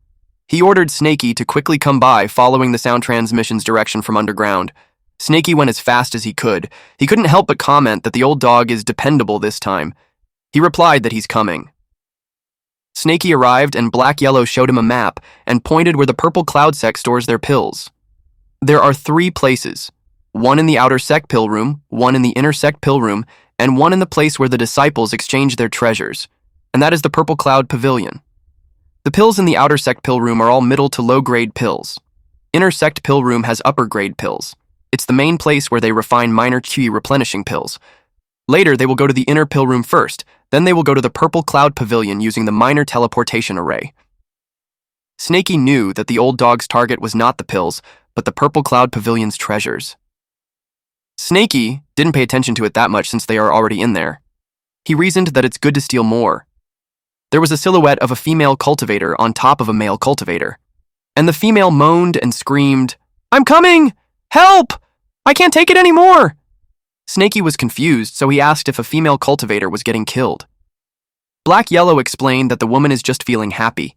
He ordered Snaky to quickly come by following the sound transmission's direction from underground. Snaky went as fast as he could. He couldn't help but comment that the old dog is dependable this time. He replied that he's coming. Snaky arrived and Black Yellow showed him a map and pointed where the Purple Cloud Sect stores their pills. There are 3 places, one in the outer sect pill room, one in the inner sect pill room, and one in the place where the disciples exchange their treasures, and that is the Purple Cloud Pavilion. The pills in the outer sect pill room are all middle to low-grade pills. Inner sect pill room has upper-grade pills. It's the main place where they refine minor chi replenishing pills. Later, they will go to the inner pill room first, then they will go to the Purple Cloud Pavilion using the minor teleportation array. Snaky knew that the old dog's target was not the pills, but the Purple Cloud Pavilion's treasures. Snaky didn't pay attention to it that much since they are already in there. He reasoned that it's good to steal more. There was a silhouette of a female cultivator on top of a male cultivator, and the female moaned and screamed, "I'm coming! Help! I can't take it anymore!" Snaky was confused, so he asked if a female cultivator was getting killed. Black Yellow explained that the woman is just feeling happy.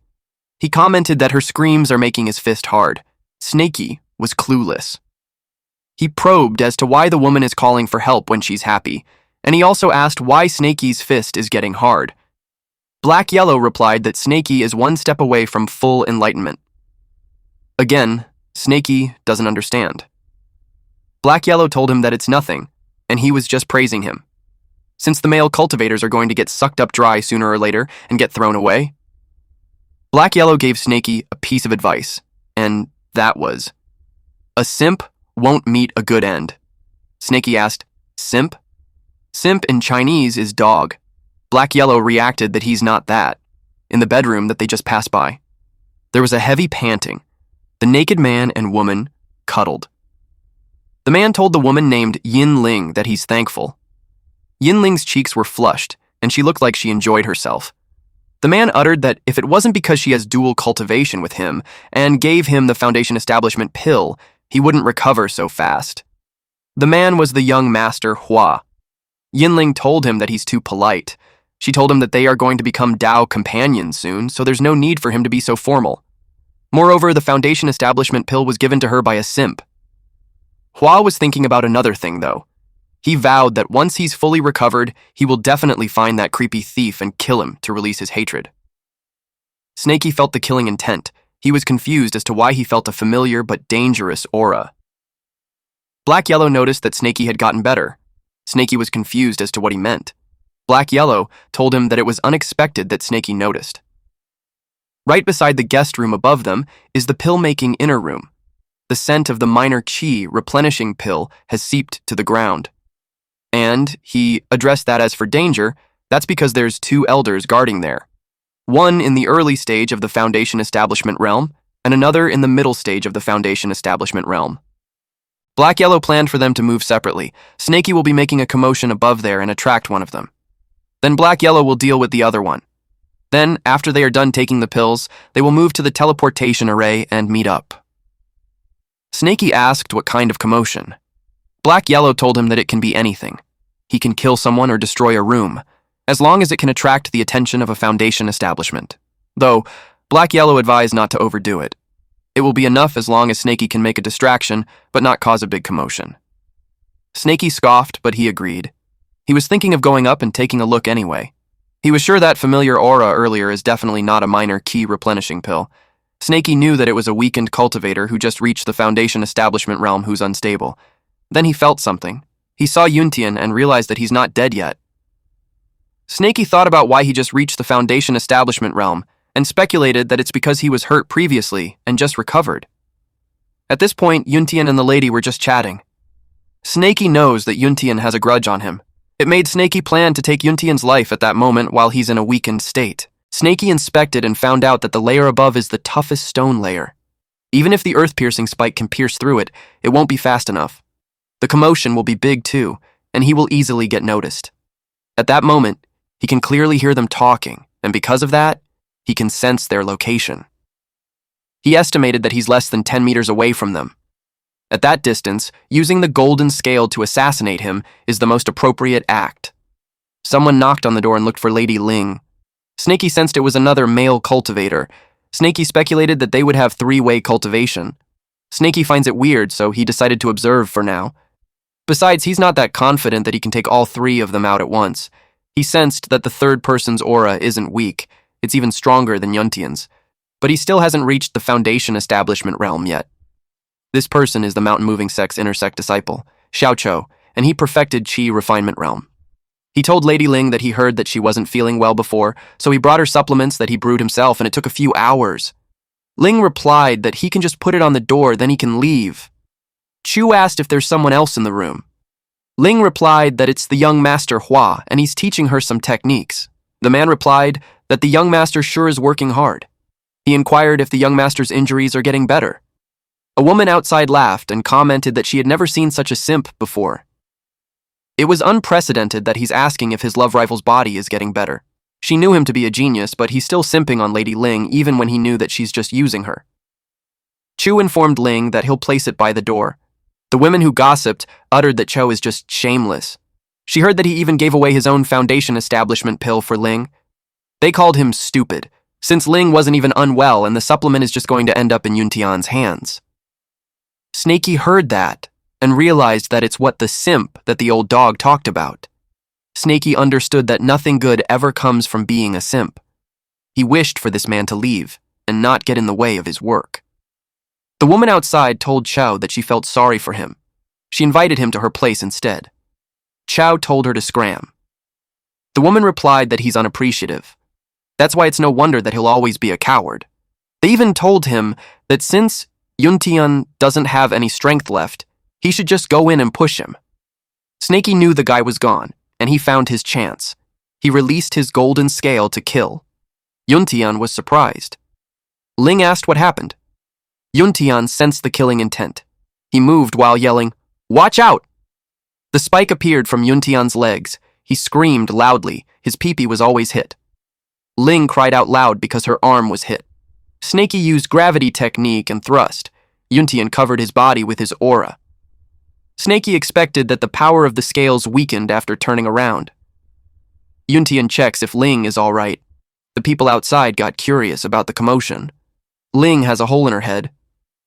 He commented that her screams are making his fist hard. Snaky was clueless. He probed as to why the woman is calling for help when she's happy, and he also asked why Snaky's fist is getting hard. Black Yellow replied that Snaky is one step away from full enlightenment. Again, Snaky doesn't understand. Black Yellow told him that it's nothing, and he was just praising him. Since the male cultivators are going to get sucked up dry sooner or later and get thrown away. Black Yellow gave Snaky a piece of advice, and that was, a simp won't meet a good end. Snaky asked, simp? Simp in Chinese is dog. Black Yellow reacted that he's not that, in the bedroom that they just passed by. There was a heavy panting. The naked man and woman cuddled. The man told the woman named Yin Ling that he's thankful. Yin Ling's cheeks were flushed, and she looked like she enjoyed herself. The man uttered that if it wasn't because she has dual cultivation with him and gave him the Foundation Establishment pill, he wouldn't recover so fast. The man was the young master Hua. Yin Ling told him that he's too polite. She told him that they are going to become Dao companions soon, so there's no need for him to be so formal. Moreover, the Foundation Establishment pill was given to her by a simp. Hua was thinking about another thing, though. He vowed that once he's fully recovered, he will definitely find that creepy thief and kill him to release his hatred. Snaky felt the killing intent. He was confused as to why he felt a familiar but dangerous aura. Black Yellow noticed that Snaky had gotten better. Snaky was confused as to what he meant. Black Yellow told him that it was unexpected that Snaky noticed. Right beside the guest room above them is the pill-making inner room. The scent of the minor chi replenishing pill has seeped to the ground. And he addressed that as for danger, that's because there's 2 elders guarding there. One in the early stage of the Foundation Establishment realm, and another in the middle stage of the Foundation Establishment realm. Black Yellow planned for them to move separately. Snaky will be making a commotion above there and attract one of them. Then Black Yellow will deal with the other one. Then, after they are done taking the pills, they will move to the teleportation array and meet up. Snaky asked what kind of commotion. Black Yellow told him that it can be anything. He can kill someone or destroy a room, as long as it can attract the attention of a Foundation establishment. Though, Black Yellow advised not to overdo it. It will be enough as long as Snaky can make a distraction, but not cause a big commotion. Snaky scoffed, but he agreed. He was thinking of going up and taking a look anyway. He was sure that familiar aura earlier is definitely not a minor key replenishing pill. Snaky knew that it was a weakened cultivator who just reached the Foundation Establishment realm who's unstable. Then he felt something. He saw Yuntian and realized that he's not dead yet. Snaky thought about why he just reached the Foundation Establishment realm and speculated that it's because he was hurt previously and just recovered. At this point, Yuntian and the lady were just chatting. Snaky knows that Yuntian has a grudge on him. It made Snaky plan to take Yuntian's life at that moment while he's in a weakened state. Snaky inspected and found out that the layer above is the toughest stone layer. Even if the earth-piercing spike can pierce through it, it won't be fast enough. The commotion will be big too, and he will easily get noticed. At that moment, he can clearly hear them talking, and because of that, he can sense their location. He estimated that he's less than 10 meters away from them. At that distance, using the golden scale to assassinate him is the most appropriate act. Someone knocked on the door and looked for Lady Ling. Snaky sensed it was another male cultivator. Snaky speculated that they would have 3-way cultivation. Snaky finds it weird, so he decided to observe for now. Besides, he's not that confident that he can take all 3 of them out at once. He sensed that the third person's aura isn't weak. It's even stronger than Yuntian's. But he still hasn't reached the Foundation Establishment realm yet. This person is the mountain-moving sex intersect disciple, Xiaoqiu, and he perfected Qi refinement realm. He told Lady Ling that he heard that she wasn't feeling well before, so he brought her supplements that he brewed himself, and it took a few hours. Ling replied that he can just put it on the door, then he can leave. Chu asked if there's someone else in the room. Ling replied that it's the young master Hua, and he's teaching her some techniques. The man replied that the young master sure is working hard. He inquired if the young master's injuries are getting better. A woman outside laughed and commented that she had never seen such a simp before. It was unprecedented that he's asking if his love rival's body is getting better. She knew him to be a genius, but he's still simping on Lady Ling even when he knew that she's just using her. Chu informed Ling that he'll place it by the door. The women who gossiped uttered that Cho is just shameless. She heard that he even gave away his own Foundation Establishment pill for Ling. They called him stupid, since Ling wasn't even unwell and the supplement is just going to end up in Yuntian's hands. Snaky heard that and realized that it's what the simp that the old dog talked about. Snaky understood that nothing good ever comes from being a simp. He wished for this man to leave and not get in the way of his work. The woman outside told Chow that she felt sorry for him. She invited him to her place instead. Chow told her to scram. The woman replied that he's unappreciative. That's why it's no wonder that he'll always be a coward. They even told him that since Yuntian doesn't have any strength left, he should just go in and push him. Snaky knew the guy was gone, and he found his chance. He released his golden scale to kill. Yuntian was surprised. Ling asked what happened. Yuntian sensed the killing intent. He moved while yelling, "Watch out!" The spike appeared from Yuntian's legs. He screamed loudly. His peepee was always hit. Ling cried out loud because her arm was hit. Snaky used gravity technique and thrust. Yuntian covered his body with his aura. Snaky expected that the power of the scales weakened after turning around. Yuntian checks if Ling is all right. The people outside got curious about the commotion. Ling has a hole in her head.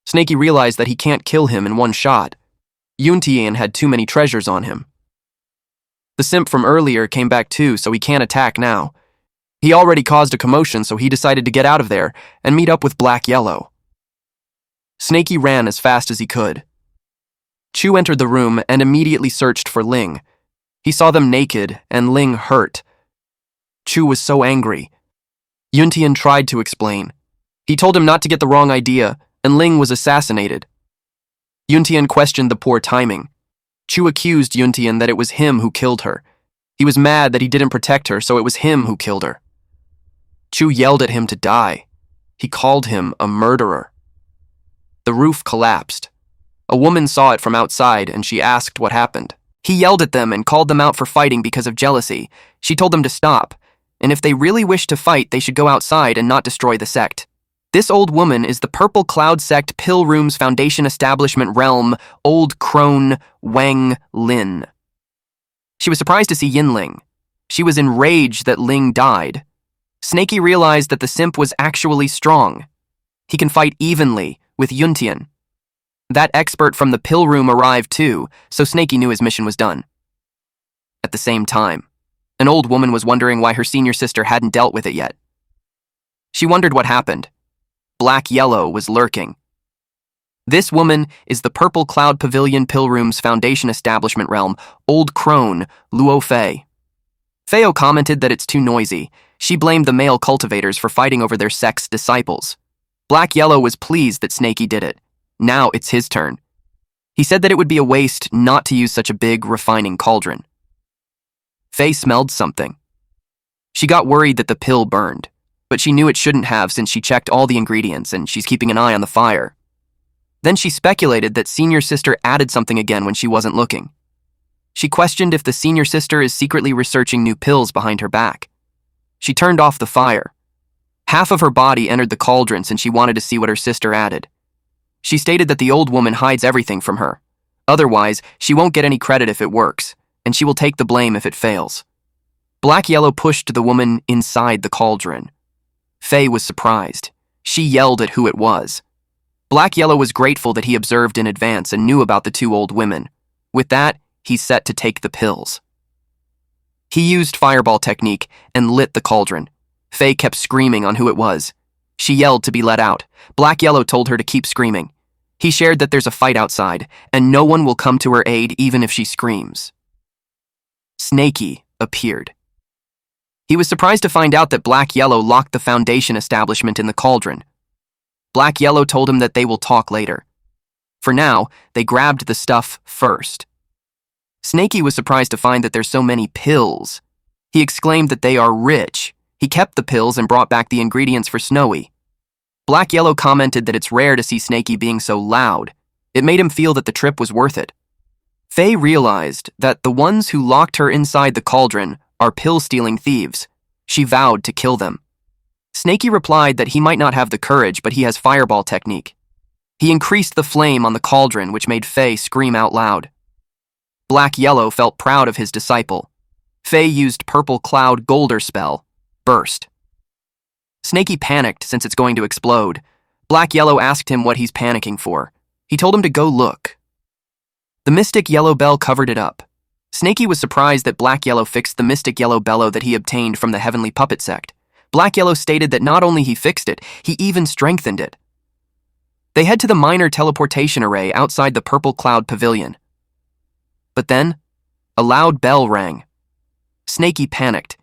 Snaky realized that he can't kill him in one shot. Yuntian had too many treasures on him. The simp from earlier came back too, so he can't attack now. He already caused a commotion, so he decided to get out of there and meet up with Yahello. Snaky ran as fast as he could. Chu entered the room and immediately searched for Ling. He saw them naked, and Ling hurt. Chu was so angry. Yuntian tried to explain. He told him not to get the wrong idea, and Ling was assassinated. Yuntian questioned the poor timing. Chu accused Yuntian that it was him who killed her. He was mad that he didn't protect her, so it was him who killed her. Chu yelled at him to die. He called him a murderer. The roof collapsed. A woman saw it from outside, and she asked what happened. He yelled at them and called them out for fighting because of jealousy. She told them to stop, and if they really wished to fight, they should go outside and not destroy the sect. This old woman is the Purple Cloud Sect Pill Room's Foundation Establishment Realm, Old Crone Wang Lin. She was surprised to see Yinling. She was enraged that Ling died. Snaky realized that the simp was actually strong. He can fight evenly with Yuntian. That expert from the pill room arrived too, so Snaky knew his mission was done. At the same time, an old woman was wondering why her senior sister hadn't dealt with it yet. She wondered what happened. Yahello was lurking. This woman is the Purple Cloud Pavilion Pill Room's Foundation Establishment Realm, Old Crone Luo Fei. Feo commented that it's too noisy. She blamed the male cultivators for fighting over their sect's disciples. Yahello was pleased that Snaky did it. Now it's his turn. He said that it would be a waste not to use such a big, refining cauldron. Fei smelled something. She got worried that the pill burned, but she knew it shouldn't have since she checked all the ingredients and she's keeping an eye on the fire. Then she speculated that senior sister added something again when she wasn't looking. She questioned if the senior sister is secretly researching new pills behind her back. She turned off the fire. Half of her body entered the cauldron since she wanted to see what her sister added. She stated that the old woman hides everything from her. Otherwise, she won't get any credit if it works, and she will take the blame if it fails. Yahello pushed the woman inside the cauldron. Fei was surprised. She yelled at who it was. Yahello was grateful that he observed in advance and knew about the two old women. With that, he set to take the pills. He used fireball technique and lit the cauldron. Fei kept screaming on who it was. She yelled to be let out. Yahello told her to keep screaming. He shared that there's a fight outside, and no one will come to her aid even if she screams. Snaky appeared. He was surprised to find out that Yahello locked the Foundation establishment in the cauldron. Yahello told him that they will talk later. For now, they grabbed the stuff first. Snaky was surprised to find that there's so many pills. He exclaimed that they are rich. He kept the pills and brought back the ingredients for Snowy. Yahello commented that it's rare to see Snaky being so loud. It made him feel that the trip was worth it. Fei realized that the ones who locked her inside the cauldron are pill-stealing thieves. She vowed to kill them. Snaky replied that he might not have the courage, but he has fireball technique. He increased the flame on the cauldron, which made Fei scream out loud. Yahello felt proud of his disciple. Fei used Purple Cloud Golder spell, Burst. Snaky panicked since it's going to explode. Yahello asked him what he's panicking for. He told him to go look. The mystic yellow bell covered it up. Snakey was surprised that Black Yellow fixed the mystic yellow bellow that he obtained from the Heavenly Puppet Sect. Black Yellow stated that not only he fixed it, he even strengthened it. They head to the minor teleportation array outside the Purple Cloud Pavilion. But then, a loud bell rang. Snakey panicked.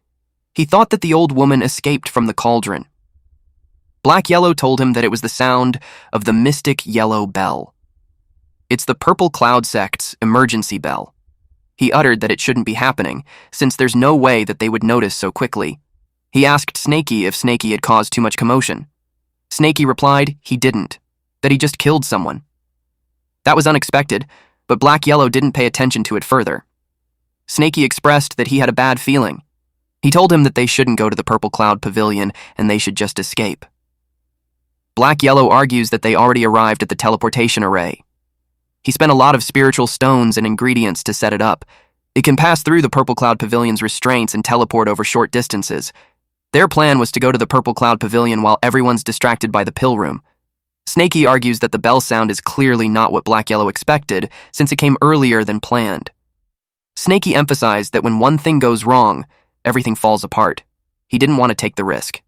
He thought that the old woman escaped from the cauldron. Black Yellow told him that it was the sound of the mystic yellow bell. It's the Purple Cloud Sect's emergency bell. He uttered that it shouldn't be happening, since there's no way that they would notice so quickly. He asked Snakey if Snakey had caused too much commotion. Snakey replied he didn't, that he just killed someone. That was unexpected, but Black Yellow didn't pay attention to it further. Snakey expressed that he had a bad feeling. He told him that they shouldn't go to the Purple Cloud Pavilion and they should just escape. Black Yellow argues that they already arrived at the teleportation array. He spent a lot of spiritual stones and ingredients to set it up. It can pass through the Purple Cloud Pavilion's restraints and teleport over short distances. Their plan was to go to the Purple Cloud Pavilion while everyone's distracted by the pill room. Snakey argues that the bell sound is clearly not what Black Yellow expected, since it came earlier than planned. Snakey emphasized that when one thing goes wrong, everything falls apart. He didn't want to take the risk.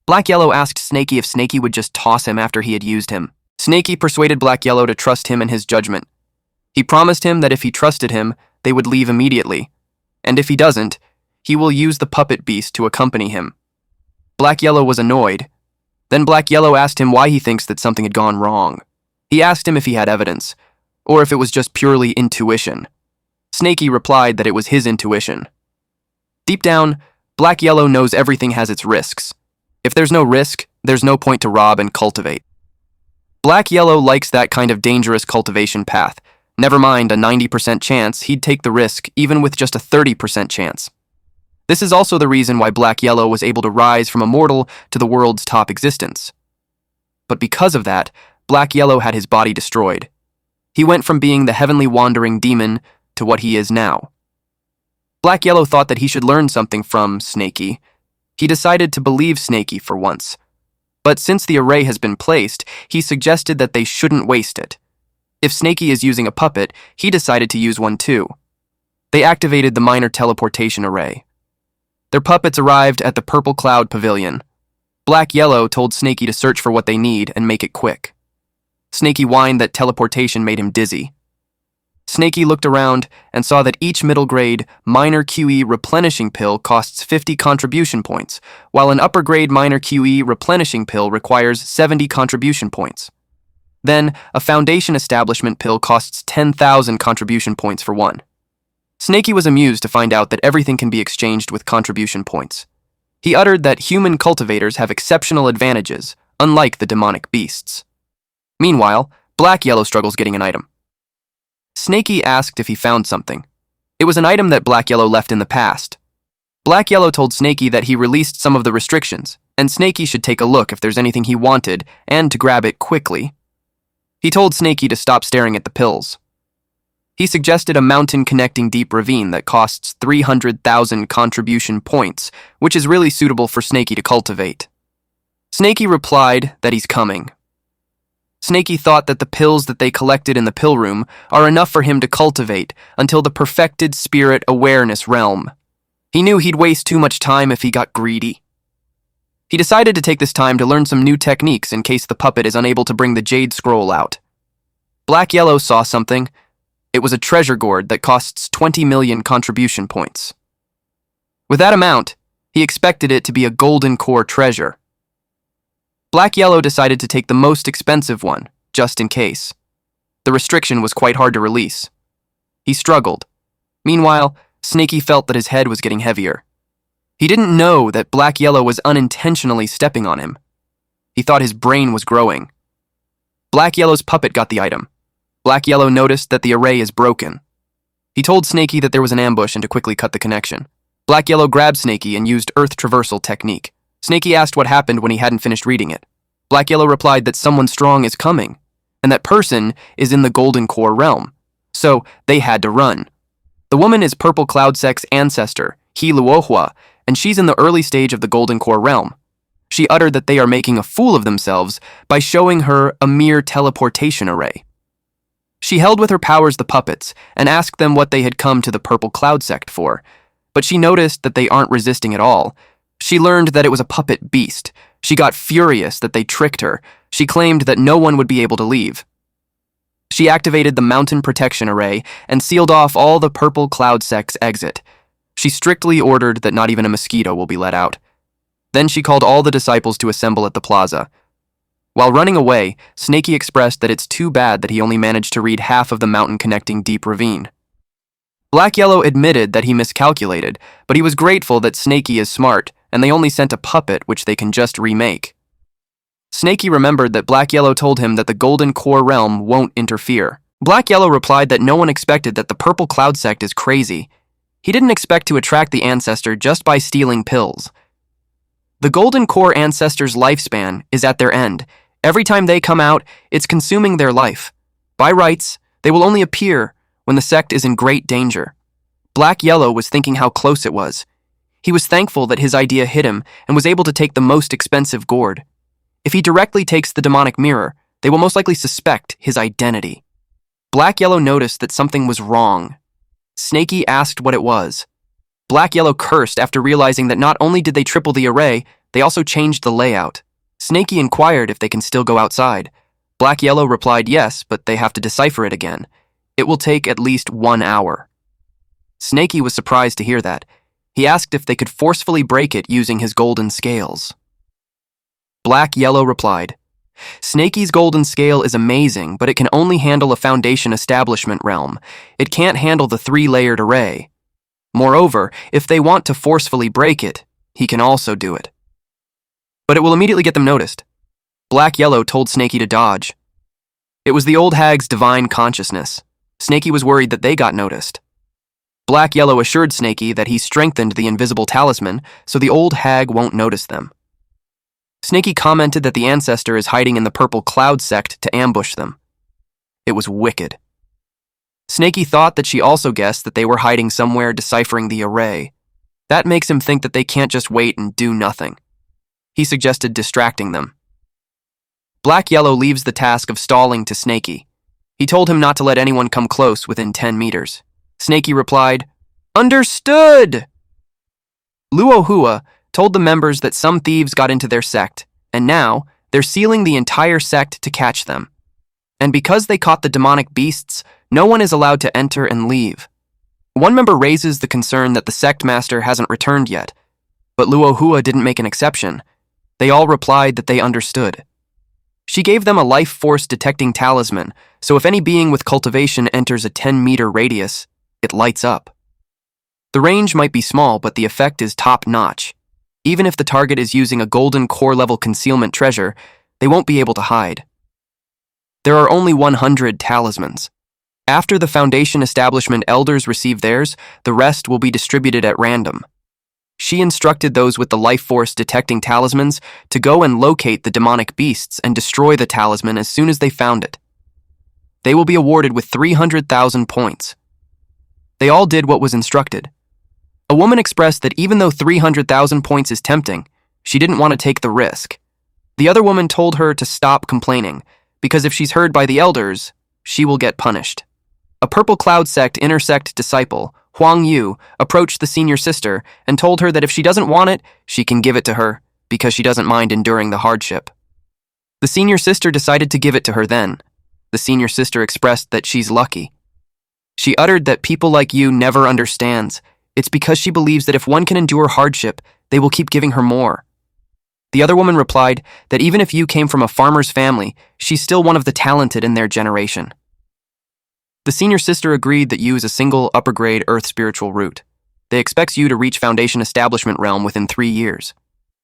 Black Yellow asked Snakey if Snakey would just toss him after he had used him. Snakey persuaded Black Yellow to trust him in his judgment. He promised him that if he trusted him, they would leave immediately, and if he doesn't, he will use the puppet beast to accompany him. Black Yellow was annoyed. Then Black Yellow asked him why he thinks that something had gone wrong. He asked him if he had evidence, or if it was just purely intuition. Snakey replied that it was his intuition. Deep down, Black Yellow knows everything has its risks. If there's no risk, there's no point to rob and cultivate. Black Yellow likes that kind of dangerous cultivation path. Never mind a 90% chance, he'd take the risk even with just a 30% chance. This is also the reason why Black Yellow was able to rise from a mortal to the world's top existence. But because of that, Black Yellow had his body destroyed. He went from being the heavenly wandering demon to what he is now. Black Yellow thought that he should learn something from Snakey. He decided to believe Snakey for once. But since the array has been placed, he suggested that they shouldn't waste it. If Snakey is using a puppet, he decided to use one too. They activated the minor teleportation array. Their puppets arrived at the Purple Cloud Pavilion. Black Yellow told Snakey to search for what they need and make it quick. Snakey whined that teleportation made him dizzy. Snakey looked around and saw that each middle grade minor QE replenishing pill costs 50 contribution points, while an upper grade minor QE replenishing pill requires 70 contribution points. Then, a foundation establishment pill costs 10,000 contribution points for one. Snakey was amused to find out that everything can be exchanged with contribution points. He uttered that human cultivators have exceptional advantages, unlike the demonic beasts. Meanwhile, Black Yellow struggles getting an item. Snakey asked if he found something. It was an item that Black Yellow left in the past. Black Yellow told Snakey that he released some of the restrictions, and Snakey should take a look if there's anything he wanted, and to grab it quickly. He told Snakey to stop staring at the pills. He suggested a mountain-connecting deep ravine that costs 300,000 contribution points, which is really suitable for Snakey to cultivate. Snakey replied that he's coming. Snakey thought that the pills that they collected in the pill room are enough for him to cultivate until the perfected spirit awareness realm. He knew he'd waste too much time if he got greedy. He decided to take this time to learn some new techniques in case the puppet is unable to bring the Jade Scroll out. Black Yellow saw something. It was a treasure gourd that costs 20 million contribution points. With that amount, he expected it to be a golden core treasure. Black Yellow decided to take the most expensive one, just in case. The restriction was quite hard to release. He struggled. Meanwhile, Snakey felt that his head was getting heavier. He didn't know that Black Yellow was unintentionally stepping on him. He thought his brain was growing. Black Yellow's puppet got the item. Black Yellow noticed that the array is broken. He told Snakey that there was an ambush and to quickly cut the connection. Black Yellow grabbed Snakey and used Earth Traversal technique. Snakey asked what happened when he hadn't finished reading it. Black Yellow replied that someone strong is coming, and that person is in the Golden Core realm, so they had to run. The woman is Purple Cloud Sect's ancestor, Yahello, and she's in the early stage of the Golden Core realm. She uttered that they are making a fool of themselves by showing her a mere teleportation array. She held with her powers the puppets and asked them what they had come to the Purple Cloud sect for, but she noticed that they aren't resisting at all. She learned that it was a puppet beast. She got furious that they tricked her. She claimed that no one would be able to leave. She activated the Mountain Protection Array and sealed off all the Purple Cloud sect's exit. She strictly ordered that not even a mosquito will be let out. Then she called all the disciples to assemble at the plaza. While running away, Snaky expressed that it's too bad that he only managed to read half of the mountain-connecting deep ravine. Black Yellow admitted that he miscalculated, but he was grateful that Snaky is smart, and they only sent a puppet which they can just remake. Snaky remembered that Black Yellow told him that the Golden Core realm won't interfere. Black Yellow replied that no one expected that the Purple Cloud sect is crazy. He didn't expect to attract the ancestor just by stealing pills. The Golden Core ancestor's lifespan is at their end. Every time they come out, it's consuming their life. By rights, they will only appear when the sect is in great danger. Black Yellow was thinking how close it was. He was thankful that his idea hit him and was able to take the most expensive gourd. If he directly takes the demonic mirror, they will most likely suspect his identity. Black Yellow noticed that something was wrong. Snaky asked what it was. Black Yellow cursed after realizing that not only did they triple the array, they also changed the layout. Snaky inquired if they can still go outside. Black Yellow replied yes, but they have to decipher it again. It will take at least 1 hour. Snaky was surprised to hear that. He asked if they could forcefully break it using his golden scales. Black Yellow replied, Snaky's golden scale is amazing, but it can only handle a foundation establishment realm. It can't handle the 3-layered array. Moreover, if they want to forcefully break it, he can also do it. But it will immediately get them noticed. Black Yellow told Snaky to dodge. It was the old hag's divine consciousness. Snaky was worried that they got noticed. Black Yellow assured Snaky that he strengthened the invisible talisman so the old hag won't notice them. Snaky commented that the ancestor is hiding in the Purple Cloud sect to ambush them. It was wicked. Snaky thought that she also guessed that they were hiding somewhere deciphering the array. That makes him think that they can't just wait and do nothing. He suggested distracting them. Black Yellow leaves the task of stalling to Snaky. He told him not to let anyone come close within 10 meters. Snaky replied, Understood! Luohua told the members that some thieves got into their sect, and now they're sealing the entire sect to catch them. And because they caught the demonic beasts, no one is allowed to enter and leave. One member raises the concern that the sect master hasn't returned yet, but Luohua didn't make an exception. They all replied that they understood. She gave them a life force detecting talisman, so if any being with cultivation enters a 10-meter radius, it lights up. The range might be small, but the effect is top-notch. Even if the target is using a golden core-level concealment treasure, they won't be able to hide. There are only 100 talismans. After the Foundation Establishment elders receive theirs, the rest will be distributed at random. She instructed those with the life force detecting talismans to go and locate the demonic beasts and destroy the talisman as soon as they found it. They will be awarded with 300,000 points. They all did what was instructed. A woman expressed that even though 300,000 points is tempting, she didn't want to take the risk. The other woman told her to stop complaining, because if she's heard by the elders, she will get punished. A Purple Cloud sect intersect disciple, Huang Yu, approached the senior sister and told her that if she doesn't want it, she can give it to her, because she doesn't mind enduring the hardship. The senior sister decided to give it to her then. The senior sister expressed that she's lucky. She uttered that people like you never understands. It's because she believes that if one can endure hardship, they will keep giving her more. The other woman replied that even if you came from a farmer's family, she's still one of the talented in their generation. The senior sister agreed that Yu is a single upper-grade earth spiritual root. They expect you to reach Foundation Establishment realm within 3 years.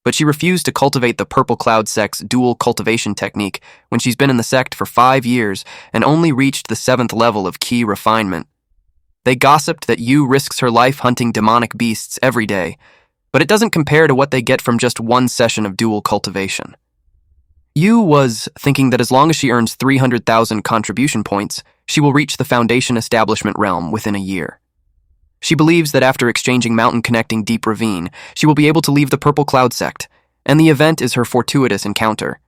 But she refused to cultivate the Purple Cloud sect's dual cultivation technique when she's been in the sect for 5 years and only reached the 7th level of key refinement. They gossiped that Yu risks her life hunting demonic beasts every day, but it doesn't compare to what they get from just 1 session of dual cultivation. Yu was thinking that as long as she earns 300,000 contribution points, she will reach the Foundation Establishment realm within a year. She believes that after exchanging mountain-connecting deep ravine, she will be able to leave the Purple Cloud sect, and the event is her fortuitous encounter.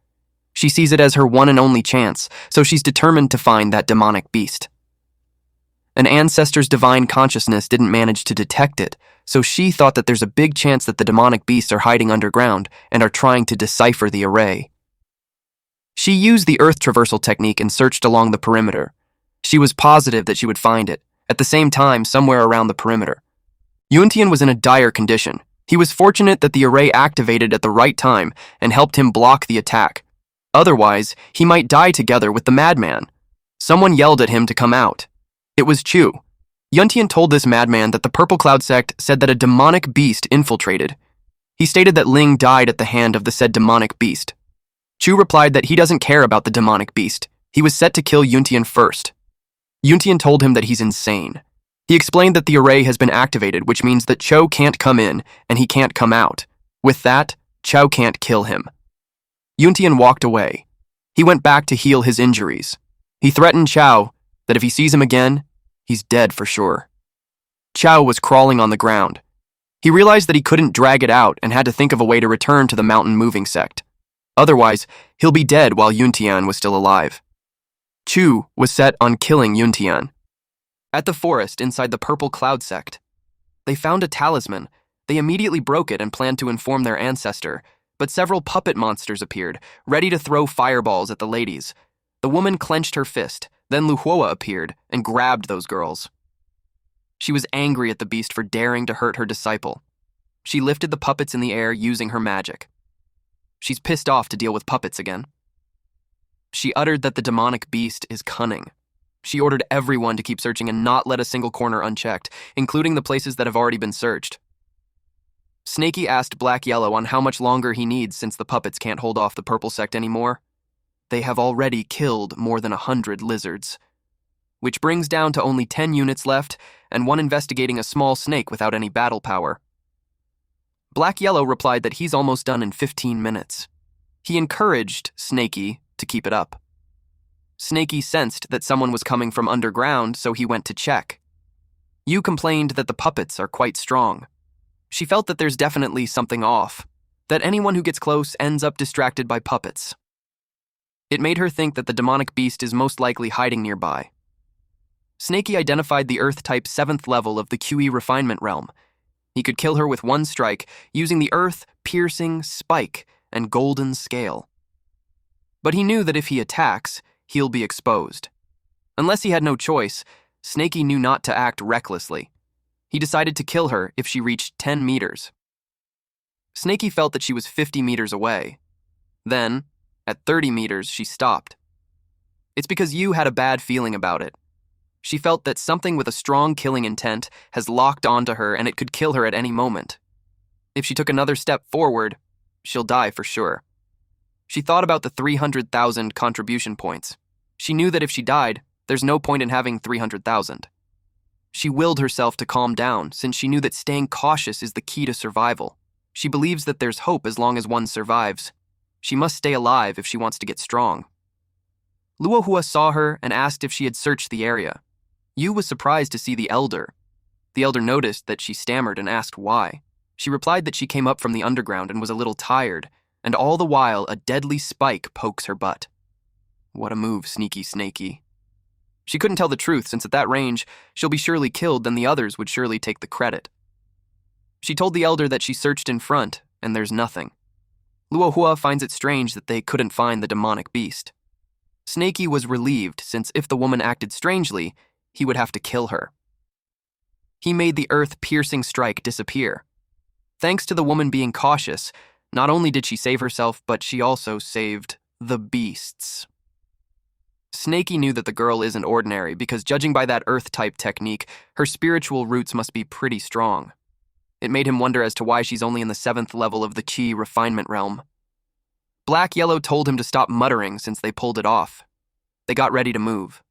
She sees it as her one and only chance, so she's determined to find that demonic beast. An ancestor's divine consciousness didn't manage to detect it, so she thought that there's a big chance that the demonic beasts are hiding underground and are trying to decipher the array. She used the earth traversal technique and searched along the perimeter. She was positive that she would find it, at the same time somewhere around the perimeter. Yuntian was in a dire condition. He was fortunate that the array activated at the right time and helped him block the attack. Otherwise, he might die together with the madman. Someone yelled at him to come out. It was Chu. Yuntian told this madman that the Purple Cloud sect said that a demonic beast infiltrated. He stated that Ling died at the hand of the said demonic beast. Chu replied that he doesn't care about the demonic beast. He was set to kill Yuntian first. Yuntian told him that he's insane. He explained that the array has been activated, which means that Cho can't come in and he can't come out. With that, Cho can't kill him. Yuntian walked away. He went back to heal his injuries. He threatened Chow that if he sees him again, he's dead for sure. Chow was crawling on the ground. He realized that he couldn't drag it out and had to think of a way to return to the mountain moving sect. Otherwise, he'll be dead while Yuntian was still alive. Chu was set on killing Yuntian. At the forest inside the Purple Cloud sect, they found a talisman. They immediately broke it and planned to inform their ancestor, but several puppet monsters appeared, ready to throw fireballs at the ladies. The woman clenched her fist. Then Luhua appeared and grabbed those girls. She was angry at the beast for daring to hurt her disciple. She lifted the puppets in the air using her magic. She's pissed off to deal with puppets again. She uttered that the demonic beast is cunning. She ordered everyone to keep searching and not let a single corner unchecked, including the places that have already been searched. Snaky asked Black Yellow on how much longer he needs since the puppets can't hold off the purple sect anymore. They have already killed more than 100 lizards, which brings down to only 10 units left and one investigating a small snake without any battle power. Black Yellow replied that he's almost done in 15 minutes. He encouraged Snaky to keep it up. Snaky sensed that someone was coming from underground, so he went to check. Yu complained that the puppets are quite strong. She felt that there's definitely something off, that anyone who gets close ends up distracted by puppets. It made her think that the demonic beast is most likely hiding nearby. Snaky identified the Earth-type 7th level of the QE refinement realm. He could kill her with one strike using the Earth-piercing spike and golden scale. But he knew that if he attacks, he'll be exposed. Unless he had no choice, Snaky knew not to act recklessly. He decided to kill her if she reached 10 meters. Snaky felt that she was 50 meters away. Then, at 30 meters, she stopped. It's because Yu had a bad feeling about it. She felt that something with a strong killing intent has locked onto her and it could kill her at any moment. If she took another step forward, she'll die for sure. She thought about the 300,000 contribution points. She knew that if she died, there's no point in having 300,000. She willed herself to calm down since she knew that staying cautious is the key to survival. She believes that there's hope as long as one survives. She must stay alive if she wants to get strong. Luohua saw her and asked if she had searched the area. Yu was surprised to see the elder. The elder noticed that she stammered and asked why. She replied that she came up from the underground and was a little tired, and all the while a deadly spike pokes her butt. What a move, sneaky snaky. She couldn't tell the truth since at that range, she'll be surely killed, then the others would surely take the credit. She told the elder that she searched in front, and there's nothing. Luohua finds it strange that they couldn't find the demonic beast. Snaky was relieved since if the woman acted strangely, he would have to kill her. He made the earth-piercing strike disappear. Thanks to the woman being cautious, not only did she save herself, but she also saved the beasts. Snaky knew that the girl isn't ordinary because judging by that earth-type technique, her spiritual roots must be pretty strong. It made him wonder as to why she's only in the 7th level of the Qi refinement realm. Black Yellow told him to stop muttering since they pulled it off. They got ready to move.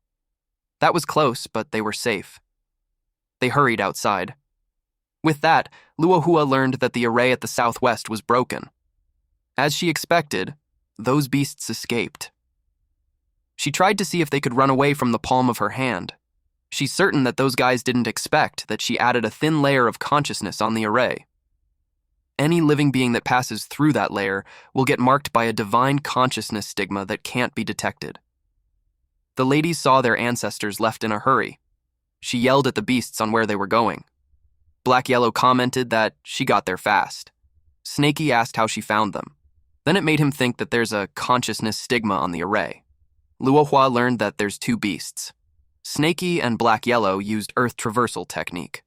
That was close, but they were safe. They hurried outside. With that, Luohua learned that the array at the southwest was broken. As she expected, those beasts escaped. She tried to see if they could run away from the palm of her hand. She's certain that those guys didn't expect that she added a thin layer of consciousness on the array. Any living being that passes through that layer will get marked by a divine consciousness stigma that can't be detected. The ladies saw their ancestors left in a hurry. She yelled at the beasts on where they were going. Black Yellow commented that she got there fast. Snaky asked how she found them. Then it made him think that there's a consciousness stigma on the array. Luohua learned that there's two beasts. Snaky and Black Yellow used Earth Traversal technique.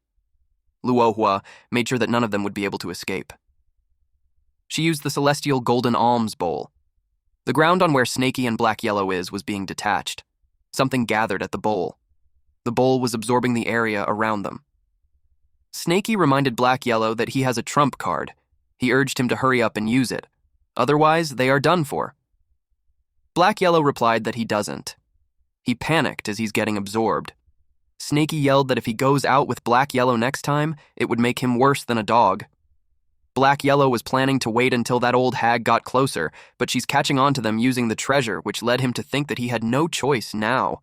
Luohua made sure that none of them would be able to escape. She used the celestial golden alms bowl. The ground on where Snaky and Black Yellow was being detached. Something gathered at the bowl. The bowl was absorbing the area around them. Snaky reminded Black Yellow that he has a trump card. He urged him to hurry up and use it. Otherwise, they are done for. Black Yellow replied that he doesn't. He panicked as he's getting absorbed. Snaky yelled that if he goes out with Black Yellow next time, it would make him worse than a dog. Black Yellow was planning to wait until that old hag got closer, but she's catching on to them using the treasure, which led him to think that he had no choice now.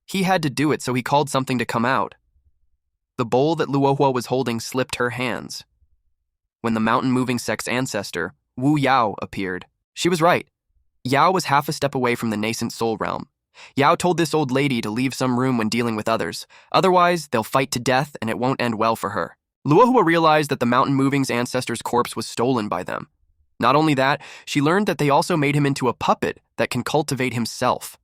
He had to do it, so he called something to come out. The bowl that Luohua was holding slipped her hands. When the mountain-moving sex ancestor, Wu Yao, appeared, she was right. Yao was half a step away from the nascent soul realm. Yao told this old lady to leave some room when dealing with others. Otherwise, they'll fight to death and it won't end well for her. Luohua realized that the mountain-moving's ancestor's corpse was stolen by them. Not only that, she learned that they also made him into a puppet that can cultivate himself.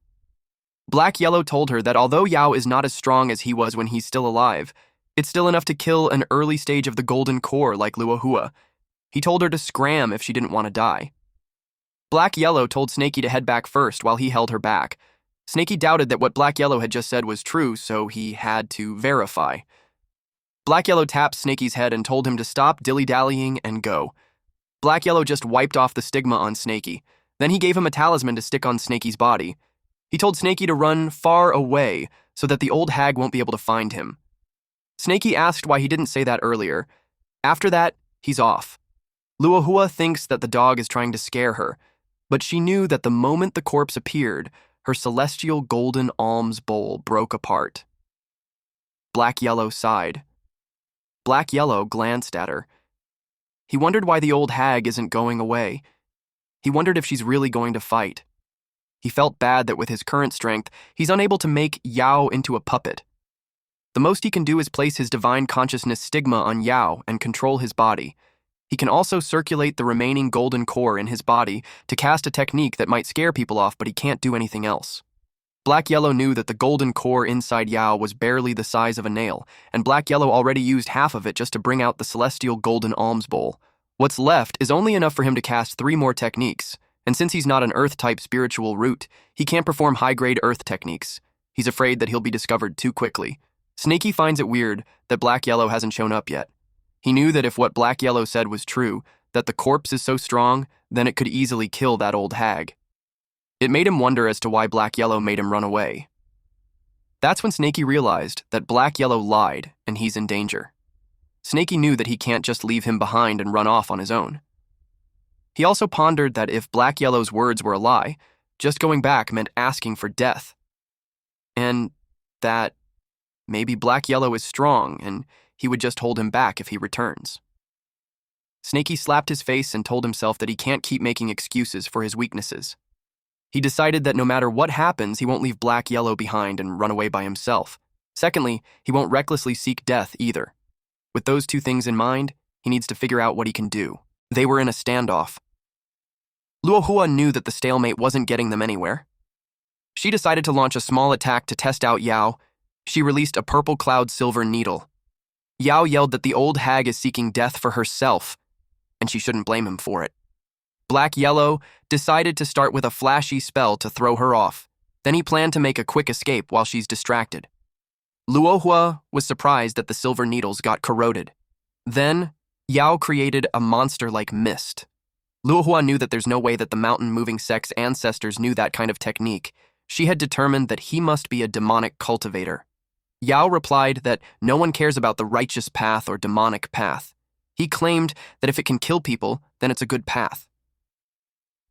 Black Yellow told her that although Yao is not as strong as he was when he's still alive, it's still enough to kill an early stage of the golden core like Luohua. He told her to scram if she didn't want to die. Black Yellow told Snaky to head back first while he held her back. Snaky doubted that what Black Yellow had just said was true, so he had to verify. Black Yellow tapped Snaky's head and told him to stop dilly-dallying and go. Black Yellow just wiped off the stigma on Snaky. Then he gave him a talisman to stick on Snaky's body. He told Snaky to run far away so that the old hag won't be able to find him. Snaky asked why he didn't say that earlier. After that, he's off. Luohua thinks that the dog is trying to scare her, but she knew that the moment the corpse appeared, her celestial golden alms bowl broke apart. Black Yellow sighed. Black Yellow glanced at her. He wondered why the old hag isn't going away. He wondered if she's really going to fight. He felt bad that with his current strength, he's unable to make Yao into a puppet. The most he can do is place his divine consciousness stigma on Yao and control his body. He can also circulate the remaining golden core in his body to cast a technique that might scare people off, but he can't do anything else. Black Yellow knew that the golden core inside Yao was barely the size of a nail, and Black Yellow already used half of it just to bring out the celestial golden alms bowl. What's left is only enough for him to cast 3 more techniques, and since he's not an Earth-type spiritual root, he can't perform high-grade Earth techniques. He's afraid that he'll be discovered too quickly. Snaky finds it weird that Black Yellow hasn't shown up yet. He knew that if what Black Yellow said was true, that the corpse is so strong, then it could easily kill that old hag. It made him wonder as to why Black Yellow made him run away. That's when Snaky realized that Black Yellow lied and he's in danger. Snaky knew that he can't just leave him behind and run off on his own. He also pondered that if Black Yellow's words were a lie, just going back meant asking for death. And that maybe Black Yellow is strong and he would just hold him back if he returns. Snaky slapped his face and told himself that he can't keep making excuses for his weaknesses. He decided that no matter what happens, he won't leave Black Yellow behind and run away by himself. Secondly, he won't recklessly seek death either. With those 2 things in mind, he needs to figure out what he can do. They were in a standoff. Luohua knew that the stalemate wasn't getting them anywhere. She decided to launch a small attack to test out Yao. She released a purple cloud silver needle. Yao yelled that the old hag is seeking death for herself, and she shouldn't blame him for it. Black Yellow decided to start with a flashy spell to throw her off. Then he planned to make a quick escape while she's distracted. Luohua was surprised that the silver needles got corroded. Then, Yao created a monster-like mist. Luohua knew that there's no way that the mountain-moving sex ancestors knew that kind of technique. She had determined that he must be a demonic cultivator. Yao replied that no one cares about the righteous path or demonic path. He claimed that if it can kill people, then it's a good path.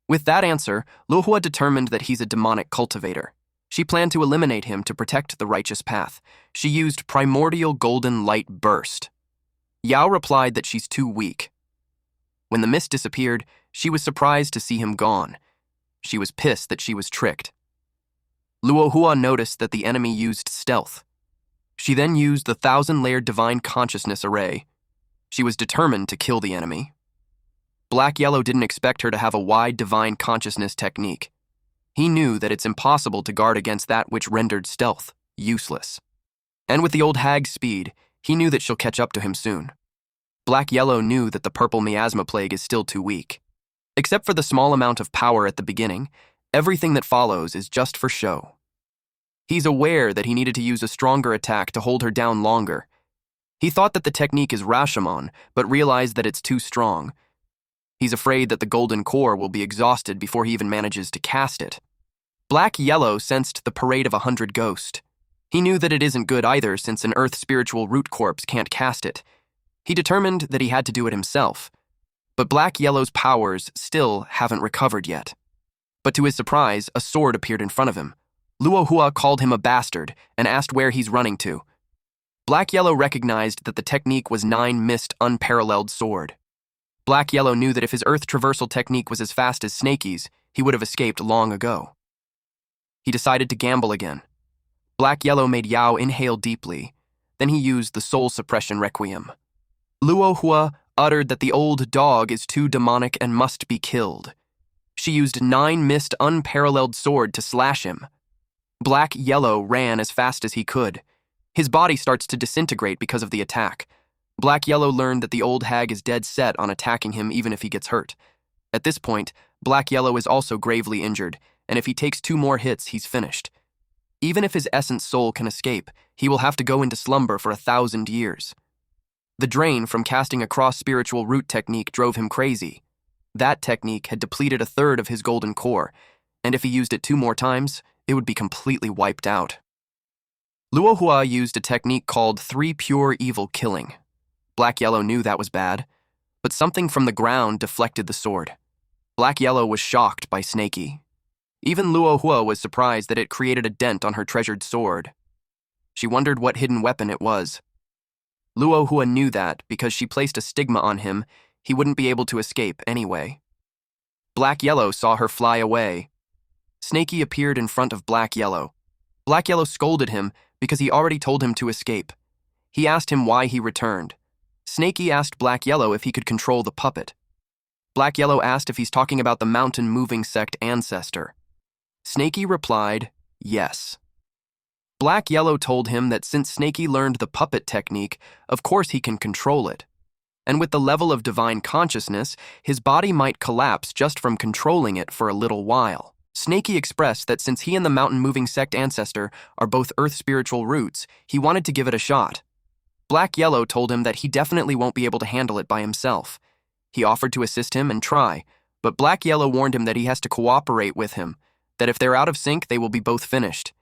With that answer, Luohua determined that he's a demonic cultivator. She planned to eliminate him to protect the righteous path. She used primordial golden light burst. Yao replied that she's too weak. When the mist disappeared, she was surprised to see him gone. She was pissed that she was tricked. Luohua noticed that the enemy used stealth. She then used the 1,000-layered divine consciousness array. She was determined to kill the enemy. Black Yellow didn't expect her to have a wide divine consciousness technique. He knew that it's impossible to guard against that which rendered stealth useless. And with the old hag's speed, he knew that she'll catch up to him soon. Black Yellow knew that the purple miasma plague is still too weak. Except for the small amount of power at the beginning, everything that follows is just for show. He's aware that he needed to use a stronger attack to hold her down longer. He thought that the technique is Rashomon, but realized that it's too strong. He's afraid that the golden core will be exhausted before he even manages to cast it. Black Yellow sensed the parade of 100 ghosts. He knew that it isn't good either, since an earth spiritual root corpse can't cast it. He determined that he had to do it himself. But Black Yellow's powers still haven't recovered yet. But to his surprise, a sword appeared in front of him. Luohua called him a bastard and asked where he's running to. Black Yellow recognized that the technique was 9-mist unparalleled sword. Black Yellow knew that if his earth traversal technique was as fast as Snakey's, he would have escaped long ago. He decided to gamble again. Black Yellow made Yao inhale deeply. Then he used the soul suppression requiem. Luohua uttered that the old dog is too demonic and must be killed. She used 9-mist unparalleled sword to slash him. Black Yellow ran as fast as he could. His body starts to disintegrate because of the attack. Black Yellow learned that the old hag is dead set on attacking him even if he gets hurt. At this point, Black Yellow is also gravely injured, and if he takes 2 more hits, he's finished. Even if his essence soul can escape, he will have to go into slumber for 1,000 years. The drain from casting a cross-spiritual root technique drove him crazy. That technique had depleted 1/3 of his golden core, and if he used it 2 more times, it would be completely wiped out. Luohua used a technique called 3 pure evil killing. Black Yellow knew that was bad, but something from the ground deflected the sword. Black Yellow was shocked by Snakey. Even Luohua was surprised that it created a dent on her treasured sword. She wondered what hidden weapon it was. Luohua knew that, because she placed a stigma on him, he wouldn't be able to escape anyway. Black Yellow saw her fly away. Snakey appeared in front of Black Yellow. Black Yellow scolded him because he already told him to escape. He asked him why he returned. Snakey asked Black Yellow if he could control the puppet. Black Yellow asked if he's talking about the mountain-moving sect ancestor. Snakey replied, yes. Black Yellow told him that since Snakey learned the puppet technique, of course he can control it. And with the level of divine consciousness, his body might collapse just from controlling it for a little while. Snakey expressed that since he and the mountain-moving sect ancestor are both earth spiritual roots, he wanted to give it a shot. Black Yellow told him that he definitely won't be able to handle it by himself. He offered to assist him and try, but Black Yellow warned him that he has to cooperate with him, that if they're out of sync, they will be both finished.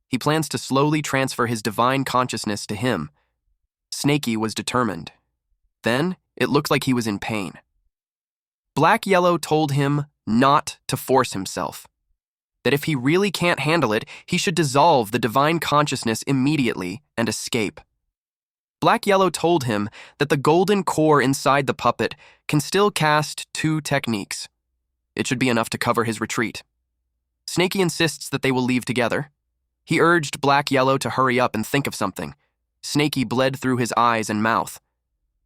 He plans to slowly transfer his divine consciousness to him. Snakey was determined. Then, it looked like he was in pain. Black Yellow told him not to force himself. That if he really can't handle it, he should dissolve the divine consciousness immediately and escape. Black Yellow told him that the golden core inside the puppet can still cast 2 techniques. It should be enough to cover his retreat. Snakey insists that they will leave together. He urged Black Yellow to hurry up and think of something. Snakey bled through his eyes and mouth.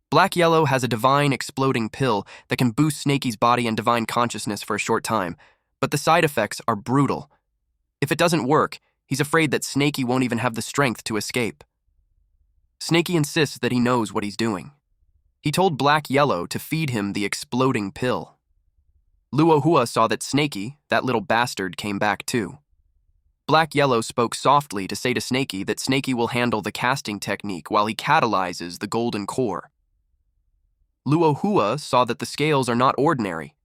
Black Yellow has a divine exploding pill that can boost Snakey's body and divine consciousness for a short time, but the side effects are brutal. If it doesn't work, he's afraid that Snakey won't even have the strength to escape. Snakey insists that he knows what he's doing. He told Black Yellow to feed him the exploding pill. Luohua saw that Snakey, that little bastard, came back too. Black Yellow spoke softly to say to Snakey that Snakey will handle the casting technique while he catalyzes the golden core. Luohua saw that the scales are not ordinary.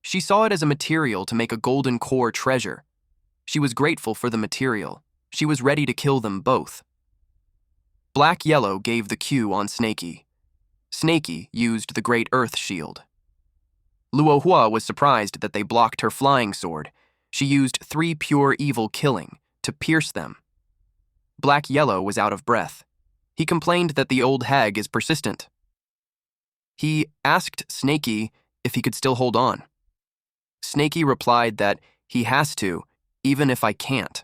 She saw it as a material to make a golden core treasure. She was grateful for the material. She was ready to kill them both. Black Yellow gave the cue on Snakey. Snakey used the Great Earth Shield. Luohua was surprised that they blocked her flying sword. She used 3 pure evil killing to pierce them. Black Yellow was out of breath. He complained that the old hag is persistent. He asked Snakey if he could still hold on. Snaky replied that he has to, even if I can't.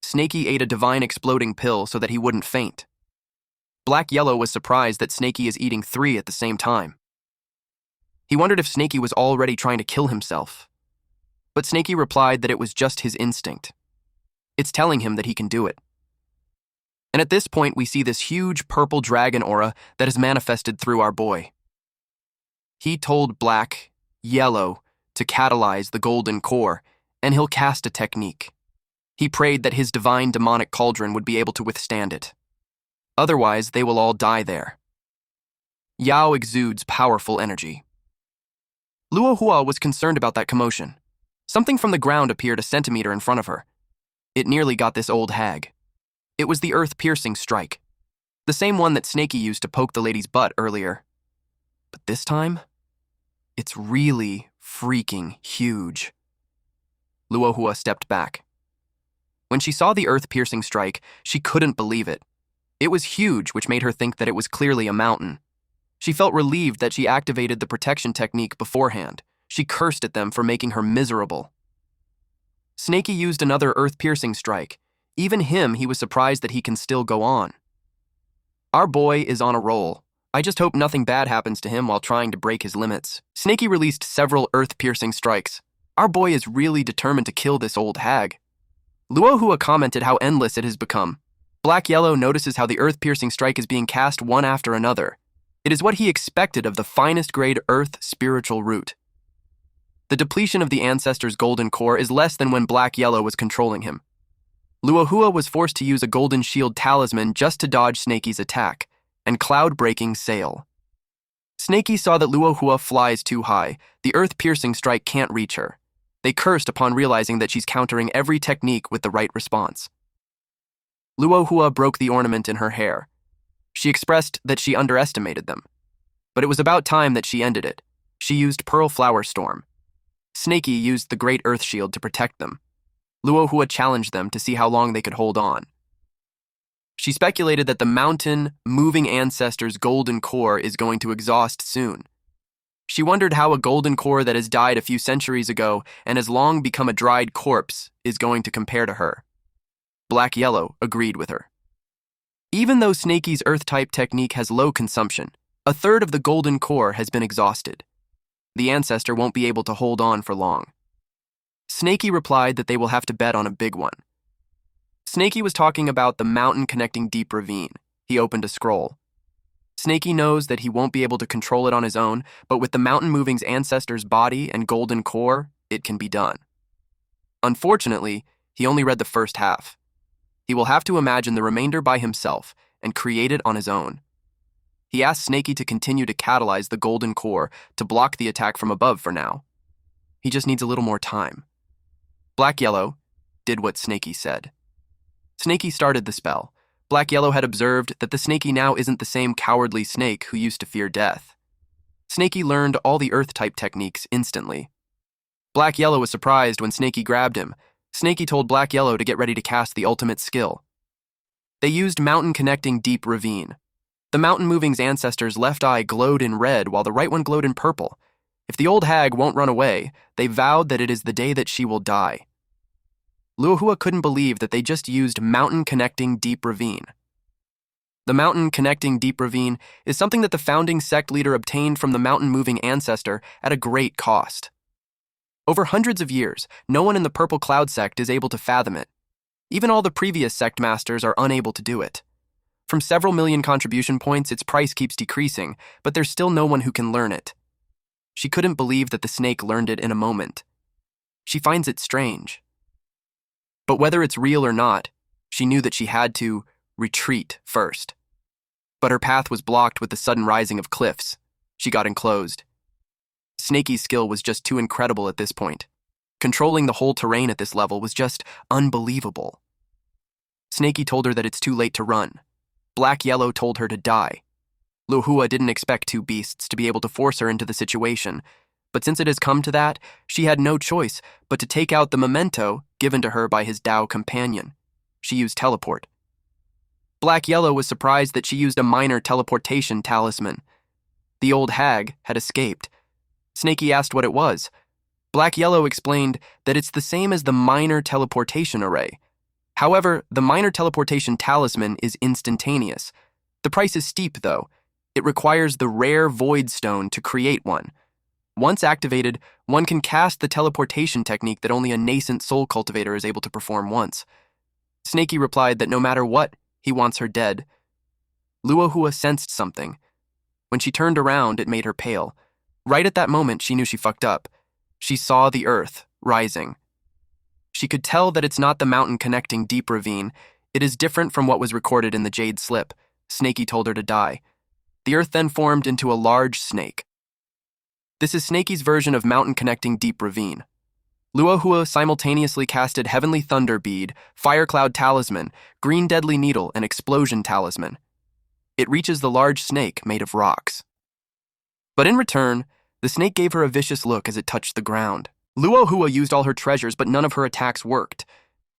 Snaky ate a divine exploding pill so that he wouldn't faint. Yahello was surprised that Snaky is eating 3 at the same time. He wondered if Snaky was already trying to kill himself. But Snaky replied that it was just his instinct. It's telling him that he can do it. And at this point, we see this huge purple dragon aura that is manifested through our boy. He told Yahello to catalyze the golden core, and he'll cast a technique. He prayed that his divine demonic cauldron would be able to withstand it. Otherwise, they will all die there. Yao exudes powerful energy. Luohua was concerned about that commotion. Something from the ground appeared a centimeter in front of her. It nearly got this old hag. It was the earth-piercing strike, the same one that Snaky used to poke the lady's butt earlier. But this time, it's really freaking huge. Luohua stepped back. When she saw the earth-piercing strike, she couldn't believe it. It was huge, which made her think that it was clearly a mountain. She felt relieved that she activated the protection technique beforehand. She cursed at them for making her miserable. Snaky used another earth-piercing strike. Even him, he was surprised that he can still go on. Our boy is on a roll. I just hope nothing bad happens to him while trying to break his limits. Snaky released several earth-piercing strikes. Our boy is really determined to kill this old hag. Luohua commented how endless it has become. Yahello notices how the earth-piercing strike is being cast one after another. It is what he expected of the finest grade earth spiritual root. The depletion of the ancestor's golden core is less than when Yahello was controlling him. Luohua was forced to use a golden shield talisman just to dodge Snaky's attack, and cloud-breaking sail. Snaky saw that Luohua flies too high. The earth-piercing strike can't reach her. They cursed upon realizing that she's countering every technique with the right response. Luohua broke the ornament in her hair. She expressed that she underestimated them. But it was about time that she ended it. She used Pearl Flower Storm. Snaky used the Great Earth Shield to protect them. Luohua challenged them to see how long they could hold on. She speculated that the mountain, moving ancestor's golden core is going to exhaust soon. She wondered how a golden core that has died a few centuries ago and has long become a dried corpse is going to compare to her. Yahello agreed with her. Even though Snaky's Earth-type technique has low consumption, a third of the golden core has been exhausted. The ancestor won't be able to hold on for long. Snaky replied that they will have to bet on a big one. Snaky was talking about the mountain connecting deep ravine. He opened a scroll. Snaky knows that he won't be able to control it on his own, but with the mountain moving's ancestor's body and golden core, it can be done. Unfortunately, he only read the first half. He will have to imagine the remainder by himself and create it on his own. He asked Snaky to continue to catalyze the golden core to block the attack from above for now. He just needs a little more time. Yahello did what Snaky said. Snaky started the spell. Yahello had observed that the Snaky now isn't the same cowardly snake who used to fear death. Snaky learned all the Earth-type techniques instantly. Yahello was surprised when Snaky grabbed him. Snaky told Yahello to get ready to cast the ultimate skill. They used mountain connecting deep ravine. The mountain moving's ancestor's left eye glowed in red while the right one glowed in purple. If the old hag won't run away, they vowed that it is the day that she will die. Luohua couldn't believe that they just used mountain connecting deep ravine. The mountain connecting deep ravine is something that the founding sect leader obtained from the mountain moving ancestor at a great cost. Over hundreds of years, no one in the Purple Cloud sect is able to fathom it. Even all the previous sect masters are unable to do it. From several million contribution points, its price keeps decreasing, but there's still no one who can learn it. She couldn't believe that the snake learned it in a moment. She finds it strange. But whether it's real or not, she knew that she had to retreat first. But her path was blocked with the sudden rising of cliffs. She got enclosed. Snaky's skill was just too incredible at this point. Controlling the whole terrain at this level was just unbelievable. Snaky told her that it's too late to run. Yahello told her to die. Luohua didn't expect two beasts to be able to force her into the situation, but since it has come to that, she had no choice but to take out the memento given to her by his Dao companion. She used teleport. Yahello was surprised that she used a minor teleportation talisman. The old hag had escaped, Snakey asked what it was. Black Yellow explained that it's the same as the minor teleportation array. However, the minor teleportation talisman is instantaneous. The price is steep, though. It requires the rare void stone to create one. Once activated, one can cast the teleportation technique that only a nascent soul cultivator is able to perform once. Snakey replied that no matter what, he wants her dead. Luohua sensed something. When she turned around, it made her pale. Right at that moment, she knew she fucked up. She saw the earth rising. She could tell that it's not the mountain connecting Deep Ravine. It is different from what was recorded in the Jade Slip. Snakey told her to die. The earth then formed into a large snake. This is Snakey's version of mountain connecting Deep Ravine. Luohua simultaneously casted Heavenly Thunder Bead, Fire Cloud Talisman, Green Deadly Needle, and Explosion Talisman. It reaches the large snake made of rocks. But in return, the snake gave her a vicious look as it touched the ground. Luohua used all her treasures, but none of her attacks worked.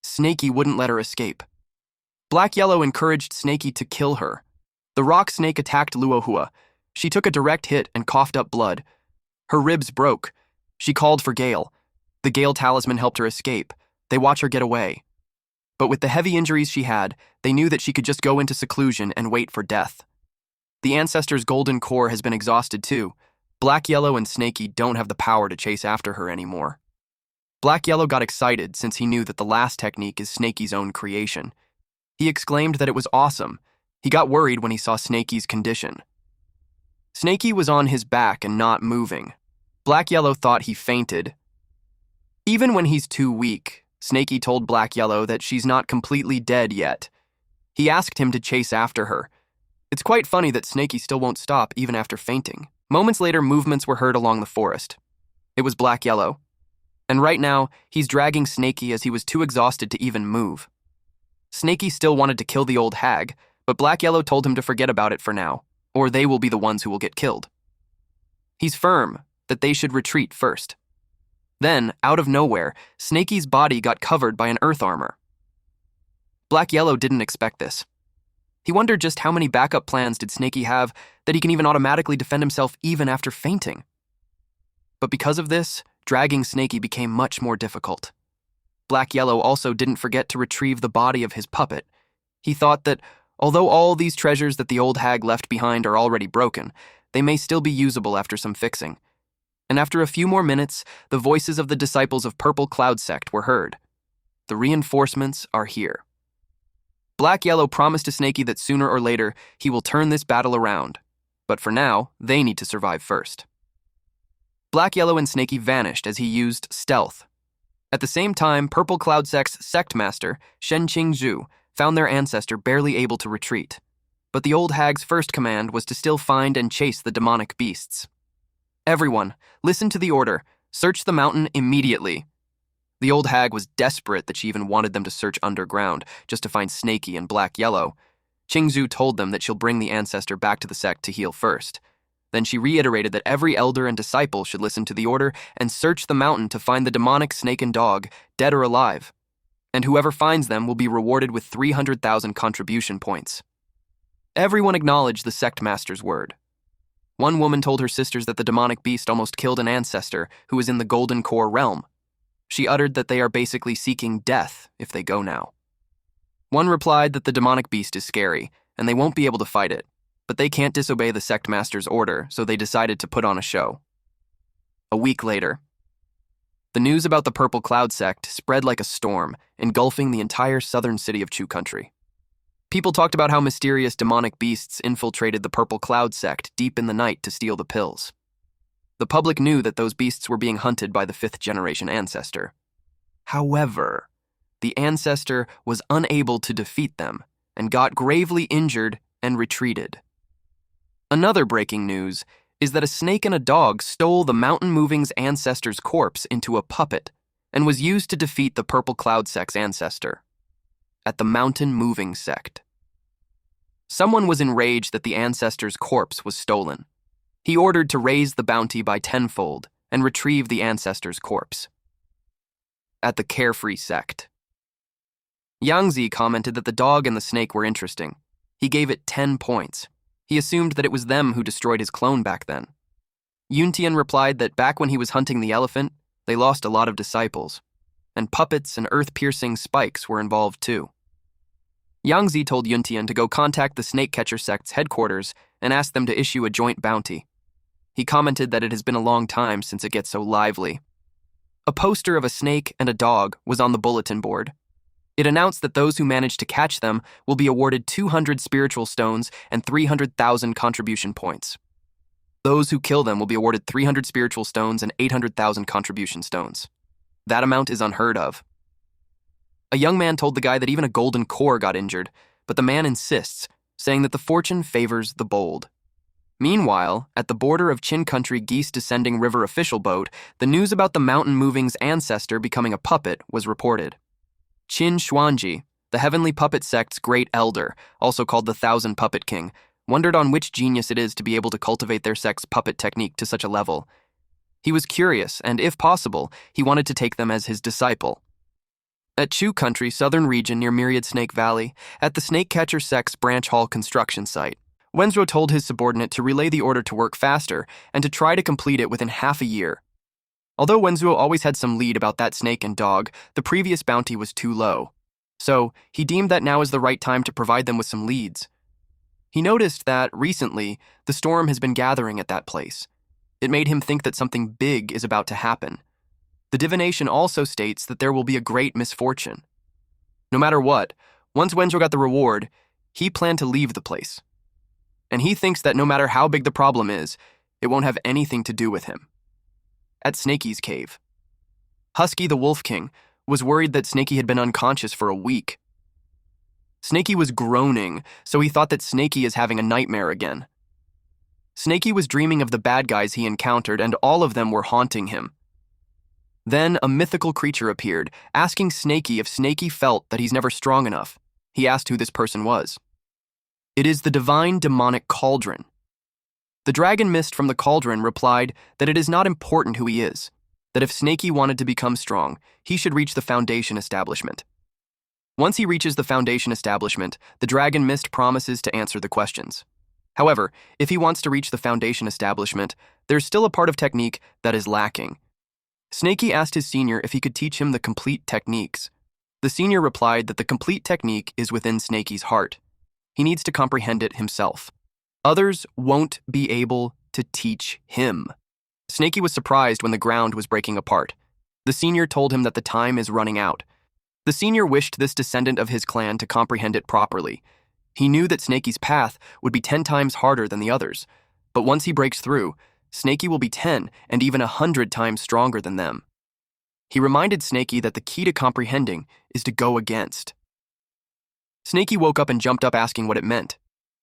Snakey wouldn't let her escape. Black Yellow encouraged Snakey to kill her. The rock snake attacked Luohua. She took a direct hit and coughed up blood. Her ribs broke. She called for Gale. The Gale talisman helped her escape. They watch her get away. But with the heavy injuries she had, they knew that she could just go into seclusion and wait for death. The Ancestor's golden core has been exhausted too. Black Yellow and Snakey don't have the power to chase after her anymore. Black Yellow got excited since he knew that the last technique is Snakey's own creation. He exclaimed that it was awesome. He got worried when he saw Snakey's condition. Snakey was on his back and not moving. Black Yellow thought he fainted. Even when he's too weak, Snakey told Black Yellow that she's not completely dead yet. He asked him to chase after her. It's quite funny that Snakey still won't stop even after fainting. Moments later, movements were heard along the forest. It was Black Yellow. And right now, he's dragging Snakey as he was too exhausted to even move. Snakey still wanted to kill the old hag, but Black Yellow told him to forget about it for now, or they will be the ones who will get killed. He's firm that they should retreat first. Then, out of nowhere, Snakey's body got covered by an earth armor. Black Yellow didn't expect this. He wondered just how many backup plans did Snakey have that he can even automatically defend himself even after fainting. But because of this, dragging Snakey became much more difficult. Black Yellow also didn't forget to retrieve the body of his puppet. He thought that, although all these treasures that the old hag left behind are already broken, they may still be usable after some fixing. And after a few more minutes, the voices of the disciples of Purple Cloud Sect were heard. The reinforcements are here. Black Yellow promised to Snakey that sooner or later he will turn this battle around, but for now, they need to survive first. Black Yellow and Snakey vanished as he used stealth. At the same time, Purple Cloud Sect's sect master, Shen Qingzhu, found their ancestor barely able to retreat. But the old hag's first command was to still find and chase the demonic beasts. Everyone, listen to the order. Search the mountain immediately. The old hag was desperate that she even wanted them to search underground, just to find Snakey and Black Yellow. Qingzhu told them that she'll bring the ancestor back to the sect to heal first. Then she reiterated that every elder and disciple should listen to the order and search the mountain to find the demonic snake and dog, dead or alive. And whoever finds them will be rewarded with 300,000 contribution points. Everyone acknowledged the sect master's word. One woman told her sisters that the demonic beast almost killed an ancestor who was in the Golden Core realm. She uttered that they are basically seeking death if they go now. One replied that the demonic beast is scary, and they won't be able to fight it, but they can't disobey the sect master's order, so they decided to put on a show. A week later, the news about the Purple Cloud Sect spread like a storm, engulfing the entire southern city of Chu Country. People talked about how mysterious demonic beasts infiltrated the Purple Cloud Sect deep in the night to steal the pills. The public knew that those beasts were being hunted by the fifth-generation ancestor. However, the ancestor was unable to defeat them and got gravely injured and retreated. Another breaking news is that a snake and a dog stole the Mountain Moving's ancestor's corpse into a puppet and was used to defeat the Purple Cloud Sect's ancestor. At the Mountain Moving Sect. Someone was enraged that the ancestor's corpse was stolen. He ordered to raise the bounty by tenfold and retrieve the ancestor's corpse. At the Carefree Sect. Yangzi commented that the dog and the snake were interesting. He gave it 10 points. He assumed that it was them who destroyed his clone back then. Yuntian replied that back when he was hunting the elephant, they lost a lot of disciples, and puppets and earth-piercing spikes were involved too. Yangzi told Yuntian to go contact the snake catcher sect's headquarters and ask them to issue a joint bounty. He commented that it has been a long time since it gets so lively. A poster of a snake and a dog was on the bulletin board. It announced that those who manage to catch them will be awarded 200 spiritual stones and 300,000 contribution points. Those who kill them will be awarded 300 spiritual stones and 800,000 contribution stones. That amount is unheard of. A young man told the guy that even a golden core got injured, but the man insists, saying that the fortune favors the bold. Meanwhile, at the border of Qin Country Geese Descending River official boat, the news about the mountain moving's ancestor becoming a puppet was reported. Qin Xuanji, the heavenly puppet sect's great elder, also called the Thousand Puppet King, wondered on which genius it is to be able to cultivate their sect's puppet technique to such a level. He was curious, and if possible, he wanted to take them as his disciple. At Chu Country, southern region near Myriad Snake Valley, at the Snake Catcher sect's branch hall construction site, Wenzhou told his subordinate to relay the order to work faster and to try to complete it within half a year. Although Wenzhou always had some lead about that snake and dog, the previous bounty was too low. So, he deemed that now is the right time to provide them with some leads. He noticed that, recently, the storm has been gathering at that place. It made him think that something big is about to happen. The divination also states that there will be a great misfortune. No matter what, once Wenzhou got the reward, he planned to leave the place. And he thinks that no matter how big the problem is, it won't have anything to do with him. At Snakey's cave, Husky the Wolf King was worried that Snakey had been unconscious for a week. Snakey was groaning, so he thought that Snakey is having a nightmare again. Snakey was dreaming of the bad guys he encountered, and all of them were haunting him. Then a mythical creature appeared, asking Snakey if Snakey felt that he's never strong enough. He asked who this person was. It is the divine demonic cauldron. The dragon mist from the cauldron replied that it is not important who he is, that if Snakey wanted to become strong, he should reach the foundation establishment. Once he reaches the foundation establishment, the dragon mist promises to answer the questions. However, if he wants to reach the foundation establishment, there's still a part of technique that is lacking. Snakey asked his senior if he could teach him the complete techniques. The senior replied that the complete technique is within Snakey's heart. He needs to comprehend it himself. Others won't be able to teach him. Snakey was surprised when the ground was breaking apart. The senior told him that the time is running out. The senior wished this descendant of his clan to comprehend it properly. He knew that Snakey's path would be 10 times harder than the others, but once he breaks through, Snakey will be 10 and even 100 times stronger than them. He reminded Snakey that the key to comprehending is to go against. Snakey woke up and jumped up asking what it meant.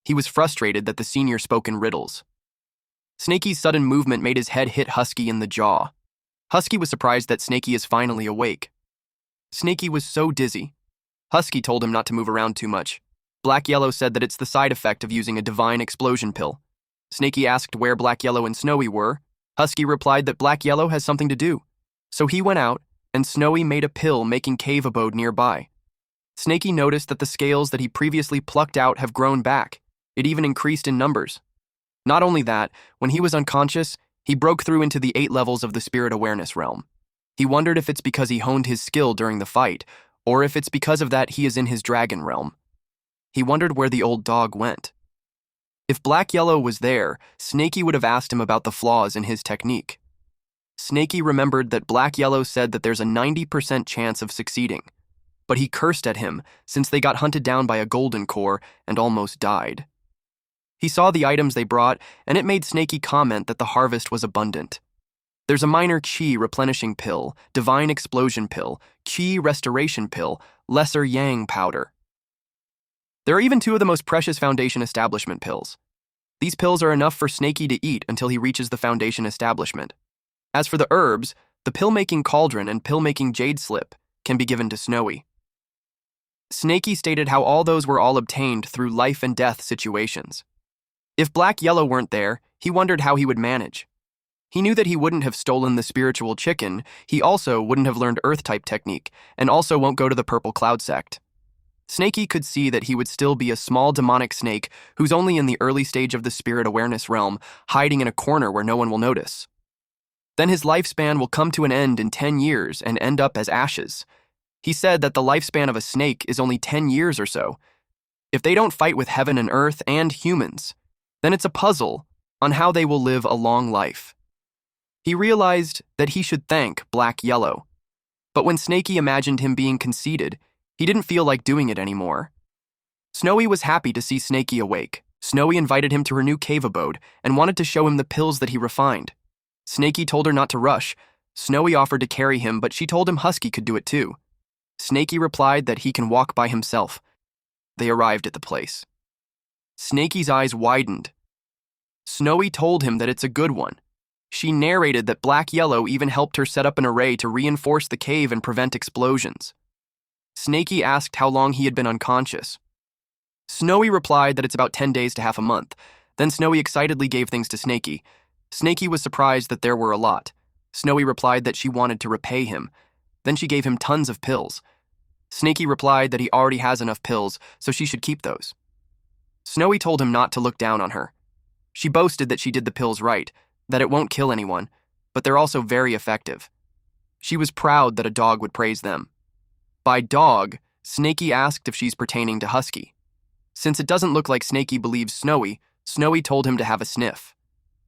He was frustrated that the senior spoke in riddles. Snakey's sudden movement made his head hit Husky in the jaw. Husky was surprised that Snakey is finally awake. Snakey was so dizzy. Husky told him not to move around too much. Black Yellow said that it's the side effect of using a divine explosion pill. Snakey asked where Black Yellow and Snowy were. Husky replied that Black Yellow has something to do. So he went out, and Snowy made a pill making cave abode nearby. Snakey noticed that the scales that he previously plucked out have grown back. It even increased in numbers. Not only that, when he was unconscious, he broke through into the 8 levels of the spirit awareness realm. He wondered if it's because he honed his skill during the fight, or if it's because of that he is in his dragon realm. He wondered where the old dog went. If Black Yellow was there, Snakey would have asked him about the flaws in his technique. Snakey remembered that Black Yellow said that there's a 90% chance of succeeding, but he cursed at him since they got hunted down by a golden core and almost died. He saw the items they brought, and it made Snakey comment that the harvest was abundant. There's a minor Qi replenishing pill, divine explosion pill, Qi restoration pill, lesser yang powder. There are even 2 of the most precious foundation establishment pills. These pills are enough for Snakey to eat until he reaches the foundation establishment. As for the herbs, the pill-making cauldron and pill-making jade slip can be given to Snowy. Snakey stated how all those were all obtained through life and death situations. If Black Yellow weren't there, he wondered how he would manage. He knew that he wouldn't have stolen the spiritual chicken, he also wouldn't have learned Earth-type technique, and also won't go to the Purple Cloud sect. Snakey could see that he would still be a small demonic snake who's only in the early stage of the spirit awareness realm, hiding in a corner where no one will notice. Then his lifespan will come to an end in 10 years and end up as ashes. He said that the lifespan of a snake is only 10 years or so. If they don't fight with heaven and earth and humans, then it's a puzzle on how they will live a long life. He realized that he should thank Black Yellow. But when Snakey imagined him being conceited, he didn't feel like doing it anymore. Snowy was happy to see Snakey awake. Snowy invited him to her new cave abode and wanted to show him the pills that he refined. Snakey told her not to rush. Snowy offered to carry him, but she told him Husky could do it too. Snakey replied that he can walk by himself. They arrived at the place. Snakey's eyes widened. Snowy told him that it's a good one. She narrated that Black Yellow even helped her set up an array to reinforce the cave and prevent explosions. Snakey asked how long he had been unconscious. Snowy replied that it's about 10 days to half a month. Then Snowy excitedly gave things to Snakey. Snakey was surprised that there were a lot. Snowy replied that she wanted to repay him. Then she gave him tons of pills. Snakey replied that he already has enough pills, so she should keep those. Snowy told him not to look down on her. She boasted that she did the pills right, that it won't kill anyone, but they're also very effective. She was proud that a dog would praise them. By dog, Snakey asked if she's pertaining to Husky. Since it doesn't look like Snakey believes Snowy, Snowy told him to have a sniff.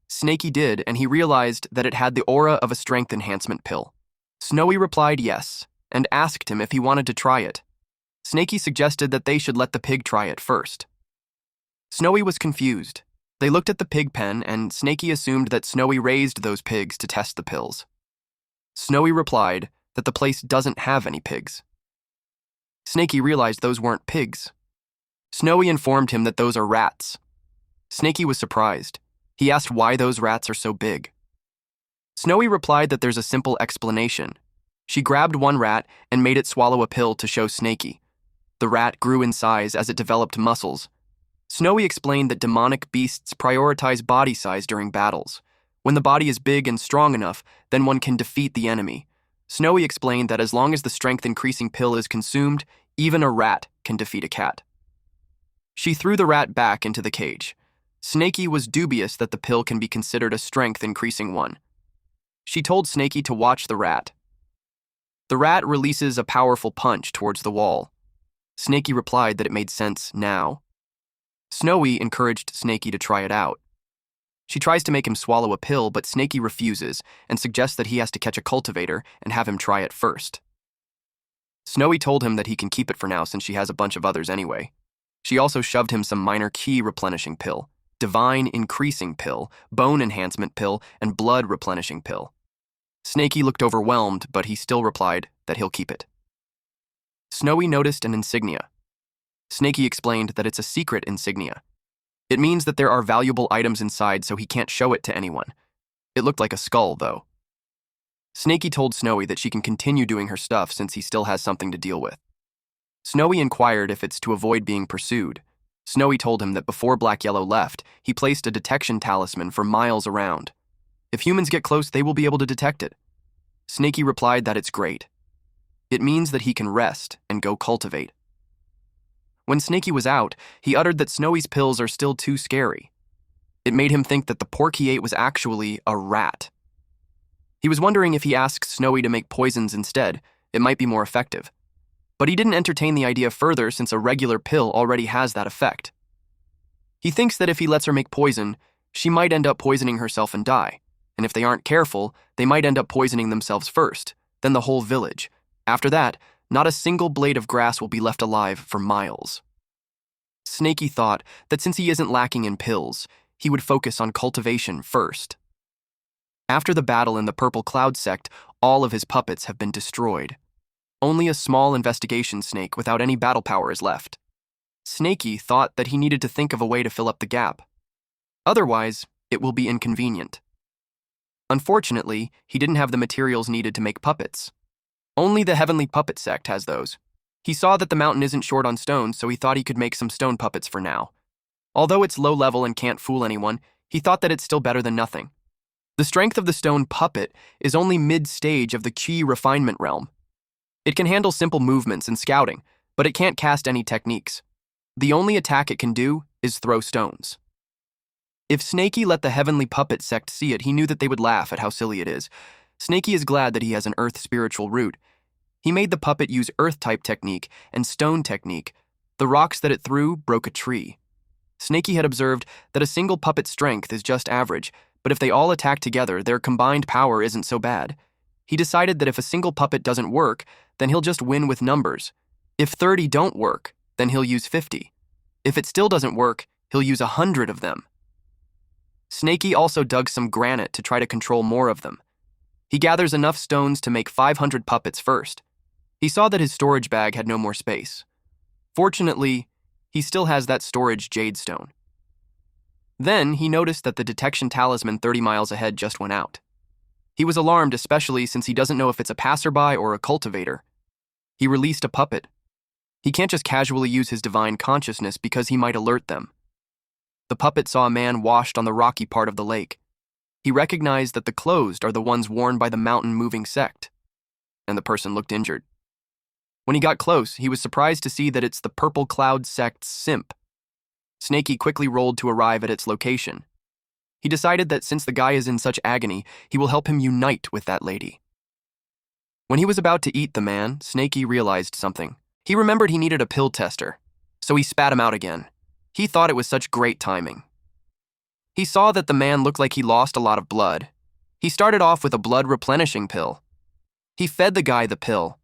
Snakey did, and he realized that it had the aura of a strength enhancement pill. Snowy replied yes, and asked him if he wanted to try it. Snakey suggested that they should let the pig try it first. Snowy was confused. They looked at the pig pen, and Snakey assumed that Snowy raised those pigs to test the pills. Snowy replied that the place doesn't have any pigs. Snakey realized those weren't pigs. Snowy informed him that those are rats. Snakey was surprised. He asked why those rats are so big. Snowy replied that there's a simple explanation. She grabbed one rat and made it swallow a pill to show Snakey. The rat grew in size as it developed muscles. Snowy explained that demonic beasts prioritize body size during battles. When the body is big and strong enough, then one can defeat the enemy. Snowy explained that as long as the strength-increasing pill is consumed, even a rat can defeat a cat. She threw the rat back into the cage. Snakey was dubious that the pill can be considered a strength-increasing one. She told Snakey to watch the rat. The rat releases a powerful punch towards the wall. Snakey replied that it made sense now. Snowy encouraged Snakey to try it out. She tries to make him swallow a pill, but Snakey refuses and suggests that he has to catch a cultivator and have him try it first. Snowy told him that he can keep it for now since she has a bunch of others anyway. She also shoved him some minor ki replenishing pill, divine increasing pill, bone enhancement pill, and blood replenishing pill. Snakey looked overwhelmed, but he still replied that he'll keep it. Snowy noticed an insignia. Snakey explained that it's a secret insignia. It means that there are valuable items inside, so he can't show it to anyone. It looked like a skull, though. Snakey told Snowy that she can continue doing her stuff since he still has something to deal with. Snowy inquired if it's to avoid being pursued. Snowy told him that before Black Yellow left, he placed a detection talisman for miles around. If humans get close, they will be able to detect it. Snakey replied that it's great. It means that he can rest and go cultivate. When Snakey was out, he uttered that Snowy's pills are still too scary. It made him think that the pork he ate was actually a rat. He was wondering if he asked Snowy to make poisons instead, it might be more effective. But he didn't entertain the idea further since a regular pill already has that effect. He thinks that if he lets her make poison, she might end up poisoning herself and die. And if they aren't careful, they might end up poisoning themselves first, then the whole village. After that, not a single blade of grass will be left alive for miles. Snakey thought that since he isn't lacking in pills, he would focus on cultivation first. After the battle in the Purple Cloud sect, all of his puppets have been destroyed. Only a small investigation snake without any battle power is left. Snakey thought that he needed to think of a way to fill up the gap. Otherwise, it will be inconvenient. Unfortunately, he didn't have the materials needed to make puppets. Only the Heavenly Puppet sect has those. He saw that the mountain isn't short on stones, so he thought he could make some stone puppets for now. Although it's low level and can't fool anyone, he thought that it's still better than nothing. The strength of the stone puppet is only mid-stage of the ki refinement realm. It can handle simple movements and scouting, but it can't cast any techniques. The only attack it can do is throw stones. If Snaky let the heavenly puppet sect see it, he knew that they would laugh at how silly it is. Snaky is glad that he has an earth spiritual root. He made the puppet use earth-type technique and stone technique. The rocks that it threw broke a tree. Snaky had observed that a single puppet's strength is just average, but if they all attack together, their combined power isn't so bad. He decided that if a single puppet doesn't work, then he'll just win with numbers. If 30 don't work, then he'll use 50. If it still doesn't work, he'll use 100 of them. Snaky also dug some granite to try to control more of them. He gathers enough stones to make 500 puppets first. He saw that his storage bag had no more space. Fortunately, he still has that storage jade stone. Then he noticed that the detection talisman 30 miles ahead just went out. He was alarmed, especially since he doesn't know if it's a passerby or a cultivator. He released a puppet. He can't just casually use his divine consciousness because he might alert them. The puppet saw a man washed on the rocky part of the lake. He recognized that the clothes are the ones worn by the mountain-moving sect, and the person looked injured. When he got close, he was surprised to see that it's the Purple Cloud sect's simp. Snaky quickly rolled to arrive at its location. He decided that since the guy is in such agony, he will help him unite with that lady. When he was about to eat the man, Snaky realized something. He remembered he needed a pill tester, so he spat him out again. He thought it was such great timing. He saw that the man looked like he lost a lot of blood. He started off with a blood-replenishing pill. He fed the guy the pill.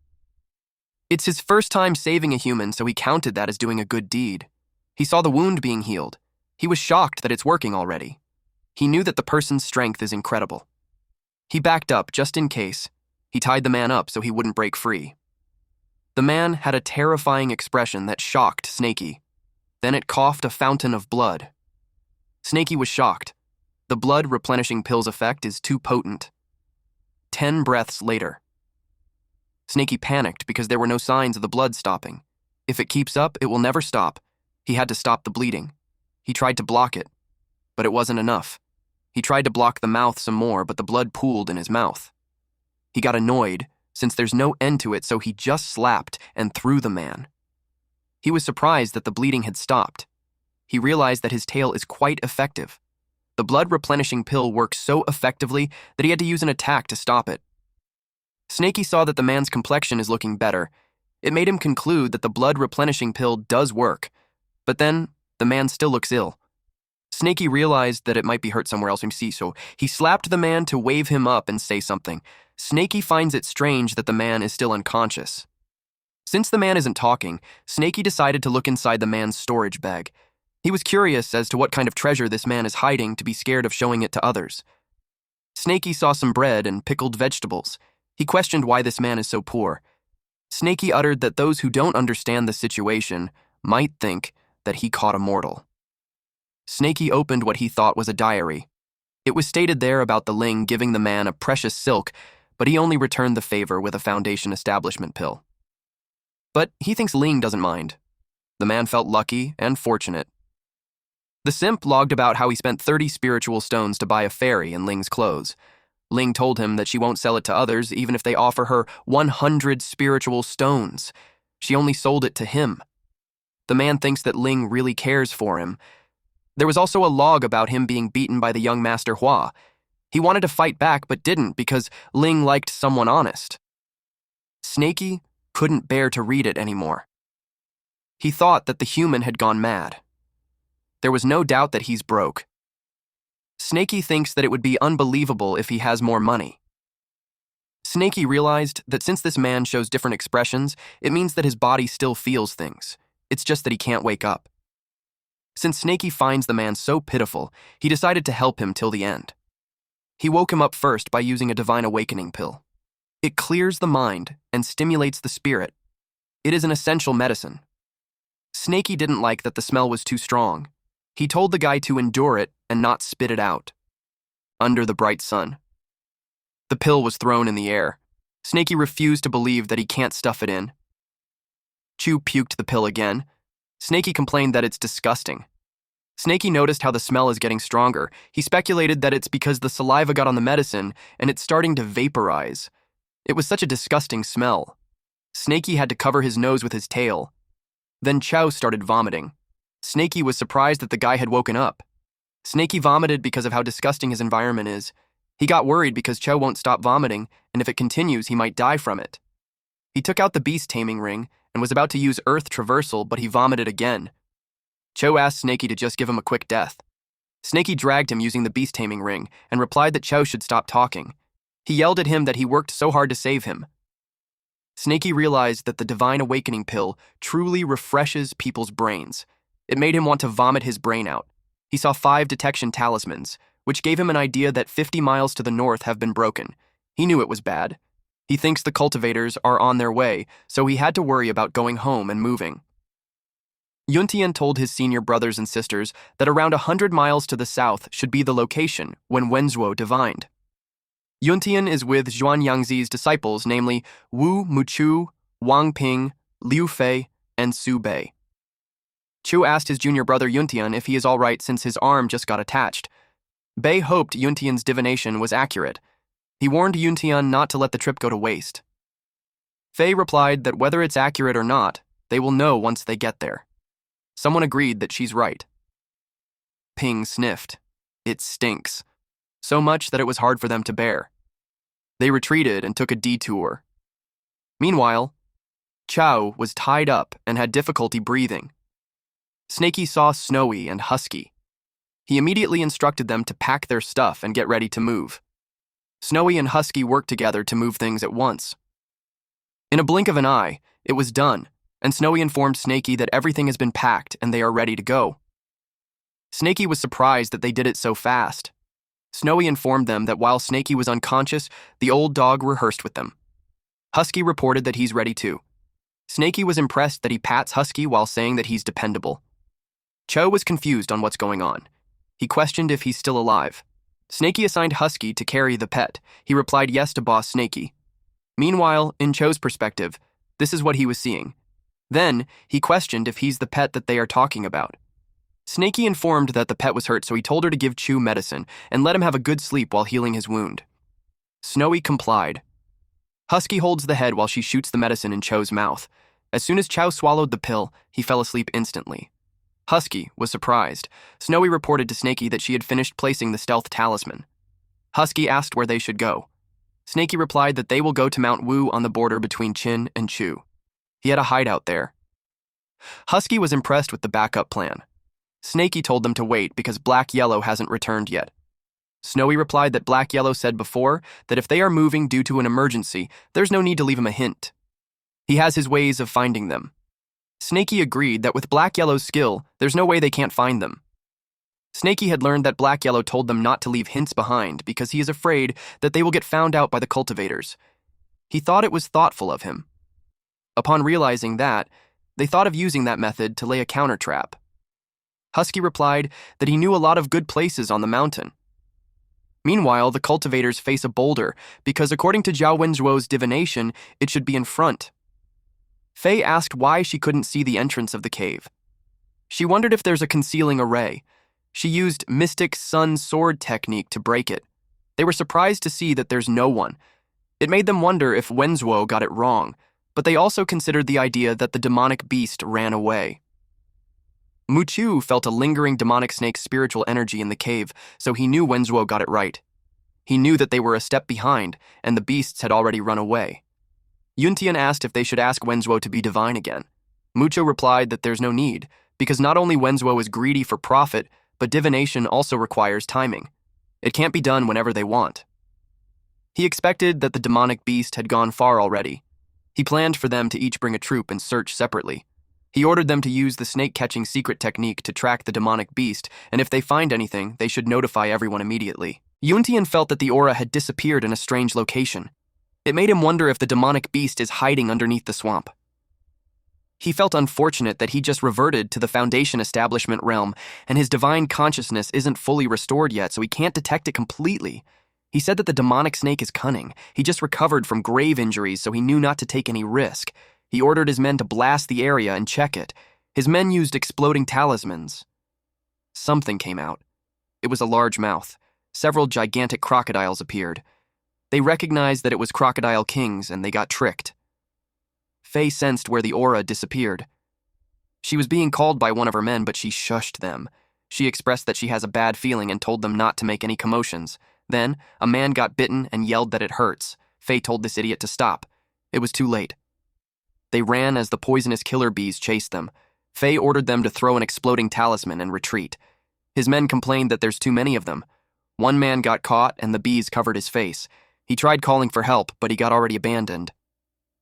It's his first time saving a human, so he counted that as doing a good deed. He saw the wound being healed. He was shocked that it's working already. He knew that the person's strength is incredible. He backed up just in case. He tied the man up so he wouldn't break free. The man had a terrifying expression that shocked Snaky. Then it coughed a fountain of blood. Snaky was shocked. The blood-replenishing pill's effect is too potent. 10 breaths later. Snaky panicked because there were no signs of the blood stopping. If it keeps up, it will never stop. He had to stop the bleeding. He tried to block it, but it wasn't enough. He tried to block the mouth some more, but the blood pooled in his mouth. He got annoyed, since there's no end to it, so he just slapped and threw the man. He was surprised that the bleeding had stopped. He realized that his tail is quite effective. The blood-replenishing pill works so effectively that he had to use an attack to stop it. Snaky saw that the man's complexion is looking better. It made him conclude that the blood-replenishing pill does work, but then the man still looks ill. Snaky realized that it might be hurt somewhere else, so he slapped the man to wave him up and say something. Snaky finds it strange that the man is still unconscious. Since the man isn't talking, Snaky decided to look inside the man's storage bag. He was curious as to what kind of treasure this man is hiding to be scared of showing it to others. Snaky saw some bread and pickled vegetables. He questioned why this man is so poor. Snaky uttered that those who don't understand the situation might think that he caught a mortal. Snaky opened what he thought was a diary. It was stated there about the Ling giving the man a precious silk, but he only returned the favor with a Foundation establishment pill. But he thinks Ling doesn't mind. The man felt lucky and fortunate. The simp logged about how he spent 30 spiritual stones to buy a fairy in Ling's clothes. Ling told him that she won't sell it to others even if they offer her 100 spiritual stones. She only sold it to him. The man thinks that Ling really cares for him. There was also a log about him being beaten by the young Master Hua. He wanted to fight back but didn't because Ling liked someone honest. Snaky couldn't bear to read it anymore. He thought that the human had gone mad. There was no doubt that he's broke. Snaky thinks that it would be unbelievable if he has more money. Snaky realized that since this man shows different expressions, it means that his body still feels things. It's just that he can't wake up. Since Snaky finds the man so pitiful, he decided to help him till the end. He woke him up first by using a divine awakening pill. It clears the mind and stimulates the spirit. It is an essential medicine. Snaky didn't like that the smell was too strong. He told the guy to endure it and not spit it out. Under the bright sun. The pill was thrown in the air. Snaky refused to believe that he can't stuff it in. Chu puked the pill again. Snaky complained that it's disgusting. Snaky noticed how the smell is getting stronger. He speculated that it's because the saliva got on the medicine and it's starting to vaporize. It was such a disgusting smell. Snaky had to cover his nose with his tail. Then Chow started vomiting. Snaky was surprised that the guy had woken up. Snaky vomited because of how disgusting his environment is. He got worried because Chow won't stop vomiting, and if it continues, he might die from it. He took out the beast taming ring and was about to use earth traversal, but he vomited again. Chow asked Snaky to just give him a quick death. Snaky dragged him using the beast taming ring and replied that Chow should stop talking. He yelled at him that he worked so hard to save him. Snaky realized that the Divine Awakening pill truly refreshes people's brains. It made him want to vomit his brain out. He saw 5 detection talismans, which gave him an idea that 50 miles to the north have been broken. He knew it was bad. He thinks the cultivators are on their way, so he had to worry about going home and moving. Yuntian told his senior brothers and sisters that around 100 miles to the south should be the location when Wenzhuo divined. Yuntian is with Zhuan Yangzi's disciples, namely Wu Muchu, Wang Ping, Liu Fei, and Su Bei. Chu asked his junior brother Yuntian if he is all right since his arm just got attached. Bei hoped Yuntian's divination was accurate. He warned Yuntian not to let the trip go to waste. Fei replied that whether it's accurate or not, they will know once they get there. Someone agreed that she's right. Ping sniffed. It stinks. So much that it was hard for them to bear. They retreated and took a detour. Meanwhile, Chow was tied up and had difficulty breathing. Snaky saw Snowy and Husky. He immediately instructed them to pack their stuff and get ready to move. Snowy and Husky worked together to move things at once. In a blink of an eye, it was done, and Snowy informed Snaky that everything has been packed and they are ready to go. Snaky was surprised that they did it so fast. Snowy informed them that while Snaky was unconscious, the old dog rehearsed with them. Husky reported that he's ready too. Snaky was impressed that he pats Husky while saying that he's dependable. Cho was confused on what's going on. He questioned if he's still alive. Snaky assigned Husky to carry the pet. He replied yes to Boss Snaky. Meanwhile, in Cho's perspective, this is what he was seeing. Then, he questioned if he's the pet that they are talking about. Snaky informed that the pet was hurt, so he told her to give Chu medicine and let him have a good sleep while healing his wound. Snowy complied. Husky holds the head while she shoots the medicine in Cho's mouth. As soon as Chow swallowed the pill, he fell asleep instantly. Husky was surprised. Snowy reported to Snaky that she had finished placing the stealth talisman. Husky asked where they should go. Snaky replied that they will go to Mount Wu on the border between Qin and Chu. He had a hideout there. Husky was impressed with the backup plan. Snaky told them to wait because Black Yellow hasn't returned yet. Snowy replied that Black Yellow said before that if they are moving due to an emergency, there's no need to leave him a hint. He has his ways of finding them. Snaky agreed that with Black Yellow's skill, there's no way they can't find them. Snaky had learned that Black Yellow told them not to leave hints behind because he is afraid that they will get found out by the cultivators. He thought it was thoughtful of him. Upon realizing that, they thought of using that method to lay a counter trap. Husky replied that he knew a lot of good places on the mountain. Meanwhile, the cultivators face a boulder because according to Zhao Wenzhuo's divination, it should be in front. Fei asked why she couldn't see the entrance of the cave. She wondered if there's a concealing array. She used Mystic Sun Sword technique to break it. They were surprised to see that there's no one. It made them wonder if Wenzhuo got it wrong, but they also considered the idea that the demonic beast ran away. Muchu felt a lingering demonic snake's spiritual energy in the cave, so he knew Wenzhuo got it right. He knew that they were a step behind, and the beasts had already run away. Yuntian asked if they should ask Wenzhuo to be divine again. Mucho replied that there's no need, because not only Wenzhuo is greedy for profit, but divination also requires timing. It can't be done whenever they want. He expected that the demonic beast had gone far already. He planned for them to each bring a troop and search separately. He ordered them to use the snake-catching secret technique to track the demonic beast, and if they find anything, they should notify everyone immediately. Yuntian felt that the aura had disappeared in a strange location. It made him wonder if the demonic beast is hiding underneath the swamp. He felt unfortunate that he just reverted to the Foundation establishment realm, and his divine consciousness isn't fully restored yet, so he can't detect it completely. He said that the demonic snake is cunning. He just recovered from grave injuries, so he knew not to take any risk. He ordered his men to blast the area and check it. His men used exploding talismans. Something came out. It was a large mouth. Several gigantic crocodiles appeared. They recognized that it was Crocodile Kings, and they got tricked. Fei sensed where the aura disappeared. She was being called by one of her men, but she shushed them. She expressed that she has a bad feeling and told them not to make any commotions. Then, a man got bitten and yelled that it hurts. Faye told this idiot to stop. It was too late. They ran as the poisonous killer bees chased them. Faye ordered them to throw an exploding talisman and retreat. His men complained that there's too many of them. One man got caught and the bees covered his face. He tried calling for help, but he got already abandoned.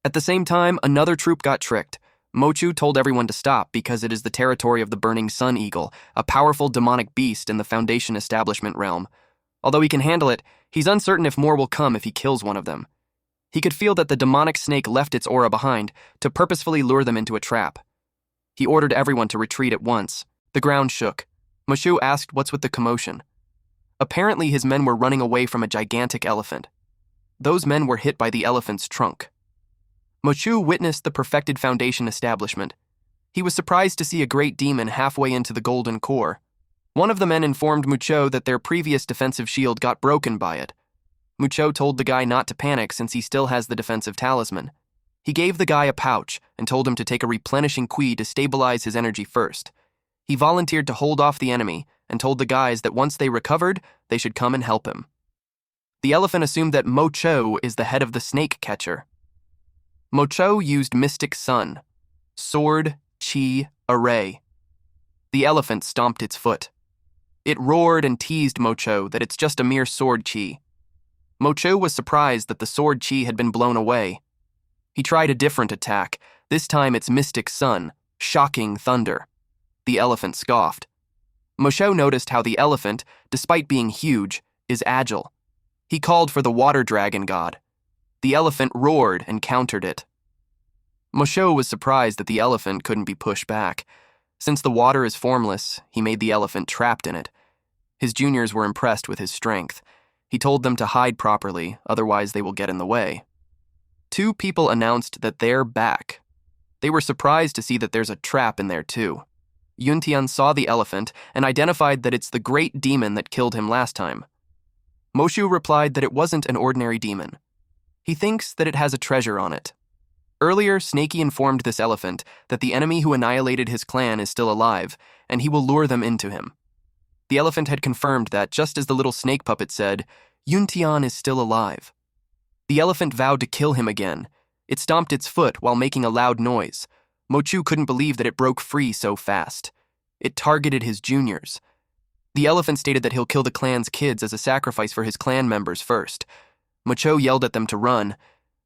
At the same time, another troop got tricked. Mochu told everyone to stop because it is the territory of the Burning Sun Eagle, a powerful demonic beast in the Foundation establishment realm. Although he can handle it, he's uncertain if more will come if he kills one of them. He could feel that the demonic snake left its aura behind to purposefully lure them into a trap. He ordered everyone to retreat at once. The ground shook. Mochu asked what's with the commotion. Apparently his men were running away from a gigantic elephant. Those men were hit by the elephant's trunk. Mochu witnessed the perfected Foundation establishment. He was surprised to see a great demon halfway into the golden core. One of the men informed Mucho that their previous defensive shield got broken by it. Mucho told the guy not to panic since he still has the defensive talisman. He gave the guy a pouch and told him to take a replenishing Qui to stabilize his energy first. He volunteered to hold off the enemy and told the guys that once they recovered, they should come and help him. The elephant assumed that Mocho is the head of the snake catcher. Mocho used Mystic Sun, Sword, Chi, Array. The elephant stomped its foot. It roared and teased Mocho that it's just a mere sword chi. Mocho was surprised that the sword chi had been blown away. He tried a different attack, this time its Mystic Sun, Shocking Thunder. The elephant scoffed. Mocho noticed how the elephant, despite being huge, is agile. He called for the water dragon god. The elephant roared and countered it. Mocho was surprised that the elephant couldn't be pushed back. Since the water is formless, he made the elephant trapped in it. His juniors were impressed with his strength. He told them to hide properly, otherwise they will get in the way. Two people announced that they're back. They were surprised to see that there's a trap in there too. Yuntian saw the elephant and identified that it's the great demon that killed him last time. Moshu replied that it wasn't an ordinary demon. He thinks that it has a treasure on it. Earlier, Snakey informed this elephant that the enemy who annihilated his clan is still alive, and he will lure them into him. The elephant had confirmed that, just as the little snake puppet said, Yuntian is still alive. The elephant vowed to kill him again. It stomped its foot while making a loud noise. Mochu couldn't believe that it broke free so fast. It targeted his juniors. The elephant stated that he'll kill the clan's kids as a sacrifice for his clan members first. Mocho yelled at them to run.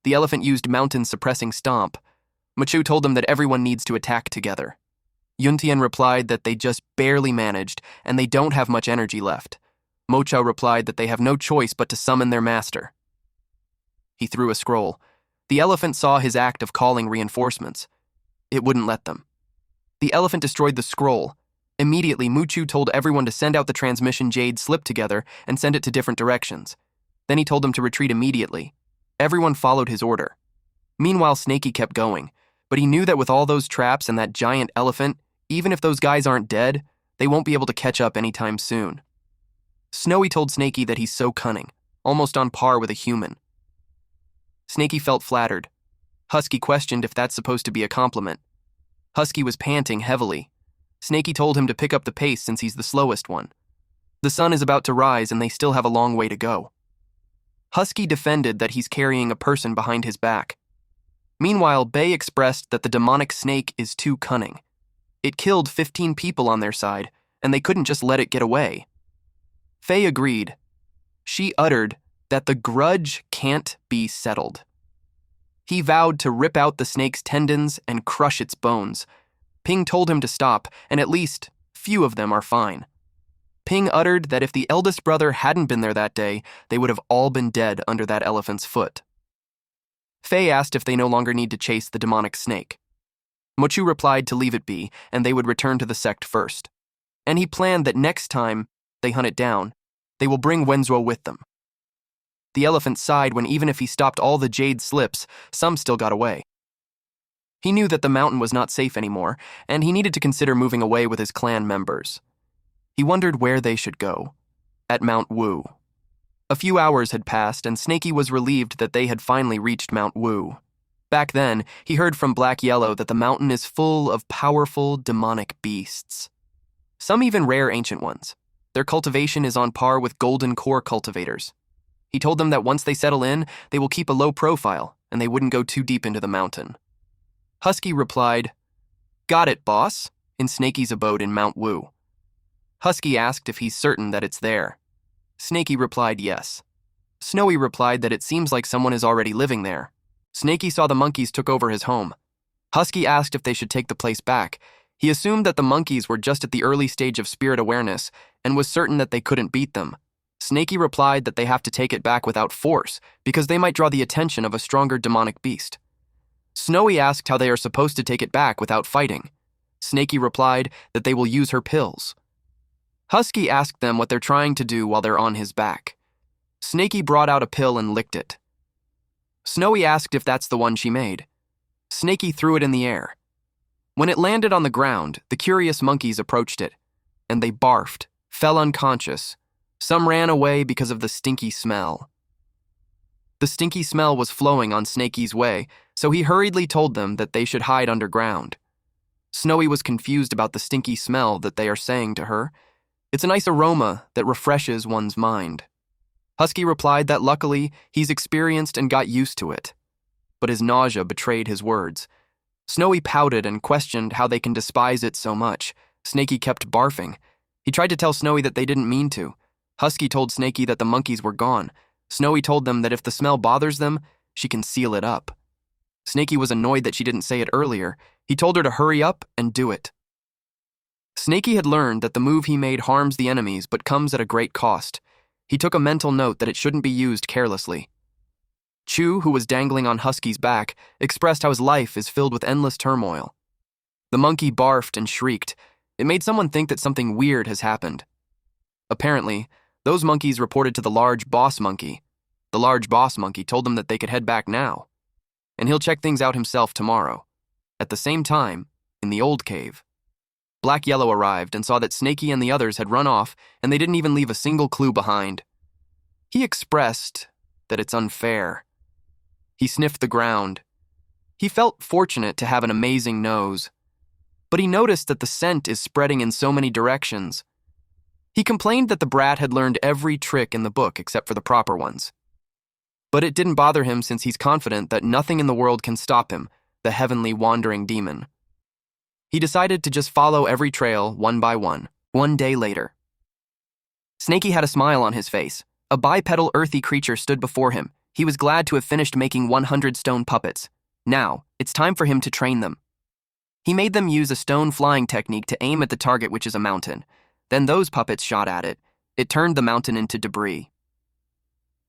The elephant used mountain-suppressing stomp. Mochu told them that everyone needs to attack together. Yuntian replied that they just barely managed, and they don't have much energy left. Mocho replied that they have no choice but to summon their master. He threw a scroll. The elephant saw his act of calling reinforcements. It wouldn't let them. The elephant destroyed the scroll. Immediately, Muchu told everyone to send out the transmission Jade slip together and send it to different directions. Then he told them to retreat immediately. Everyone followed his order. Meanwhile, Snakey kept going, but he knew that with all those traps and that giant elephant, even if those guys aren't dead, they won't be able to catch up anytime soon. Snowy told Snakey that he's so cunning, almost on par with a human. Snakey felt flattered. Husky questioned if that's supposed to be a compliment. Husky was panting heavily. Snakey told him to pick up the pace since he's the slowest one. The sun is about to rise and they still have a long way to go. Husky defended that he's carrying a person behind his back. Meanwhile, Bay expressed that the demonic snake is too cunning. It killed 15 people on their side, and they couldn't just let it get away. Faye agreed. She uttered that the grudge can't be settled. He vowed to rip out the snake's tendons and crush its bones. Ping told him to stop, and at least few of them are fine. Ping uttered that if the eldest brother hadn't been there that day, they would have all been dead under that elephant's foot. Faye asked if they no longer need to chase the demonic snake. Mochu replied to leave it be, and they would return to the sect first. And he planned that next time they hunt it down, they will bring Wenzhuo with them. The elephant sighed when even if he stopped all the jade slips, some still got away. He knew that the mountain was not safe anymore, and he needed to consider moving away with his clan members. He wondered where they should go. At Mount Wu. A few hours had passed, and Snakey was relieved that they had finally reached Mount Wu. Back then, he heard from Black Yellow that the mountain is full of powerful demonic beasts. Some even rare ancient ones. Their cultivation is on par with golden core cultivators. He told them that once they settle in, they will keep a low profile, and they wouldn't go too deep into the mountain. Husky replied, "Got it, boss," in Snaky's abode in Mount Wu. Husky asked if he's certain that it's there. Snaky replied yes. Snowy replied that it seems like someone is already living there. Snaky saw the monkeys took over his home. Husky asked if they should take the place back. He assumed that the monkeys were just at the early stage of spirit awareness and was certain that they couldn't beat them. Snaky replied that they have to take it back without force because they might draw the attention of a stronger demonic beast. Snowy asked how they are supposed to take it back without fighting. Snaky replied that they will use her pills. Husky asked them what they're trying to do while they're on his back. Snaky brought out a pill and licked it. Snowy asked if that's the one she made. Snaky threw it in the air. When it landed on the ground, the curious monkeys approached it, and they barfed, fell unconscious. Some ran away because of the stinky smell. The stinky smell was flowing on Snaky's way, so he hurriedly told them that they should hide underground. Snowy was confused about the stinky smell that they are saying to her. It's a nice aroma that refreshes one's mind. Husky replied that luckily he's experienced and got used to it. But his nausea betrayed his words. Snowy pouted and questioned how they can despise it so much. Snaky kept barfing. He tried to tell Snowy that they didn't mean to. Husky told Snaky that the monkeys were gone. Snowy told them that if the smell bothers them, she can seal it up. Snaky was annoyed that she didn't say it earlier. He told her to hurry up and do it. Snaky had learned that the move he made harms the enemies but comes at a great cost. He took a mental note that it shouldn't be used carelessly. Chu, who was dangling on Husky's back, expressed how his life is filled with endless turmoil. The monkey barfed and shrieked. It made someone think that something weird has happened. Apparently, those monkeys reported to the large boss monkey. The large boss monkey told them that they could head back now, and he'll check things out himself tomorrow. At the same time, in the old cave, Black Yellow arrived and saw that Snaky and the others had run off, and they didn't even leave a single clue behind. He expressed that it's unfair. He sniffed the ground. He felt fortunate to have an amazing nose, but he noticed that the scent is spreading in so many directions. He complained that the brat had learned every trick in the book except for the proper ones. But it didn't bother him since he's confident that nothing in the world can stop him, the heavenly wandering demon. He decided to just follow every trail one by one. One day later, Snaky had a smile on his face. A bipedal earthy creature stood before him. He was glad to have finished making 100 stone puppets. Now, it's time for him to train them. He made them use a stone flying technique to aim at the target, which is a mountain. Then those puppets shot at it. It turned the mountain into debris.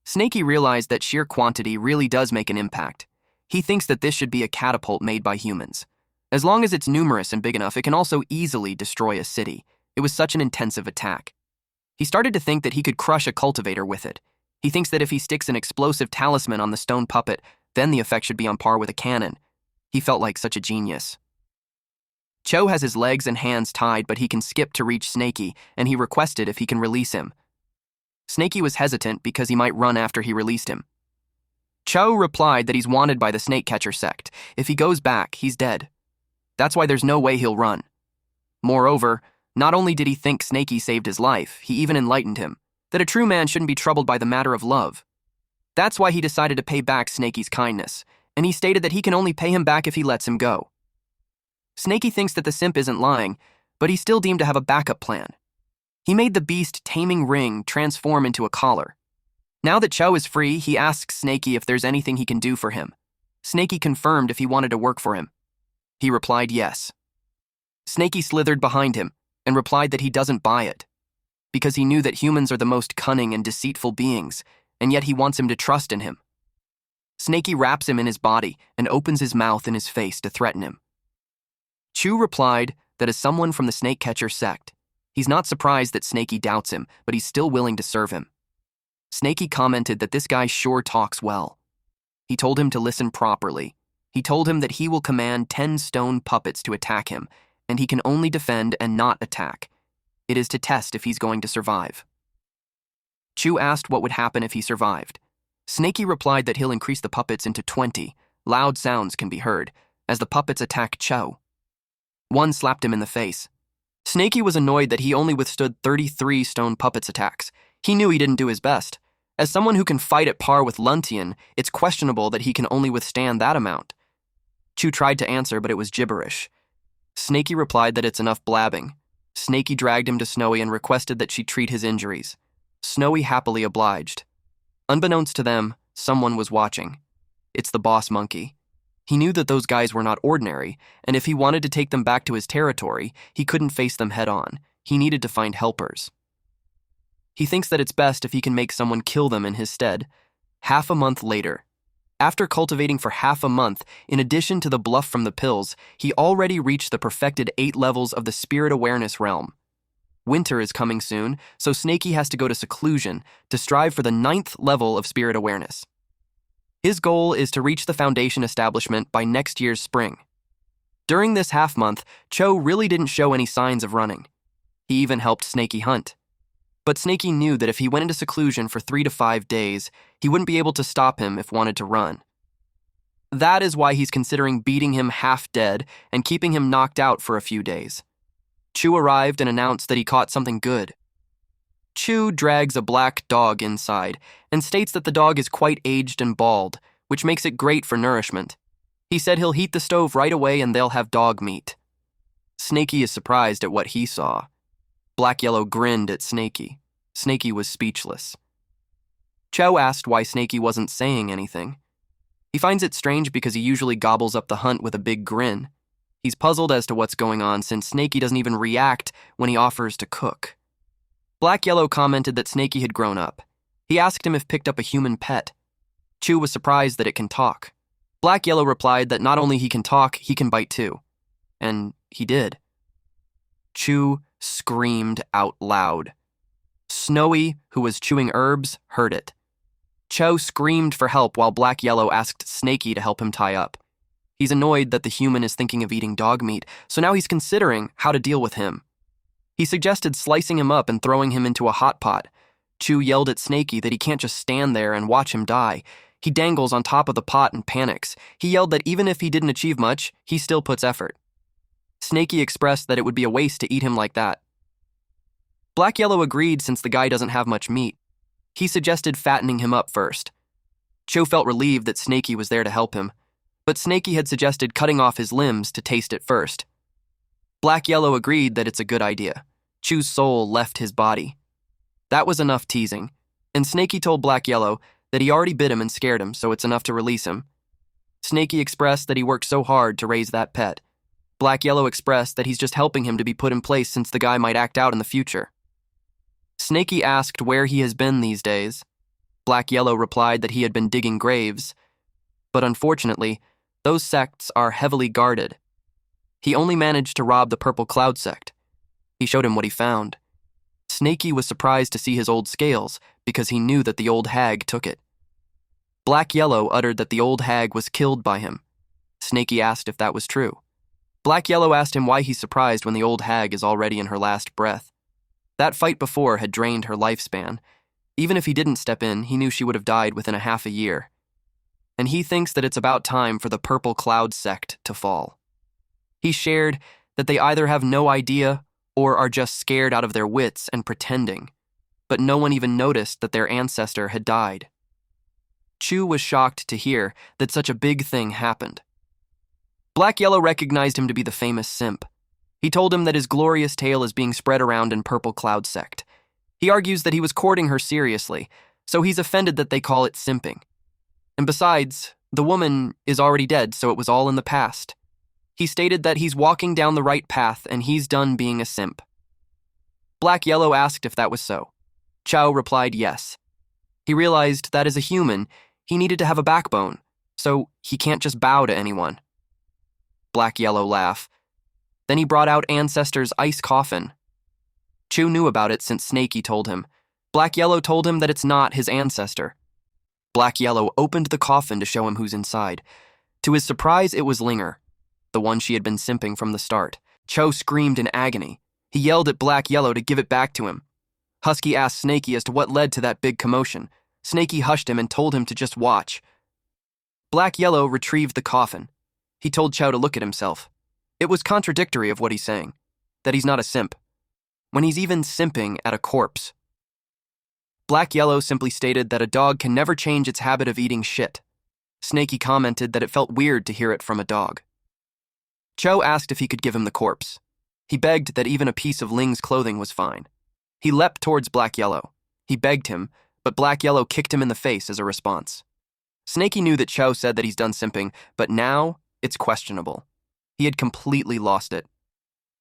Snaky realized that sheer quantity really does make an impact. He thinks that this should be a catapult made by humans. As long as it's numerous and big enough, it can also easily destroy a city. It was such an intensive attack. He started to think that he could crush a cultivator with it. He thinks that if he sticks an explosive talisman on the stone puppet, then the effect should be on par with a cannon. He felt like such a genius. Cho has his legs and hands tied, but he can skip to reach Snaky, and he requested if he can release him. Snaky was hesitant because he might run after he released him. Cho replied that he's wanted by the snake catcher sect. If he goes back, he's dead. That's why there's no way he'll run. Moreover, not only did he think Snaky saved his life, he even enlightened him that a true man shouldn't be troubled by the matter of love. That's why he decided to pay back Snaky's kindness, and he stated that he can only pay him back if he lets him go. Snaky thinks that the simp isn't lying, but he's still deemed to have a backup plan. He made the beast taming ring transform into a collar. Now that Cho is free, he asks Snaky if there's anything he can do for him. Snaky confirmed if he wanted to work for him. He replied yes. Snaky slithered behind him and replied that he doesn't buy it, because he knew that humans are the most cunning and deceitful beings, and yet he wants him to trust in him. Snaky wraps him in his body and opens his mouth in his face to threaten him. Chu replied that as someone from the snake catcher sect, he's not surprised that Snaky doubts him, but he's still willing to serve him. Snaky commented that this guy sure talks well. He told him to listen properly. He told him that he will command 10 stone puppets to attack him, and he can only defend and not attack. It is to test if he's going to survive. Chu asked what would happen if he survived. Snaky replied that he'll increase the puppets into 20, Loud sounds can be heard as the puppets attack Cho. One slapped him in the face. Snakey was annoyed that he only withstood 33 stone puppets attacks. He knew he didn't do his best. As someone who can fight at par with Luntian, it's questionable that he can only withstand that amount. Chu tried to answer, but it was gibberish. Snakey replied that it's enough blabbing. Snakey dragged him to Snowy and requested that she treat his injuries. Snowy happily obliged. Unbeknownst to them, someone was watching. It's the boss monkey. He knew that those guys were not ordinary, and if he wanted to take them back to his territory, he couldn't face them head-on. He needed to find helpers. He thinks that it's best if he can make someone kill them in his stead. Half a month later, after cultivating for half a month, in addition to the bluff from the pills, he already reached the perfected 8 levels of the spirit awareness realm. Winter is coming soon, so Snakey has to go to seclusion to strive for the 9th level of spirit awareness. His goal is to reach the foundation establishment by next year's spring. During this half month, Cho really didn't show any signs of running. He even helped Snakey hunt. But Snakey knew that if he went into seclusion for 3 to 5 days, he wouldn't be able to stop him if wanted to run. That is why he's considering beating him half dead and keeping him knocked out for a few days. Chu arrived and announced that he caught something good. Chu drags a black dog inside and states that the dog is quite aged and bald, which makes it great for nourishment. He said he'll heat the stove right away and they'll have dog meat. Snakey is surprised at what he saw. Black Yellow grinned at Snakey. Snakey was speechless. Cho asked why Snakey wasn't saying anything. He finds it strange because he usually gobbles up the hunt with a big grin. He's puzzled as to what's going on since Snakey doesn't even react when he offers to cook. Black Yellow commented that Snakey had grown up. He asked him if picked up a human pet. Chu was surprised that it can talk. Black Yellow replied that not only he can talk, he can bite too. And he did. Chu screamed out loud. Snowy, who was chewing herbs, heard it. Cho screamed for help while Black Yellow asked Snakey to help him tie up. He's annoyed that the human is thinking of eating dog meat, so now he's considering how to deal with him. He suggested slicing him up and throwing him into a hot pot. Chu yelled at Snakey that he can't just stand there and watch him die. He dangles on top of the pot and panics. He yelled that even if he didn't achieve much, he still puts effort. Snakey expressed that it would be a waste to eat him like that. Black Yellow agreed since the guy doesn't have much meat. He suggested fattening him up first. Cho felt relieved that Snakey was there to help him, but Snakey had suggested cutting off his limbs to taste it first. Black Yellow agreed that it's a good idea. Chu's soul left his body. That was enough teasing, and Snakey told Black Yellow that he already bit him and scared him, so it's enough to release him. Snakey expressed that he worked so hard to raise that pet. Black Yellow expressed that he's just helping him to be put in place since the guy might act out in the future. Snakey asked where he has been these days. Black Yellow replied that he had been digging graves, but unfortunately, those sects are heavily guarded. He only managed to rob the Purple Cloud sect. He showed him what he found. Snakey was surprised to see his old scales because he knew that the old hag took it. Black Yellow uttered that the old hag was killed by him. Snakey asked if that was true. Black Yellow asked him why he's surprised when the old hag is already in her last breath. That fight before had drained her lifespan. Even if he didn't step in, he knew she would have died within a half a year. And he thinks that it's about time for the Purple Cloud sect to fall. He shared that they either have no idea or are just scared out of their wits and pretending, but no one even noticed that their ancestor had died. Chu was shocked to hear that such a big thing happened. Black Yellow recognized him to be the famous simp. He told him that his glorious tale is being spread around in Purple Cloud sect. He argues that he was courting her seriously, so he's offended that they call it simping. And besides, the woman is already dead, so it was all in the past. He stated that he's walking down the right path and he's done being a simp. Black Yellow asked if that was so. Chow replied yes. He realized that as a human, he needed to have a backbone, so he can't just bow to anyone. Black Yellow laughed. Then he brought out Ancestor's ice coffin. Chu knew about it since Snakey told him. Black Yellow told him that it's not his ancestor. Black Yellow opened the coffin to show him who's inside. To his surprise, it was Linger, the one she had been simping from the start. Cho screamed in agony. He yelled at Black Yellow to give it back to him. Husky asked Snakey as to what led to that big commotion. Snakey hushed him and told him to just watch. Black Yellow retrieved the coffin. He told Chow to look at himself. It was contradictory of what he's saying, that he's not a simp, when he's even simping at a corpse. Black Yellow simply stated that a dog can never change its habit of eating shit. Snaky commented that it felt weird to hear it from a dog. Chow asked if he could give him the corpse. He begged that even a piece of Ling's clothing was fine. He leapt towards Black Yellow. He begged him, but Black Yellow kicked him in the face as a response. Snaky knew that Chow said that he's done simping, but now it's questionable. He had completely lost it.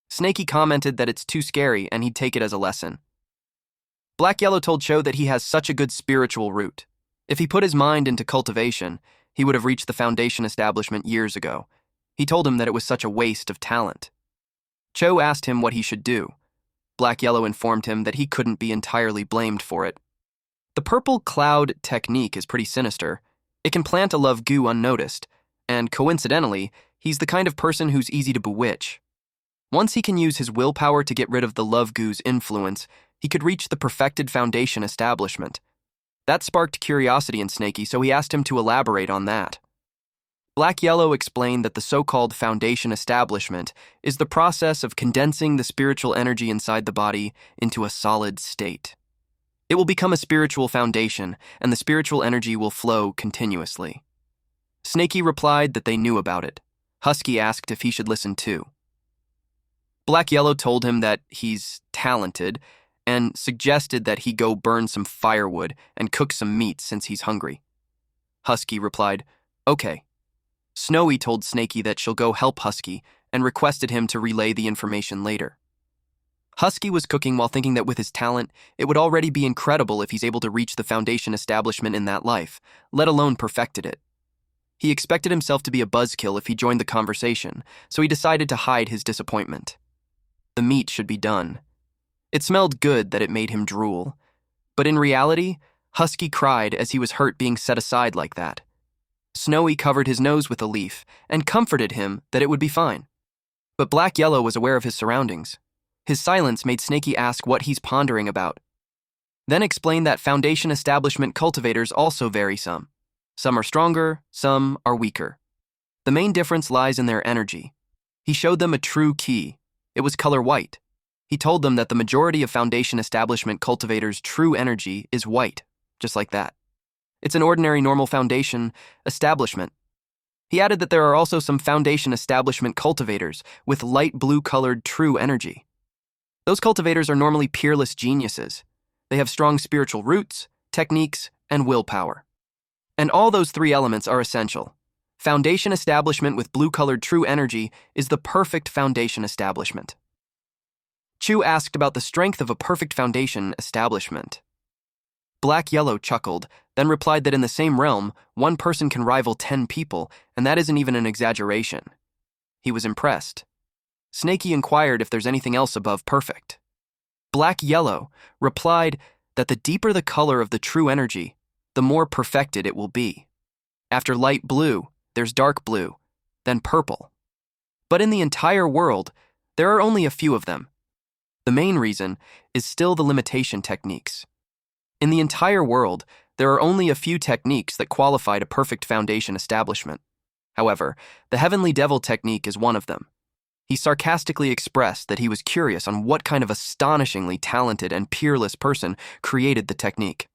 Snaky commented that it's too scary and he'd take it as a lesson. Black Yellow told Chow that he has such a good spiritual root. If he put his mind into cultivation, he would have reached the foundation establishment years ago. He told him that it was such a waste of talent. Chow asked him what he should do. Black Yellow informed him that he couldn't be entirely blamed for it. The purple cloud technique is pretty sinister. It can plant a love goo unnoticed, and coincidentally, he's the kind of person who's easy to bewitch. Once he can use his willpower to get rid of the love goo's influence, he could reach the perfected foundation establishment. That sparked curiosity in Snaky, so he asked him to elaborate on that. Black Yellow explained that the so-called foundation establishment is the process of condensing the spiritual energy inside the body into a solid state. It will become a spiritual foundation, and the spiritual energy will flow continuously. Snaky replied that they knew about it. Husky asked if he should listen too. Black Yellow told him that he's talented and suggested that he go burn some firewood and cook some meat since he's hungry. Husky replied, "Okay." Snowy told Snaky that she'll go help Husky and requested him to relay the information later. Husky was cooking while thinking that with his talent, it would already be incredible if he's able to reach the foundation establishment in that life, let alone perfected it. He expected himself to be a buzzkill if he joined the conversation, so he decided to hide his disappointment. The meat should be done. It smelled good that it made him drool, but in reality, Husky cried as he was hurt being set aside like that. Snowy covered his nose with a leaf and comforted him that it would be fine. But Black Yellow was aware of his surroundings. His silence made Snaky ask what he's pondering about. Then explained that foundation establishment cultivators also vary some. Some are stronger, some are weaker. The main difference lies in their energy. He showed them a true key. It was color white. He told them that the majority of foundation establishment cultivators' true energy is white, just like that. It's an ordinary normal foundation establishment. He added that there are also some foundation establishment cultivators with light blue-colored true energy. Those cultivators are normally peerless geniuses. They have strong spiritual roots, techniques, and willpower. And all those three elements are essential. Foundation establishment with blue-colored true energy is the perfect foundation establishment. Chu asked about the strength of a perfect foundation establishment. Black Yellow chuckled, then replied that in the same realm, one person can rival 10 people, and that isn't even an exaggeration. He was impressed. Snaky inquired if there's anything else above perfect. Black Yellow replied that the deeper the color of the true energy, the more perfected it will be. After light blue, there's dark blue, then purple. But in the entire world, there are only a few of them. The main reason is still the limitation techniques. In the entire world, there are only a few techniques that qualify to perfect foundation establishment. However, the Heavenly Devil technique is one of them. He sarcastically expressed that he was curious on what kind of astonishingly talented and peerless person created the technique.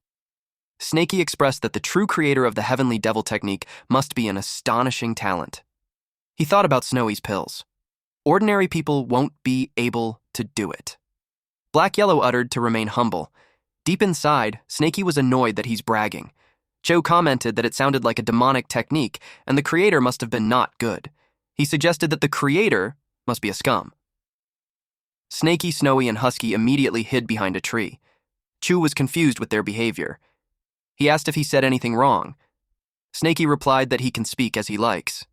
Snaky expressed that the true creator of the Heavenly Devil technique must be an astonishing talent. He thought about Snowy's pills. Ordinary people won't be able to do it. Black Yellow uttered to remain humble. Deep inside, Snaky was annoyed that he's bragging. Joe commented that it sounded like a demonic technique, and the creator must have been not good. He suggested that the creator must be a scum. Snaky, Snowy, and Husky immediately hid behind a tree. Chu was confused with their behavior. He asked if he said anything wrong. Snaky replied that he can speak as he likes.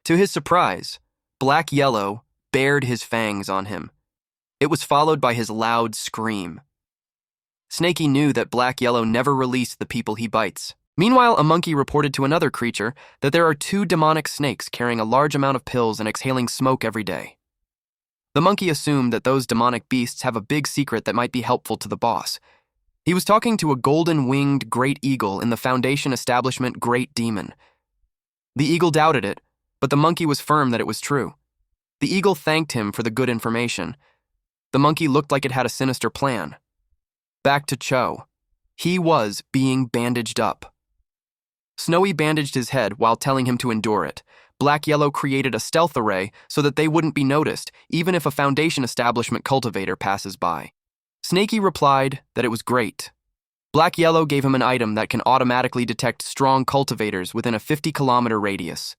To his surprise, Black Yellow bared his fangs on him. It was followed by his loud scream. Snaky knew that Black Yellow never released the people he bites. Meanwhile, a monkey reported to another creature that there are 2 demonic snakes carrying a large amount of pills and exhaling smoke every day. The monkey assumed that those demonic beasts have a big secret that might be helpful to the boss. He was talking to a golden-winged great eagle in the Foundation Establishment Great Demon. The eagle doubted it, but the monkey was firm that it was true. The eagle thanked him for the good information. The monkey looked like it had a sinister plan. Back to Cho. He was being bandaged up. Snowy bandaged his head while telling him to endure it. Black Yellow created a stealth array so that they wouldn't be noticed, even if a Foundation establishment cultivator passes by. Snaky replied that it was great. Black Yellow gave him an item that can automatically detect strong cultivators within a 50-kilometer radius.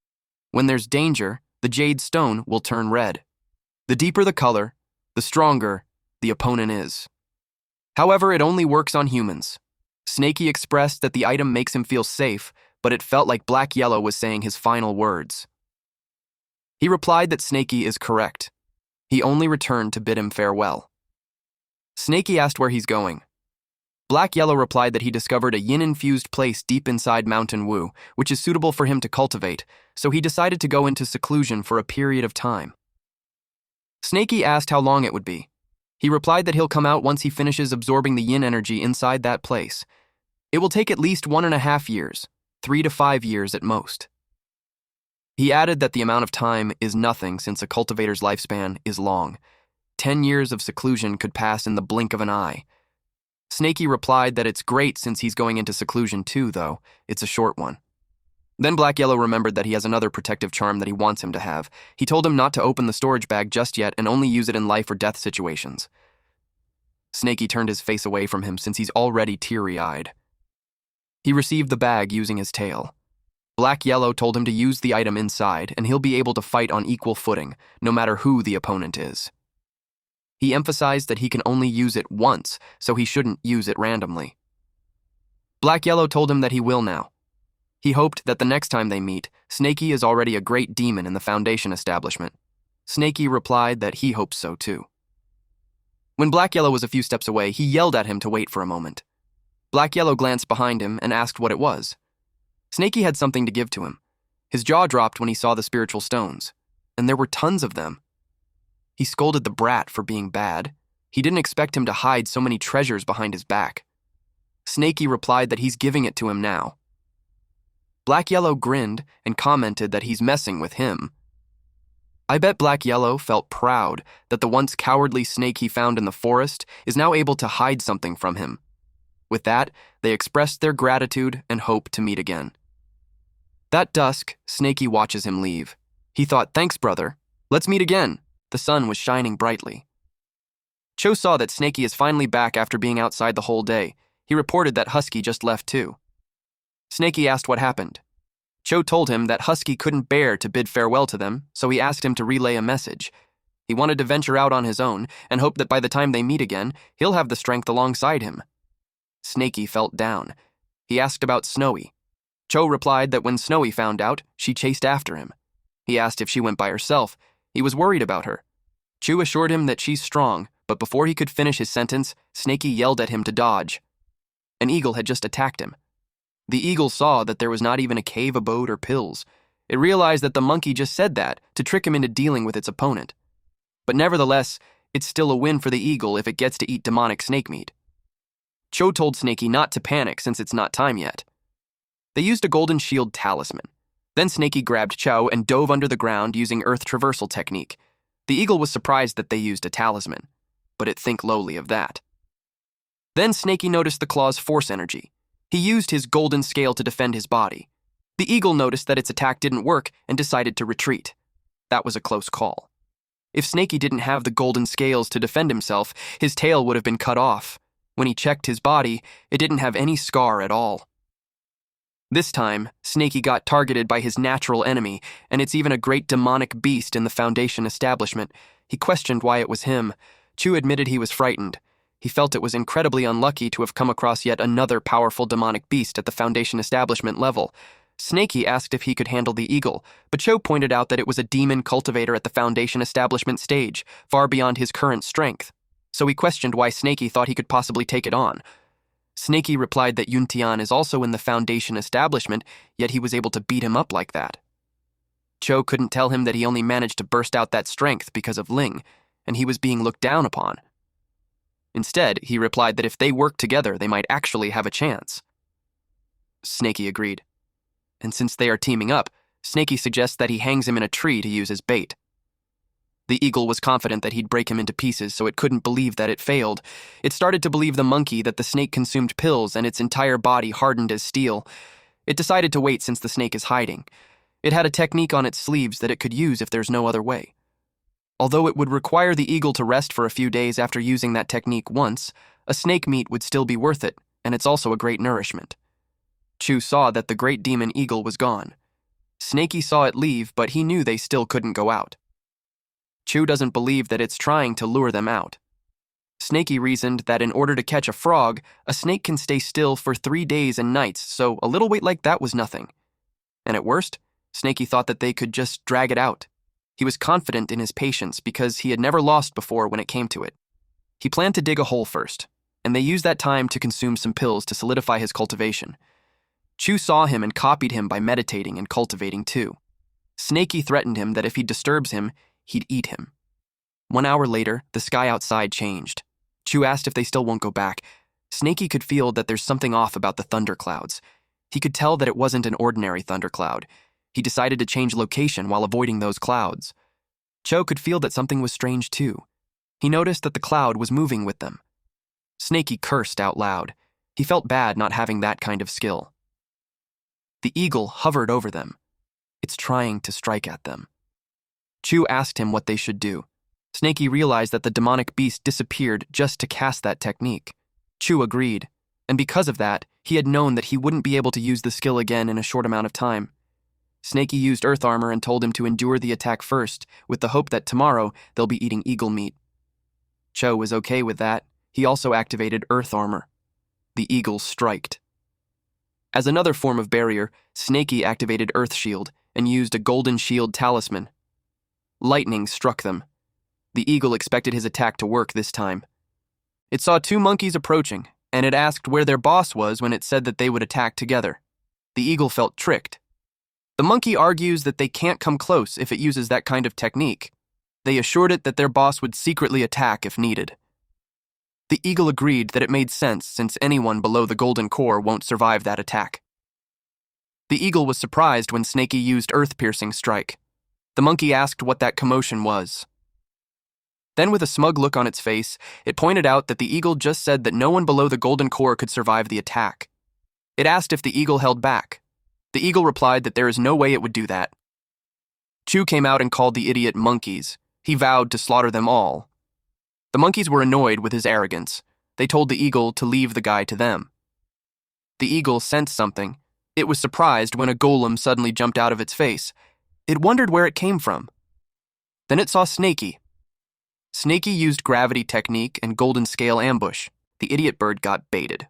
When there's danger, the jade stone will turn red. The deeper the color, the stronger the opponent is. However, it only works on humans. Snaky expressed that the item makes him feel safe, but it felt like Black Yellow was saying his final words. He replied that Snaky is correct. He only returned to bid him farewell. Snaky asked where he's going. Black Yellow replied that he discovered a yin-infused place deep inside Mountain Wu, which is suitable for him to cultivate, so he decided to go into seclusion for a period of time. Snaky asked how long it would be. He replied that he'll come out once he finishes absorbing the yin energy inside that place. It will take at least 1.5 years, 3 to 5 years at most. He added that the amount of time is nothing since a cultivator's lifespan is long. 10 years of seclusion could pass in the blink of an eye. Snaky replied that it's great since he's going into seclusion too, though it's a short one. Then Black Yellow remembered that he has another protective charm that he wants him to have. He told him not to open the storage bag just yet and only use it in life or death situations. Snaky turned his face away from him since he's already teary-eyed. He received the bag using his tail. Black Yellow told him to use the item inside and he'll be able to fight on equal footing, no matter who the opponent is. He emphasized that he can only use it once, so he shouldn't use it randomly. Black Yellow told him that he will now. He hoped that the next time they meet, Snaky is already a great demon in the Foundation establishment. Snaky replied that he hopes so too. When Black Yellow was a few steps away, he yelled at him to wait for a moment. Black Yellow glanced behind him and asked what it was. Snaky had something to give to him. His jaw dropped when he saw the spiritual stones, and there were tons of them. He scolded the brat for being bad. He didn't expect him to hide so many treasures behind his back. Snaky replied that he's giving it to him now. Black Yellow grinned and commented that he's messing with him. I bet Black Yellow felt proud that the once cowardly snake he found in the forest is now able to hide something from him. With that, they expressed their gratitude and hope to meet again. That dusk, Snaky watches him leave. He thought, thanks, brother. Let's meet again. The sun was shining brightly. Cho saw that Snaky is finally back after being outside the whole day. He reported that Husky just left too. Snaky asked what happened. Cho told him that Husky couldn't bear to bid farewell to them, so he asked him to relay a message. He wanted to venture out on his own and hoped that by the time they meet again, he'll have the strength alongside him. Snaky felt down. He asked about Snowy. Cho replied that when Snowy found out, she chased after him. He asked if she went by herself. He was worried about her. Chu assured him that she's strong, but before he could finish his sentence, Snaky yelled at him to dodge. An eagle had just attacked him. The eagle saw that there was not even a cave abode or pills. It realized that the monkey just said that to trick him into dealing with its opponent. But nevertheless, it's still a win for the eagle if it gets to eat demonic snake meat. Cho told Snaky not to panic since it's not time yet. They used a golden shield talisman. Then Snaky grabbed Cho and dove under the ground using earth traversal technique. The eagle was surprised that they used a talisman, but it think lowly of that. Then Snaky noticed the claw's force energy. He used his golden scale to defend his body. The eagle noticed that its attack didn't work and decided to retreat. That was a close call. If Snaky didn't have the golden scales to defend himself, his tail would have been cut off. When he checked his body, it didn't have any scar at all. This time, Snaky got targeted by his natural enemy, and it's even a great demonic beast in the Foundation establishment. He questioned why it was him. Chu admitted he was frightened. He felt it was incredibly unlucky to have come across yet another powerful demonic beast at the Foundation establishment level. Snaky asked if he could handle the eagle, but Cho pointed out that it was a demon cultivator at the Foundation establishment stage, far beyond his current strength. So he questioned why Snaky thought he could possibly take it on. Snaky replied that Yuntian is also in the Foundation establishment, yet he was able to beat him up like that. Cho couldn't tell him that he only managed to burst out that strength because of Ling, and he was being looked down upon. Instead, he replied that if they worked together, they might actually have a chance. Snaky agreed. And since they are teaming up, Snakey suggests that he hangs him in a tree to use as bait. The eagle was confident that he'd break him into pieces, so it couldn't believe that it failed. It started to believe the monkey that the snake consumed pills and its entire body hardened as steel. It decided to wait since the snake is hiding. It had a technique on its sleeves that it could use if there's no other way. Although it would require the eagle to rest for a few days after using that technique once, a snake meat would still be worth it, and it's also a great nourishment. Chu saw that the great demon eagle was gone. Snakey saw it leave, but he knew they still couldn't go out. Chu doesn't believe that it's trying to lure them out. Snakey reasoned that in order to catch a frog, a snake can stay still for 3 days and nights, so a little wait like that was nothing. And at worst, Snakey thought that they could just drag it out. He was confident in his patience because he had never lost before when it came to it. He planned to dig a hole first, and they used that time to consume some pills to solidify his cultivation. Chu saw him and copied him by meditating and cultivating too. Snakey threatened him that if he disturbs him, he'd eat him. 1 hour later, the sky outside changed. Chu asked if they still won't go back. Snakey could feel that there's something off about the thunderclouds. He could tell that it wasn't an ordinary thundercloud. He decided to change location while avoiding those clouds. Cho could feel that something was strange too. He noticed that the cloud was moving with them. Snakey cursed out loud. He felt bad not having that kind of skill. The eagle hovered over them. It's trying to strike at them. Chu asked him what they should do. Snakey realized that the demonic beast disappeared just to cast that technique. Chu agreed, and because of that, he had known that he wouldn't be able to use the skill again in a short amount of time. Snakey used earth armor and told him to endure the attack first, with the hope that tomorrow they'll be eating eagle meat. Cho was okay with that. He also activated earth armor. The eagle striked. As another form of barrier, Snakey activated Earth Shield and used a golden shield talisman. Lightning struck them. The eagle expected his attack to work this time. It saw 2 monkeys approaching, and it asked where their boss was when it said that they would attack together. The eagle felt tricked. The monkey argues that they can't come close if it uses that kind of technique. They assured it that their boss would secretly attack if needed. The eagle agreed that it made sense since anyone below the golden core won't survive that attack. The eagle was surprised when Snakey used earth-piercing strike. The monkey asked what that commotion was. Then with a smug look on its face, it pointed out that the eagle just said that no one below the golden core could survive the attack. It asked if the eagle held back. The eagle replied that there is no way it would do that. Chu came out and called the idiot monkeys. He vowed to slaughter them all. The monkeys were annoyed with his arrogance. They told the eagle to leave the guy to them. The eagle sensed something. It was surprised when a golem suddenly jumped out of its face. It wondered where it came from. Then it saw Snakey. Snakey used gravity technique and golden scale ambush. The idiot bird got baited.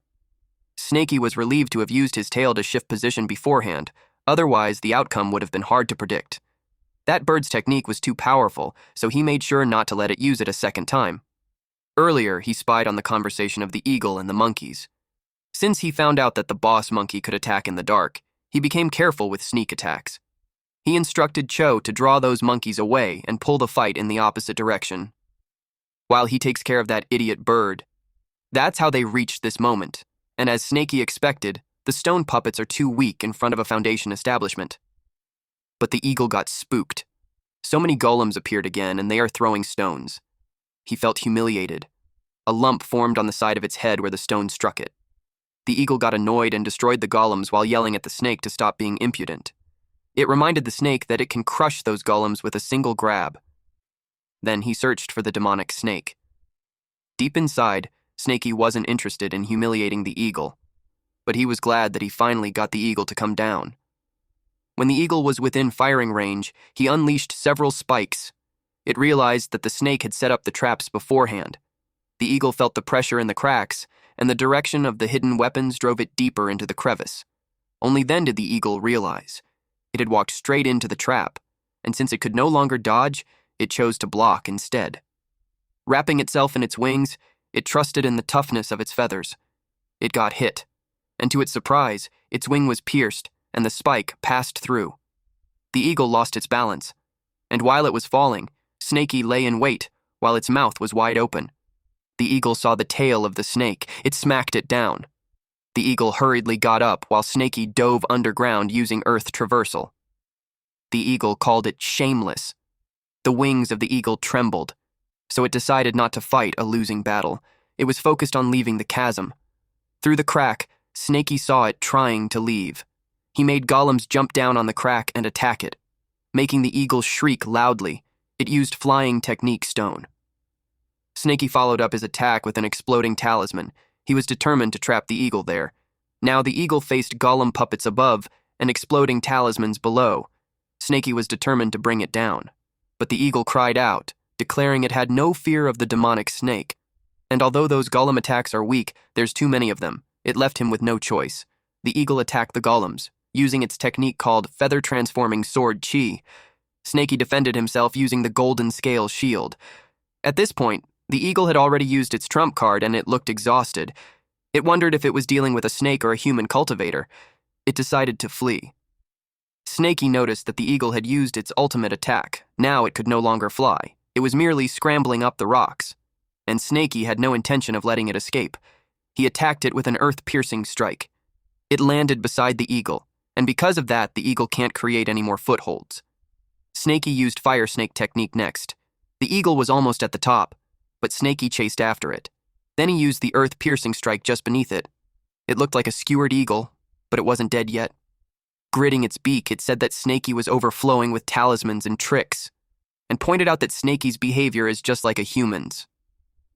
Snakey was relieved to have used his tail to shift position beforehand. Otherwise, the outcome would have been hard to predict. That bird's technique was too powerful, so he made sure not to let it use it a second time. Earlier, he spied on the conversation of the eagle and the monkeys. Since he found out that the boss monkey could attack in the dark, he became careful with sneak attacks. He instructed Cho to draw those monkeys away and pull the fight in the opposite direction, while he takes care of that idiot bird. That's how they reached this moment, and as Snakey expected, the stone puppets are too weak in front of a foundation establishment. But the eagle got spooked. So many golems appeared again, and they are throwing stones. He felt humiliated. A lump formed on the side of its head where the stone struck it. The eagle got annoyed and destroyed the golems while yelling at the snake to stop being impudent. It reminded the snake that it can crush those golems with a single grab. Then he searched for the demonic snake. Deep inside, Snakey wasn't interested in humiliating the eagle, but he was glad that he finally got the eagle to come down. When the eagle was within firing range, he unleashed several spikes. It realized that the snake had set up the traps beforehand. The eagle felt the pressure in the cracks, and the direction of the hidden weapons drove it deeper into the crevice. Only then did the eagle realize. It had walked straight into the trap, and since it could no longer dodge, it chose to block instead. Wrapping itself in its wings, it trusted in the toughness of its feathers. It got hit, and to its surprise, its wing was pierced, and the spike passed through. The eagle lost its balance, and while it was falling, Snakey lay in wait while its mouth was wide open. The eagle saw the tail of the snake. It smacked it down. The eagle hurriedly got up while Snakey dove underground using earth traversal. The eagle called it shameless. The wings of the eagle trembled, so it decided not to fight a losing battle. It was focused on leaving the chasm. Through the crack, Snakey saw it trying to leave. He made golems jump down on the crack and attack it, making the eagle shriek loudly. It used flying technique stone. Snakey followed up his attack with an exploding talisman. He was determined to trap the eagle there. Now the eagle faced golem puppets above and exploding talismans below. Snakey was determined to bring it down. But the eagle cried out, declaring it had no fear of the demonic snake. And although those golem attacks are weak, there's too many of them. It left him with no choice. The eagle attacked the golems, using its technique called feather-transforming sword chi. Snakey defended himself using the golden scale shield. At this point, the eagle had already used its trump card and it looked exhausted. It wondered if it was dealing with a snake or a human cultivator. It decided to flee. Snakey noticed that the eagle had used its ultimate attack. Now it could no longer fly. It was merely scrambling up the rocks. And Snakey had no intention of letting it escape. He attacked it with an earth-piercing strike. It landed beside the eagle, and because of that, the eagle can't create any more footholds. Snakey used fire snake technique next. The eagle was almost at the top, but Snakey chased after it. Then he used the earth-piercing strike just beneath it. It looked like a skewered eagle, but it wasn't dead yet. Gritting its beak, it said that Snakey was overflowing with talismans and tricks, and pointed out that Snakey's behavior is just like a human's.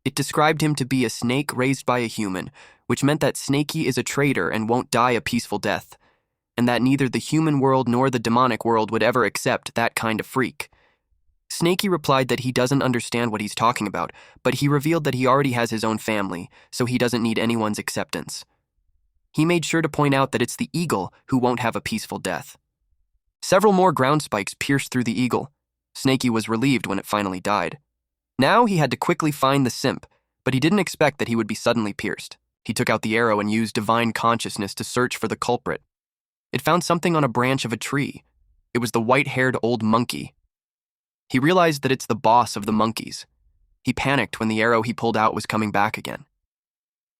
It described him to be a snake raised by a human, which meant that Snakey is a traitor and won't die a peaceful death, and that neither the human world nor the demonic world would ever accept that kind of freak. Snakey replied that he doesn't understand what he's talking about, but he revealed that he already has his own family, so he doesn't need anyone's acceptance. He made sure to point out that it's the eagle who won't have a peaceful death. Several more ground spikes pierced through the eagle. Snakey was relieved when it finally died. Now he had to quickly find the simp, but he didn't expect that he would be suddenly pierced. He took out the arrow and used divine consciousness to search for the culprit. It found something on a branch of a tree. It was the white-haired old monkey. He realized that it's the boss of the monkeys. He panicked when the arrow he pulled out was coming back again.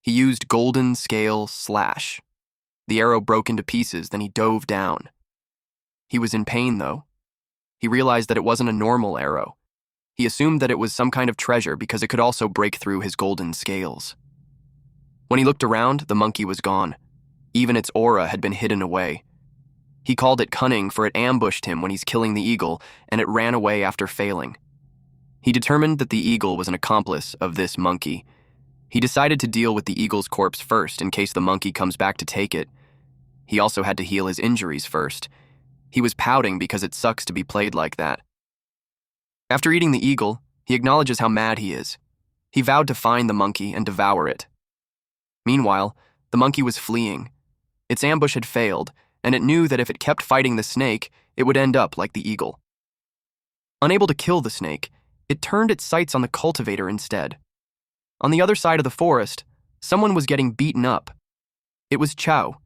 He used golden scale slash. The arrow broke into pieces, then he dove down. He was in pain, though. He realized that it wasn't a normal arrow. He assumed that it was some kind of treasure because it could also break through his golden scales. When he looked around, the monkey was gone. Even its aura had been hidden away. He called it cunning, for it ambushed him when he's killing the eagle, and it ran away after failing. He determined that the eagle was an accomplice of this monkey. He decided to deal with the eagle's corpse first in case the monkey comes back to take it. He also had to heal his injuries first. He was pouting because it sucks to be played like that. After eating the eagle, he acknowledges how mad he is. He vowed to find the monkey and devour it. Meanwhile, the monkey was fleeing. Its ambush had failed, and it knew that if it kept fighting the snake, it would end up like the eagle. Unable to kill the snake, it turned its sights on the cultivator instead. On the other side of the forest, someone was getting beaten up. It was Chow.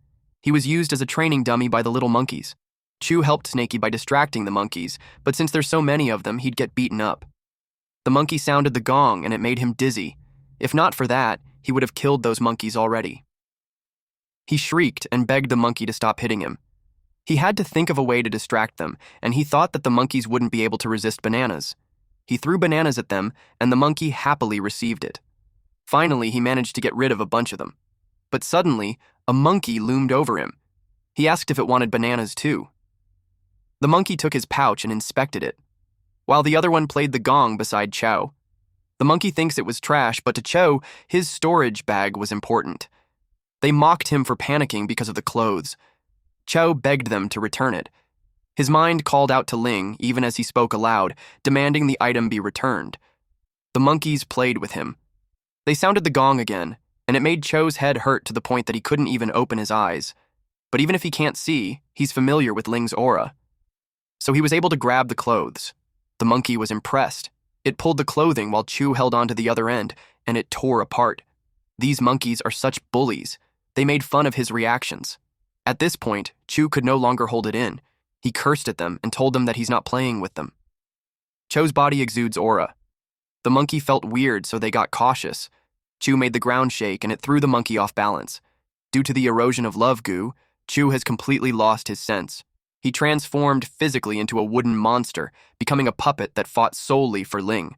He was used as a training dummy by the little monkeys. Chu helped Snakey by distracting the monkeys, but since there's so many of them, he'd get beaten up. The monkey sounded the gong and it made him dizzy. If not for that, he would have killed those monkeys already. He shrieked and begged the monkey to stop hitting him. He had to think of a way to distract them, and he thought that the monkeys wouldn't be able to resist bananas. He threw bananas at them, and the monkey happily received it. Finally, he managed to get rid of a bunch of them. But suddenly, a monkey loomed over him. He asked if it wanted bananas too. The monkey took his pouch and inspected it, while the other one played the gong beside Chow. The monkey thinks it was trash, but to Chow, his storage bag was important. They mocked him for panicking because of the clothes. Chow begged them to return it. His mind called out to Ling, even as he spoke aloud, demanding the item be returned. The monkeys played with him. They sounded the gong again, and it made Chow's head hurt to the point that he couldn't even open his eyes. But even if he can't see, he's familiar with Ling's aura. So he was able to grab the clothes. The monkey was impressed. It pulled the clothing while Chu held onto the other end, and it tore apart. These monkeys are such bullies. They made fun of his reactions. At this point, Chu could no longer hold it in. He cursed at them and told them that he's not playing with them. Cho's body exudes aura. The monkey felt weird, so they got cautious. Chu made the ground shake, and it threw the monkey off balance. Due to the erosion of love goo, Chu has completely lost his sense. He transformed physically into a wooden monster, becoming a puppet that fought solely for Ling.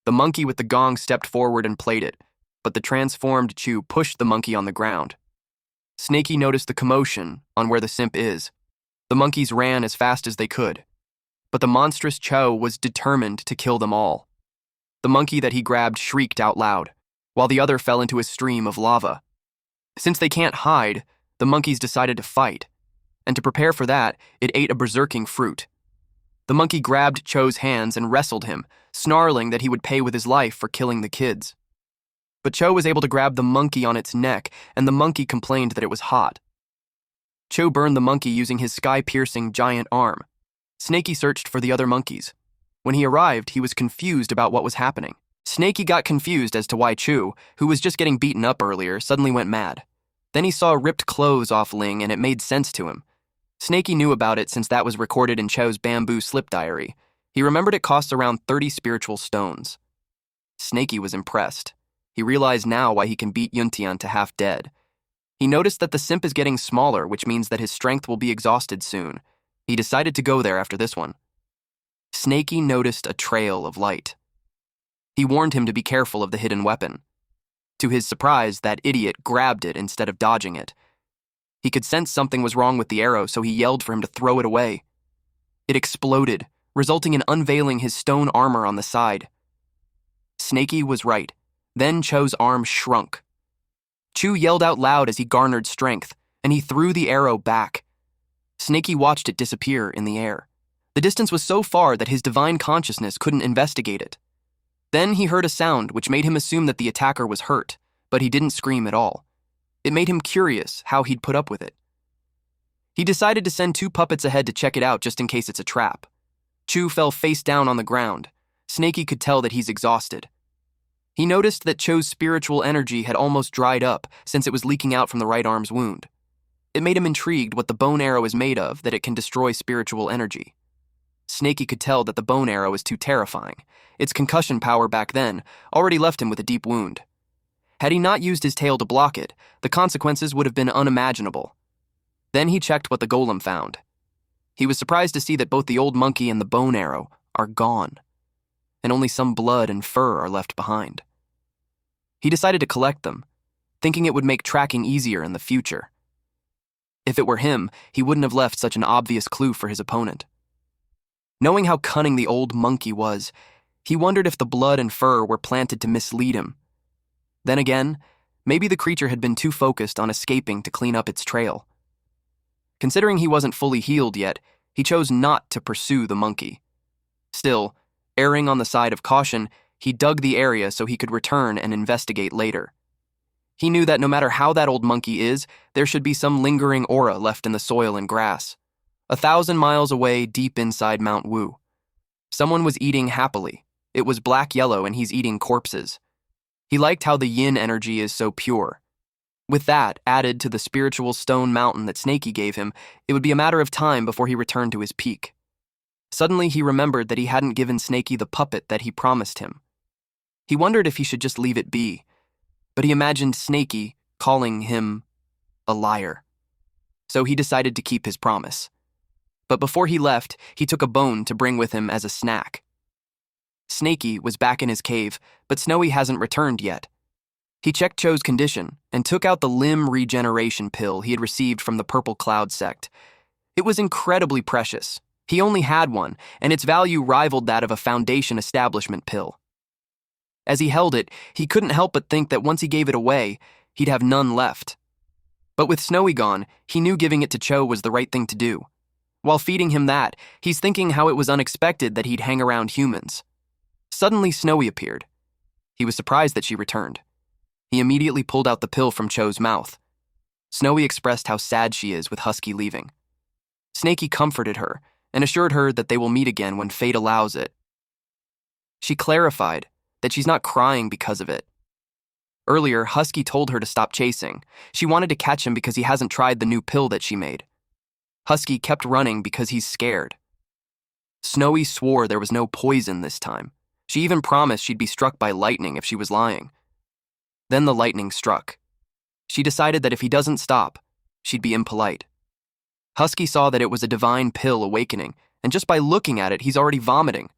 The monkey with the gong stepped forward and played it, but the transformed Chu pushed the monkey on the ground. Snaky noticed the commotion on where the simp is. The monkeys ran as fast as they could, but the monstrous Cho was determined to kill them all. The monkey that he grabbed shrieked out loud, while the other fell into a stream of lava. Since they can't hide, the monkeys decided to fight, and to prepare for that, it ate a berserking fruit. The monkey grabbed Cho's hands and wrestled him, snarling that he would pay with his life for killing the kids. But Cho was able to grab the monkey on its neck, and the monkey complained that it was hot. Cho burned the monkey using his sky-piercing giant arm. Snaky searched for the other monkeys. When he arrived, he was confused about what was happening. Snaky got confused as to why Chu, who was just getting beaten up earlier, suddenly went mad. Then he saw ripped clothes off Ling, and it made sense to him. Snaky knew about it since that was recorded in Cho's bamboo slip diary. He remembered it costs around 30 spiritual stones. Snaky was impressed. He realized now why he can beat Yuntian to half dead. He noticed that the simp is getting smaller, which means that his strength will be exhausted soon. He decided to go there after this one. Snaky noticed a trail of light. He warned him to be careful of the hidden weapon. To his surprise, that idiot grabbed it instead of dodging it. He could sense something was wrong with the arrow, so he yelled for him to throw it away. It exploded, resulting in unveiling his stone armor on the side. Snaky was right. Then Cho's arm shrunk. Chu yelled out loud as he garnered strength, and he threw the arrow back. Snaky watched it disappear in the air. The distance was so far that his divine consciousness couldn't investigate it. Then he heard a sound which made him assume that the attacker was hurt, but he didn't scream at all. It made him curious how he'd put up with it. He decided to send 2 puppets ahead to check it out just in case it's a trap. Chu fell face down on the ground. Snaky could tell that he's exhausted. He noticed that Cho's spiritual energy had almost dried up since it was leaking out from the right arm's wound. It made him intrigued what the bone arrow is made of, that it can destroy spiritual energy. Snaky could tell that the bone arrow is too terrifying. Its concussion power back then already left him with a deep wound. Had he not used his tail to block it, the consequences would have been unimaginable. Then he checked what the golem found. He was surprised to see that both the old monkey and the bone arrow are gone, and only some blood and fur are left behind. He decided to collect them, thinking it would make tracking easier in the future. If it were him, he wouldn't have left such an obvious clue for his opponent. Knowing how cunning the old monkey was, he wondered if the blood and fur were planted to mislead him. Then again, maybe the creature had been too focused on escaping to clean up its trail. Considering he wasn't fully healed yet, he chose not to pursue the monkey. Still, erring on the side of caution, he dug the area so he could return and investigate later. He knew that no matter how that old monkey is, there should be some lingering aura left in the soil and grass. 1,000 miles away, deep inside Mount Wu. Someone was eating happily. It was black yellow and he's eating corpses. He liked how the yin energy is so pure. With that, added to the spiritual stone mountain that Snaky gave him, it would be a matter of time before he returned to his peak. Suddenly he remembered that he hadn't given Snaky the puppet that he promised him. He wondered if he should just leave it be, but he imagined Snaky calling him a liar. So he decided to keep his promise. But before he left, he took a bone to bring with him as a snack. Snaky was back in his cave, but Snowy hasn't returned yet. He checked Cho's condition and took out the limb regeneration pill he had received from the Purple Cloud sect. It was incredibly precious. He only had one, and its value rivaled that of a Foundation establishment pill. As he held it, he couldn't help but think that once he gave it away, he'd have none left. But with Snowy gone, he knew giving it to Cho was the right thing to do. While feeding him that, he's thinking how it was unexpected that he'd hang around humans. Suddenly, Snowy appeared. He was surprised that she returned. He immediately pulled out the pill from Cho's mouth. Snowy expressed how sad she is with Husky leaving. Snaky comforted her and assured her that they will meet again when fate allows it. She clarified that she's not crying because of it. Earlier, Husky told her to stop chasing. She wanted to catch him because he hasn't tried the new pill that she made. Husky kept running because he's scared. Snowy swore there was no poison this time. She even promised she'd be struck by lightning if she was lying. Then the lightning struck. She decided that if he doesn't stop, she'd be impolite. Husky saw that it was a divine pill awakening, and just by looking at it, he's already vomiting.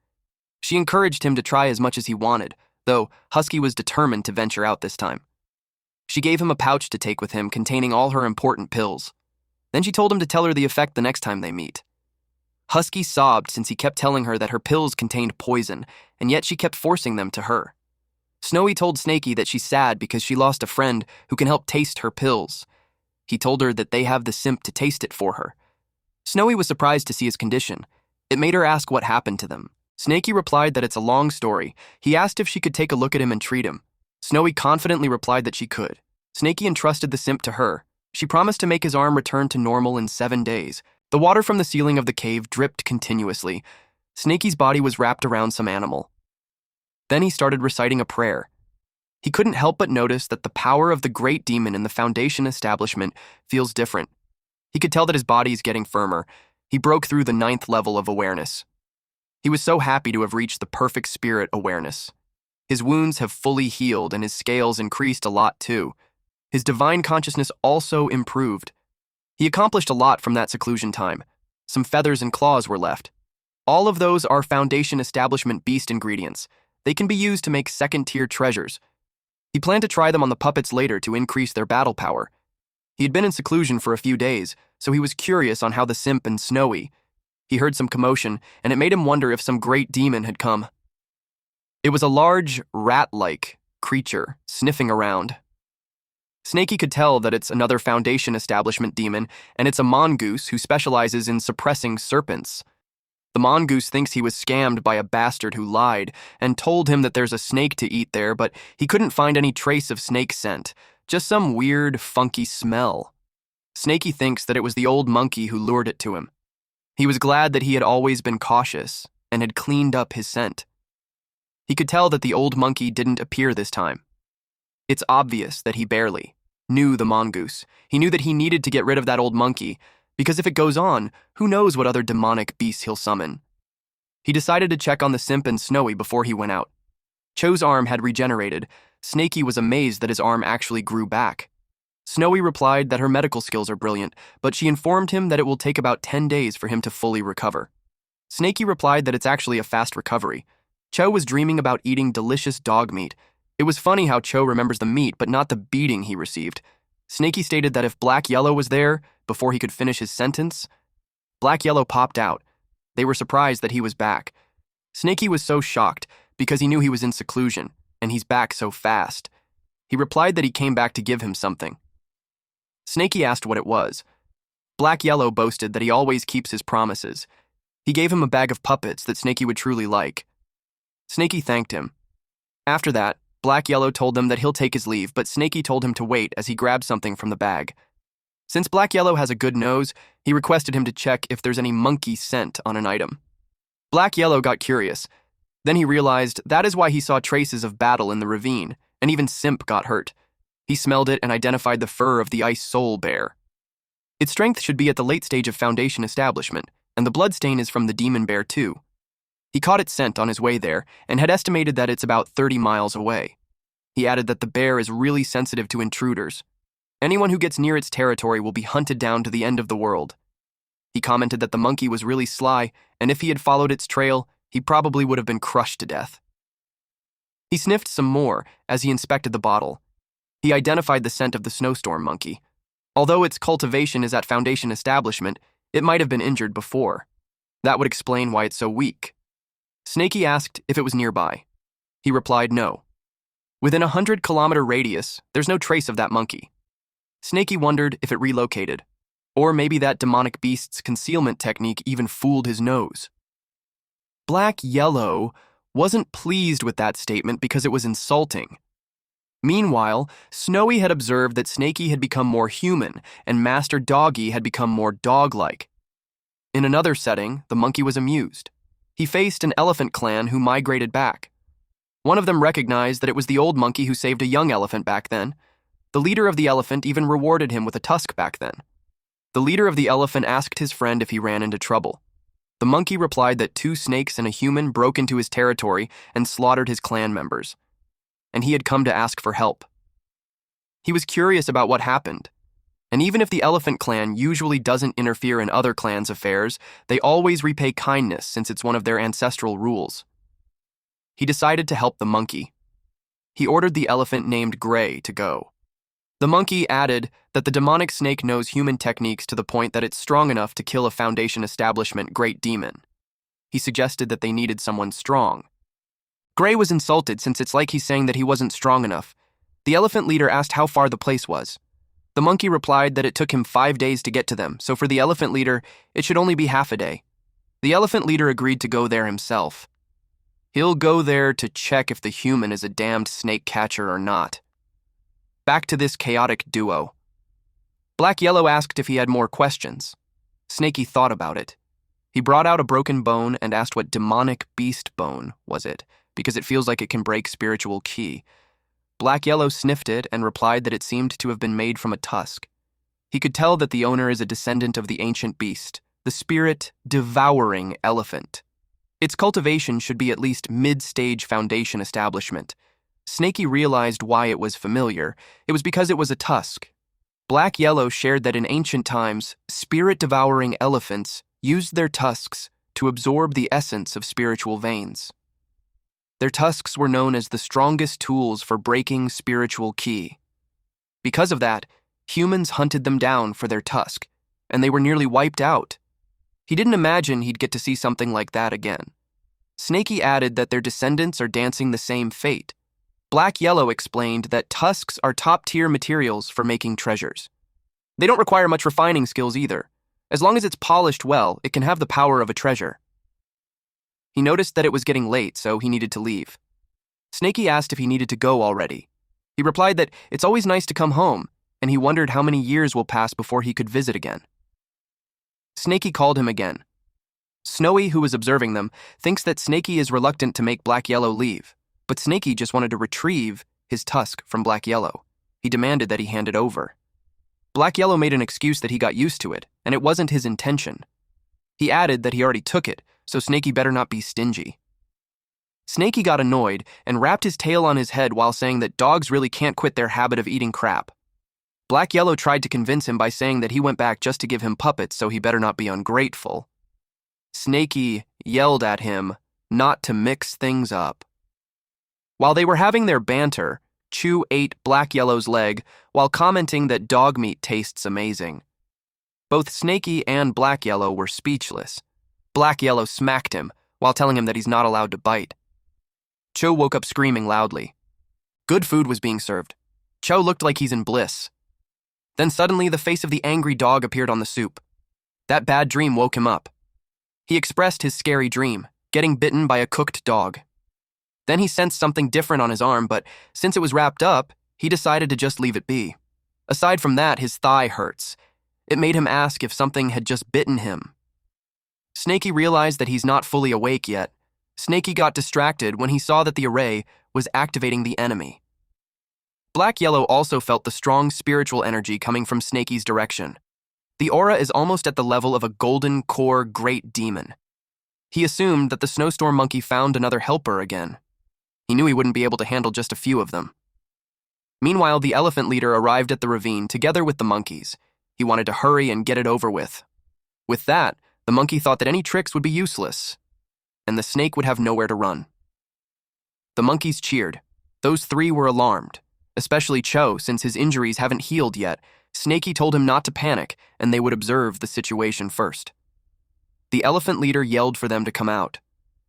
She encouraged him to try as much as he wanted, though Husky was determined to venture out this time. She gave him a pouch to take with him containing all her important pills. Then she told him to tell her the effect the next time they meet. Husky sobbed since he kept telling her that her pills contained poison, and yet she kept forcing them to her. Snowy told Snaky that she's sad because she lost a friend who can help taste her pills. He told her that they have the simp to taste it for her. Snowy was surprised to see his condition. It made her ask what happened to them. Snaky replied that it's a long story. He asked if she could take a look at him and treat him. Snowy confidently replied that she could. Snaky entrusted the simp to her. She promised to make his arm return to normal in 7 days. The water from the ceiling of the cave dripped continuously. Snaky's body was wrapped around some animal. Then he started reciting a prayer. He couldn't help but notice that the power of the great demon in the Foundation establishment feels different. He could tell that his body is getting firmer. He broke through the 9th level of awareness. He was so happy to have reached the perfect spirit awareness. His wounds have fully healed and his scales increased a lot too. His divine consciousness also improved. He accomplished a lot from that seclusion time. Some feathers and claws were left. All of those are Foundation establishment beast ingredients. They can be used to make second-tier treasures. He planned to try them on the puppets later to increase their battle power. He had been in seclusion for a few days, so he was curious on how the simp and Snowy. He heard some commotion, and it made him wonder if some great demon had come. It was a large, rat-like creature sniffing around. Snaky could tell that it's another Foundation establishment demon, and it's a mongoose who specializes in suppressing serpents. The mongoose thinks he was scammed by a bastard who lied and told him that there's a snake to eat there, but he couldn't find any trace of snake scent, just some weird, funky smell. Snaky thinks that it was the old monkey who lured it to him. He was glad that he had always been cautious and had cleaned up his scent. He could tell that the old monkey didn't appear this time. It's obvious that he barely knew the mongoose. He knew that he needed to get rid of that old monkey, because if it goes on, who knows what other demonic beasts he'll summon. He decided to check on the simp and Snowy before he went out. Cho's arm had regenerated. Snaky was amazed that his arm actually grew back. Snowy replied that her medical skills are brilliant, but she informed him that it will take about 10 days for him to fully recover. Snaky replied that it's actually a fast recovery. Cho was dreaming about eating delicious dog meat. It was funny how Cho remembers the meat, but not the beating he received. Snaky stated that if Black Yellow was there, before he could finish his sentence, Black Yellow popped out. They were surprised that he was back. Snaky was so shocked because he knew he was in seclusion, and he's back so fast. He replied that he came back to give him something. Snaky asked what it was. Black Yellow boasted that he always keeps his promises. He gave him a bag of puppets that Snaky would truly like. Snaky thanked him. After that, Black Yellow told them that he'll take his leave, but Snaky told him to wait as he grabbed something from the bag. Since Black Yellow has a good nose, he requested him to check if there's any monkey scent on an item. Black Yellow got curious. Then he realized that is why he saw traces of battle in the ravine, and even Simp got hurt. He smelled it and identified the fur of the ice soul bear. Its strength should be at the late stage of Foundation establishment, and the bloodstain is from the demon bear too. He caught its scent on his way there and had estimated that it's about 30 miles away. He added that the bear is really sensitive to intruders. Anyone who gets near its territory will be hunted down to the end of the world. He commented that the monkey was really sly, and if he had followed its trail, he probably would have been crushed to death. He sniffed some more as he inspected the bottle. He identified the scent of the snowstorm monkey. Although its cultivation is at Foundation establishment, it might have been injured before. That would explain why it's so weak. Snaky asked if it was nearby. He replied no. Within a 100-kilometer radius, there's no trace of that monkey. Snaky wondered if it relocated, or maybe that demonic beast's concealment technique even fooled his nose. Black Yellow wasn't pleased with that statement because it was insulting. Meanwhile, Snowy had observed that Snaky had become more human and Master Doggy had become more dog-like. In another setting, the monkey was amused. He faced an elephant clan who migrated back. One of them recognized that it was the old monkey who saved a young elephant back then. The leader of the elephant even rewarded him with a tusk back then. The leader of the elephant asked his friend if he ran into trouble. The monkey replied that 2 snakes and a human broke into his territory and slaughtered his clan members, and he had come to ask for help. He was curious about what happened. And even if the elephant clan usually doesn't interfere in other clans' affairs, they always repay kindness since it's one of their ancestral rules. He decided to help the monkey. He ordered the elephant named Gray to go. The monkey added that the demonic snake knows human techniques to the point that it's strong enough to kill a Foundation establishment great demon. He suggested that they needed someone strong. Gray was insulted since it's like he's saying that he wasn't strong enough. The elephant leader asked how far the place was. The monkey replied that it took him 5 days to get to them, so for the elephant leader, it should only be half a day. The elephant leader agreed to go there himself. He'll go there to check if the human is a damned snake catcher or not. Back to this chaotic duo. Black Yellow asked if he had more questions. Snaky thought about it. He brought out a broken bone and asked what demonic beast bone was it, because it feels like it can break spiritual ki. Black Yellow sniffed it and replied that it seemed to have been made from a tusk. He could tell that the owner is a descendant of the ancient beast, the spirit Devouring elephant. Its cultivation should be at least mid-stage Foundation establishment. Snaky realized why it was familiar. It was because it was a tusk. Black Yellow shared that in ancient times, spirit-devouring elephants used their tusks to absorb the essence of spiritual veins. Their tusks were known as the strongest tools for breaking spiritual ki. Because of that, humans hunted them down for their tusk, and they were nearly wiped out. He didn't imagine he'd get to see something like that again. Snaky added that their descendants are dancing the same fate. Black Yellow explained that tusks are top-tier materials for making treasures. They don't require much refining skills either. As long as it's polished well, it can have the power of a treasure. He noticed that it was getting late, so he needed to leave. Snaky asked if he needed to go already. He replied that it's always nice to come home, and he wondered how many years will pass before he could visit again. Snaky called him again. Snowy, who was observing them, thinks that Snaky is reluctant to make Black Yellow leave, but Snaky just wanted to retrieve his tusk from Black Yellow. He demanded that he hand it over. Black Yellow made an excuse that he got used to it, and it wasn't his intention. He added that he already took it, so Snaky better not be stingy. Snaky got annoyed and wrapped his tail on his head while saying that dogs really can't quit their habit of eating crap. Black Yellow tried to convince him by saying that he went back just to give him puppets, so he better not be ungrateful. Snaky yelled at him not to mix things up. While they were having their banter, Chew ate Black Yellow's leg while commenting that dog meat tastes amazing. Both Snaky and Black Yellow were speechless. Black Yellow smacked him while telling him that he's not allowed to bite. Cho woke up screaming loudly. Good food was being served. Cho looked like he's in bliss. Then suddenly the face of the angry dog appeared on the soup. That bad dream woke him up. He expressed his scary dream, getting bitten by a cooked dog. Then he sensed something different on his arm, but since it was wrapped up, he decided to just leave it be. Aside from that, his thigh hurts. It made him ask if something had just bitten him. Snaky realized that he's not fully awake yet. Snaky got distracted when he saw that the array was activating the enemy. Black Yellow also felt the strong spiritual energy coming from Snaky's direction. The aura is almost at the level of a golden core great demon. He assumed that the snowstorm monkey found another helper again. He knew he wouldn't be able to handle just a few of them. Meanwhile, the elephant leader arrived at the ravine together with the monkeys. He wanted to hurry and get it over with. With that, the monkey thought that any tricks would be useless, and the snake would have nowhere to run. The monkeys cheered. Those three were alarmed, especially Cho, since his injuries haven't healed yet. Snaky told him not to panic, and they would observe the situation first. The elephant leader yelled for them to come out.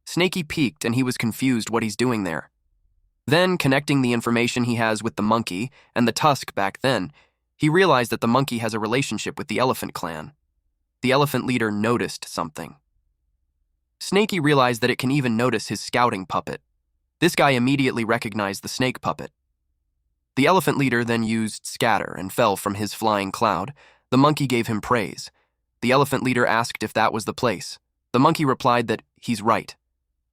Snaky peeked, and he was confused what he's doing there. Then, connecting the information he has with the monkey and the tusk back then, he realized that the monkey has a relationship with the elephant clan. The elephant leader noticed something. Snaky realized that it can even notice his scouting puppet. This guy immediately recognized the snake puppet. The elephant leader then used scatter and fell from his flying cloud. The monkey gave him praise. The elephant leader asked if that was the place. The monkey replied that he's right,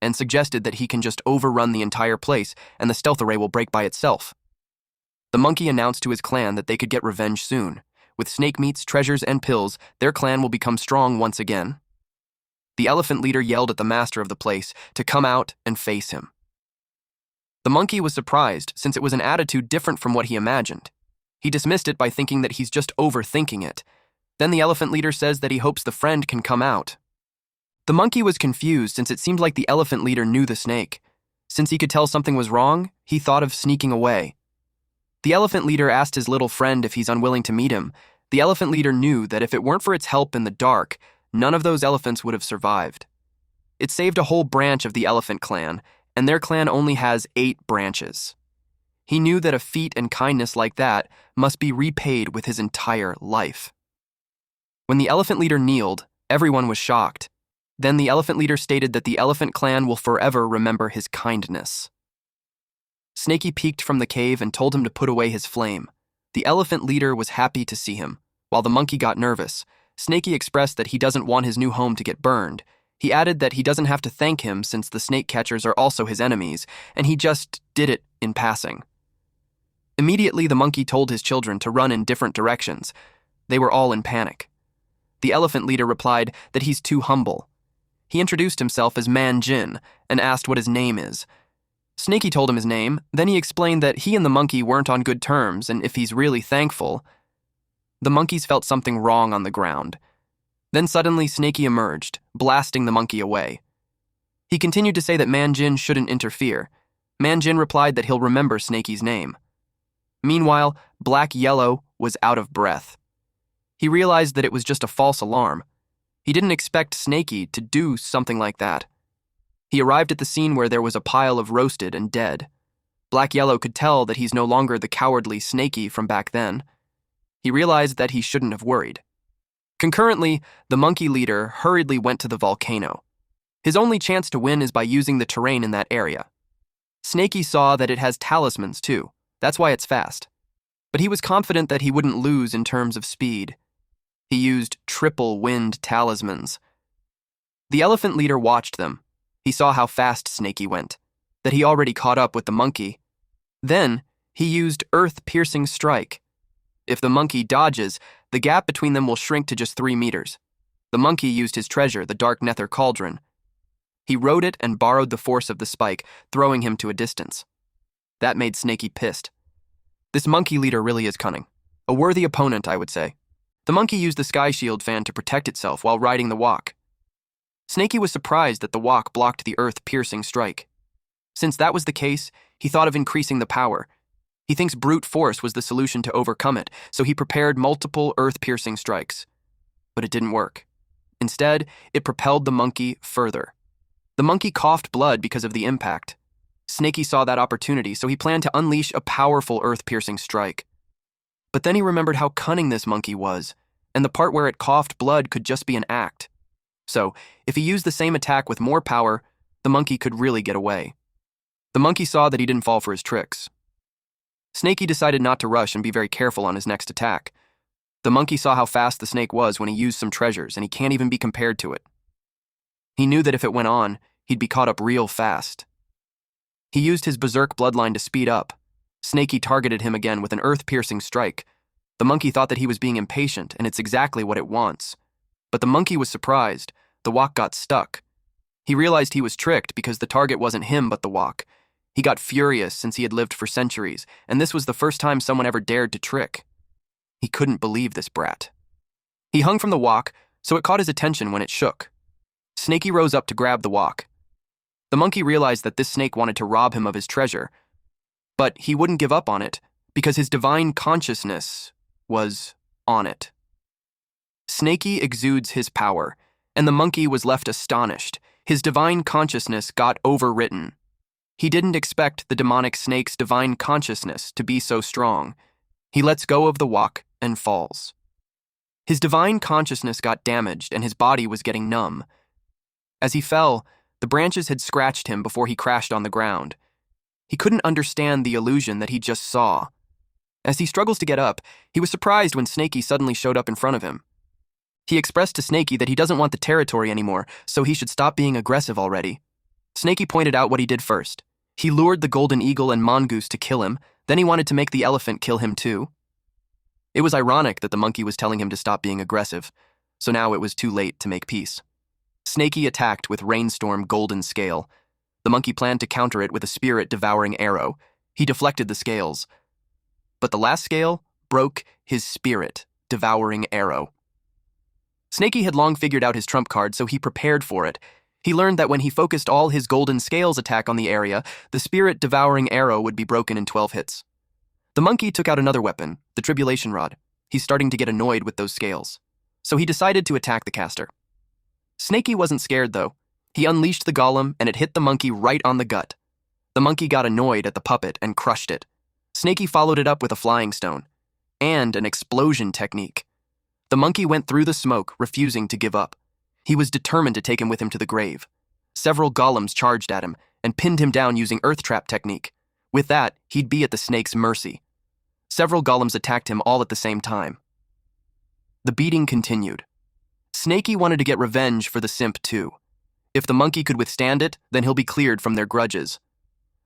and suggested that he can just overrun the entire place and the stealth array will break by itself. The monkey announced to his clan that they could get revenge soon. With snake meats, treasures, and pills, their clan will become strong once again. The elephant leader yelled at the master of the place to come out and face him. The monkey was surprised since it was an attitude different from what he imagined. He dismissed it by thinking that he's just overthinking it. Then the elephant leader says that he hopes the friend can come out. The monkey was confused since it seemed like the elephant leader knew the snake. Since he could tell something was wrong, he thought of sneaking away. The elephant leader asked his little friend if he's unwilling to meet him. The elephant leader knew that if it weren't for its help in the dark, none of those elephants would have survived. It saved a whole branch of the elephant clan, and their clan only has 8 branches. He knew that a feat and kindness like that must be repaid with his entire life. When the elephant leader kneeled, everyone was shocked. Then the elephant leader stated that the elephant clan will forever remember his kindness. Snakey peeked from the cave and told him to put away his flame. The elephant leader was happy to see him. While the monkey got nervous, Snakey expressed that he doesn't want his new home to get burned. He added that he doesn't have to thank him since the snake catchers are also his enemies, and he just did it in passing. Immediately, the monkey told his children to run in different directions. They were all in panic. The elephant leader replied that he's too humble. He introduced himself as Man-Jin and asked what his name is. Snakey told him his name, then he explained that he and the monkey weren't on good terms and if he's really thankful. The monkeys felt something wrong on the ground. Then suddenly Snakey emerged, blasting the monkey away. He continued to say that Man-Jin shouldn't interfere. Man-Jin replied that he'll remember Snakey's name. Meanwhile, Black Yahello was out of breath. He realized that it was just a false alarm. He didn't expect Snakey to do something like that. He arrived at the scene where there was a pile of roasted and dead. Black Yahello could tell that he's no longer the cowardly Snakey from back then. He realized that he shouldn't have worried. Concurrently, the monkey leader hurriedly went to the volcano. His only chance to win is by using the terrain in that area. Snakey saw that it has talismans too. That's why it's fast. But he was confident that he wouldn't lose in terms of speed. He used triple wind talismans. The elephant leader watched them. He saw how fast Snakey went, that he already caught up with the monkey. Then, he used earth-piercing strike. If the monkey dodges, the gap between them will shrink to just 3 meters. The monkey used his treasure, the dark nether cauldron. He rode it and borrowed the force of the spike, throwing him to a distance. That made Snakey pissed. This monkey leader really is cunning. A worthy opponent, I would say. The monkey used the sky shield fan to protect itself while riding the wok. Snakey was surprised that the wok blocked the earth-piercing strike. Since that was the case, he thought of increasing the power. He thinks brute force was the solution to overcome it, so he prepared multiple earth-piercing strikes. But it didn't work. Instead, it propelled the monkey further. The monkey coughed blood because of the impact. Snakey saw that opportunity, so he planned to unleash a powerful earth-piercing strike. But then he remembered how cunning this monkey was, and the part where it coughed blood could just be an act. So, if he used the same attack with more power, the monkey could really get away. The monkey saw that he didn't fall for his tricks. Snakey decided not to rush and be very careful on his next attack. The monkey saw how fast the snake was when he used some treasures, and he can't even be compared to it. He knew that if it went on, he'd be caught up real fast. He used his berserk bloodline to speed up. Snakey targeted him again with an earth-piercing strike. The monkey thought that he was being impatient, and it's exactly what it wants. But the monkey was surprised. The wok got stuck. He realized he was tricked because the target wasn't him but the wok. He got furious since he had lived for centuries, and this was the first time someone ever dared to trick. He couldn't believe this brat. He hung from the wok, so it caught his attention when it shook. Snakey rose up to grab the wok. The monkey realized that this snake wanted to rob him of his treasure, but he wouldn't give up on it because his divine consciousness was on it. Snakey exudes his power, and the monkey was left astonished. His divine consciousness got overwritten. He didn't expect the demonic snake's divine consciousness to be so strong. He lets go of the wok and falls. His divine consciousness got damaged and his body was getting numb. As he fell, the branches had scratched him before he crashed on the ground. He couldn't understand the illusion that he just saw. As he struggles to get up, he was surprised when Snakey suddenly showed up in front of him. He expressed to Snakey that he doesn't want the territory anymore, so he should stop being aggressive already. Snakey pointed out what he did first. He lured the golden eagle and mongoose to kill him, then he wanted to make the elephant kill him too. It was ironic that the monkey was telling him to stop being aggressive, so now it was too late to make peace. Snakey attacked with Rainstorm Golden Scale. The monkey planned to counter it with a spirit devouring arrow. He deflected the scales. But the last scale broke his spirit, devouring arrow. Snakey had long figured out his trump card, so he prepared for it. He learned that when he focused all his golden scales attack on the area, the spirit devouring arrow would be broken in 12 hits. The monkey took out another weapon, the tribulation rod. He's starting to get annoyed with those scales. So he decided to attack the caster. Snakey wasn't scared, though. He unleashed the golem, and it hit the monkey right on the gut. The monkey got annoyed at the puppet and crushed it. Snakey followed it up with a flying stone and an explosion technique. The monkey went through the smoke, refusing to give up. He was determined to take him with him to the grave. Several golems charged at him and pinned him down using earth trap technique. With that, he'd be at the snake's mercy. Several golems attacked him all at the same time. The beating continued. Snakey wanted to get revenge for the simp too. If the monkey could withstand it, then he'll be cleared from their grudges.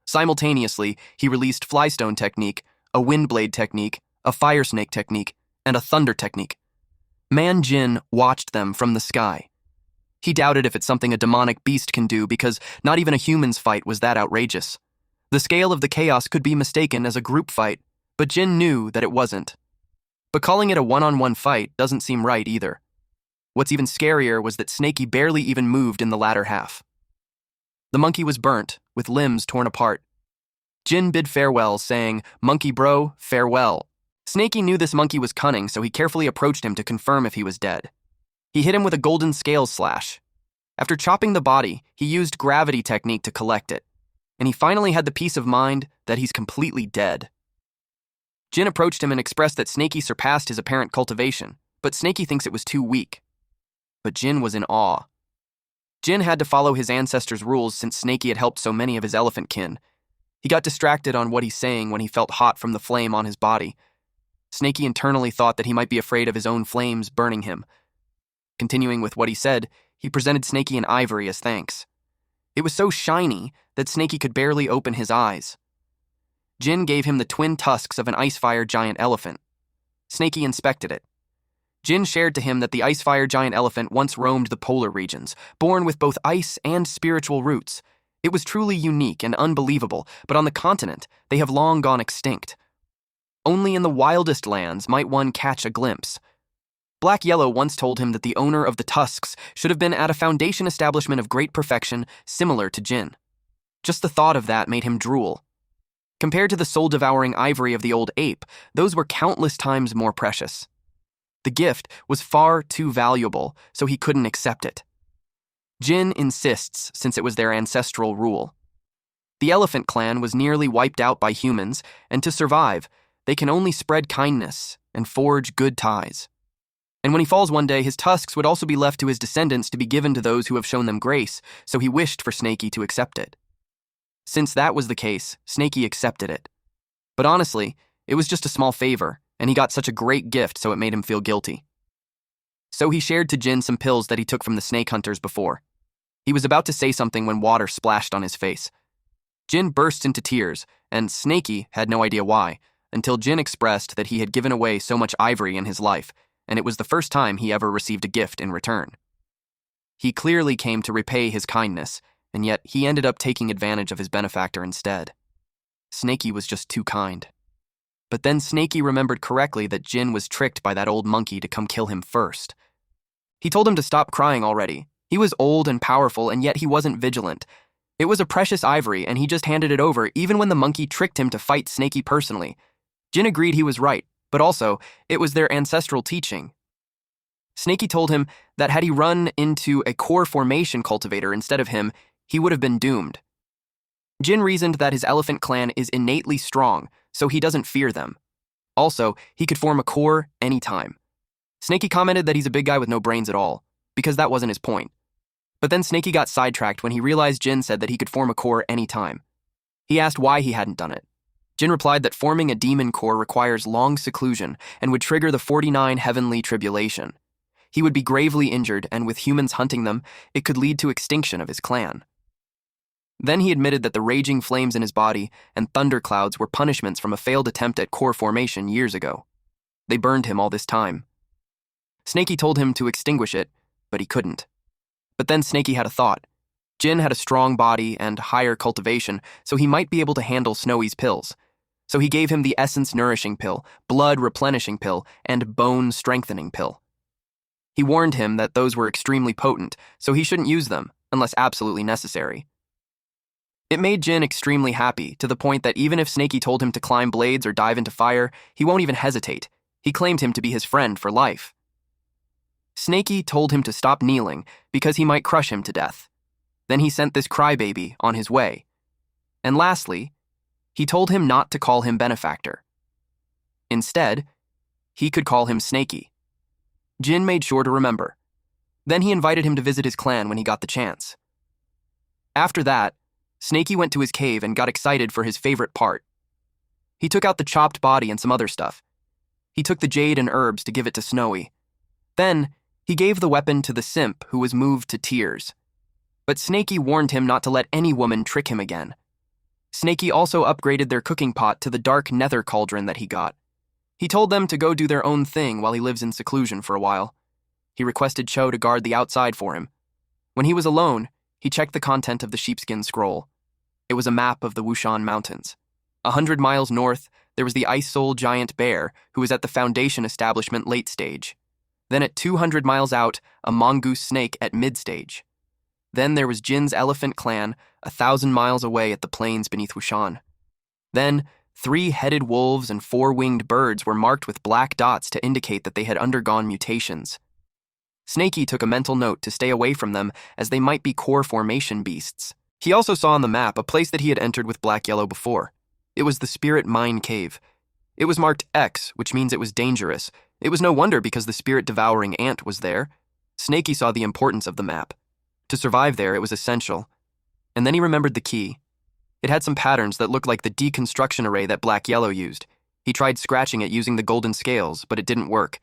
Simultaneously, he released flystone technique, a windblade technique, a fire snake technique, and a thunder technique. Man Jin watched them from the sky. He doubted if it's something a demonic beast can do because not even a human's fight was that outrageous. The scale of the chaos could be mistaken as a group fight, but Jin knew that it wasn't. But calling it a one-on-one fight doesn't seem right either. What's even scarier was that Snakey barely even moved in the latter half. The monkey was burnt, with limbs torn apart. Jin bid farewell, saying, "Monkey bro, farewell." Snakey knew this monkey was cunning, so he carefully approached him to confirm if he was dead. He hit him with a golden scales slash. After chopping the body, he used gravity technique to collect it, and he finally had the peace of mind that he's completely dead. Jin approached him and expressed that Snakey surpassed his apparent cultivation, but Snakey thinks it was too weak. But Jin was in awe. Jin had to follow his ancestors' rules since Snakey had helped so many of his elephant kin. He got distracted on what he's saying when he felt hot from the flame on his body. Snakey internally thought that he might be afraid of his own flames burning him. Continuing with what he said, he presented Snakey an ivory as thanks. It was so shiny that Snakey could barely open his eyes. Jin gave him the twin tusks of an icefire giant elephant. Snakey inspected it. Jin shared to him that the icefire giant elephant once roamed the polar regions, born with both ice and spiritual roots. It was truly unique and unbelievable, but on the continent, they have long gone extinct. Only in the wildest lands might one catch a glimpse. Black Yellow once told him that the owner of the tusks should have been at a foundation establishment of great perfection similar to Jin. Just the thought of that made him drool. Compared to the soul-devouring ivory of the old ape, those were countless times more precious. The gift was far too valuable, so he couldn't accept it. Jin insists since it was their ancestral rule. The elephant clan was nearly wiped out by humans, and to survive, they can only spread kindness and forge good ties. And when he falls one day, his tusks would also be left to his descendants to be given to those who have shown them grace, so he wished for Snakey to accept it. Since that was the case, Snakey accepted it. But honestly, it was just a small favor, and he got such a great gift so it made him feel guilty. So he shared to Jin some pills that he took from the snake hunters before. He was about to say something when water splashed on his face. Jin burst into tears, and Snakey had no idea why, until Jin expressed that he had given away so much ivory in his life, and it was the first time he ever received a gift in return. He clearly came to repay his kindness, and yet he ended up taking advantage of his benefactor instead. Snakey was just too kind. But then Snakey remembered correctly that Jin was tricked by that old monkey to come kill him first. He told him to stop crying already. He was old and powerful, and yet he wasn't vigilant. It was a precious ivory, and he just handed it over even when the monkey tricked him to fight Snakey personally. Jin agreed he was right, but also, it was their ancestral teaching. Snakey told him that had he run into a core formation cultivator instead of him, he would have been doomed. Jin reasoned that his elephant clan is innately strong, so he doesn't fear them. Also, he could form a core anytime. Snakey commented that he's a big guy with no brains at all, because that wasn't his point. But then Snakey got sidetracked when he realized Jin said that he could form a core anytime. He asked why he hadn't done it. Jin replied that forming a demon core requires long seclusion and would trigger the 49 heavenly tribulation. He would be gravely injured, and with humans hunting them, it could lead to extinction of his clan. Then he admitted that the raging flames in his body and thunderclouds were punishments from a failed attempt at core formation years ago. They burned him all this time. Snakey told him to extinguish it, but he couldn't. But then Snakey had a thought. Jin had a strong body and higher cultivation, so he might be able to handle Snowy's pills. So he gave him the essence nourishing pill, blood replenishing pill, and bone strengthening pill. He warned him that those were extremely potent, so he shouldn't use them unless absolutely necessary. It made Jin extremely happy, to the point that even if Snakey told him to climb blades or dive into fire, he won't even hesitate. He claimed him to be his friend for life. Snakey told him to stop kneeling because he might crush him to death. Then he sent this crybaby on his way. And lastly, he told him not to call him benefactor. Instead, he could call him Snakey. Jin made sure to remember. Then he invited him to visit his clan when he got the chance. After that, Snakey went to his cave and got excited for his favorite part. He took out the chopped body and some other stuff. He took the jade and herbs to give it to Snowy. Then, he gave the weapon to the simp who was moved to tears. But Snakey warned him not to let any woman trick him again. Snakey also upgraded their cooking pot to the dark nether cauldron that he got. He told them to go do their own thing while he lives in seclusion for a while. He requested Cho to guard the outside for him. When he was alone, he checked the content of the sheepskin scroll. It was a map of the Wushan Mountains. 100 miles north, there was the Ice Soul giant bear, who was at the Foundation establishment late stage. Then at 200 miles out, a mongoose snake at mid-stage. Then there was Jin's elephant clan, 1,000 miles away at the plains beneath Wushan. Then, 3-headed wolves and 4-winged birds were marked with black dots to indicate that they had undergone mutations. Snakey took a mental note to stay away from them, as they might be core formation beasts. He also saw on the map a place that he had entered with black-yellow before. It was the Spirit Mine Cave. It was marked X, which means it was dangerous. It was no wonder because the spirit-devouring ant was there. Snakey saw the importance of the map. To survive there, it was essential. And then he remembered the key. It had some patterns that looked like the deconstruction array that black-yellow used. He tried scratching it using the golden scales, but it didn't work.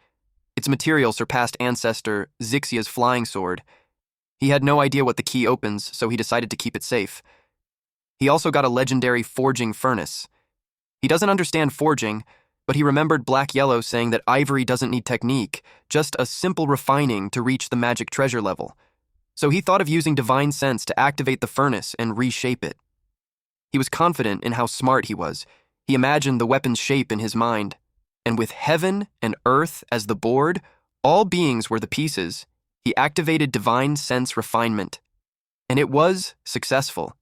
Its material surpassed ancestor Zixia's flying sword. He had no idea what the key opens, so he decided to keep it safe. He also got a legendary forging furnace. He doesn't understand forging, but he remembered black-yellow saying that ivory doesn't need technique, just a simple refining to reach the magic treasure level. So he thought of using divine sense to activate the furnace and reshape it. He was confident in how smart he was. He imagined the weapon's shape in his mind. And with heaven and earth as the board, all beings were the pieces, he activated divine sense refinement. And it was successful.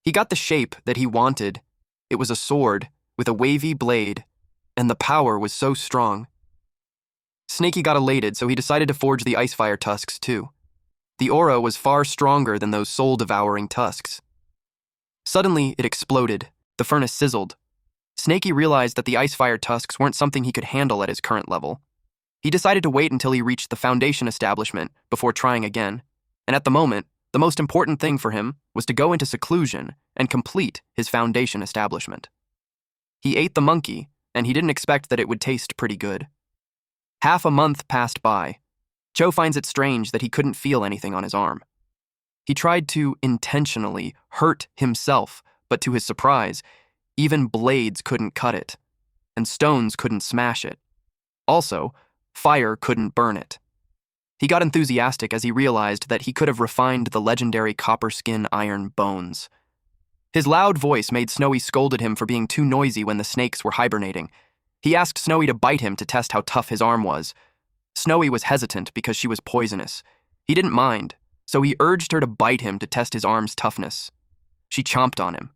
He got the shape that he wanted. It was a sword with a wavy blade, and the power was so strong. Snakey got elated, so he decided to forge the Icefire tusks too. The aura was far stronger than those soul-devouring tusks. Suddenly, it exploded. The furnace sizzled. Snakey realized that the Icefire tusks weren't something he could handle at his current level. He decided to wait until he reached the Foundation establishment before trying again, and at the moment, the most important thing for him was to go into seclusion and complete his Foundation establishment. He ate the monkey, and he didn't expect that it would taste pretty good. Half a month passed by. Cho finds it strange that he couldn't feel anything on his arm. He tried to intentionally hurt himself, but to his surprise, even blades couldn't cut it, and stones couldn't smash it. Also, fire couldn't burn it. He got enthusiastic as he realized that he could have refined the legendary copper skin iron bones. His loud voice made Snowy scolded him for being too noisy when the snakes were hibernating. He asked Snowy to bite him to test how tough his arm was. Snowy was hesitant because she was poisonous. He didn't mind, so he urged her to bite him to test his arm's toughness. She chomped on him.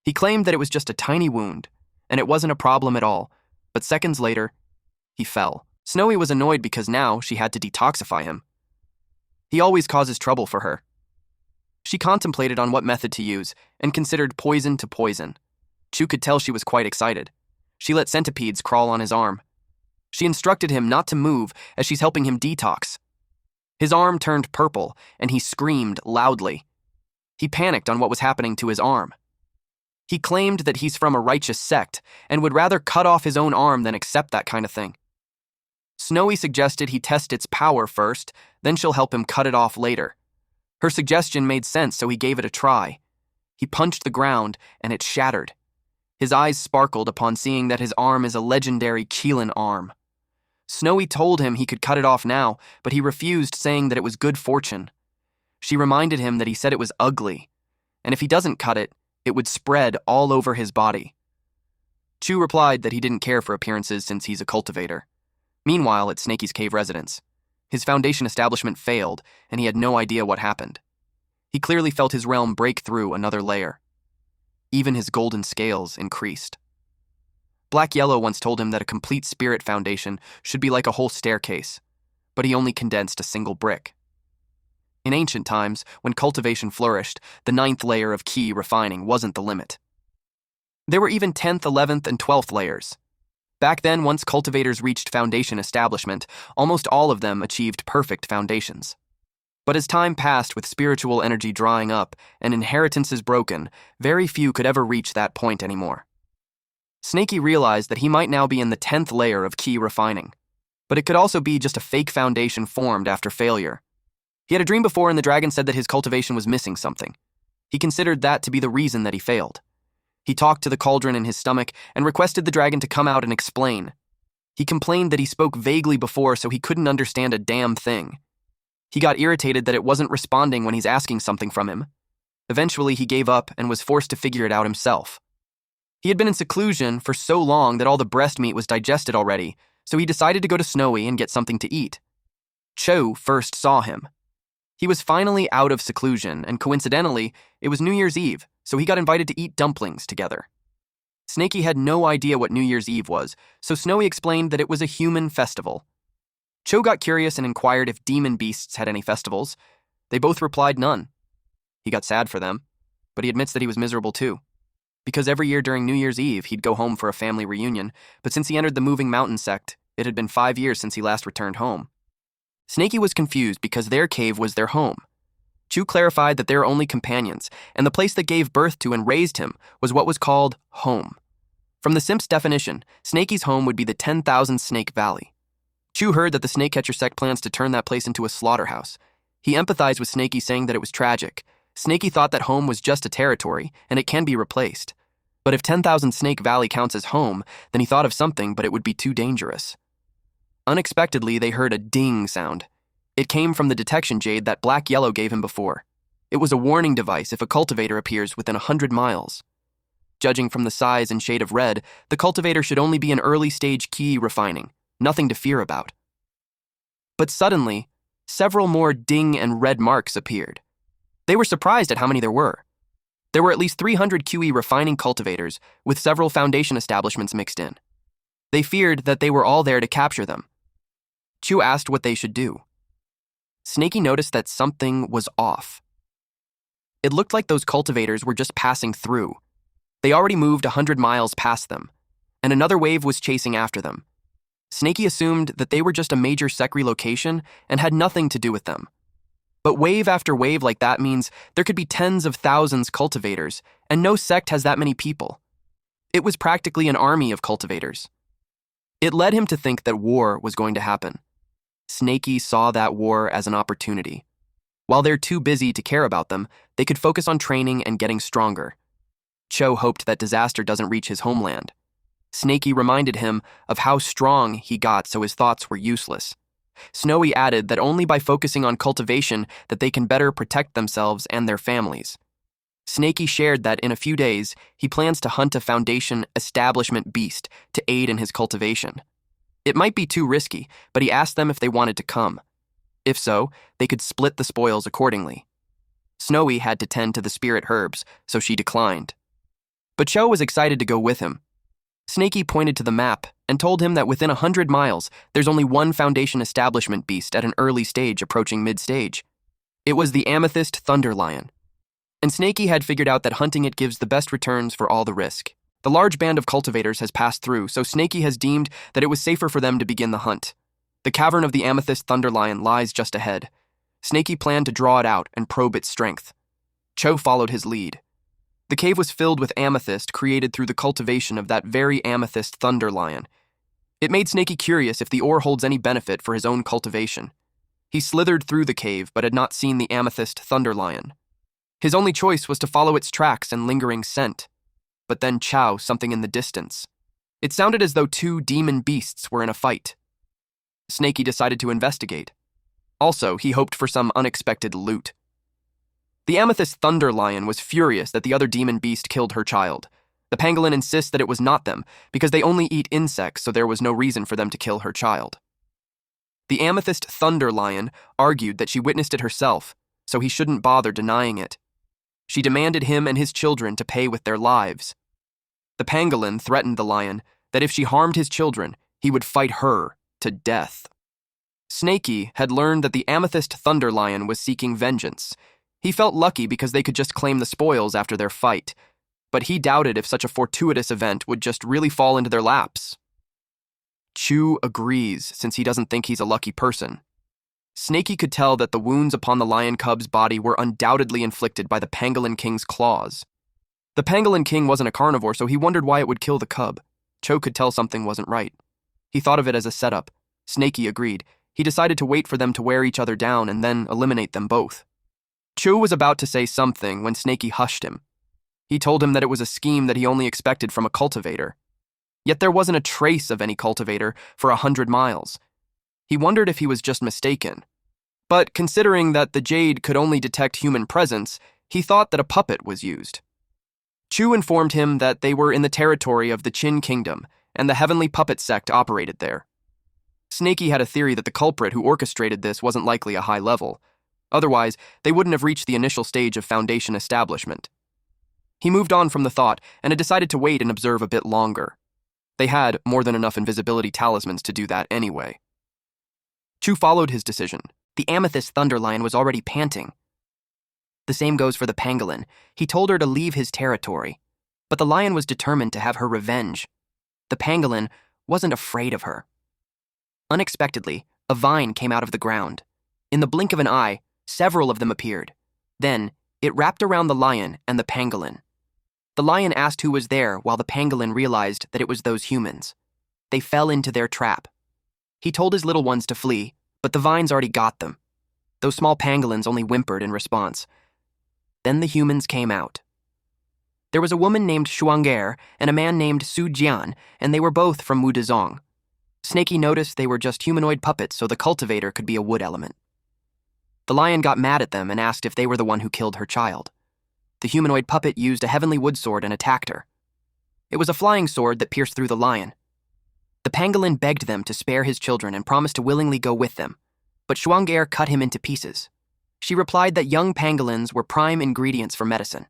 He claimed that it was just a tiny wound, and it wasn't a problem at all, but seconds later, he fell. Snowy was annoyed because now she had to detoxify him. He always causes trouble for her. She contemplated on what method to use and considered poison to poison. Chu could tell she was quite excited. She let centipedes crawl on his arm. She instructed him not to move as she's helping him detox. His arm turned purple, and he screamed loudly. He panicked on what was happening to his arm. He claimed that he's from a righteous sect and would rather cut off his own arm than accept that kind of thing. Snowy suggested he test its power first, then she'll help him cut it off later. Her suggestion made sense, so he gave it a try. He punched the ground, and it shattered. His eyes sparkled upon seeing that his arm is a legendary Qilin arm. Snowy told him he could cut it off now, but he refused, saying that it was good fortune. She reminded him that he said it was ugly, and if he doesn't cut it, it would spread all over his body. Chu replied that he didn't care for appearances since he's a cultivator. Meanwhile, at Snaky's cave residence, his foundation establishment failed, and he had no idea what happened. He clearly felt his realm break through another layer. Even his golden scales increased. Black Yellow once told him that a complete spirit foundation should be like a whole staircase, but he only condensed a single brick. In ancient times, when cultivation flourished, the 9th layer of key refining wasn't the limit. There were even 10th, 11th, and 12th layers. Back then, once cultivators reached foundation establishment, almost all of them achieved perfect foundations. But as time passed with spiritual energy drying up and inheritances broken, very few could ever reach that point anymore. Snaky realized that he might now be in the 10th layer of key refining, but it could also be just a fake foundation formed after failure. He had a dream before, and the dragon said that his cultivation was missing something. He considered that to be the reason that he failed. He talked to the cauldron in his stomach and requested the dragon to come out and explain. He complained that he spoke vaguely before, so he couldn't understand a damn thing. He got irritated that it wasn't responding when he's asking something from him. Eventually, he gave up and was forced to figure it out himself. He had been in seclusion for so long that all the breast meat was digested already, so he decided to go to Snowy and get something to eat. Cho first saw him. He was finally out of seclusion, and coincidentally, it was New Year's Eve, so he got invited to eat dumplings together. Snaky had no idea what New Year's Eve was, so Snowy explained that it was a human festival. Cho got curious and inquired if demon beasts had any festivals. They both replied none. He got sad for them, but he admits that he was miserable too. Because every year during New Year's Eve, he'd go home for a family reunion, but since he entered the Moving Mountain sect, it had been 5 years since he last returned home. Snaky was confused because their cave was their home. Chu clarified that they were only companions, and the place that gave birth to and raised him was what was called home. From the Simp's definition, Snaky's home would be the 10,000 Snake Valley. Chu heard that the Snakecatcher sect plans to turn that place into a slaughterhouse. He empathized with Snaky, saying that it was tragic. Snaky thought that home was just a territory, and it can be replaced. But if 10,000 Snake Valley counts as home, then he thought of something, but it would be too dangerous. Unexpectedly, they heard a ding sound. It came from the detection jade that Black Yellow gave him before. It was a warning device if a cultivator appears within 100 miles. Judging from the size and shade of red, the cultivator should only be in early-stage key refining, nothing to fear about. But suddenly, several more ding and red marks appeared. They were surprised at how many there were. There were at least 300 QE refining cultivators, with several foundation establishments mixed in. They feared that they were all there to capture them. Chu asked what they should do. Snaky noticed that something was off. It looked like those cultivators were just passing through. They already moved 100 miles past them, and another wave was chasing after them. Snaky assumed that they were just a major sect relocation and had nothing to do with them. But wave after wave like that means there could be tens of thousands cultivators, and no sect has that many people. It was practically an army of cultivators. It led him to think that war was going to happen. Snaky saw that war as an opportunity. While they're too busy to care about them, they could focus on training and getting stronger. Cho hoped that disaster doesn't reach his homeland. Snaky reminded him of how strong he got, so his thoughts were useless. Snowy added that only by focusing on cultivation that they can better protect themselves and their families. Snaky shared that in a few days, he plans to hunt a foundation establishment beast to aid in his cultivation. It might be too risky, but he asked them if they wanted to come. If so, they could split the spoils accordingly. Snowy had to tend to the spirit herbs, so she declined. But Cho was excited to go with him. Snaky pointed to the map and told him that within 100 miles, there's only one foundation establishment beast at an early stage approaching mid-stage. It was the Amethyst Thunder Lion. And Snaky had figured out that hunting it gives the best returns for all the risk. The large band of cultivators has passed through, so Snaky has deemed that it was safer for them to begin the hunt. The cavern of the Amethyst Thunder Lion lies just ahead. Snaky planned to draw it out and probe its strength. Cho followed his lead. The cave was filled with amethyst created through the cultivation of that very Amethyst Thunder Lion. It made Snaky curious if the ore holds any benefit for his own cultivation. He slithered through the cave but had not seen the Amethyst Thunder Lion. His only choice was to follow its tracks and lingering scent. But then chow something in the distance. It sounded as though two demon beasts were in a fight. Snaky decided to investigate. Also, he hoped for some unexpected loot. The Amethyst Thunder Lion was furious that the other demon beast killed her child. The pangolin insists that it was not them because they only eat insects, so there was no reason for them to kill her child. The amethyst thunder lion argued that she witnessed it herself, so he shouldn't bother denying it. She demanded him and his children to pay with their lives. The pangolin threatened the lion that if she harmed his children, he would fight her to death. Snakey had learned that the amethyst thunder lion was seeking vengeance. He felt lucky because they could just claim the spoils after their fight, but he doubted if such a fortuitous event would just really fall into their laps. Chu agrees, since he doesn't think he's a lucky person. Snakey could tell that the wounds upon the lion cub's body were undoubtedly inflicted by the pangolin king's claws. The pangolin king wasn't a carnivore, so he wondered why it would kill the cub. Cho could tell something wasn't right. He thought of it as a setup. Snakey agreed. He decided to wait for them to wear each other down and then eliminate them both. Cho was about to say something when Snakey hushed him. He told him that it was a scheme that he only expected from a cultivator. Yet there wasn't a trace of any cultivator for 100 miles. He wondered if he was just mistaken. But considering that the jade could only detect human presence, he thought that a puppet was used. Chu informed him that they were in the territory of the Qin Kingdom, and the Heavenly Puppet Sect operated there. Snakey had a theory that the culprit who orchestrated this wasn't likely a high level. Otherwise, they wouldn't have reached the initial stage of Foundation establishment. He moved on from the thought and had decided to wait and observe a bit longer. They had more than enough invisibility talismans to do that anyway. Chu followed his decision. The amethyst thunder lion was already panting. The same goes for the pangolin. He told her to leave his territory, but the lion was determined to have her revenge. The pangolin wasn't afraid of her. Unexpectedly, a vine came out of the ground. In the blink of an eye, several of them appeared. Then, it wrapped around the lion and the pangolin. The lion asked who was there, while the pangolin realized that it was those humans. They fell into their trap. He told his little ones to flee, but the vines already got them. Those small pangolins only whimpered in response. Then the humans came out. There was a woman named Shuanger and a man named Su Jian, and they were both from Wudezong. Snakey noticed they were just humanoid puppets, so the cultivator could be a wood element. The lion got mad at them and asked if they were the one who killed her child. The humanoid puppet used a heavenly wood sword and attacked her. It was a flying sword that pierced through the lion. The pangolin begged them to spare his children and promised to willingly go with them, but Shuanger cut him into pieces. She replied that young pangolins were prime ingredients for medicine.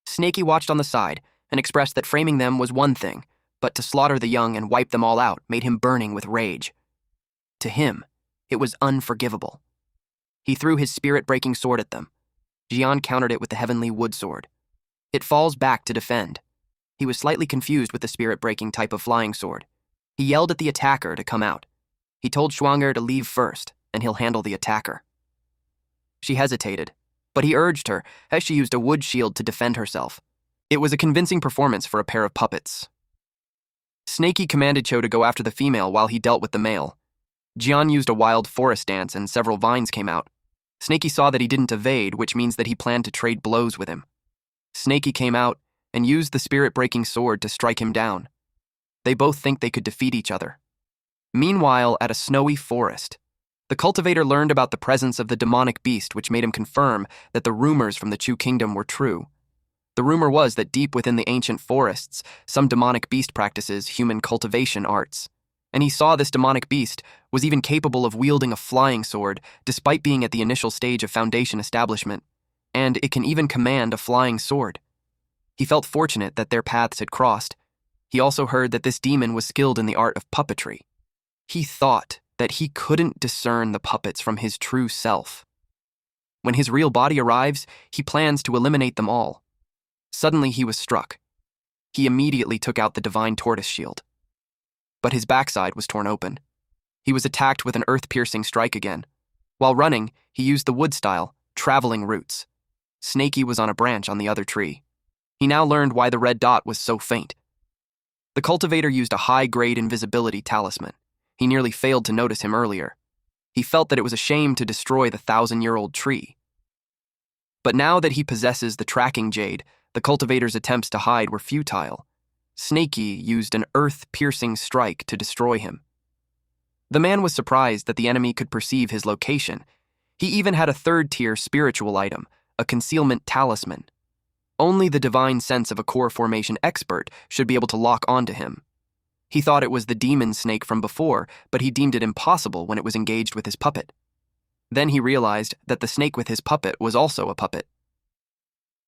Snakey watched on the side and expressed that framing them was one thing, but to slaughter the young and wipe them all out made him burning with rage. To him, it was unforgivable. He threw his spirit-breaking sword at them. Jian countered it with the heavenly wood sword. It falls back to defend. He was slightly confused with the spirit-breaking type of flying sword. He yelled at the attacker to come out. He told Shuanger to leave first, and he'll handle the attacker. She hesitated, but he urged her as she used a wood shield to defend herself. It was a convincing performance for a pair of puppets. Snakey commanded Cho to go after the female while he dealt with the male. Jian used a wild forest dance and several vines came out. Snakey saw that he didn't evade, which means that he planned to trade blows with him. Snakey came out and used the spirit-breaking sword to strike him down. They both think they could defeat each other. Meanwhile, at a snowy forest, the cultivator learned about the presence of the demonic beast, which made him confirm that the rumors from the Chu Kingdom were true. The rumor was that deep within the ancient forests, some demonic beast practices human cultivation arts. And he saw this demonic beast was even capable of wielding a flying sword, despite being at the initial stage of Foundation establishment. And it can even command a flying sword. He felt fortunate that their paths had crossed. He also heard that this demon was skilled in the art of puppetry. He thought that he couldn't discern the puppets from his true self. When his real body arrives, he plans to eliminate them all. Suddenly he was struck. He immediately took out the divine tortoise shield. But his backside was torn open. He was attacked with an earth-piercing strike again. While running, he used the wood-style, traveling roots. Snakey was on a branch on the other tree. He now learned why the red dot was so faint. The cultivator used a high-grade invisibility talisman. He nearly failed to notice him earlier. He felt that it was a shame to destroy the 1,000-year-old tree. But now that he possesses the tracking jade, the cultivator's attempts to hide were futile. Snakey used an earth-piercing strike to destroy him. The man was surprised that the enemy could perceive his location. He even had a third-tier spiritual item, a concealment talisman. Only the divine sense of a core formation expert should be able to lock onto him. He thought it was the demon snake from before, but he deemed it impossible when it was engaged with his puppet. Then he realized that the snake with his puppet was also a puppet.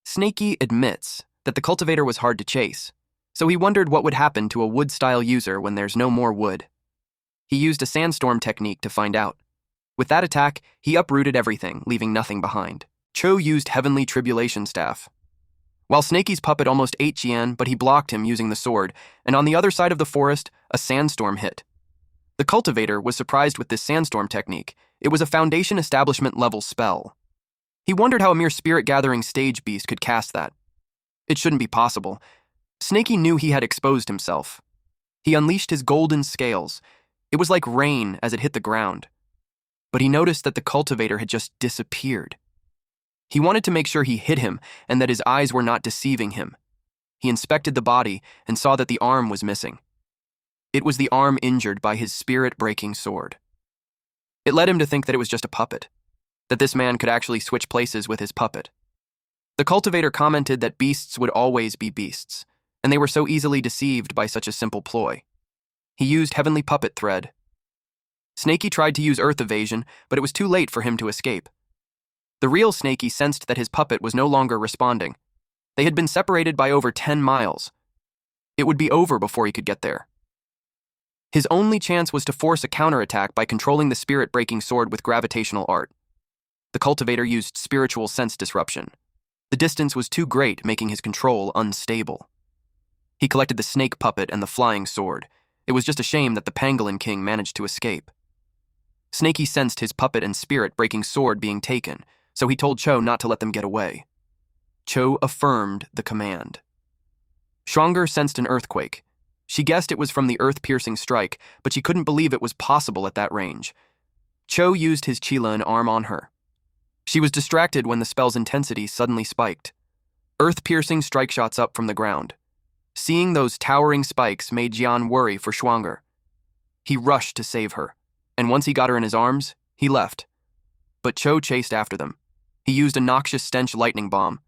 Snakey admits that the cultivator was hard to chase, so he wondered what would happen to a wood-style user when there's no more wood. He used a sandstorm technique to find out. With that attack, he uprooted everything, leaving nothing behind. Cho used Heavenly Tribulation Staff. While Snakey's puppet almost ate Jian, but he blocked him using the sword, and on the other side of the forest, a sandstorm hit. The cultivator was surprised with this sandstorm technique. It was a Foundation Establishment level spell. He wondered how a mere spirit-gathering stage beast could cast that. It shouldn't be possible. Snakey knew he had exposed himself. He unleashed his golden scales. It was like rain as it hit the ground. But he noticed that the cultivator had just disappeared. He wanted to make sure he hit him and that his eyes were not deceiving him. He inspected the body and saw that the arm was missing. It was the arm injured by his spirit-breaking sword. It led him to think that it was just a puppet, that this man could actually switch places with his puppet. The cultivator commented that beasts would always be beasts, and they were so easily deceived by such a simple ploy. He used Heavenly Puppet Thread. Snakey tried to use Earth Evasion, but it was too late for him to escape. The real Snakey sensed that his puppet was no longer responding. They had been separated by over 10 miles. It would be over before he could get there. His only chance was to force a counterattack by controlling the spirit-breaking sword with gravitational art. The cultivator used spiritual sense disruption. The distance was too great, making his control unstable. He collected the snake puppet and the flying sword. It was just a shame that the Pangolin King managed to escape. Snakey sensed his puppet and spirit-breaking sword being taken, so he told Cho not to let them get away. Cho affirmed the command. Schwanger sensed an earthquake. She guessed it was from the earth-piercing strike, but she couldn't believe it was possible at that range. Cho used his Chila and arm on her. She was distracted when the spell's intensity suddenly spiked. Earth-piercing strike shots up from the ground. Seeing those towering spikes made Jian worry for Schwanger. He rushed to save her, and once he got her in his arms, he left. But Cho chased after them. He used a noxious stench lightning bomb.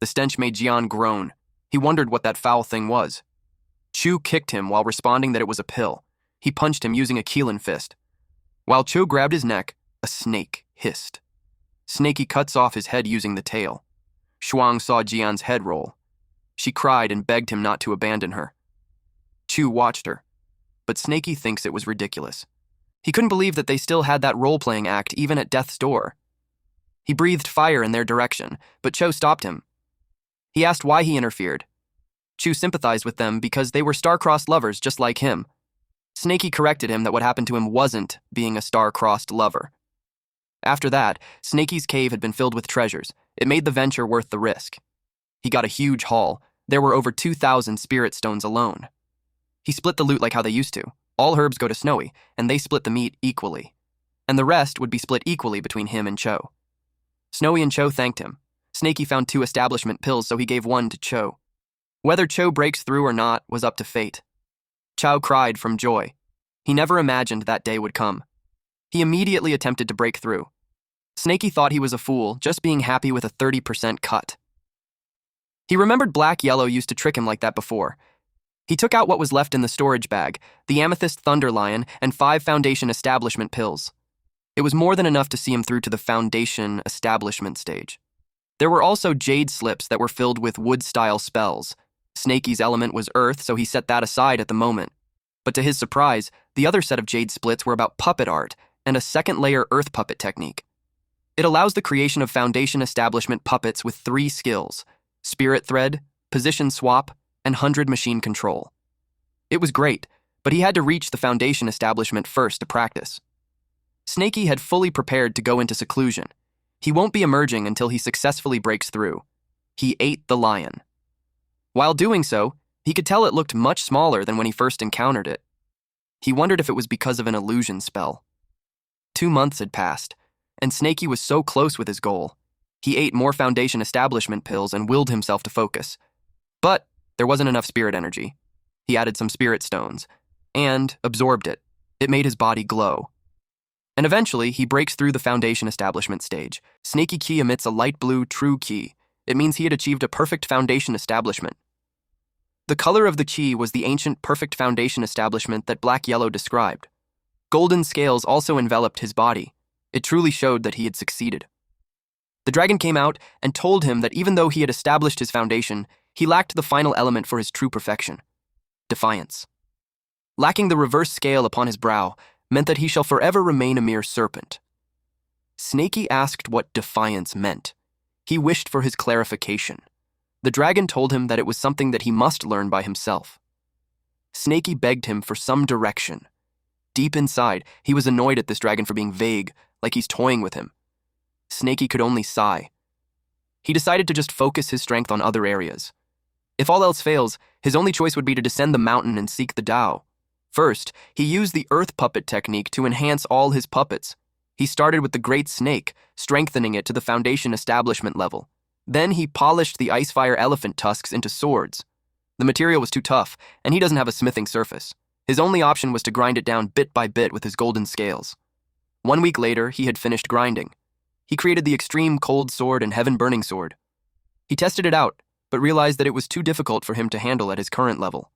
The stench made Jian groan. He wondered what that foul thing was. Chu kicked him while responding that it was a pill. He punched him using a Keelan fist. While Cho grabbed his neck, a snake hissed. Snakey cuts off his head using the tail. Shuang saw Jian's head roll. She cried and begged him not to abandon her. Chu watched her, but Snakey thinks it was ridiculous. He couldn't believe that they still had that role-playing act even at death's door. He breathed fire in their direction, but Cho stopped him. He asked why he interfered. Chu sympathized with them because they were star-crossed lovers just like him. Snakey corrected him that what happened to him wasn't being a star-crossed lover. After that, Snakey's cave had been filled with treasures. It made the venture worth the risk. He got a huge haul. There were over 2,000 spirit stones alone. He split the loot like how they used to. All herbs go to Snowy, and they split the meat equally. And the rest would be split equally between him and Cho. Snowy and Cho thanked him. Snakey found 2 establishment pills, so he gave one to Cho. Whether Cho breaks through or not was up to fate. Cho cried from joy. He never imagined that day would come. He immediately attempted to break through. Snakey thought he was a fool, just being happy with a 30% cut. He remembered Black Yellow used to trick him like that before. He took out what was left in the storage bag, the Amethyst Thunder Lion, and 5 Foundation Establishment pills. It was more than enough to see him through to the Foundation Establishment stage. There were also jade slips that were filled with wood-style spells. Snakey's element was earth, so he set that aside at the moment. But to his surprise, the other set of jade splits were about puppet art and a second-layer earth puppet technique. It allows the creation of Foundation Establishment puppets with 3 skills: Spirit Thread, Position Swap, and 100 Machine Control. It was great, but he had to reach the Foundation Establishment first to practice. Snakey had fully prepared to go into seclusion. He won't be emerging until he successfully breaks through. He ate the lion. While doing so, he could tell it looked much smaller than when he first encountered it. He wondered if it was because of an illusion spell. 2 months had passed, and Snakey was so close with his goal. He ate more Foundation Establishment pills and willed himself to focus. But there wasn't enough spirit energy. He added some spirit stones and absorbed it. It made his body glow. And eventually, he breaks through the Foundation Establishment stage. Snakey Key emits a light blue true key. It means he had achieved a perfect foundation establishment. The color of the chi was the ancient perfect foundation establishment that Yahello described. Golden scales also enveloped his body. It truly showed that he had succeeded. The dragon came out and told him that even though he had established his foundation, he lacked the final element for his true perfection: defiance. Lacking the reverse scale upon his brow meant that he shall forever remain a mere serpent. Snakey asked what defiance meant. He wished for his clarification. The dragon told him that it was something that he must learn by himself. Snakey begged him for some direction. Deep inside, he was annoyed at this dragon for being vague, like he's toying with him. Snakey could only sigh. He decided to just focus his strength on other areas. If all else fails, his only choice would be to descend the mountain and seek the Tao. First, he used the earth puppet technique to enhance all his puppets. He started with the great snake, strengthening it to the foundation establishment level. Then he polished the icefire elephant tusks into swords. The material was too tough, and he doesn't have a smithing surface. His only option was to grind it down bit by bit with his golden scales. 1 week later, he had finished grinding. He created the extreme cold sword and heaven burning sword. He tested it out, but realized that it was too difficult for him to handle at his current level.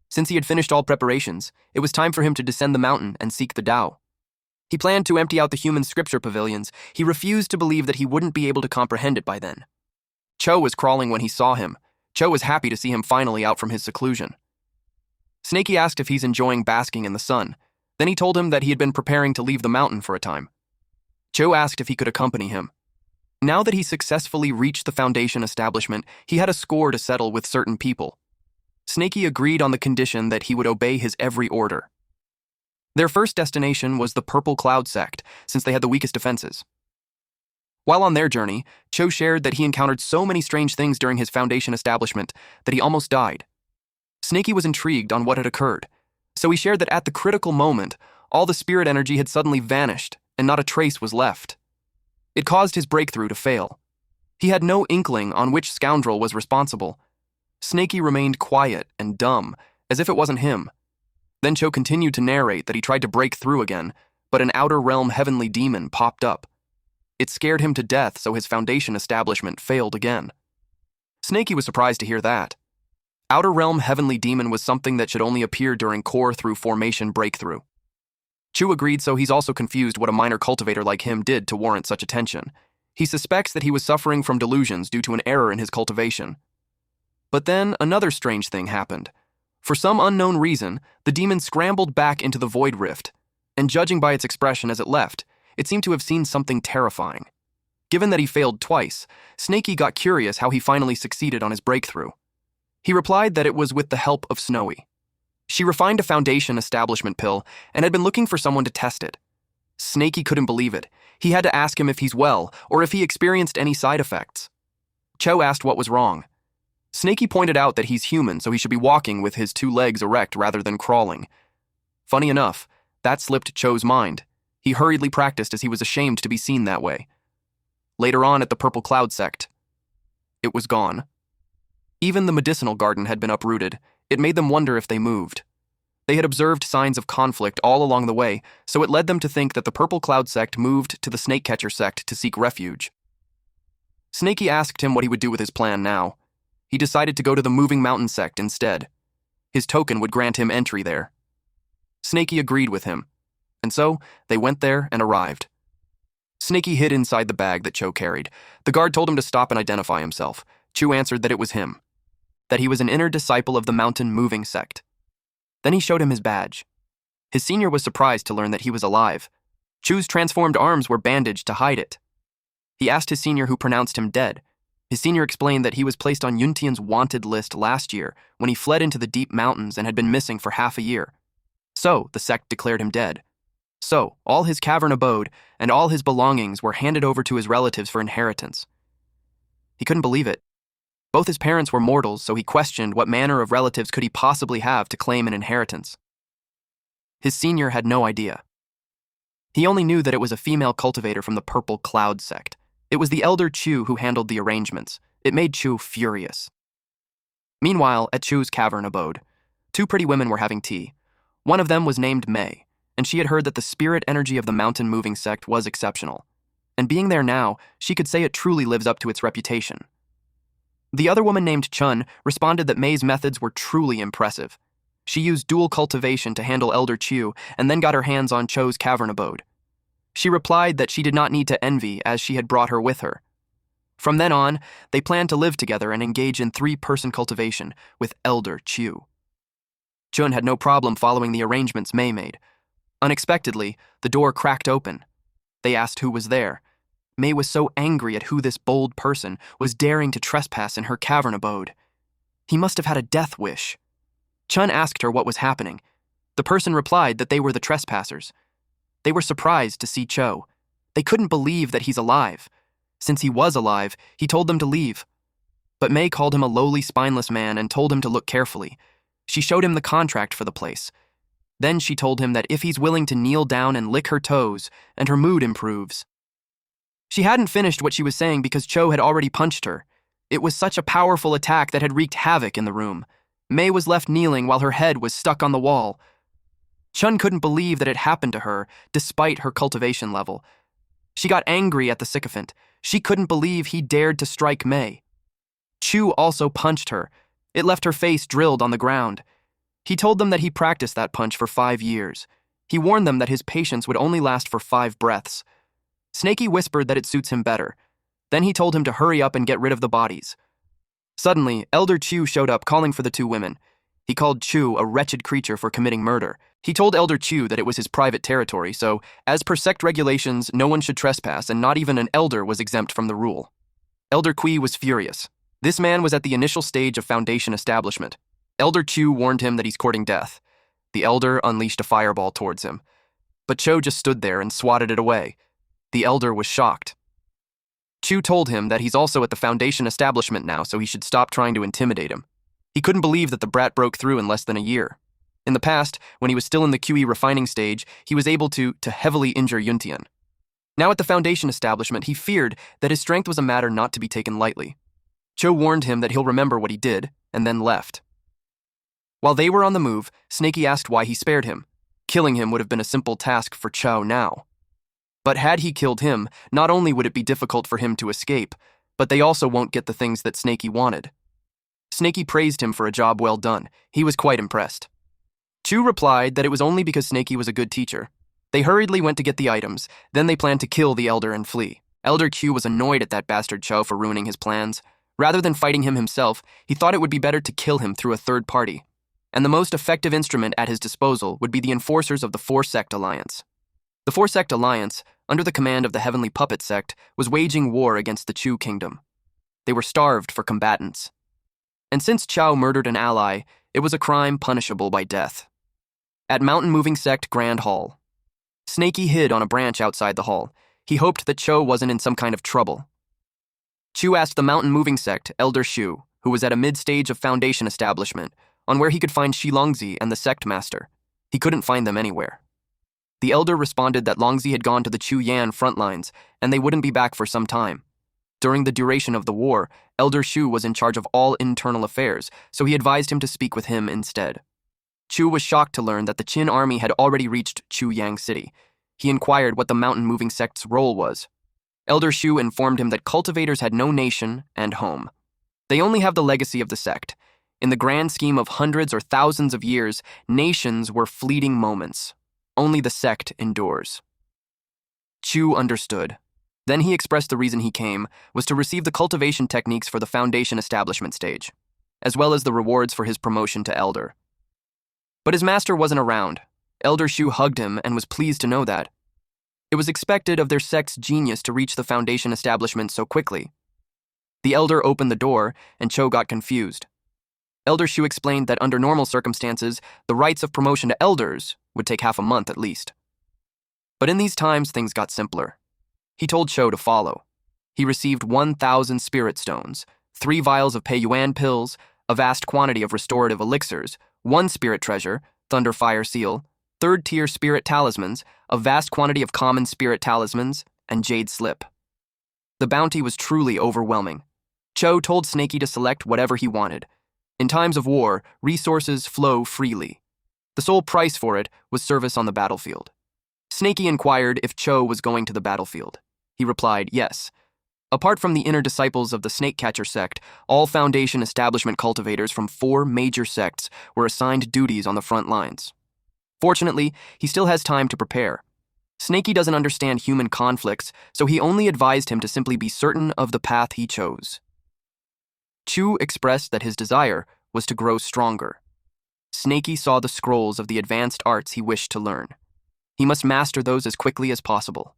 Since he had finished all preparations, it was time for him to descend the mountain and seek the Tao. He planned to empty out the human scripture pavilions. He refused to believe that he wouldn't be able to comprehend it by then. Cho was crawling when he saw him. Cho was happy to see him finally out from his seclusion. Snakey asked if he's enjoying basking in the sun. Then he told him that he had been preparing to leave the mountain for a time. Cho asked if he could accompany him. Now that he successfully reached the foundation establishment, he had a score to settle with certain people. Snakey agreed on the condition that he would obey his every order. Their first destination was the Purple Cloud sect, since they had the weakest defenses. While on their journey, Cho shared that he encountered so many strange things during his foundation establishment that he almost died. Snakey was intrigued on what had occurred, so he shared that at the critical moment, all the spirit energy had suddenly vanished and not a trace was left. It caused his breakthrough to fail. He had no inkling on which scoundrel was responsible. Snakey remained quiet and dumb, as if it wasn't him. Then Cho continued to narrate that he tried to break through again, but an outer realm heavenly demon popped up. It scared him to death, so his foundation establishment failed again. Snakey was surprised to hear that. Outer realm heavenly demon was something that should only appear during core through formation breakthrough. Chu agreed, so he's also confused what a minor cultivator like him did to warrant such attention. He suspects that he was suffering from delusions due to an error in his cultivation. But then another strange thing happened. For some unknown reason, the demon scrambled back into the void rift, and judging by its expression as it left, it seemed to have seen something terrifying. Given that he failed twice, Snakey got curious how he finally succeeded on his breakthrough. He replied that it was with the help of Snowy. She refined a foundation establishment pill and had been looking for someone to test it. Snakey couldn't believe it. He had to ask him if he's well or if he experienced any side effects. Cho asked what was wrong. Snakey pointed out that he's human, so he should be walking with his 2 legs erect rather than crawling. Funny enough, that slipped Cho's mind. He hurriedly practiced as he was ashamed to be seen that way. Later on at the Purple Cloud sect, it was gone. Even the medicinal garden had been uprooted. It made them wonder if they moved. They had observed signs of conflict all along the way, so it led them to think that the Purple Cloud sect moved to the Snakecatcher sect to seek refuge. Snakey asked him what he would do with his plan now. He decided to go to the Moving Mountain sect instead. His token would grant him entry there. Snakey agreed with him, and so they went there and arrived. Snakey hid inside the bag that Cho carried. The guard told him to stop and identify himself. Chu answered that it was him, that he was an inner disciple of the Mountain Moving sect. Then he showed him his badge. His senior was surprised to learn that he was alive. Chu's transformed arms were bandaged to hide it. He asked his senior who pronounced him dead. His senior explained that he was placed on Yuntian's wanted list last year when he fled into the deep mountains and had been missing for half a year. So, the sect declared him dead. So, all his cavern abode and all his belongings were handed over to his relatives for inheritance. He couldn't believe it. Both his parents were mortals, so he questioned what manner of relatives could he possibly have to claim an inheritance. His senior had no idea. He only knew that it was a female cultivator from the Purple Cloud sect. It was the elder Chu who handled the arrangements. It made Chu furious. Meanwhile, at Chu's cavern abode, 2 pretty women were having tea. One of them was named May, and she had heard that the spirit energy of the Mountain Moving sect was exceptional. And being there now, she could say it truly lives up to its reputation. The other woman named Chun responded that May's methods were truly impressive. She used dual cultivation to handle Elder Chu and then got her hands on Cho's cavern abode. She replied that she did not need to envy as she had brought her with her. From then on, they planned to live together and engage in 3-person cultivation with Elder Chu. Chun had no problem following the arrangements May made. Unexpectedly, the door cracked open. They asked who was there. May was so angry at who this bold person was daring to trespass in her cavern abode. He must have had a death wish. Chun asked her what was happening. The person replied that they were the trespassers. They were surprised to see Cho. They couldn't believe that he's alive. Since he was alive, he told them to leave. But May called him a lowly, spineless man and told him to look carefully. She showed him the contract for the place. Then she told him that if he's willing to kneel down and lick her toes, and her mood improves. She hadn't finished what she was saying because Cho had already punched her. It was such a powerful attack that had wreaked havoc in the room. May was left kneeling while her head was stuck on the wall. Chun couldn't believe that it happened to her, despite her cultivation level. She got angry at the sycophant. She couldn't believe he dared to strike May. Chu also punched her. It left her face drilled on the ground. He told them that he practiced that punch for 5 years. He warned them that his patience would only last for 5 breaths. Snaky whispered that it suits him better. Then he told him to hurry up and get rid of the bodies. Suddenly, Elder Chu showed up calling for the 2 women. He called Chu a wretched creature for committing murder. He told Elder Chu that it was his private territory, so, as per sect regulations, no one should trespass, and not even an elder was exempt from the rule. Elder Kui was furious. This man was at the initial stage of foundation establishment. Elder Chu warned him that he's courting death. The elder unleashed a fireball towards him. But Cho just stood there and swatted it away. The elder was shocked. Chu told him that he's also at the foundation establishment now, so he should stop trying to intimidate him. He couldn't believe that the brat broke through in less than a year. In the past, when he was still in the QE refining stage, he was able to heavily injure Yuntian. Now at the foundation establishment, he feared that his strength was a matter not to be taken lightly. Cho warned him that he'll remember what he did, and then left. While they were on the move, Snaky asked why he spared him. Killing him would have been a simple task for Cho now. But had he killed him, not only would it be difficult for him to escape, but they also won't get the things that Snaky wanted. Snaky praised him for a job well done. He was quite impressed. Chu replied that it was only because Snaky was a good teacher. They hurriedly went to get the items, then they planned to kill the elder and flee. Elder Q was annoyed at that bastard Cho for ruining his plans. Rather than fighting him himself, he thought it would be better to kill him through a third party. And the most effective instrument at his disposal would be the enforcers of the 4-sect alliance. The 4-sect alliance, under the command of the Heavenly Puppet sect, was waging war against the Chu kingdom. They were starved for combatants. And since Chao murdered an ally, it was a crime punishable by death. At Mountain Moving Sect Grand Hall, Snaky hid on a branch outside the hall. He hoped that Cho wasn't in some kind of trouble. Chu asked the Mountain Moving Sect, Elder Shu, who was at a mid-stage of foundation establishment, on where he could find Shi Longzi and the sect master. He couldn't find them anywhere. The elder responded that Longzi had gone to the Chu Yan front lines, and they wouldn't be back for some time. During the duration of the war, Elder Shu was in charge of all internal affairs, so he advised him to speak with him instead. Chu was shocked to learn that the Qin army had already reached Chu Yang City. He inquired what the Mountain Moving Sect's role was. Elder Shu informed him that cultivators had no nation and home. They only have the legacy of the sect. In the grand scheme of hundreds or thousands of years, nations were fleeting moments. Only the sect endures. Chu understood. Then he expressed the reason he came was to receive the cultivation techniques for the foundation establishment stage, as well as the rewards for his promotion to elder. But his master wasn't around. Elder Shu hugged him and was pleased to know that. It was expected of their sect's genius to reach the foundation establishment so quickly. The elder opened the door, and Cho got confused. Elder Shu explained that under normal circumstances, the rites of promotion to elders would take half a month at least. But in these times, things got simpler. He told Cho to follow. He received 1,000 spirit stones, 3 vials of Pei Yuan pills, a vast quantity of restorative elixirs, 1 spirit treasure, Thunder Fire Seal, 3rd-tier spirit talismans, a vast quantity of common spirit talismans, and Jade Slip. The bounty was truly overwhelming. Cho told Snaky to select whatever he wanted. In times of war, resources flow freely. The sole price for it was service on the battlefield. Snaky inquired if Cho was going to the battlefield. He replied, yes. Apart from the inner disciples of the snake-catcher sect, all Foundation establishment cultivators from 4 major sects were assigned duties on the front lines. Fortunately, he still has time to prepare. Snakey doesn't understand human conflicts, so he only advised him to simply be certain of the path he chose. Chu expressed that his desire was to grow stronger. Snakey saw the scrolls of the advanced arts he wished to learn. He must master those as quickly as possible.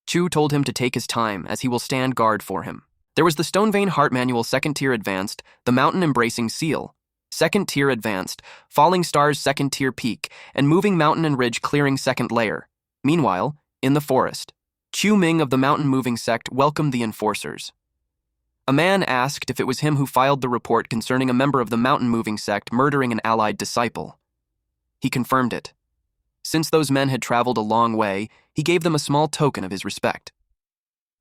Chu told him to take his time, as he will stand guard for him. There was the Stonevein Heart Manual 2nd Tier Advanced, the Mountain Embracing Seal, 2nd Tier Advanced, Falling Stars 2nd Tier Peak, and Moving Mountain and Ridge Clearing 2nd Layer. Meanwhile, in the forest, Chu Ming of the Mountain Moving Sect welcomed the enforcers. A man asked if it was him who filed the report concerning a member of the Mountain Moving Sect murdering an allied disciple. He confirmed it. Since those men had traveled a long way, he gave them a small token of his respect.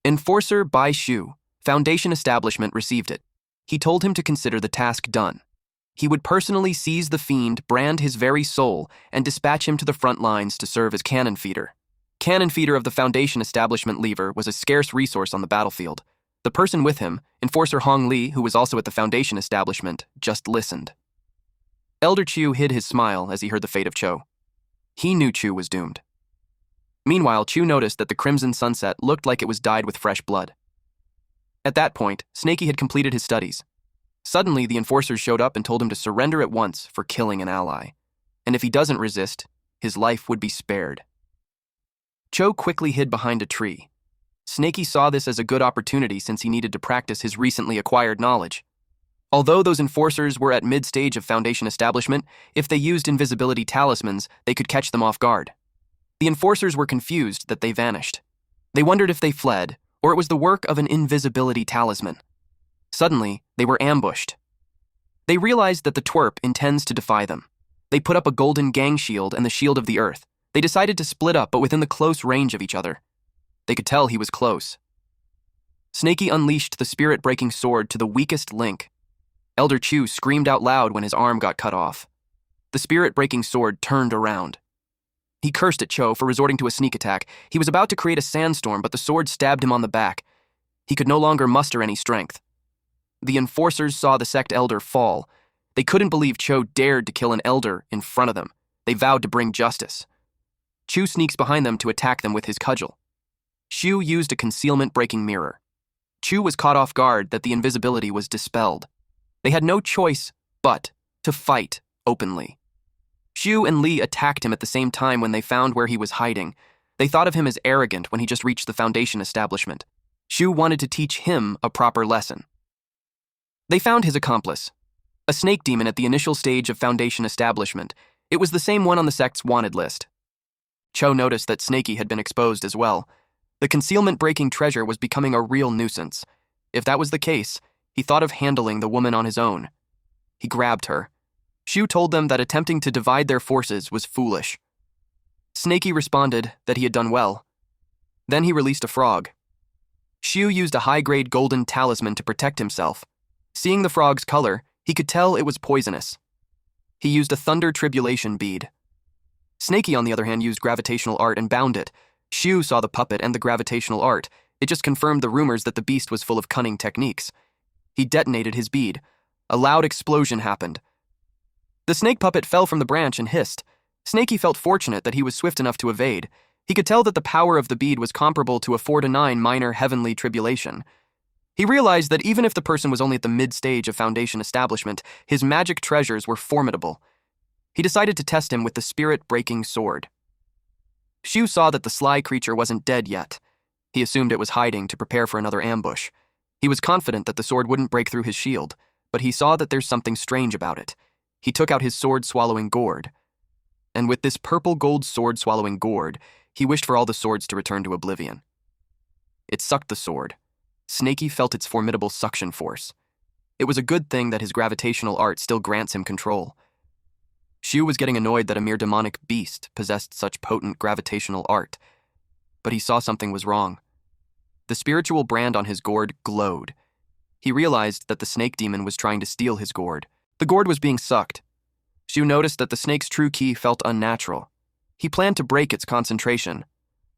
Enforcer Bai Shu, Foundation Establishment, received it. He told him to consider the task done. He would personally seize the fiend, brand his very soul, and dispatch him to the front lines to serve as cannon feeder. Cannon feeder of the Foundation Establishment lever was a scarce resource on the battlefield. The person with him, Enforcer Hong Li, who was also at the Foundation Establishment, just listened. Elder Chu hid his smile as he heard the fate of Cho. He knew Chu was doomed. Meanwhile, Chu noticed that the crimson sunset looked like it was dyed with fresh blood. At that point, Snakey had completed his studies. Suddenly, the enforcers showed up and told him to surrender at once for killing an ally. And if he doesn't resist, his life would be spared. Cho quickly hid behind a tree. Snakey saw this as a good opportunity since he needed to practice his recently acquired knowledge. Although those enforcers were at mid-stage of Foundation establishment, if they used invisibility talismans, they could catch them off guard. The enforcers were confused that they vanished. They wondered if they fled, or it was the work of an invisibility talisman. Suddenly, they were ambushed. They realized that the twerp intends to defy them. They put up a golden gang shield and the shield of the earth. They decided to split up, but within the close range of each other. They could tell he was close. Snakey unleashed the spirit-breaking sword to the weakest link. Elder Chu screamed out loud when his arm got cut off. The spirit-breaking sword turned around. He cursed at Cho for resorting to a sneak attack. He was about to create a sandstorm, but the sword stabbed him on the back. He could no longer muster any strength. The enforcers saw the sect elder fall. They couldn't believe Cho dared to kill an elder in front of them. They vowed to bring justice. Chu sneaks behind them to attack them with his cudgel. Shu used a concealment-breaking mirror. Chu was caught off guard that the invisibility was dispelled. They had no choice but to fight openly. Shu and Li attacked him at the same time when they found where he was hiding. They thought of him as arrogant when he just reached the Foundation establishment. Shu wanted to teach him a proper lesson. They found his accomplice, a snake demon at the initial stage of Foundation establishment. It was the same one on the sect's wanted list. Cho noticed that Snakey had been exposed as well. The concealment-breaking treasure was becoming a real nuisance. If that was the case, he thought of handling the woman on his own. He grabbed her. Shu told them that attempting to divide their forces was foolish. Snakey responded that he had done well. Then he released a frog. Shu used a high-grade golden talisman to protect himself. Seeing the frog's color, he could tell it was poisonous. He used a thunder tribulation bead. Snakey, on the other hand, used gravitational art and bound it. Shu saw the puppet and the gravitational art. It just confirmed the rumors that the beast was full of cunning techniques. He detonated his bead. A loud explosion happened. The snake puppet fell from the branch and hissed. Snakey felt fortunate that he was swift enough to evade. He could tell that the power of the bead was comparable to a 4 to 9 minor heavenly tribulation. He realized that even if the person was only at the mid-stage of Foundation establishment, his magic treasures were formidable. He decided to test him with the spirit-breaking sword. Shu saw that the sly creature wasn't dead yet. He assumed it was hiding to prepare for another ambush. He was confident that the sword wouldn't break through his shield, but he saw that there's something strange about it. He took out his sword-swallowing gourd. And with this purple-gold sword-swallowing gourd, he wished for all the swords to return to oblivion. It sucked the sword. Snakey felt its formidable suction force. It was a good thing that his gravitational art still grants him control. Shu was getting annoyed that a mere demonic beast possessed such potent gravitational art, but he saw something was wrong. The spiritual brand on his gourd glowed. He realized that the snake demon was trying to steal his gourd. The gourd was being sucked. Shu noticed that the snake's true ki felt unnatural. He planned to break its concentration,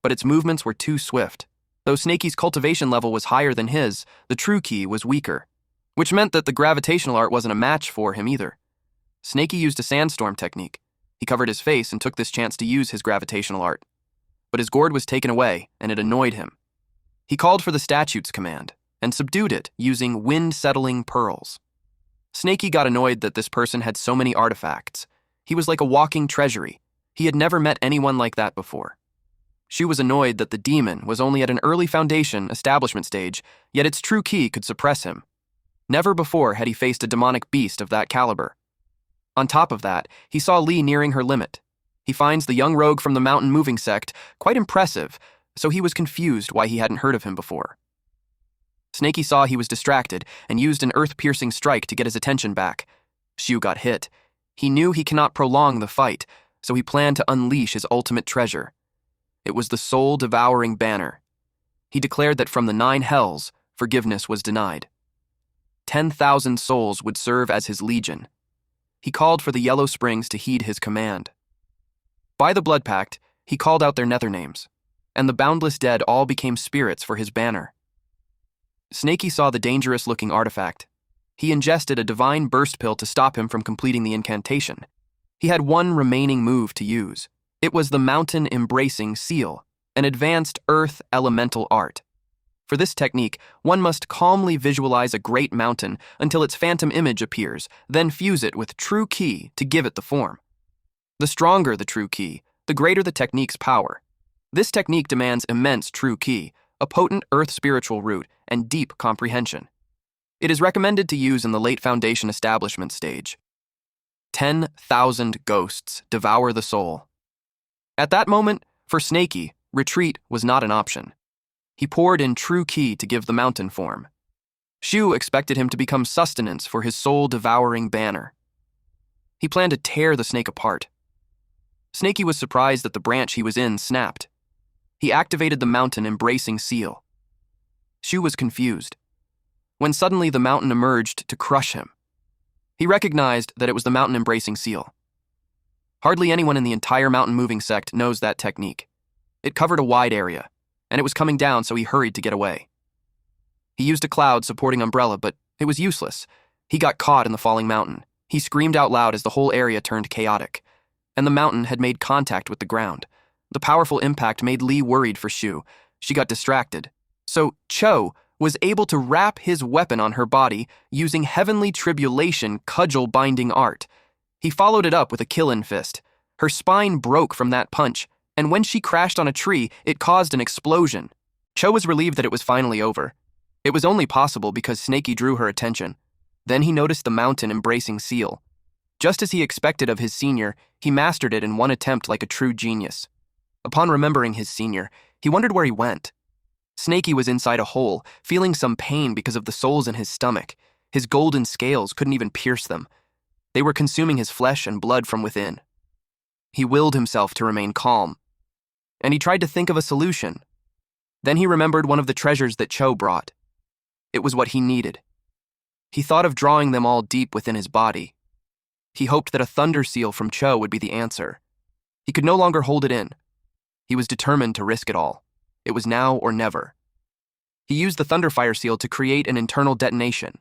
but its movements were too swift. Though Snaky's cultivation level was higher than his, the true ki was weaker, which meant that the gravitational art wasn't a match for him either. Snaky used a sandstorm technique. He covered his face and took this chance to use his gravitational art. But his gourd was taken away, and it annoyed him. He called for the statute's command, and subdued it using wind-settling pearls. Snaky got annoyed that this person had so many artifacts. He was like a walking treasury. He had never met anyone like that before. Shu was annoyed that the demon was only at an early foundation establishment stage, yet its true ki could suppress him. Never before had he faced a demonic beast of that caliber. On top of that, he saw Lee nearing her limit. He finds the young rogue from the mountain moving sect quite impressive, so he was confused why he hadn't heard of him before. Snaky saw he was distracted and used an earth-piercing strike to get his attention back. Shu got hit. He knew he cannot prolong the fight, so he planned to unleash his ultimate treasure. It was the soul-devouring banner. He declared that from the 9 hells, forgiveness was denied. 10,000 souls would serve as his legion. He called for the Yellow Springs to heed his command. By the Blood Pact, he called out their nether names, and the boundless dead all became spirits for his banner. Snaky saw the dangerous-looking artifact. He ingested a divine burst pill to stop him from completing the incantation. He had one remaining move to use. It was the mountain-embracing seal, an advanced earth elemental art. For this technique, one must calmly visualize a great mountain until its phantom image appears, then fuse it with true ki to give it the form. The stronger the true ki, the greater the technique's power. This technique demands immense true ki, a potent earth spiritual root, and deep comprehension. It is recommended to use in the late foundation establishment stage. 10,000 ghosts devour the soul. At that moment, for Snaky, retreat was not an option. He poured in true ki to give the mountain form. Shu expected him to become sustenance for his soul-devouring banner. He planned to tear the snake apart. Snaky was surprised that the branch he was in snapped. He activated the mountain-embracing seal. Shu was confused, when suddenly the mountain emerged to crush him. He recognized that it was the mountain-embracing seal. Hardly anyone in the entire mountain-moving sect knows that technique. It covered a wide area, and it was coming down, so he hurried to get away. He used a cloud supporting umbrella, but it was useless. He got caught in the falling mountain. He screamed out loud as the whole area turned chaotic, and the mountain had made contact with the ground. The powerful impact made Lee worried for Shu. She got distracted. So Cho was able to wrap his weapon on her body using heavenly tribulation cudgel-binding art. He followed it up with a kill-in fist. Her spine broke from that punch, and when she crashed on a tree, it caused an explosion. Cho was relieved that it was finally over. It was only possible because Snaky drew her attention. Then he noticed the mountain-embracing seal. Just as he expected of his senior, he mastered it in one attempt like a true genius. Upon remembering his senior, he wondered where he went. Snaky was inside a hole, feeling some pain because of the souls in his stomach. His golden scales couldn't even pierce them. They were consuming his flesh and blood from within. He willed himself to remain calm, and he tried to think of a solution. Then he remembered one of the treasures that Cho brought. It was what he needed. He thought of drawing them all deep within his body. He hoped that a thunder seal from Cho would be the answer. He could no longer hold it in. He was determined to risk it all. It was now or never. He used the Thunderfire seal to create an internal detonation.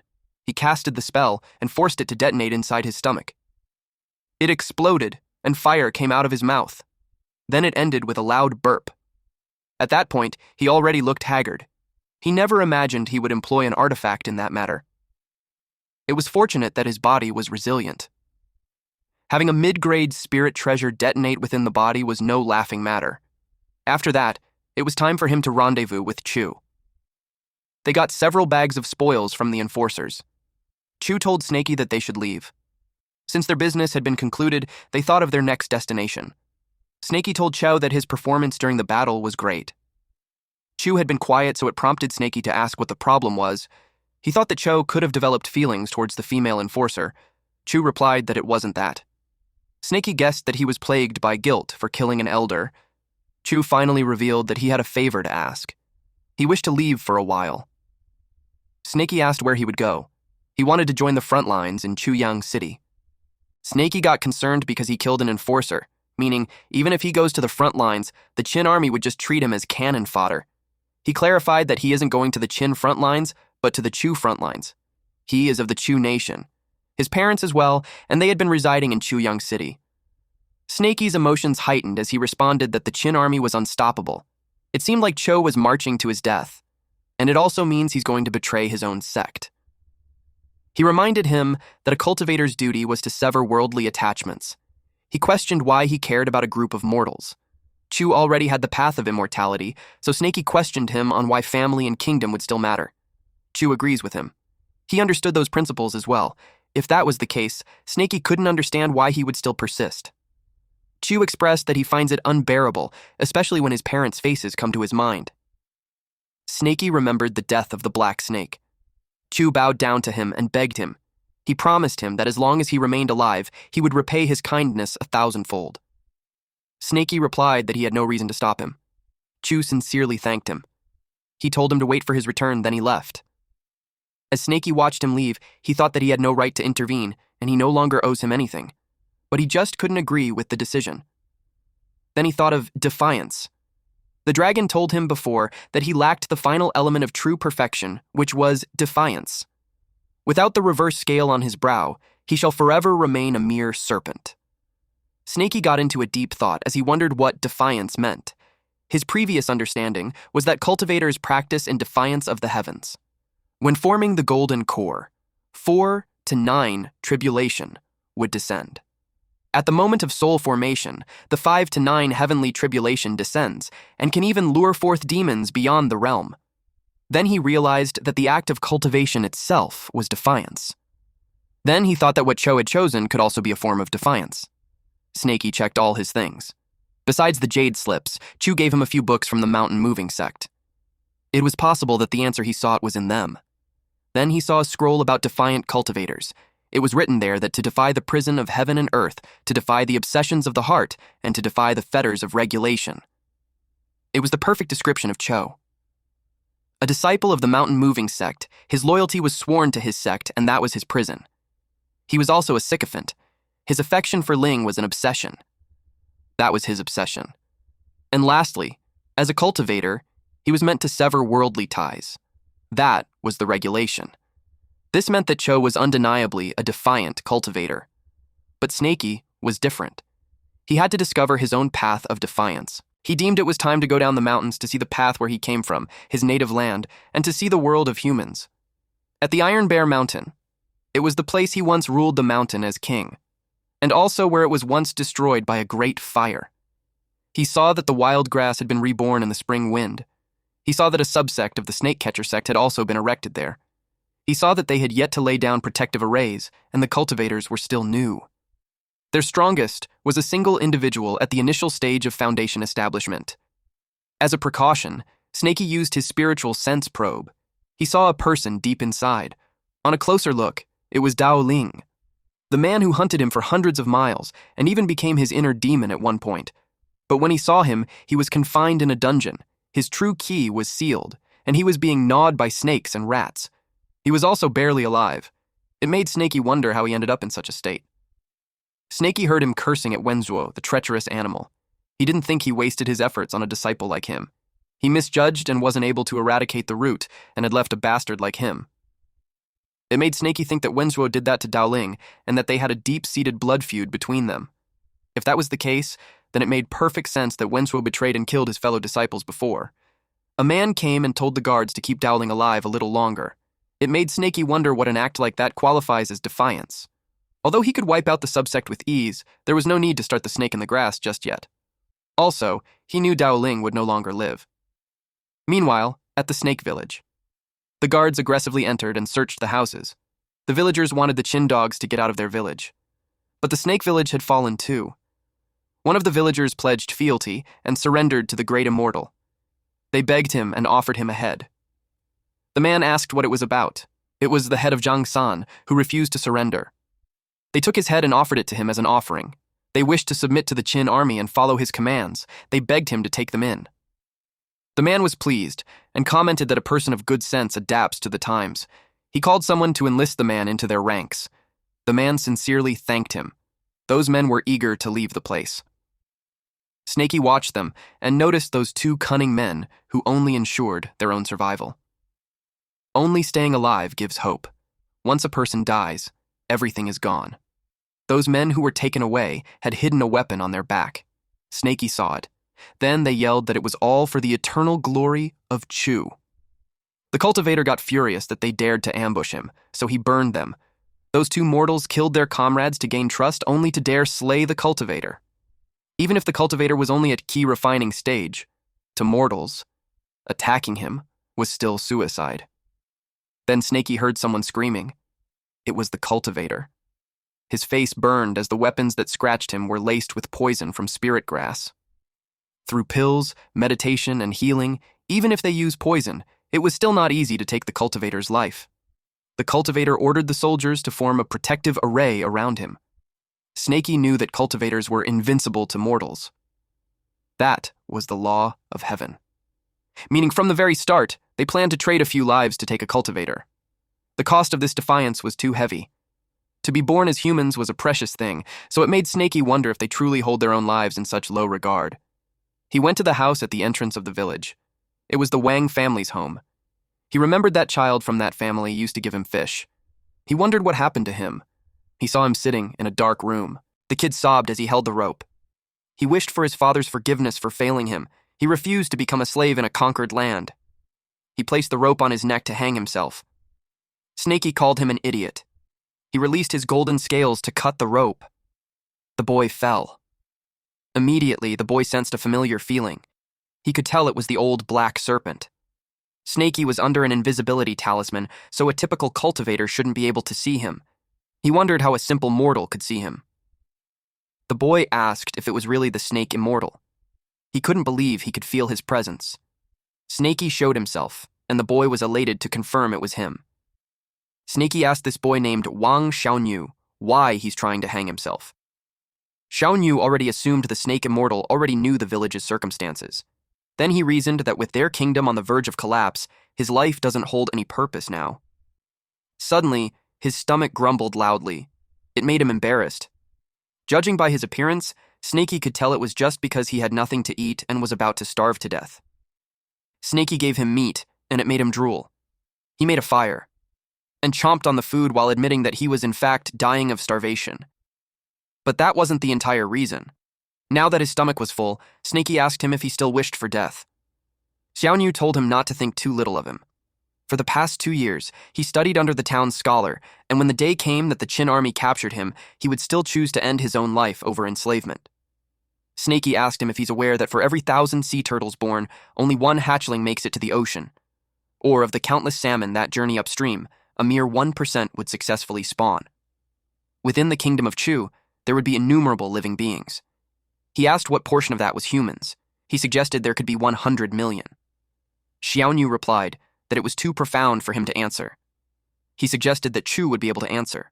He casted the spell and forced it to detonate inside his stomach. It exploded, and fire came out of his mouth. Then it ended with a loud burp. At that point, he already looked haggard. He never imagined he would employ an artifact in that matter. It was fortunate that his body was resilient. Having a mid-grade spirit treasure detonate within the body was no laughing matter. After that, it was time for him to rendezvous with Chu. They got several bags of spoils from the enforcers. Chu told Snaky that they should leave. Since their business had been concluded, they thought of their next destination. Snaky told Cho that his performance during the battle was great. Chu had been quiet, so it prompted Snaky to ask what the problem was. He thought that Cho could have developed feelings towards the female enforcer. Chu replied that it wasn't that. Snaky guessed that he was plagued by guilt for killing an elder. Chu finally revealed that he had a favor to ask. He wished to leave for a while. Snaky asked where he would go. He wanted to join the front lines in Chuyang City. Snaky got concerned because he killed an enforcer, meaning even if he goes to the front lines, the Qin army would just treat him as cannon fodder. He clarified that he isn't going to the Qin front lines, but to the Chu front lines. He is of the Chu nation. His parents as well, and they had been residing in Chuyang City. Snaky's emotions heightened as he responded that the Qin army was unstoppable. It seemed like Cho was marching to his death, and it also means he's going to betray his own sect. He reminded him that a cultivator's duty was to sever worldly attachments. He questioned why he cared about a group of mortals. Chu already had the path of immortality, so Snaky questioned him on why family and kingdom would still matter. Chu agrees with him. He understood those principles as well. If that was the case, Snaky couldn't understand why he would still persist. Chu expressed that he finds it unbearable, especially when his parents' faces come to his mind. Snaky remembered the death of the black snake. Chu bowed down to him and begged him. He promised him that as long as he remained alive, he would repay his kindness 1,000-fold. Snaky replied that he had no reason to stop him. Chu sincerely thanked him. He told him to wait for his return, then he left. As Snaky watched him leave, he thought that he had no right to intervene, and he no longer owes him anything. But he just couldn't agree with the decision. Then he thought of defiance. The dragon told him before that he lacked the final element of true perfection, which was defiance. Without the reverse scale on his brow, he shall forever remain a mere serpent. Snaky got into a deep thought as he wondered what defiance meant. His previous understanding was that cultivators practice in defiance of the heavens. When forming the golden core, 4 to 9 tribulation would descend. At the moment of soul formation, the 5 to 9 heavenly tribulation descends and can even lure forth demons beyond the realm. Then he realized that the act of cultivation itself was defiance. Then he thought that what Cho had chosen could also be a form of defiance. Snaky checked all his things. Besides the jade slips, Chu gave him a few books from the mountain moving sect. It was possible that the answer he sought was in them. Then he saw a scroll about defiant cultivators. It was written there that to defy the prison of heaven and earth, to defy the obsessions of the heart, and to defy the fetters of regulation. It was the perfect description of Cho. A disciple of the mountain moving sect, his loyalty was sworn to his sect, and that was his prison. He was also a sycophant. His affection for Ling was an obsession. That was his obsession. And lastly, as a cultivator, he was meant to sever worldly ties. That was the regulation. This meant that Cho was undeniably a defiant cultivator. But Snaky was different. He had to discover his own path of defiance. He deemed it was time to go down the mountains to see the path where he came from, his native land, and to see the world of humans. At the Iron Bear Mountain, it was the place he once ruled the mountain as king, and also where it was once destroyed by a great fire. He saw that the wild grass had been reborn in the spring wind. He saw that a subsect of the snake-catcher sect had also been erected there. He saw that they had yet to lay down protective arrays, and the cultivators were still new. Their strongest was a single individual at the initial stage of foundation establishment. As a precaution, Snaky used his spiritual sense probe. He saw a person deep inside. On a closer look, it was Dao Ling, the man who hunted him for hundreds of miles and even became his inner demon at one point. But when he saw him, he was confined in a dungeon. His true key was sealed, and he was being gnawed by snakes and rats. He was also barely alive. It made Snaky wonder how he ended up in such a state. Snaky heard him cursing at Wenzuo, the treacherous animal. He didn't think he wasted his efforts on a disciple like him. He misjudged and wasn't able to eradicate the root and had left a bastard like him. It made Snaky think that Wenzuo did that to Daoling and that they had a deep-seated blood feud between them. If that was the case, then it made perfect sense that Wenzuo betrayed and killed his fellow disciples before. A man came and told the guards to keep Daoling alive a little longer. It made Snaky wonder what an act like that qualifies as defiance. Although he could wipe out the subsect with ease, there was no need to start the snake in the grass just yet. Also, he knew Daoling would no longer live. Meanwhile, at the snake village, the guards aggressively entered and searched the houses. The villagers wanted the Qin dogs to get out of their village. But the snake village had fallen too. One of the villagers pledged fealty and surrendered to the great immortal. They begged him and offered him a head. The man asked what it was about. It was the head of Zhang San, who refused to surrender. They took his head and offered it to him as an offering. They wished to submit to the Qin army and follow his commands. They begged him to take them in. The man was pleased and commented that a person of good sense adapts to the times. He called someone to enlist the man into their ranks. The man sincerely thanked him. Those men were eager to leave the place. Snaky watched them and noticed those two cunning men who only ensured their own survival. Only staying alive gives hope. Once a person dies, everything is gone. Those men who were taken away had hidden a weapon on their back. Snaky saw it. Then they yelled that it was all for the eternal glory of Chu. The cultivator got furious that they dared to ambush him, so he burned them. Those two mortals killed their comrades to gain trust, only to dare slay the cultivator. Even if the cultivator was only at key refining stage, to mortals, attacking him was still suicide. Then Snaky heard someone screaming. It was the cultivator. His face burned as the weapons that scratched him were laced with poison from spirit grass. Through pills, meditation, and healing, even if they use poison, it was still not easy to take the cultivator's life. The cultivator ordered the soldiers to form a protective array around him. Snaky knew that cultivators were invincible to mortals. That was the law of heaven. Meaning from the very start, they planned to trade a few lives to take a cultivator. The cost of this defiance was too heavy. To be born as humans was a precious thing, so it made Snaky wonder if they truly hold their own lives in such low regard. He went to the house at the entrance of the village. It was the Wang family's home. He remembered that child from that family used to give him fish. He wondered what happened to him. He saw him sitting in a dark room. The kid sobbed as he held the rope. He wished for his father's forgiveness for failing him. He refused to become a slave in a conquered land. He placed the rope on his neck to hang himself. Snaky called him an idiot. He released his golden scales to cut the rope. The boy fell. Immediately, the boy sensed a familiar feeling. He could tell it was the old black serpent. Snaky was under an invisibility talisman, so a typical cultivator shouldn't be able to see him. He wondered how a simple mortal could see him. The boy asked if it was really the snake immortal. He couldn't believe he could feel his presence. Snaky showed himself, and the boy was elated to confirm it was him. Snaky asked this boy named Wang Xiaoyu why he's trying to hang himself. Xiaoyu already assumed the snake immortal already knew the village's circumstances. Then he reasoned that with their kingdom on the verge of collapse, his life doesn't hold any purpose now. Suddenly, his stomach grumbled loudly. It made him embarrassed. Judging by his appearance, Snaky could tell it was just because he had nothing to eat and was about to starve to death. Snaky gave him meat, and it made him drool. He made a fire, and chomped on the food while admitting that he was in fact dying of starvation. But that wasn't the entire reason. Now that his stomach was full, Snaky asked him if he still wished for death. Xiaoyu told him not to think too little of him. For the past 2 years, he studied under the town's scholar, and when the day came that the Qin army captured him, he would still choose to end his own life over enslavement. Snaky asked him if he's aware that for every 1,000 sea turtles born, only one hatchling makes it to the ocean. Or of the countless salmon that journey upstream, a mere 1% would successfully spawn. Within the kingdom of Chu, there would be innumerable living beings. He asked what portion of that was humans. He suggested there could be 100 million. Xiaoyu replied that it was too profound for him to answer. He suggested that Chu would be able to answer.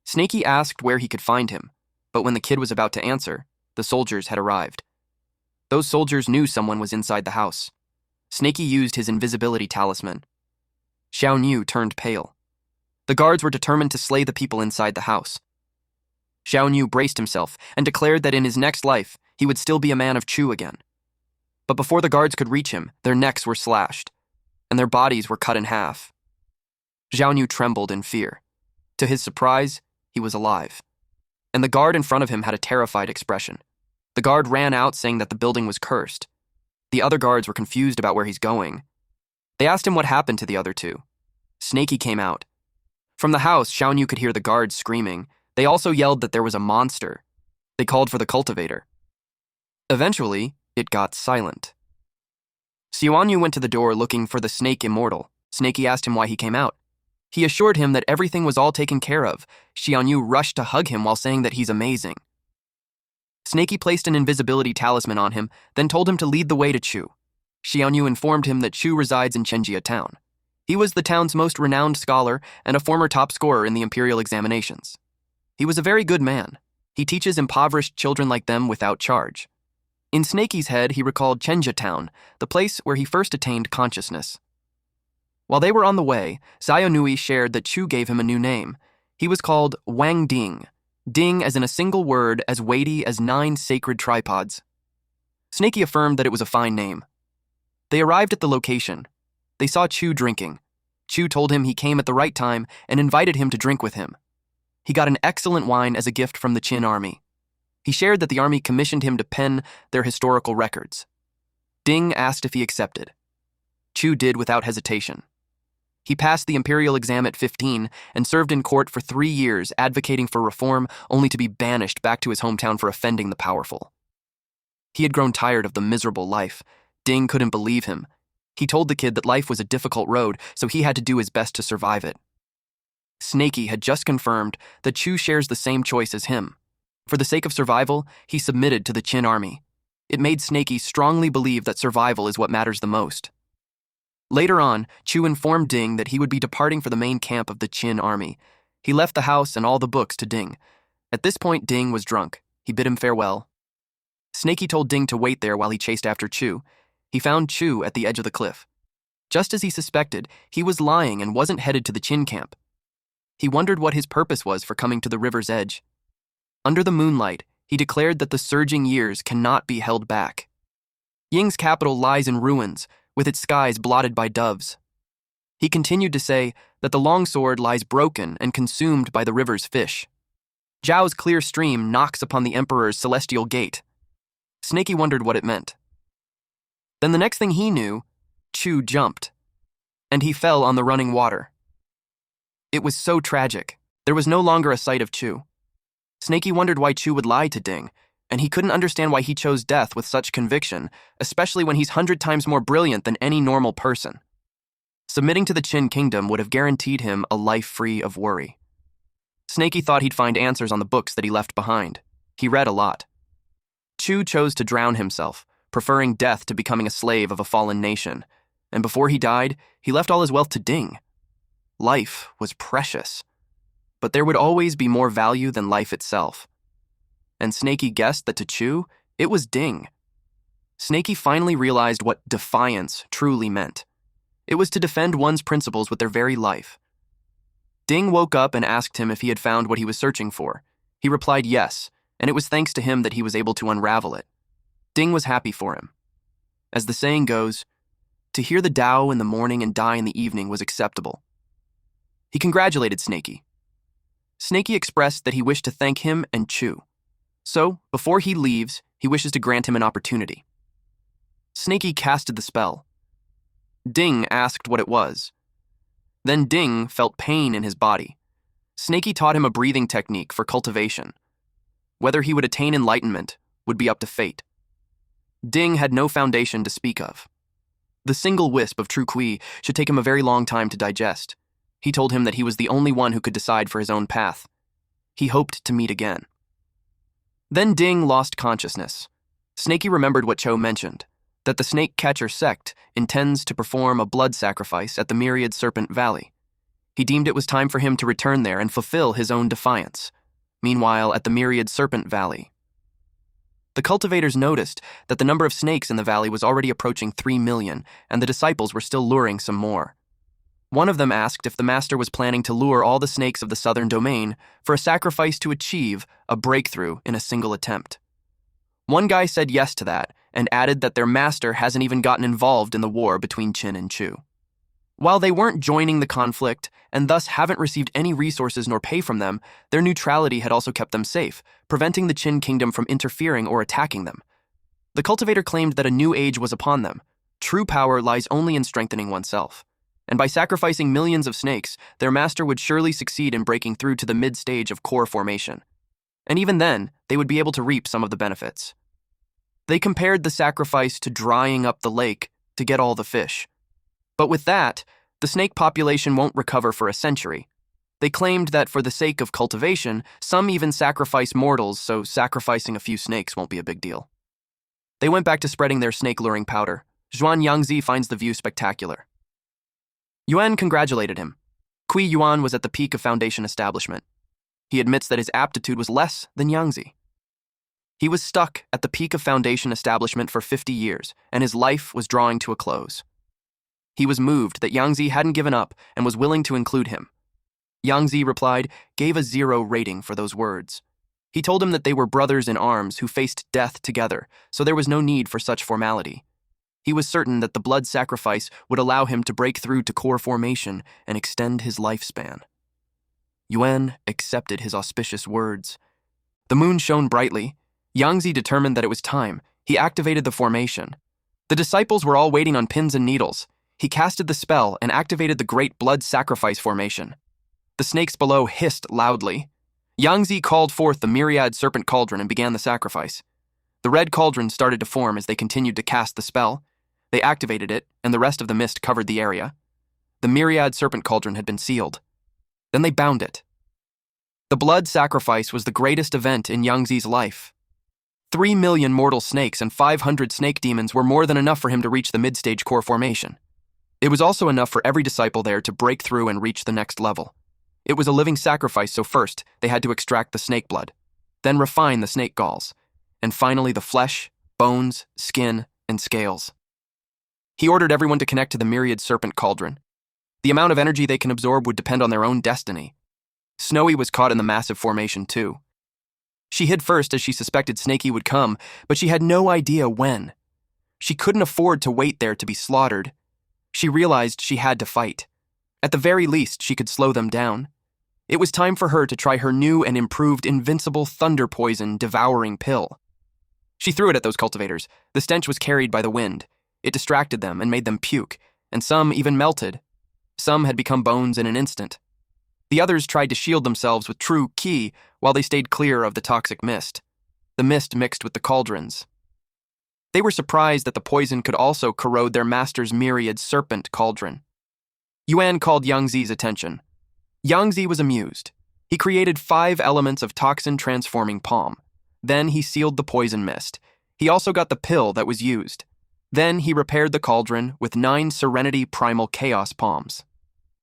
Snaky asked where he could find him, but when the kid was about to answer, the soldiers had arrived. Those soldiers knew someone was inside the house. Snaky used his invisibility talisman. Xiaoyu turned pale. The guards were determined to slay the people inside the house. Xiaoyu braced himself and declared that in his next life, he would still be a man of Chu again. But before the guards could reach him, their necks were slashed, and their bodies were cut in half. Xiaoyu trembled in fear. To his surprise, he was alive. And the guard in front of him had a terrified expression. The guard ran out saying that the building was cursed. The other guards were confused about where he's going. They asked him what happened to the other two. Snaky came out. From the house, Xiaoyu could hear the guards screaming. They also yelled that there was a monster. They called for the cultivator. Eventually, it got silent. Xiaoyu went to the door looking for the snake immortal. Snaky asked him why he came out. He assured him that everything was all taken care of. Xiaoyu rushed to hug him while saying that he's amazing. Snaky placed an invisibility talisman on him, then told him to lead the way to Chu. Xiaoyu informed him that Chu resides in Chenjia town. He was the town's most renowned scholar and a former top scorer in the imperial examinations. He was a very good man. He teaches impoverished children like them without charge. In Snaky's head, he recalled Chenjia town, the place where he first attained consciousness. While they were on the way, Xiaonui shared that Chu gave him a new name. He was called Wang Ding. Ding as in a single word as weighty as 9 sacred tripods. Snaky affirmed that it was a fine name. They arrived at the location. They saw Chu drinking. Chu told him he came at the right time and invited him to drink with him. He got an excellent wine as a gift from the Qin army. He shared that the army commissioned him to pen their historical records. Ding asked if he accepted. Chu did without hesitation. He passed the imperial exam at 15 and served in court for 3 years, advocating for reform, only to be banished back to his hometown for offending the powerful. He had grown tired of the miserable life. Ding couldn't believe him. He told the kid that life was a difficult road, so he had to do his best to survive it. Snaky had just confirmed that Chu shares the same choice as him. For the sake of survival, he submitted to the Qin army. It made Snaky strongly believe that survival is what matters the most. Later on, Chu informed Ding that he would be departing for the main camp of the Qin army. He left the house and all the books to Ding. At this point, Ding was drunk. He bid him farewell. Snaky told Ding to wait there while he chased after Chu. He found Chu at the edge of the cliff. Just as he suspected, he was lying and wasn't headed to the Qin camp. He wondered what his purpose was for coming to the river's edge. Under the moonlight, he declared that the surging years cannot be held back. Ying's capital lies in ruins, with its skies blotted by doves. He continued to say that the longsword lies broken and consumed by the river's fish. Zhao's clear stream knocks upon the emperor's celestial gate. Snaky wondered what it meant. Then the next thing he knew, Chu jumped, and he fell on the running water. It was so tragic. There was no longer a sight of Chu. Snaky wondered why Chu would lie to Ding, and he couldn't understand why he chose death with such conviction, especially when he's 100 times more brilliant than any normal person. Submitting to the Qin kingdom would have guaranteed him a life free of worry. Snaky thought he'd find answers on the books that he left behind. He read a lot. Chu chose to drown himself, preferring death to becoming a slave of a fallen nation, and before he died, he left all his wealth to Ding. Life was precious, but there would always be more value than life itself. And Snaky guessed that to Chu, it was Ding. Snaky finally realized what defiance truly meant. It was to defend one's principles with their very life. Ding woke up and asked him if he had found what he was searching for. He replied yes, and it was thanks to him that he was able to unravel it. Ding was happy for him. As the saying goes, to hear the Tao in the morning and die in the evening was acceptable. He congratulated Snaky. Snaky expressed that he wished to thank him and Chu. So, before he leaves, he wishes to grant him an opportunity. Snaky casted the spell. Ding asked what it was. Then Ding felt pain in his body. Snaky taught him a breathing technique for cultivation. Whether he would attain enlightenment would be up to fate. Ding had no foundation to speak of. The single wisp of true Kui should take him a very long time to digest. He told him that he was the only one who could decide for his own path. He hoped to meet again. Then Ding lost consciousness. Snaky remembered what Cho mentioned, that the snake catcher sect intends to perform a blood sacrifice at the Myriad Serpent Valley. He deemed it was time for him to return there and fulfill his own defiance. Meanwhile, at the Myriad Serpent Valley, the cultivators noticed that the number of snakes in the valley was already approaching 3 million, and the disciples were still luring some more. One of them asked if the master was planning to lure all the snakes of the southern domain for a sacrifice to achieve a breakthrough in a single attempt. One guy said yes to that, and added that their master hasn't even gotten involved in the war between Qin and Chu. While they weren't joining the conflict, and thus haven't received any resources nor pay from them, their neutrality had also kept them safe, preventing the Qin kingdom from interfering or attacking them. The cultivator claimed that a new age was upon them. True power lies only in strengthening oneself. And by sacrificing millions of snakes, their master would surely succeed in breaking through to the mid-stage of core formation. And even then, they would be able to reap some of the benefits. They compared the sacrifice to drying up the lake to get all the fish. But with that, the snake population won't recover for a century. They claimed that for the sake of cultivation, some even sacrifice mortals, so sacrificing a few snakes won't be a big deal. They went back to spreading their snake-luring powder. Zhuan Yangzi finds the view spectacular. Yuan congratulated him. Kui Yuan was at the peak of Foundation establishment. He admits that his aptitude was less than Yangzi. He was stuck at the peak of Foundation establishment for 50 years, and his life was drawing to a close. He was moved that Yangzi hadn't given up and was willing to include him. Yangzi replied, gave a 0 rating for those words. He told him that they were brothers in arms who faced death together, so there was no need for such formality. He was certain that the blood sacrifice would allow him to break through to core formation and extend his lifespan. Yuan accepted his auspicious words. The moon shone brightly. Yangzi determined that it was time. He activated the formation. The disciples were all waiting on pins and needles. He casted the spell and activated the great blood sacrifice formation. The snakes below hissed loudly. Yangzi called forth the myriad serpent cauldron and began the sacrifice. The red cauldron started to form as they continued to cast the spell. They activated it, and the rest of the mist covered the area. The myriad serpent cauldron had been sealed. Then they bound it. The blood sacrifice was the greatest event in Yangzi's life. 3 million mortal snakes and 500 snake demons were more than enough for him to reach the mid-stage core formation. It was also enough for every disciple there to break through and reach the next level. It was a living sacrifice, so first they had to extract the snake blood, then refine the snake galls, and finally the flesh, bones, skin, and scales. He ordered everyone to connect to the myriad serpent cauldron. The amount of energy they can absorb would depend on their own destiny. Snowy was caught in the massive formation too. She hid first as she suspected Snakey would come, but she had no idea when. She couldn't afford to wait there to be slaughtered. She realized she had to fight. At the very least, she could slow them down. It was time for her to try her new and improved invincible thunder poison devouring pill. She threw it at those cultivators. The stench was carried by the wind. It distracted them and made them puke, and some even melted. Some had become bones in an instant. The others tried to shield themselves with true ki while they stayed clear of the toxic mist. The mist mixed with the cauldrons. They were surprised that the poison could also corrode their master's myriad serpent cauldron. Yuan called Yangzi's attention. Yangzi was amused. He created 5 elements of toxin-transforming palm. Then he sealed the poison mist. He also got the pill that was used. Then he repaired the cauldron with 9 Serenity Primal Chaos palms.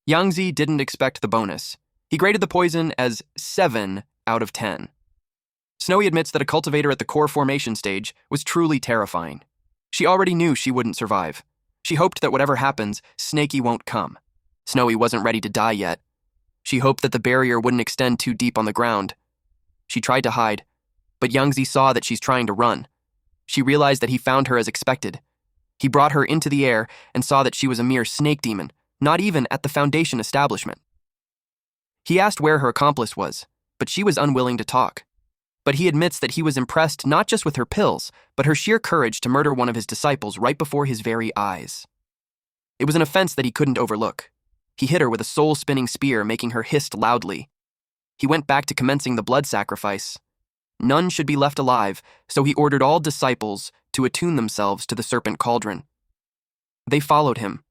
Yangzi didn't expect the bonus. He graded the poison as 7 out of 10. Snowy admits that a cultivator at the core formation stage was truly terrifying. She already knew she wouldn't survive. She hoped that whatever happens, Snakey won't come. Snowy wasn't ready to die yet. She hoped that the barrier wouldn't extend too deep on the ground. She tried to hide, but Yangzi saw that she's trying to run. She realized that he found her as expected. He brought her into the air and saw that she was a mere snake demon, not even at the Foundation establishment. He asked where her accomplice was, but she was unwilling to talk. But he admits that he was impressed not just with her pills, but her sheer courage to murder one of his disciples right before his very eyes. It was an offense that he couldn't overlook. He hit her with a soul-spinning spear, making her hiss loudly. He went back to commencing the blood sacrifice. None should be left alive, so he ordered all disciples to attune themselves to the serpent cauldron. They followed him.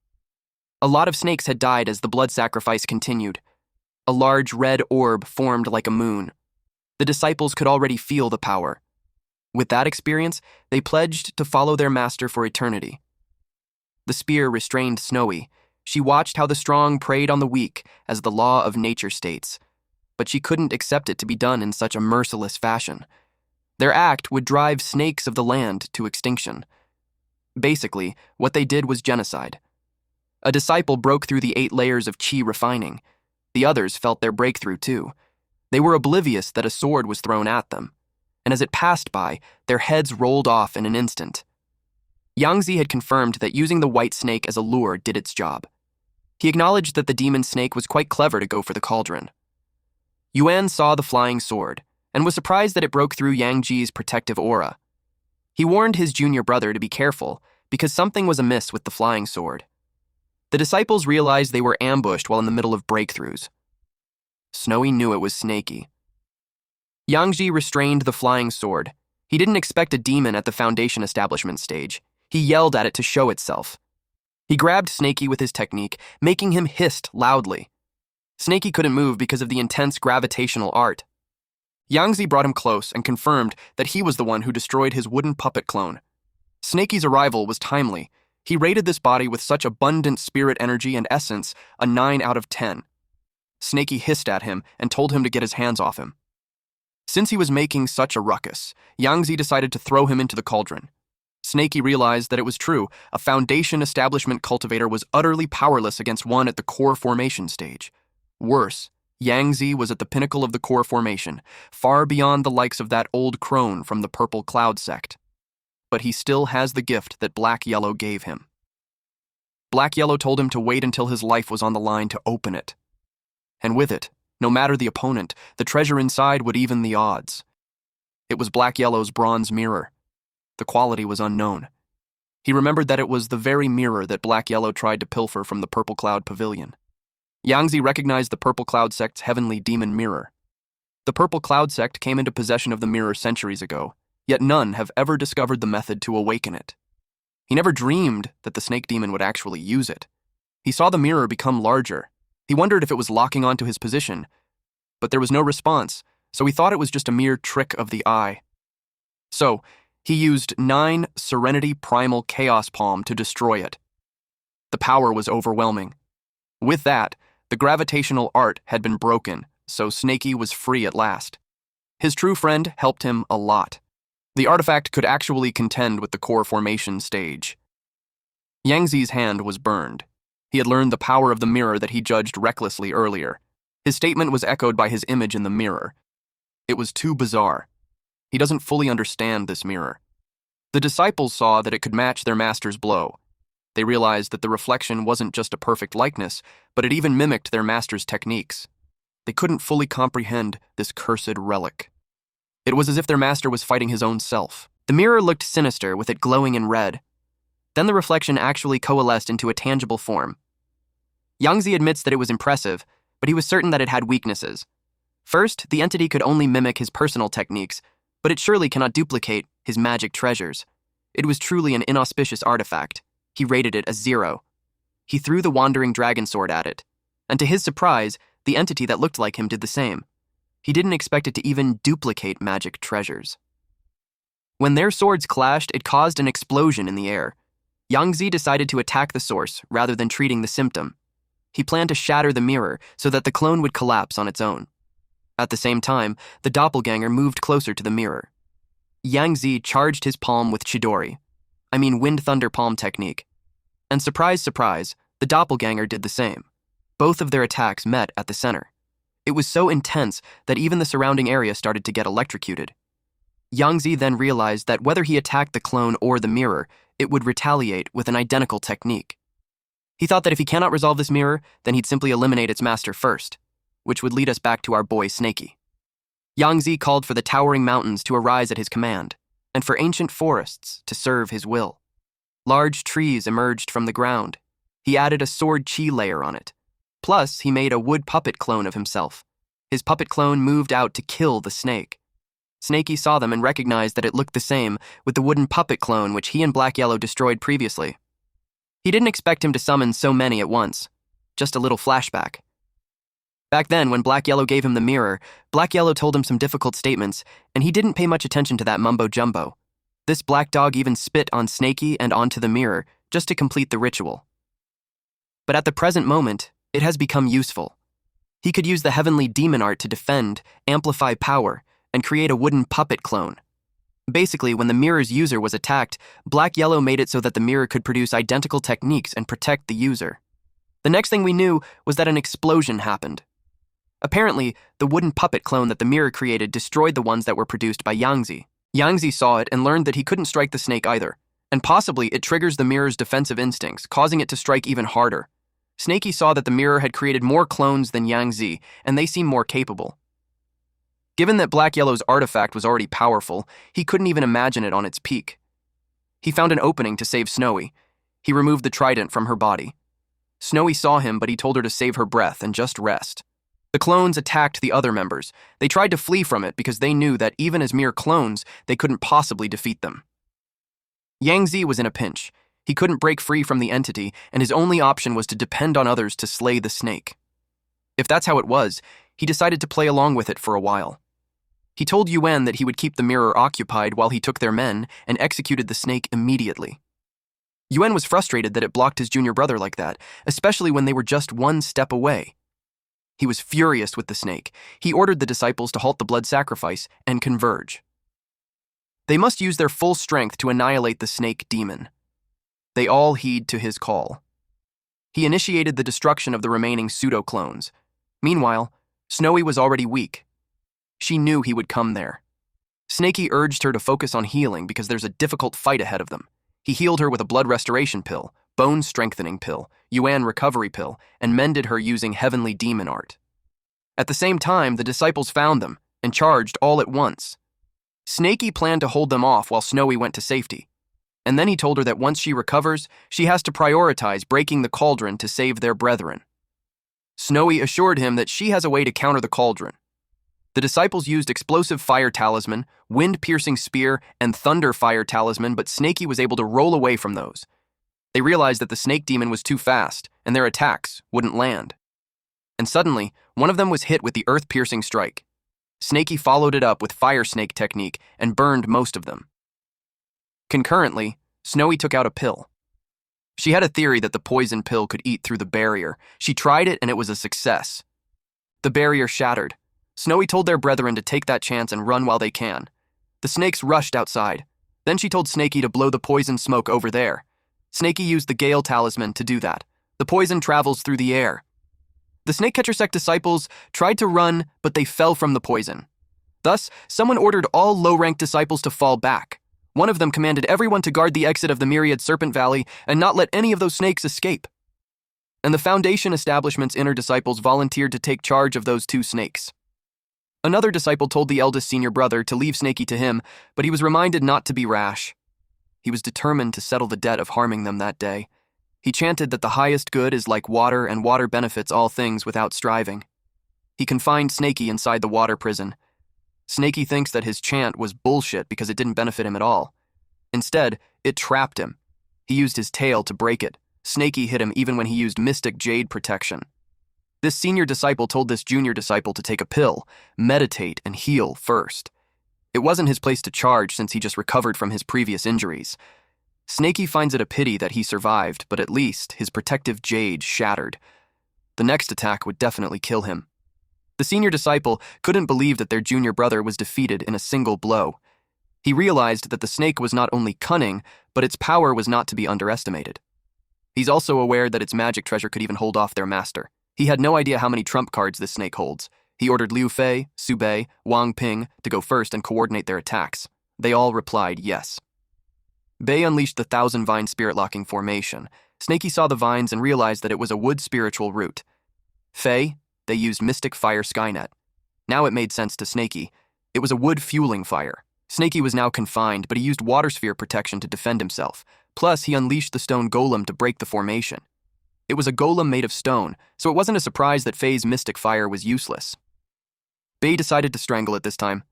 A lot of snakes had died as the blood sacrifice continued. A large red orb formed like a moon. The disciples could already feel the power. With that experience, they pledged to follow their master for eternity. The spear restrained Snowy. She watched how the strong preyed on the weak, as the law of nature states. But she couldn't accept it to be done in such a merciless fashion. Their act would drive snakes of the land to extinction. Basically, what they did was genocide. A disciple broke through the 8 layers of chi refining. The others felt their breakthrough too. They were oblivious that a sword was thrown at them, and as it passed by, their heads rolled off in an instant. Yangzi had confirmed that using the white snake as a lure did its job. He acknowledged that the demon snake was quite clever to go for the cauldron. Yuan saw the flying sword, and was surprised that it broke through Yangzi's protective aura. He warned his junior brother to be careful, because something was amiss with the flying sword. The disciples realized they were ambushed while in the middle of breakthroughs. Snowy knew it was Snakey. Yangzi restrained the flying sword. He didn't expect a demon at the Foundation establishment stage. He yelled at it to show itself. He grabbed Snakey with his technique, making him hiss loudly. Snakey couldn't move because of the intense gravitational art. Yangzi brought him close and confirmed that he was the one who destroyed his wooden puppet clone. Snakey's arrival was timely. He rated this body with such abundant spirit energy and essence, a 9 out of 10. Snakey hissed at him and told him to get his hands off him. Since he was making such a ruckus, Yangzi decided to throw him into the cauldron. Snakey realized that it was true. A Foundation establishment cultivator was utterly powerless against one at the core formation stage. Worse, Yangzi was at the pinnacle of the core formation, far beyond the likes of that old crone from the Purple Cloud sect. But he still has the gift that Black-Yellow gave him. Black-Yellow told him to wait until his life was on the line to open it. And with it, no matter the opponent, the treasure inside would even the odds. It was Black-Yellow's bronze mirror. The quality was unknown. He remembered that it was the very mirror that Black-Yellow tried to pilfer from the Purple Cloud Pavilion. Yangzi recognized the Purple Cloud sect's heavenly demon mirror. The Purple Cloud sect came into possession of the mirror centuries ago, yet none have ever discovered the method to awaken it. He never dreamed that the snake demon would actually use it. He saw the mirror become larger. He wondered if it was locking onto his position, but there was no response, so he thought it was just a mere trick of the eye. So, he used 9 Serenity Primal Chaos Palm to destroy it. The power was overwhelming. With that, the gravitational art had been broken, so Snakey was free at last. His true friend helped him a lot. The artifact could actually contend with the core formation stage. Yangzi's hand was burned. He had learned the power of the mirror that he judged recklessly earlier. His statement was echoed by his image in the mirror. It was too bizarre. He doesn't fully understand this mirror. The disciples saw that it could match their master's blow. They realized that the reflection wasn't just a perfect likeness, but it even mimicked their master's techniques. They couldn't fully comprehend this cursed relic. It was as if their master was fighting his own self. The mirror looked sinister, with it glowing in red. Then the reflection actually coalesced into a tangible form. Yangzi admits that it was impressive, but he was certain that it had weaknesses. First, the entity could only mimic his personal techniques, but it surely cannot duplicate his magic treasures. It was truly an inauspicious artifact. He rated it a 0. He threw the wandering dragon sword at it, and to his surprise, the entity that looked like him did the same. He didn't expect it to even duplicate magic treasures. When their swords clashed, it caused an explosion in the air. Yangzi decided to attack the source rather than treating the symptom. He planned to shatter the mirror so that the clone would collapse on its own. At the same time, the doppelganger moved closer to the mirror. Yangzi charged his palm with Wind Thunder Palm technique. And surprise, surprise, the doppelganger did the same. Both of their attacks met at the center. It was so intense that even the surrounding area started to get electrocuted. Yangzi then realized that whether he attacked the clone or the mirror, it would retaliate with an identical technique. He thought that if he cannot resolve this mirror, then he'd simply eliminate its master first, which would lead us back to our boy Snakey. Yangzi called for the towering mountains to arise at his command, and for ancient forests to serve his will. Large trees emerged from the ground. He added a sword chi layer on it. Plus, he made a wood puppet clone of himself. His puppet clone moved out to kill the snake. Snakey saw them and recognized that it looked the same with the wooden puppet clone which he and Black-Yellow destroyed previously. He didn't expect him to summon so many at once. Just a little flashback. Back then, when Black-Yellow gave him the mirror, Black-Yellow told him some difficult statements, and he didn't pay much attention to that mumbo-jumbo. This black dog even spit on Snakey and onto the mirror, just to complete the ritual. But at the present moment, it has become useful. He could use the heavenly demon art to defend, amplify power, and create a wooden puppet clone. Basically, when the mirror's user was attacked, Black-Yellow made it so that the mirror could produce identical techniques and protect the user. The next thing we knew was that an explosion happened. Apparently, the wooden puppet clone that the mirror created destroyed the ones that were produced by Yangzi. Yangzi saw it and learned that he couldn't strike the snake either, and possibly it triggers the mirror's defensive instincts, causing it to strike even harder. Snakey saw that the mirror had created more clones than Yangzi, and they seemed more capable. Given that Black-Yellow's artifact was already powerful, he couldn't even imagine it on its peak. He found an opening to save Snowy. He removed the trident from her body. Snowy saw him, but he told her to save her breath and just rest. The clones attacked the other members. They tried to flee from it because they knew that even as mere clones, they couldn't possibly defeat them. Yangzi was in a pinch. He couldn't break free from the entity, and his only option was to depend on others to slay the snake. If that's how it was, he decided to play along with it for a while. He told Yuan that he would keep the mirror occupied while he took their men and executed the snake immediately. Yuan was frustrated that it blocked his junior brother like that, especially when they were just one step away. He was furious with the snake. He ordered the disciples to halt the blood sacrifice and converge. They must use their full strength to annihilate the snake demon. They all heed to his call. He initiated the destruction of the remaining pseudo-clones. Meanwhile, Snowy was already weak. She knew he would come there. Snaky urged her to focus on healing because there's a difficult fight ahead of them. He healed her with a blood restoration pill, bone strengthening pill, yuan recovery pill, and mended her using heavenly demon art. At the same time, the disciples found them and charged all at once. Snaky planned to hold them off while Snowy went to safety. And then he told her that once she recovers, she has to prioritize breaking the cauldron to save their brethren. Snowy assured him that she has a way to counter the cauldron. The disciples used explosive fire talisman, wind-piercing spear, and thunder fire talisman, but Snaky was able to roll away from those. They realized that the snake demon was too fast, and their attacks wouldn't land. And suddenly, one of them was hit with the earth-piercing strike. Snaky followed it up with fire snake technique and burned most of them. Concurrently, Snowy took out a pill. She had a theory that the poison pill could eat through the barrier. She tried it and it was a success. The barrier shattered. Snowy told their brethren to take that chance and run while they can. The snakes rushed outside. Then she told Snaky to blow the poison smoke over there. Snaky used the Gale talisman to do that. The poison travels through the air. The snake catcher sect disciples tried to run, but they fell from the poison. Thus, someone ordered all low-ranked disciples to fall back. One of them commanded everyone to guard the exit of the Myriad Serpent Valley and not let any of those snakes escape. And the Foundation establishment's inner disciples volunteered to take charge of those two snakes. Another disciple told the eldest senior brother to leave Snaky to him, but he was reminded not to be rash. He was determined to settle the debt of harming them that day. He chanted that the highest good is like water and water benefits all things without striving. He confined Snaky inside the water prison. Snaky thinks that his chant was bullshit because it didn't benefit him at all. Instead, it trapped him. He used his tail to break it. Snaky hit him even when he used mystic jade protection. This senior disciple told this junior disciple to take a pill, meditate, and heal first. It wasn't his place to charge since he just recovered from his previous injuries. Snaky finds it a pity that he survived, but at least his protective jade shattered. The next attack would definitely kill him. The senior disciple couldn't believe that their junior brother was defeated in a single blow. He realized that the snake was not only cunning, but its power was not to be underestimated. He's also aware that its magic treasure could even hold off their master. He had no idea how many trump cards this snake holds. He ordered Liu Fei, Su Bei, Wang Ping to go first and coordinate their attacks. They all replied yes. Bei unleashed the Thousand Vine Spirit-Locking Formation. Snaky saw the vines and realized that it was a wood spiritual root. Fei, they used Mystic Fire Skynet. Now it made sense to Snaky. It was a wood fueling fire. Snaky was now confined, but he used water sphere protection to defend himself. Plus, he unleashed the stone golem to break the formation. It was a golem made of stone, so it wasn't a surprise that Fei's mystic fire was useless. Bei decided to strangle it this time.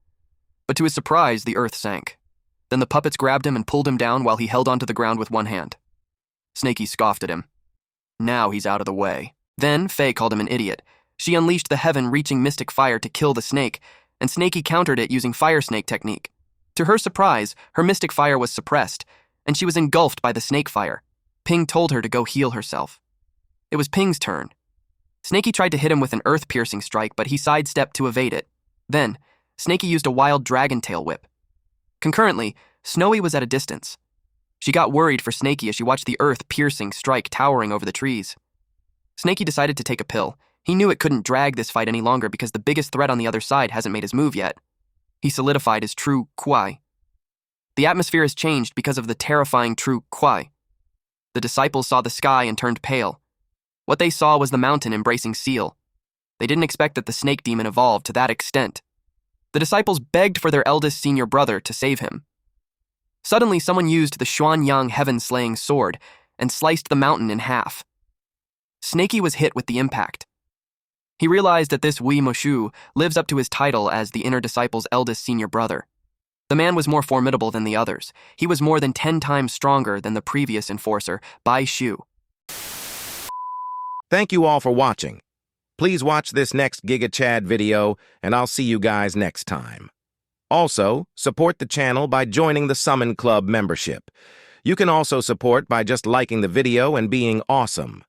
But to his surprise, the earth sank. Then the puppets grabbed him and pulled him down while he held onto the ground with one hand. Snaky scoffed at him. Now he's out of the way. Then Fei called him an idiot. She unleashed the heaven-reaching mystic fire to kill the snake, and Snaky countered it using fire snake technique. To her surprise, her mystic fire was suppressed, and she was engulfed by the snake fire. Ping told her to go heal herself. It was Ping's turn. Snaky tried to hit him with an earth-piercing strike, but he sidestepped to evade it. Then, Snaky used a wild dragon tail whip. Concurrently, Snowy was at a distance. She got worried for Snaky as she watched the earth-piercing strike towering over the trees. Snaky decided to take a pill. He knew it couldn't drag this fight any longer because the biggest threat on the other side hasn't made his move yet. He solidified his true Kuai. The atmosphere has changed because of the terrifying true Kuai. The disciples saw the sky and turned pale. What they saw was the mountain embracing Seal. They didn't expect that the snake demon evolved to that extent. The disciples begged for their eldest senior brother to save him. Suddenly, someone used the Xuanyang heaven-slaying sword and sliced the mountain in half. Snaky was hit with the impact. He realized that this Wei Moshu lives up to his title as the inner disciple's eldest senior brother. The man was more formidable than the others. He was more than 10 times stronger than the previous enforcer, Bai Shu. Thank you all for watching. Please watch this next Giga Chad video, and I'll see you guys next time. Also, support the channel by joining the Summon Club membership. You can also support by just liking the video and being awesome.